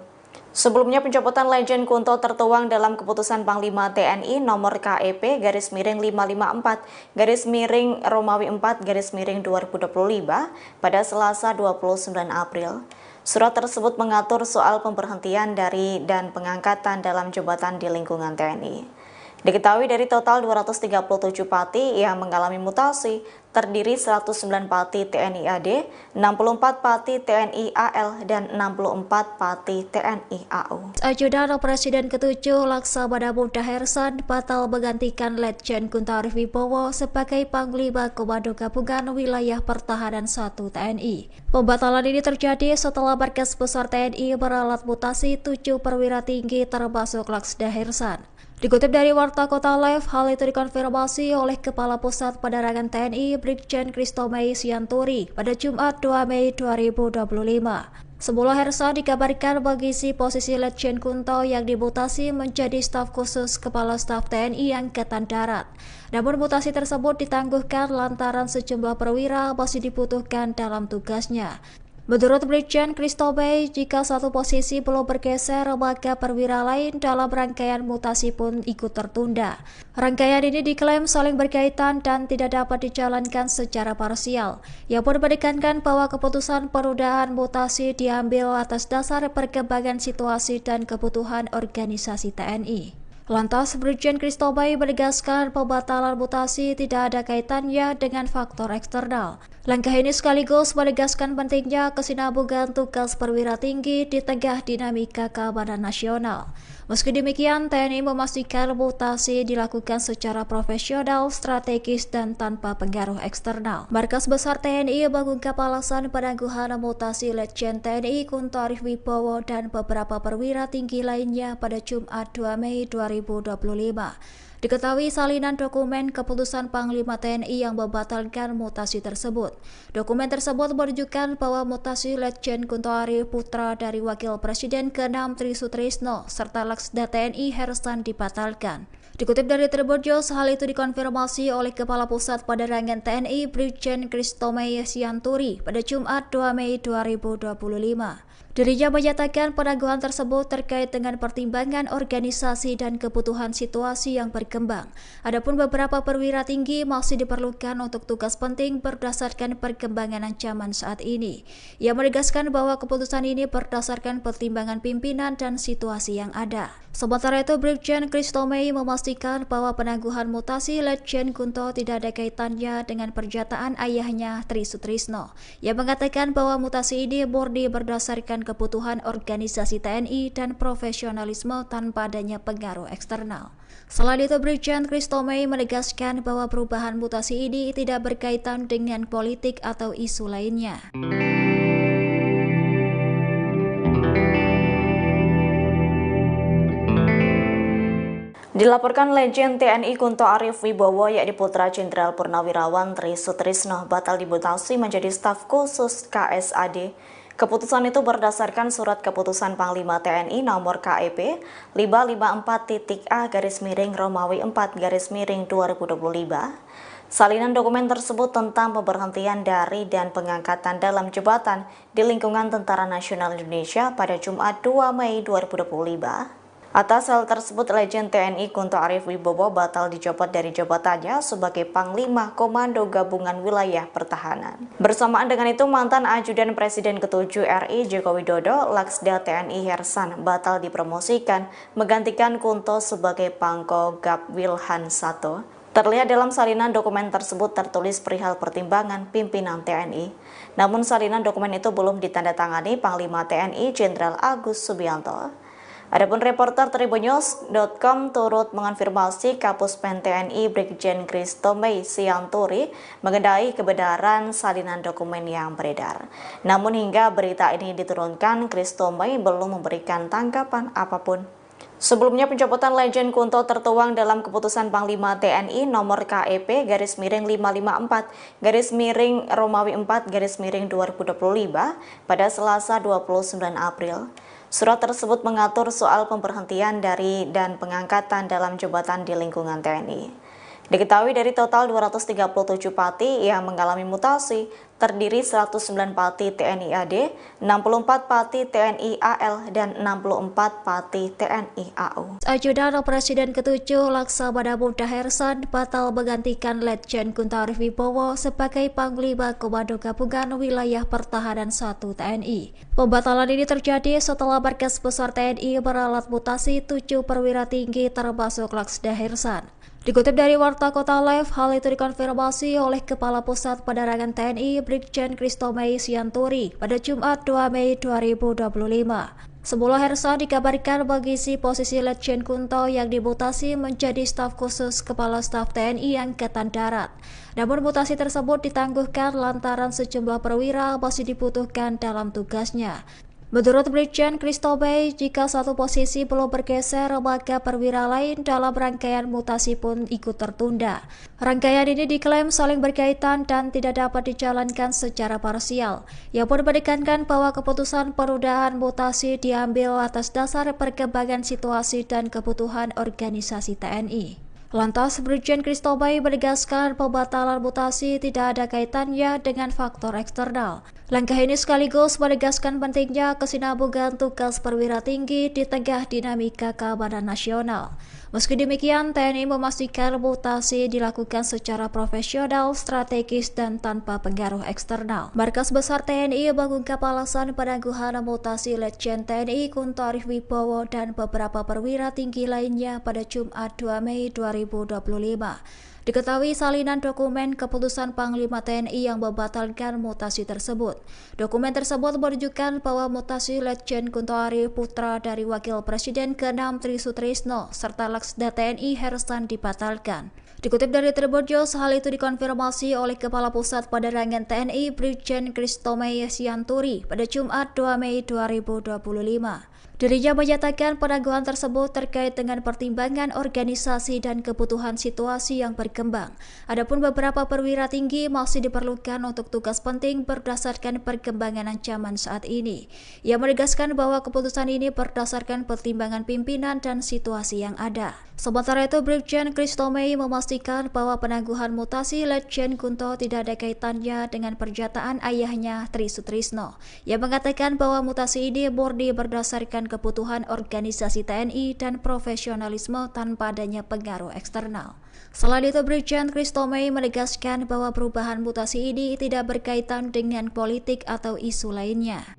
Sebelumnya, pencopotan Letjen Kunto tertuang dalam keputusan Panglima TNI nomor KEP /554-Romawi 4-2025 pada Selasa 29 April. Surat tersebut mengatur soal pemberhentian dari dan pengangkatan dalam jabatan di lingkungan TNI. Diketahui dari total 237 Pati yang mengalami mutasi, terdiri 109 Pati TNI AD, 64 Pati TNI AL, dan 64 Pati TNI AU. Ajudan Presiden ke-7 Laksamana Muda Hersan batal menggantikan Letjen Guntur Wibowo sebagai Panglima Komando Gabungan Wilayah Pertahanan 1 TNI. Pembatalan ini terjadi setelah Markas Besar TNI meralat mutasi 7 perwira tinggi termasuk Laksda Hersan. Dikutip dari Warta Kota Live, hal itu dikonfirmasi oleh Kepala Pusat Penerangan TNI Brigjen Kristomei Sianturi pada Jumat 2 Mei 2025. Semula Hersan dikabarkan mengisi posisi Letjen Kunto yang dimutasi menjadi staf khusus Kepala Staf TNI Angkatan Darat. Namun mutasi tersebut ditangguhkan lantaran sejumlah perwira masih dibutuhkan dalam tugasnya. Menurut Brigjen Kristomei, jika satu posisi belum bergeser, maka perwira lain dalam rangkaian mutasi pun ikut tertunda. Rangkaian ini diklaim saling berkaitan dan tidak dapat dijalankan secara parsial. Ia pun menekankan bahwa keputusan penundaan mutasi diambil atas dasar perkembangan situasi dan kebutuhan organisasi TNI. Lantas, Brigjen Kristomei menegaskan pembatalan mutasi tidak ada kaitannya dengan faktor eksternal. Langkah ini sekaligus menegaskan pentingnya kesinambungan tugas perwira tinggi di tengah dinamika keamanan nasional. Meski demikian, TNI memastikan mutasi dilakukan secara profesional, strategis, dan tanpa pengaruh eksternal. Markas Besar TNI mengungkap alasan penangguhan mutasi Letjen TNI Kunto Arif Wibowo dan beberapa perwira tinggi lainnya pada Jumat 2 Mei 2025. Diketahui salinan dokumen keputusan Panglima TNI yang membatalkan mutasi tersebut. Dokumen tersebut menunjukkan bahwa mutasi Letjen Kunto Arif putra dari Wakil Presiden ke-6 Tri Sutrisno serta Laksda TNI Hersan dibatalkan. Dikutip dari Tribun News, hal itu dikonfirmasi oleh Kepala Pusat Penerangan TNI Brigjen Kristomei Sianturi pada Jumat 2 Mei 2025. Dirinya menyatakan penangguhan tersebut terkait dengan pertimbangan organisasi dan kebutuhan situasi yang berkembang. Adapun beberapa perwira tinggi masih diperlukan untuk tugas penting berdasarkan perkembangan ancaman saat ini. Ia menegaskan bahwa keputusan ini berdasarkan pertimbangan pimpinan dan situasi yang ada. Sementara itu, Brigjen Kristomei memastikan bahwa penangguhan mutasi Letjen Kunto tidak ada kaitannya dengan pernyataan ayahnya Tri Sutrisno. Ia mengatakan bahwa mutasi ini murni berdasarkan kebutuhan organisasi TNI dan profesionalisme tanpa adanya pengaruh eksternal. Selain itu, Brigjen Kristomei menegaskan bahwa perubahan mutasi ini tidak berkaitan dengan politik atau isu lainnya. Dilaporkan Letjen TNI Kunto Arif Wibowo yakni putra Jenderal Purnawirawan Tri Sutrisno batal dimutasi menjadi staf khusus KSAD. Keputusan itu berdasarkan surat keputusan Panglima TNI nomor KEP 554.A/Romawi 4/2025. Salinan dokumen tersebut tentang pemberhentian dari dan pengangkatan dalam jabatan di lingkungan Tentara Nasional Indonesia pada Jumat 2 Mei 2025. Atas hal tersebut, Letjen TNI Kunto Arif Wibowo batal dicopot dari jabatannya sebagai Panglima Komando Gabungan Wilayah Pertahanan. Bersamaan dengan itu, mantan Ajudan Presiden ke-7 RI Joko Widodo, Laksda TNI Hersan, batal dipromosikan menggantikan Kunto sebagai Pangko Gab Wilhan 1. Terlihat dalam salinan dokumen tersebut tertulis perihal pertimbangan pimpinan TNI. Namun salinan dokumen itu belum ditandatangani Panglima TNI Jenderal Agus Subianto. Adapun reporter Tribunnews.com turut mengonfirmasi Kapuspen TNI Brigjen Kristomei Sianturi mengenai kebenaran salinan dokumen yang beredar. Namun hingga berita ini diturunkan, Kristomei belum memberikan tanggapan apapun. Sebelumnya, pencopotan Letjen Kunto tertuang dalam keputusan Panglima TNI nomor KEP /554/Romawi 4/2025 pada Selasa 29 April. Surat tersebut mengatur soal pemberhentian dari dan pengangkatan dalam jabatan di lingkungan TNI. Diketahui dari total 237 Pati yang mengalami mutasi, terdiri 109 Pati TNI AD, 64 Pati TNI AL, dan 64 Pati TNI AU. Ajudan Presiden ke-7 Laksamana Muda Hersan batal menggantikan Letjen Guntur Arif Wibowo sebagai Panglima Komando Gabungan Wilayah Pertahanan 1 TNI. Pembatalan ini terjadi setelah Markas Besar TNI meralat mutasi 7 perwira tinggi termasuk Laksda Hersan. Dikutip dari Warta Kota Live, hal itu dikonfirmasi oleh Kepala Pusat Penerangan TNI Brigjen Kristo Mei Sianturi pada Jumat 2 Mei 2025. Semula Hersan dikabarkan mengisi posisi Letjen Kunto yang dimutasi menjadi staf khusus Kepala Staf TNI Angkatan Darat. Namun mutasi tersebut ditangguhkan lantaran sejumlah perwira masih dibutuhkan dalam tugasnya. Menurut Brigjen Kristo Mei, jika satu posisi belum bergeser, maka perwira lain dalam rangkaian mutasi pun ikut tertunda. Rangkaian ini diklaim saling berkaitan dan tidak dapat dijalankan secara parsial. Ia pun menekankan bahwa keputusan penundaan mutasi diambil atas dasar perkembangan situasi dan kebutuhan organisasi TNI. Lantas, Brigjen Kristo Mei menegaskan pembatalan mutasi tidak ada kaitannya dengan faktor eksternal. Langkah ini sekaligus menegaskan pentingnya kesinambungan tugas perwira tinggi di tengah dinamika keamanan nasional. Meski demikian, TNI memastikan mutasi dilakukan secara profesional, strategis, dan tanpa pengaruh eksternal. Markas Besar TNI mengungkap alasan penangguhan mutasi Letjen TNI Kunto Arif Wibowo dan beberapa perwira tinggi lainnya pada Jumat 2 Mei 2025. Diketahui salinan dokumen keputusan Panglima TNI yang membatalkan mutasi tersebut. Dokumen tersebut menunjukkan bahwa mutasi Letjen Kunto Arif, putra dari Wakil Presiden ke-6 Tri Sutrisno, serta Laksda TNI Hersan dibatalkan. Dikutip dari Tribun News, hal itu dikonfirmasi oleh Kepala Pusat Penerangan TNI Brigjen Kristo Mei Sianturi pada Jumat 2 Mei 2025. Dirinya menyatakan penangguhan tersebut terkait dengan pertimbangan organisasi dan kebutuhan situasi yang berkembang. Adapun beberapa perwira tinggi masih diperlukan untuk tugas penting berdasarkan perkembangan ancaman saat ini. Ia menegaskan bahwa keputusan ini berdasarkan pertimbangan pimpinan dan situasi yang ada. Sementara itu, Brigjen Kristo Mei memastikan bahwa penangguhan mutasi Letjen Kunto tidak ada kaitannya dengan pernyataan ayahnya Tri Sutrisno. Ia mengatakan bahwa mutasi ini murni berdasarkan kebutuhan organisasi TNI dan profesionalisme tanpa adanya pengaruh eksternal. Selain itu, Brigjen Kristo Mei menegaskan bahwa perubahan mutasi ini tidak berkaitan dengan politik atau isu lainnya.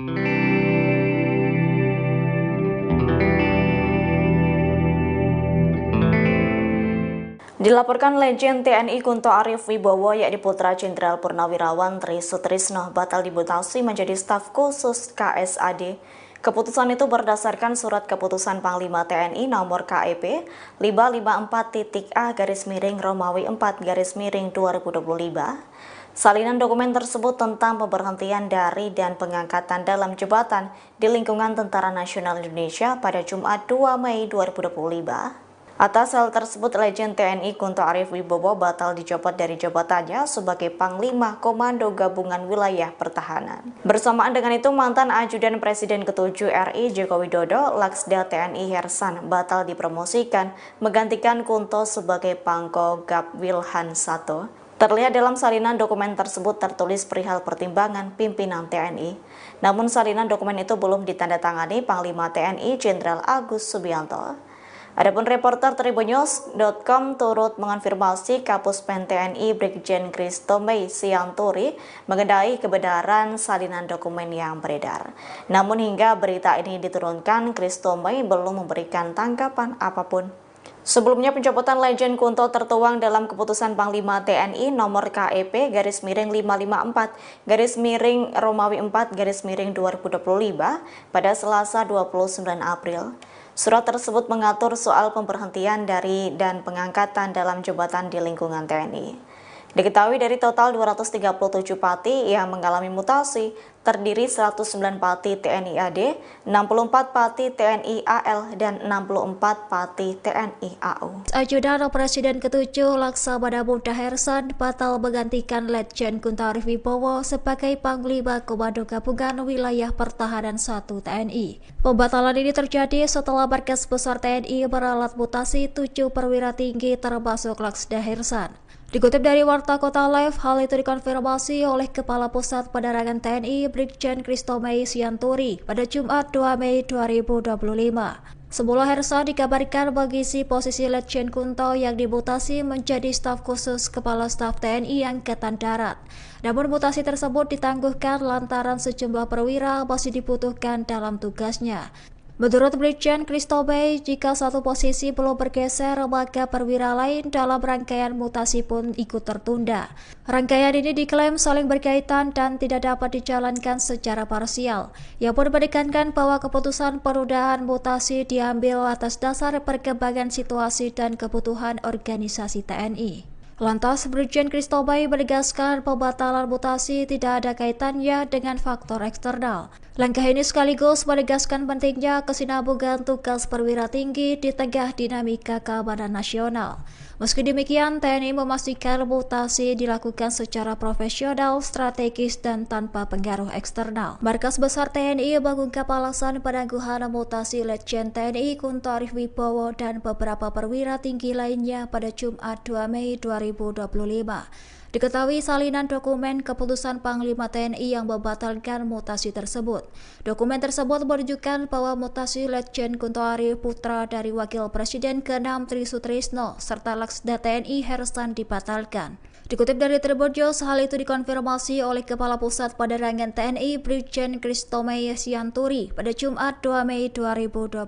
Dilaporkan Letjen TNI Kunto Arif Wibowo yakni putra Jenderal Purnawirawan Tri Sutrisno batal dimutasi menjadi staf khusus KSAD. Keputusan itu berdasarkan surat keputusan Panglima TNI nomor KEP 554-A-Romawi 4-2025. Salinan dokumen tersebut tentang pemberhentian dari dan pengangkatan dalam jabatan di lingkungan Tentara Nasional Indonesia pada Jumat 2 Mei 2025. Atas hal tersebut, Letjen TNI Kunto Arif Wibowo batal dicopot dari jabatannya sebagai Panglima Komando Gabungan Wilayah Pertahanan. Bersamaan dengan itu, mantan Ajudan Presiden ke-7 RI Joko Widodo, Laksda TNI Hersan, batal dipromosikan menggantikan Kunto sebagai Pangko Gap Wilhan 1. Terlihat dalam salinan dokumen tersebut tertulis perihal pertimbangan pimpinan TNI. Namun salinan dokumen itu belum ditandatangani Panglima TNI Jenderal Agus Subianto. Adapun reporter Tribunnews.com turut mengonfirmasi Kapuspen TNI Brigjen Kristo Mei Sianturi mengenai kebenaran salinan dokumen yang beredar. Namun hingga berita ini diturunkan, Kristo Mei belum memberikan tanggapan apapun. Sebelumnya, pencopotan Letjen Kunto tertuang dalam keputusan Panglima TNI nomor KEP /554-Romawi 4-2025 pada Selasa 29 April. Surat tersebut mengatur soal pemberhentian dari dan pengangkatan dalam jabatan di lingkungan TNI. Diketahui dari total 237 pati yang mengalami mutasi, terdiri 109 pati TNI AD, 64 pati TNI AL, dan 64 pati TNI AU. Ajudan Presiden ke-7 Laksamana Muda Hersan batal menggantikan Letjen Kunto Arif Wibowo sebagai Panglima Komando Gabungan Wilayah Pertahanan 1 TNI. Pembatalan ini terjadi setelah Markas Besar TNI meralat mutasi 7 perwira tinggi termasuk Laksda Hersan. Dikutip dari Warta Kota Live, hal itu dikonfirmasi oleh Kepala Pusat Penerangan TNI Brigjen Kristo Mei Sianturi pada Jumat 2 Mei 2025. Semula Hersan dikabarkan mengisi posisi Letjen Kunto yang dimutasi menjadi staf khusus Kepala Staf TNI Angkatan Darat. Namun mutasi tersebut ditangguhkan lantaran sejumlah perwira masih dibutuhkan dalam tugasnya. Menurut Brigjen Christobey, jika satu posisi belum bergeser, maka perwira lain dalam rangkaian mutasi pun ikut tertunda. Rangkaian ini diklaim saling berkaitan dan tidak dapat dijalankan secara parsial. Ia pun menekankan bahwa keputusan penundaan mutasi diambil atas dasar perkembangan situasi dan kebutuhan organisasi TNI. Lantas, Brigjen Christobey menegaskan pembatalan mutasi tidak ada kaitannya dengan faktor eksternal. Langkah ini sekaligus menegaskan pentingnya kesinambungan tugas perwira tinggi di tengah dinamika keamanan nasional. Meski demikian, TNI memastikan mutasi dilakukan secara profesional, strategis, dan tanpa pengaruh eksternal. Markas Besar TNI mengungkap alasan penangguhan mutasi Letjen TNI Kunto Arif Wibowo dan beberapa perwira tinggi lainnya pada Jumat 2 Mei 2025. Diketahui salinan dokumen keputusan Panglima TNI yang membatalkan mutasi tersebut. Dokumen tersebut menunjukkan bahwa mutasi Letjen Kunto Arif putra dari Wakil Presiden ke-6 Tri Sutrisno serta Laksda TNI Hersan dibatalkan. Dikutip dari Tribun News, hal itu dikonfirmasi oleh Kepala Pusat Penerangan TNI Brigjen Christobey Sianturi pada Jumat 2 Mei 2025.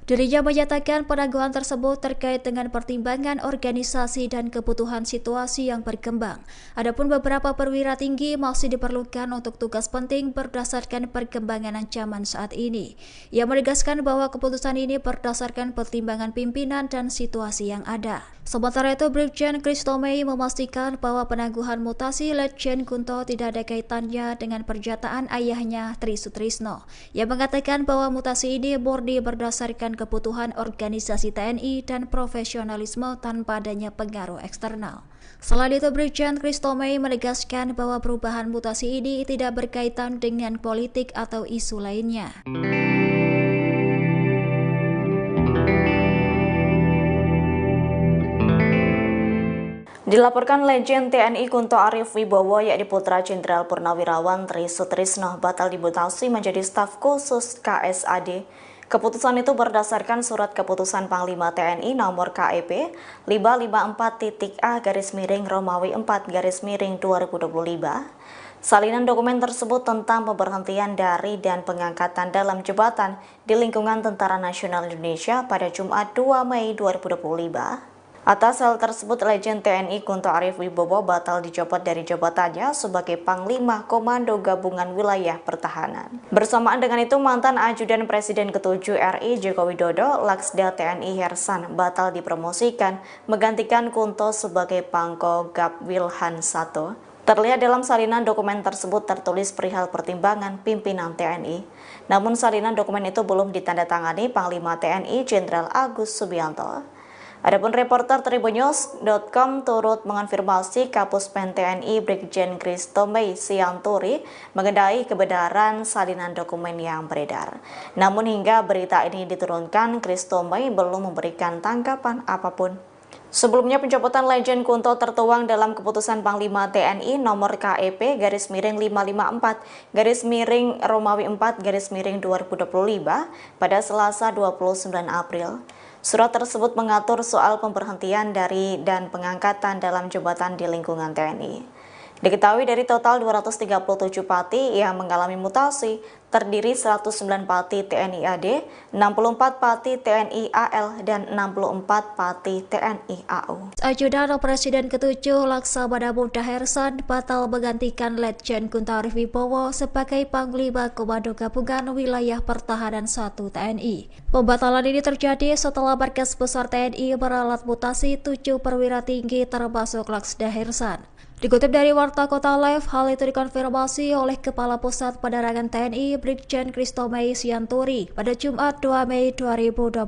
Dirinya menyatakan penangguhan tersebut terkait dengan pertimbangan organisasi dan kebutuhan situasi yang berkembang. Adapun beberapa perwira tinggi masih diperlukan untuk tugas penting berdasarkan perkembangan ancaman saat ini. Ia menegaskan bahwa keputusan ini berdasarkan pertimbangan pimpinan dan situasi yang ada. Sementara itu, Brigjen Christobey memastikan bahwa penangguhan mutasi Letjen Kunto tidak ada kaitannya dengan pernyataan ayahnya Tri Sutrisno. Ia mengatakan bahwa mutasi ini murni berdasarkan kebutuhan organisasi TNI dan profesionalisme tanpa adanya pengaruh eksternal. Selain itu, Brigjen Christobey menegaskan bahwa perubahan mutasi ini tidak berkaitan dengan politik atau isu lainnya. Dilaporkan Letjen TNI Kunto Arif Wibowo yakni putra Jenderal Purnawirawan Tri Sutrisno batal dimutasi menjadi staf khusus KSAD. Keputusan itu berdasarkan surat keputusan Panglima TNI nomor KEP 554-A-Romawi 4-2025. Salinan dokumen tersebut tentang pemberhentian dari dan pengangkatan dalam jabatan di lingkungan Tentara Nasional Indonesia pada Jumat 2 Mei 2025. Atas hal tersebut, Letjen TNI Kunto Arif Wibowo batal dicopot dari jabatannya sebagai Panglima Komando Gabungan Wilayah Pertahanan. Bersamaan dengan itu, mantan Ajudan Presiden ke-7 RI Joko Widodo, Laksda TNI Hersan, batal dipromosikan menggantikan Kunto sebagai Pangko Gab Wilhan 1. Terlihat dalam salinan dokumen tersebut tertulis perihal pertimbangan pimpinan TNI. Namun salinan dokumen itu belum ditandatangani Panglima TNI Jenderal Agus Subianto. Adapun reporter Tribunnews.com turut mengonfirmasi Kapuspen TNI Brigjen Christobey Sianturi mengenai kebenaran salinan dokumen yang beredar. Namun hingga berita ini diturunkan, Christobey belum memberikan tanggapan apapun. Sebelumnya, pencopotan Letjen Kunto tertuang dalam keputusan Panglima TNI nomor KEP /554-Romawi 4-2025 pada Selasa 29 April. Surat tersebut mengatur soal pemberhentian dari dan pengangkatan dalam jabatan di lingkungan TNI. Diketahui dari total 237 pati yang mengalami mutasi, terdiri 109 pati TNI AD, 64 pati TNI AL, dan 64 pati TNI AU. Ajudan Presiden ke-7 Laksamana Muda Hersan batal menggantikan Letjen Kunto Arif Wibowo sebagai Panglima Komando Gabungan Wilayah Pertahanan 1 TNI. Pembatalan ini terjadi setelah Markas Besar TNI meralat mutasi 7 perwira tinggi termasuk Laksda Hersan. Dikutip dari Warta Kota Live, hal itu dikonfirmasi oleh Kepala Pusat Penerangan TNI Brigjen Christobey Sianturi pada Jumat 2 Mei 2025.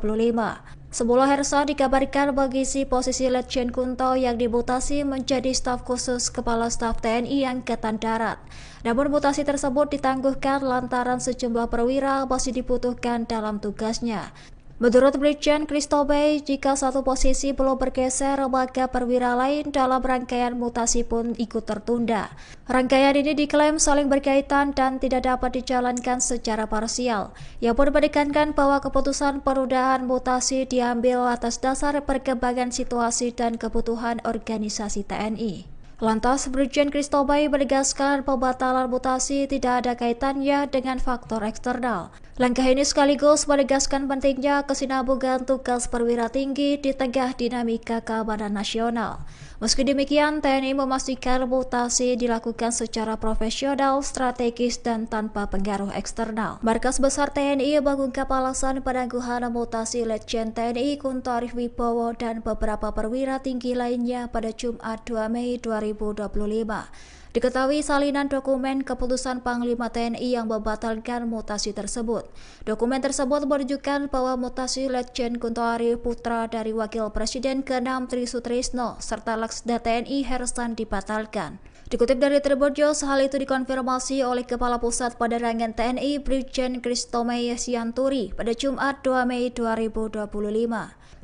Sebelum Hersan dikabarkan mengisi posisi Letjen Kunto yang dimutasi menjadi staf khusus Kepala Staf TNI Angkatan Darat. Namun mutasi tersebut ditangguhkan lantaran sejumlah perwira masih dibutuhkan dalam tugasnya. Menurut Brigjen Christobey, jika satu posisi belum bergeser, maka perwira lain dalam rangkaian mutasi pun ikut tertunda. Rangkaian ini diklaim saling berkaitan dan tidak dapat dijalankan secara parsial. Ia pun menekankan bahwa keputusan penundaan mutasi diambil atas dasar perkembangan situasi dan kebutuhan organisasi TNI. Lantas, Brigjen Christobey menegaskan pembatalan mutasi tidak ada kaitannya dengan faktor eksternal. Langkah ini sekaligus menegaskan pentingnya kesinambungan tugas perwira tinggi di tengah dinamika keamanan nasional. Meski demikian, TNI memastikan mutasi dilakukan secara profesional, strategis, dan tanpa pengaruh eksternal. Markas Besar TNI mengungkap alasan penangguhan mutasi Letjen TNI Kunto Arif Wibowo dan beberapa perwira tinggi lainnya pada Jumat 2 Mei 2025. Diketahui salinan dokumen keputusan Panglima TNI yang membatalkan mutasi tersebut. Dokumen tersebut menunjukkan bahwa mutasi Letjen Kunto Arif, putra dari Wakil Presiden ke-6 Tri Sutrisno, serta Laksda TNI Hersan dibatalkan. Dikutip dari Tribun News, hal itu dikonfirmasi oleh Kepala Pusat Penerangan TNI Brigjen Christobey Sianturi pada Jumat 2 Mei 2025.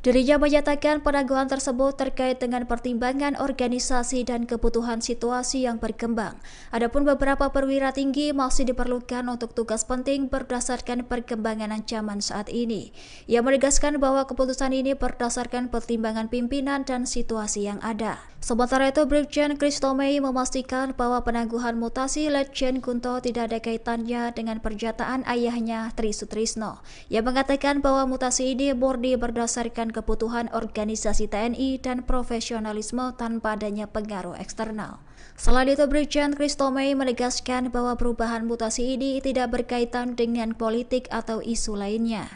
Dirinya menyatakan penangguhan tersebut terkait dengan pertimbangan organisasi dan kebutuhan situasi yang berkembang. Adapun beberapa perwira tinggi masih diperlukan untuk tugas penting berdasarkan perkembangan ancaman saat ini. Ia menegaskan bahwa keputusan ini berdasarkan pertimbangan pimpinan dan situasi yang ada. Sementara itu, Brigjen Christobey memastikan bahwa penangguhan mutasi Letjen Kunto tidak ada kaitannya dengan pernyataan ayahnya Tri Sutrisno. Ia mengatakan bahwa mutasi ini murni berdasarkan kebutuhan organisasi TNI dan profesionalisme tanpa adanya pengaruh eksternal. Selain itu, Brigjen Christobey menegaskan bahwa perubahan mutasi ini tidak berkaitan dengan politik atau isu lainnya.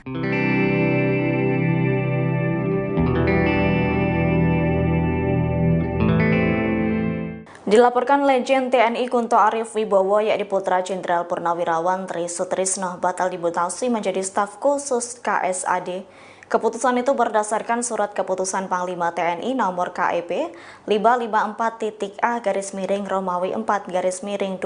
Dilaporkan Letjen TNI Kunto Arif Wibowo yakni putra Jenderal Purnawirawan Tri Sutrisno batal dimutasi menjadi staf khusus KSAD. Keputusan itu berdasarkan surat keputusan Panglima TNI nomor KEP 554-A-Romawi 4-2025.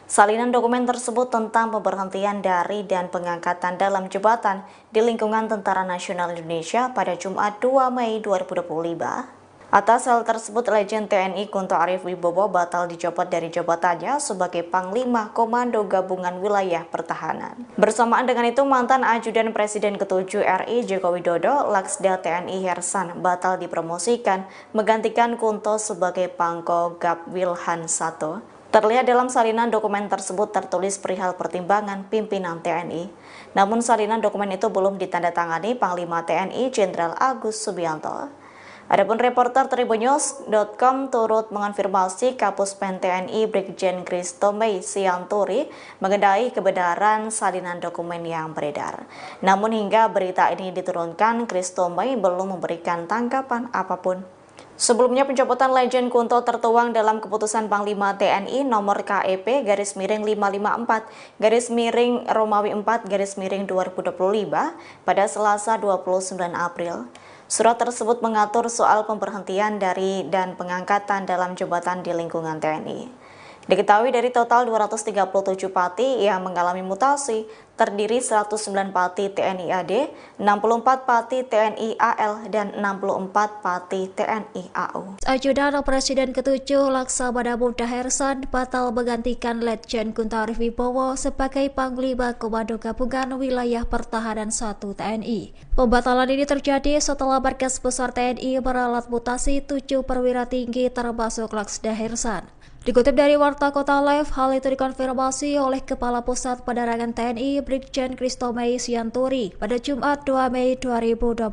Salinan dokumen tersebut tentang pemberhentian dari dan pengangkatan dalam jabatan di lingkungan Tentara Nasional Indonesia pada Jumat 2 Mei 2025. Atas hal tersebut, Letjen TNI Kunto Arif Wibowo batal dicopot dari jabatannya sebagai Panglima Komando Gabungan Wilayah Pertahanan. Bersamaan dengan itu, mantan Ajudan Presiden ke-7 RI Joko Widodo, Laksda TNI Hersan, batal dipromosikan menggantikan Kunto sebagai Pangko Gab Wilhan 1. Terlihat dalam salinan dokumen tersebut tertulis perihal pertimbangan pimpinan TNI. Namun salinan dokumen itu belum ditandatangani Panglima TNI Jenderal Agus Subianto. Adapun reporter Tribunnews.com turut mengonfirmasi Kapuspen TNI Brigjen Christobey Sianturi mengenai kebenaran salinan dokumen yang beredar. Namun hingga berita ini diturunkan, Christobey belum memberikan tanggapan apapun. Sebelumnya, pencopotan Letjen Kunto tertuang dalam keputusan Panglima TNI nomor KEP _554-Romawi 4-2025 pada Selasa 29 April. Surat tersebut mengatur soal pemberhentian dari dan pengangkatan dalam jabatan di lingkungan TNI. Diketahui dari total 237 pati yang mengalami mutasi, terdiri 109 pati TNI AD, 64 pati TNI AL, dan 64 pati TNI AU. Ajudan Presiden ke-7 Laksamana Muda Hersan batal menggantikan Letjen Kunto Arif Wibowo sebagai Panglima Komando Gabungan Wilayah Pertahanan 1 TNI. Pembatalan ini terjadi setelah Markas Besar TNI meralat mutasi 7 perwira tinggi termasuk Laksda Hersan. Dikutip dari Warta Kota Live, hal itu dikonfirmasi oleh Kepala Pusat Penerangan TNI Brigjen Christobey Sianturi pada Jumat 2 Mei 2025.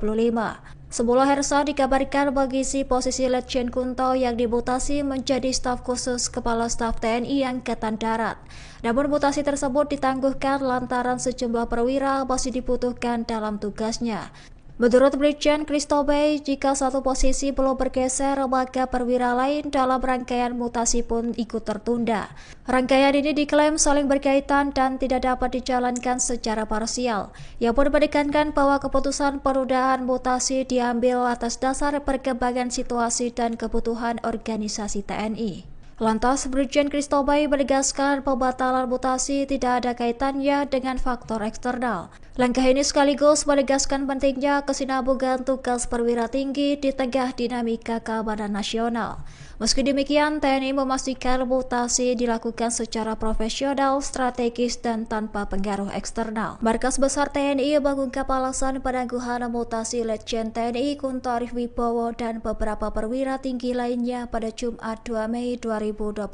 Semula Hersan dikabarkan mengisi posisi Letjen Kunto yang dimutasi menjadi staf khusus Kepala Staf TNI Angkatan Darat. Namun mutasi tersebut ditangguhkan lantaran sejumlah perwira masih dibutuhkan dalam tugasnya. Menurut Brigjen Christobey, jika satu posisi belum bergeser, maka perwira lain dalam rangkaian mutasi pun ikut tertunda. Rangkaian ini diklaim saling berkaitan dan tidak dapat dijalankan secara parsial. Ia pun menekankan bahwa keputusan penundaan mutasi diambil atas dasar perkembangan situasi dan kebutuhan organisasi TNI. Lantas, Brigjen Christobey menegaskan pembatalan mutasi tidak ada kaitannya dengan faktor eksternal. Langkah ini sekaligus menegaskan pentingnya kesinambungan tugas perwira tinggi di tengah dinamika keamanan nasional. Meski demikian, TNI memastikan mutasi dilakukan secara profesional, strategis, dan tanpa pengaruh eksternal. Markas Besar TNI mengungkap alasan penangguhan mutasi Letjen TNI Kunto Arif Wibowo dan beberapa perwira tinggi lainnya pada Jumat 2 Mei 2025.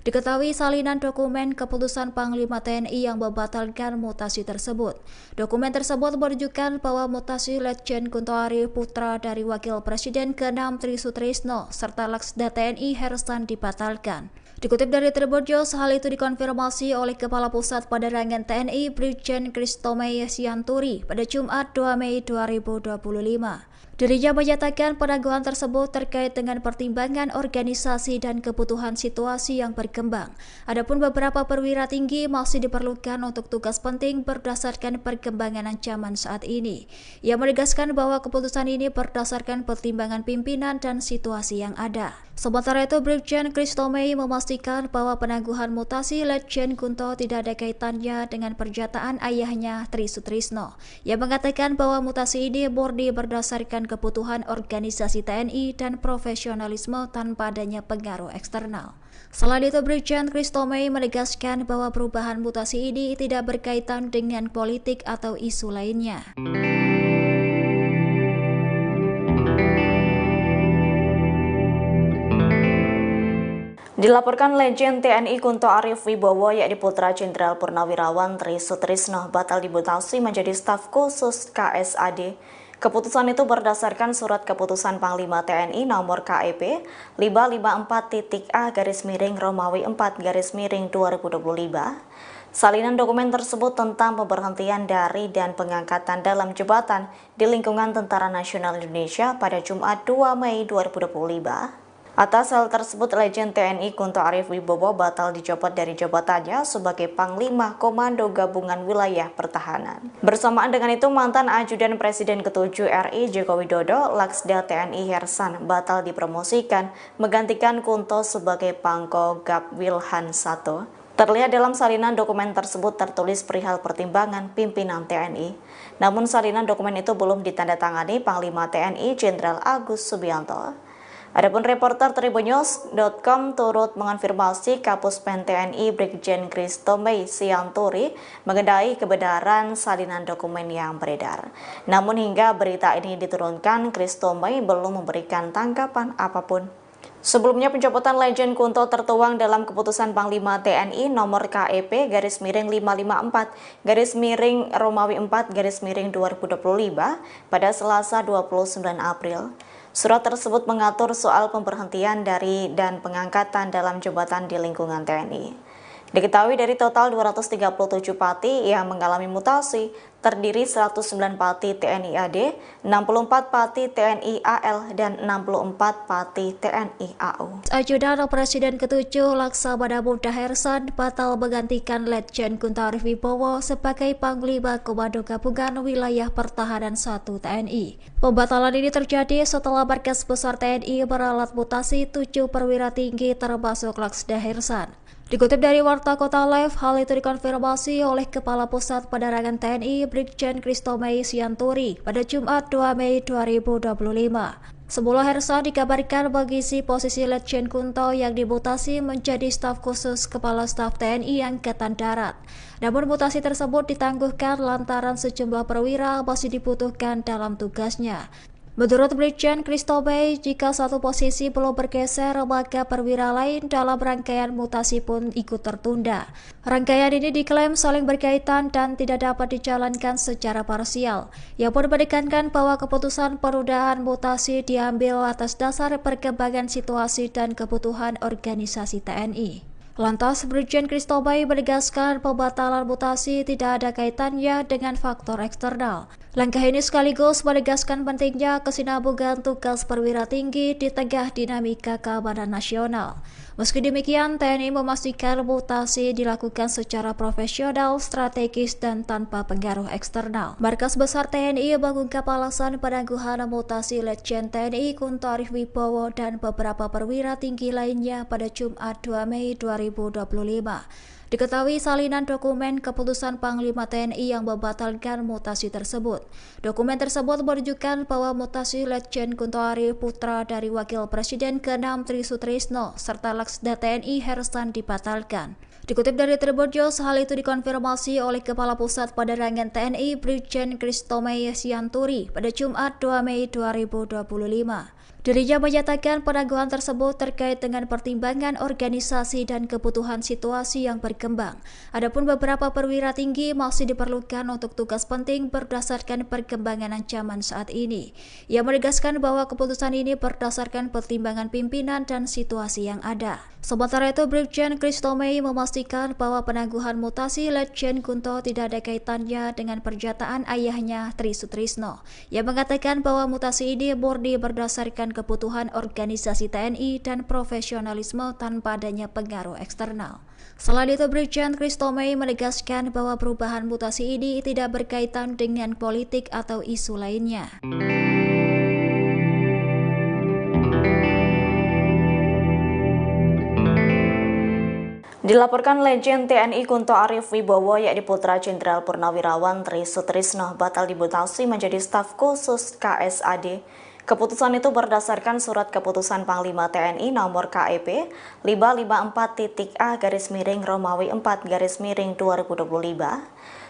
Diketahui salinan dokumen keputusan Panglima TNI yang membatalkan mutasi tersebut. Dokumen tersebut menunjukkan bahwa mutasi Letjen Kunto Arif, putra dari Wakil Presiden ke-6 Tri Sutrisno, serta Laksda TNI Hersan dibatalkan. Dikutip dari Tribun News, hal itu dikonfirmasi oleh Kepala Pusat Penerangan TNI Brigjen Christomey Sianturi pada Jumat 2 Mei 2025. Dirinya menyatakan penangguhan tersebut terkait dengan pertimbangan organisasi dan kebutuhan situasi yang berkembang. Adapun beberapa perwira tinggi masih diperlukan untuk tugas penting berdasarkan perkembangan ancaman saat ini. Ia menegaskan bahwa keputusan ini berdasarkan pertimbangan pimpinan dan situasi yang ada. Sementara itu, Brigjen Christomey memastikan bahwa penangguhan mutasi Letjen Kunto tidak ada kaitannya dengan pernyataan ayahnya Tri Sutrisno. Ia mengatakan bahwa mutasi ini murni berdasarkan kebutuhan organisasi TNI dan profesionalisme tanpa adanya pengaruh eksternal. Selain itu, Brigjen Christomey menegaskan bahwa perubahan mutasi ini tidak berkaitan dengan politik atau isu lainnya. Dilaporkan Letjen TNI Kunto Arif Wibowo yakni putra Jenderal Purnawirawan Tri Sutrisno batal dimutasi menjadi staf khusus KSAD. Keputusan itu berdasarkan surat keputusan Panglima TNI nomor KEP 554-A-Romawi 4-2025. Salinan dokumen tersebut tentang pemberhentian dari dan pengangkatan dalam jabatan di lingkungan Tentara Nasional Indonesia pada Jumat 2 Mei 2025. Atas hal tersebut, Letjen TNI Kunto Arif Wibowo batal dicopot dari jabatannya sebagai Panglima Komando Gabungan Wilayah Pertahanan. Bersamaan dengan itu, mantan Ajudan Presiden ke-7 RI Joko Widodo, Laksda TNI Hersan, batal dipromosikan menggantikan Kunto sebagai Pangko Gap Wilhan 1. Terlihat dalam salinan dokumen tersebut tertulis perihal pertimbangan pimpinan TNI. Namun salinan dokumen itu belum ditandatangani Panglima TNI Jenderal Agus Subianto. Adapun reporter Tribunnews.com turut mengonfirmasi Kapuspen TNI Brigjen Christomey Sianturi mengenai kebenaran salinan dokumen yang beredar. Namun hingga berita ini diturunkan, Christomey belum memberikan tanggapan apapun. Sebelumnya, pencopotan Letjen Kunto tertuang dalam keputusan Panglima TNI nomor KEP /554-Romawi 4-2025 pada Selasa 29 April. Surat tersebut mengatur soal pemberhentian dari dan pengangkatan dalam jabatan di lingkungan TNI. Diketahui dari total 237 pati yang mengalami mutasi, terdiri 109 pati TNI AD, 64 pati TNI AL, dan 64 pati TNI AU. Ajudan Presiden ke-7 Laksamana Muda Hersan batal menggantikan Letjen Kunto Arif Wibowo sebagai Panglima Komando Gabungan Wilayah Pertahanan 1 TNI. Pembatalan ini terjadi setelah Markas Besar TNI meralat mutasi 7 perwira tinggi termasuk Laksda Hersan. Dikutip dari Warta Kota Live, hal itu dikonfirmasi oleh Kepala Pusat Penerangan TNI Brigjen Christomey Sianturi pada Jumat 2 Mei 2025. Semula Hersan dikabarkan mengisi posisi Letjen Kunto yang dimutasi menjadi staf khusus Kepala Staf TNI Angkatan Darat. Namun mutasi tersebut ditangguhkan lantaran sejumlah perwira masih dibutuhkan dalam tugasnya. Menurut Brigjen Christomey, jika satu posisi belum bergeser, maka perwira lain dalam rangkaian mutasi pun ikut tertunda. Rangkaian ini diklaim saling berkaitan dan tidak dapat dijalankan secara parsial. Ia pun menekankan bahwa keputusan penundaan mutasi diambil atas dasar perkembangan situasi dan kebutuhan organisasi TNI. Lantas, Brigjen Christomey menegaskan pembatalan mutasi tidak ada kaitannya dengan faktor eksternal. Langkah ini sekaligus menegaskan pentingnya kesinambungan tugas perwira tinggi di tengah dinamika keamanan nasional. Meski demikian, TNI memastikan mutasi dilakukan secara profesional, strategis, dan tanpa pengaruh eksternal. Markas Besar TNI mengungkap alasan penangguhan mutasi Letjen TNI Kunto Arif Wibowo dan beberapa perwira tinggi lainnya pada Jumat 2 Mei 2025. Diketahui salinan dokumen keputusan Panglima TNI yang membatalkan mutasi tersebut. Dokumen tersebut menunjukkan bahwa mutasi Letjen Kunto Ari putra dari Wakil Presiden ke-6 Tri Sutrisno serta Laksda TNI Hersan dibatalkan. Dikutip dari Tribun News, hal itu dikonfirmasi oleh Kepala Pusat Penerangan TNI Brigjen Kristomei Sianturi pada Jumat 2 Mei 2025. Dirinya menyatakan penangguhan tersebut terkait dengan pertimbangan organisasi dan kebutuhan situasi yang berkembang. Adapun beberapa perwira tinggi masih diperlukan untuk tugas penting berdasarkan perkembangan ancaman saat ini. Ia menegaskan bahwa keputusan ini berdasarkan pertimbangan pimpinan dan situasi yang ada. Sementara itu, Brigjen Kristomei memastikan bahwa penangguhan mutasi Letjen Kunto tidak ada kaitannya dengan pernyataan ayahnya Tri Sutrisno. Ia mengatakan bahwa mutasi ini murni berdasarkan kebutuhan organisasi TNI dan profesionalisme tanpa adanya pengaruh eksternal. Selain itu, Brigjen Kristomei menegaskan bahwa perubahan mutasi ini tidak berkaitan dengan politik atau isu lainnya. Dilaporkan Letjen TNI Kunto Arif Wibowo yakni putra Jenderal Purnawirawan Tri Sutrisno batal dimutasi menjadi staf khusus KSAD. Keputusan itu berdasarkan surat keputusan Panglima TNI nomor KEP 554-A-Romawi 4-2025.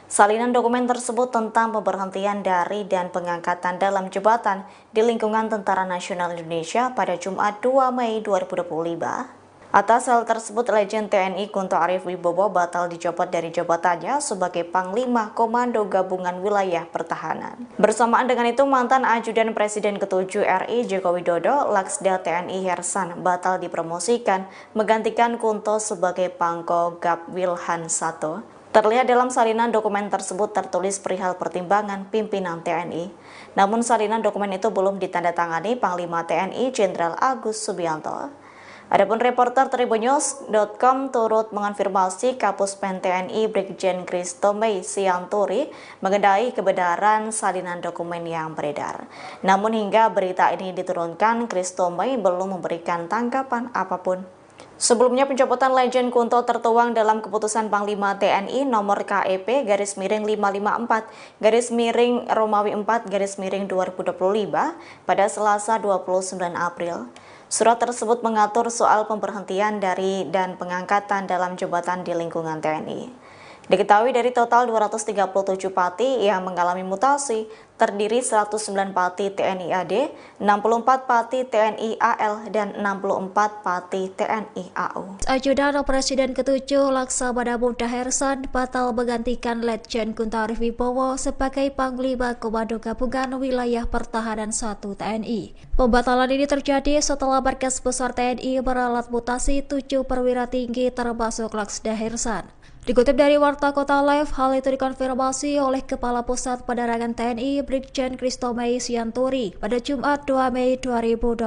Salinan dokumen tersebut tentang pemberhentian dari dan pengangkatan dalam jabatan di lingkungan Tentara Nasional Indonesia pada Jumat 2 Mei 2025. Atas hal tersebut, Letjen TNI Kunto Arif Wibowo batal dicopot dari jabatannya sebagai Panglima Komando Gabungan Wilayah Pertahanan. Bersamaan dengan itu, mantan Ajudan Presiden ke-7 RI Joko Widodo, Laksda TNI Hersan, batal dipromosikan menggantikan Kunto sebagai Pangko Gab Wilhan 1. Terlihat dalam salinan dokumen tersebut tertulis perihal pertimbangan pimpinan TNI. Namun salinan dokumen itu belum ditandatangani Panglima TNI Jenderal Agus Subianto. Adapun reporter Tribunnews.com turut mengonfirmasi Kapuspen TNI Brigjen Kristomei Sianturi mengenai kebenaran salinan dokumen yang beredar. Namun hingga berita ini diturunkan, Kristomei belum memberikan tanggapan apapun. Sebelumnya, pencopotan Letjen Kunto tertuang dalam keputusan Panglima TNI nomor KEP /554-Romawi 4-2025 pada Selasa 29 April. Surat tersebut mengatur soal pemberhentian dari dan pengangkatan dalam jabatan di lingkungan TNI. Diketahui dari total 237 pati yang mengalami mutasi, terdiri 109 pati TNI AD, 64 pati TNI AL, dan 64 pati TNI AU. Ajudan Presiden ke-7 Laksamana Muda Hersan batal menggantikan Letjen Kunto Arif Wibowo sebagai Panglima Komando Gabungan Wilayah Pertahanan 1 TNI. Pembatalan ini terjadi setelah Markas Besar TNI meralat mutasi 7 perwira tinggi termasuk Laksda Hersan. Dikutip dari Warta Kota Live, hal itu dikonfirmasi oleh Kepala Pusat Penerangan TNI Brigjen Kristomei Sianturi pada Jumat 2 Mei 2025.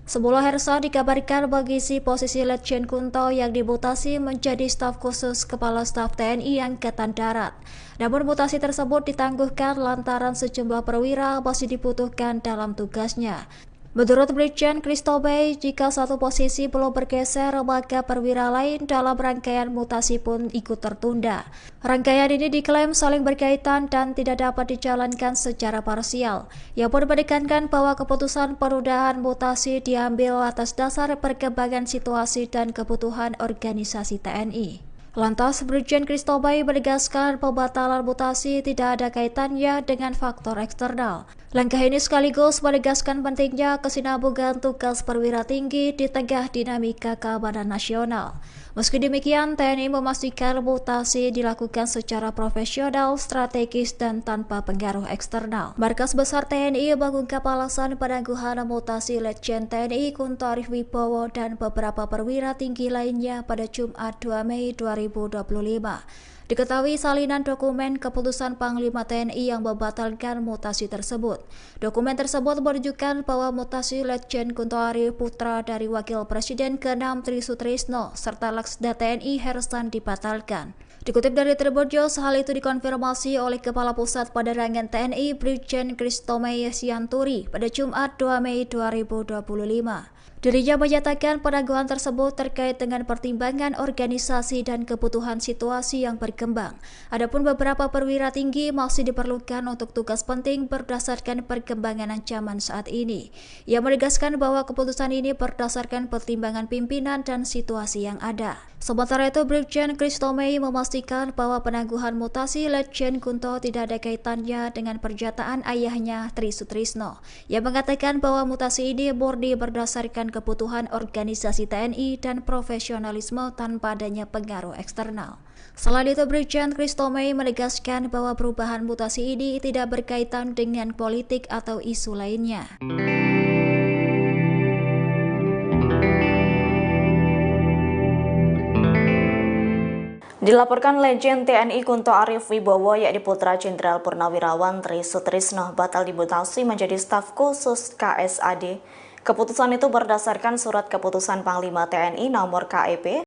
Sebelum Hersan dikabarkan mengisi posisi Letjen Kunto yang dimutasi menjadi staf khusus Kepala Staf TNI Angkatan Darat. Namun mutasi tersebut ditangguhkan lantaran sejumlah perwira masih dibutuhkan dalam tugasnya. Menurut Brigjen Kristomei, jika satu posisi belum bergeser, maka perwira lain dalam rangkaian mutasi pun ikut tertunda. Rangkaian ini diklaim saling berkaitan dan tidak dapat dijalankan secara parsial. Ia pun menekankan bahwa keputusan penundaan mutasi diambil atas dasar perkembangan situasi dan kebutuhan organisasi TNI. Lantas, Brigjen Kristomei menegaskan pembatalan mutasi tidak ada kaitannya dengan faktor eksternal. Langkah ini sekaligus menegaskan pentingnya kesinambungan tugas perwira tinggi di tengah dinamika keamanan nasional. Meski demikian, TNI memastikan mutasi dilakukan secara profesional, strategis, dan tanpa pengaruh eksternal. Markas Besar TNI mengungkap alasan penangguhan mutasi Letjen TNI Kunto Arif Wibowo dan beberapa perwira tinggi lainnya pada Jumat 2 Mei 2025. Diketahui salinan dokumen keputusan Panglima TNI yang membatalkan mutasi tersebut. Dokumen tersebut menunjukkan bahwa mutasi Letjen Kunto Arif putra dari Wakil Presiden ke-6 Tri Sutrisno serta Laksda TNI Hersan dibatalkan. Dikutip dari Tribun News, hal itu dikonfirmasi oleh Kepala Pusat Penerangan TNI Brigjen Kristomei Sianturi pada Jumat 2 Mei 2025. Dirinya menyatakan penangguhan tersebut terkait dengan pertimbangan organisasi dan kebutuhan situasi yang berkembang. Adapun beberapa perwira tinggi masih diperlukan untuk tugas penting berdasarkan perkembangan ancaman saat ini. Ia menegaskan bahwa keputusan ini berdasarkan pertimbangan pimpinan dan situasi yang ada. Sementara itu, Brigjen Christo Mei memastikan bahwa penangguhan mutasi Letjen Kunto tidak ada kaitannya dengan pernyataan ayahnya Tri Sutrisno. Ia mengatakan bahwa mutasi ini murni berdasarkan kebutuhan organisasi TNI dan profesionalisme tanpa adanya pengaruh eksternal. Selain itu, Brigjen Christo Mei menegaskan bahwa perubahan mutasi ini tidak berkaitan dengan politik atau isu lainnya. Dilaporkan Letjen TNI Kunto Arif Wibowo yakni putra Jenderal Purnawirawan Tri Sutrisno batal dimutasi menjadi staf khusus KSAD. Keputusan itu berdasarkan surat keputusan Panglima TNI nomor KEP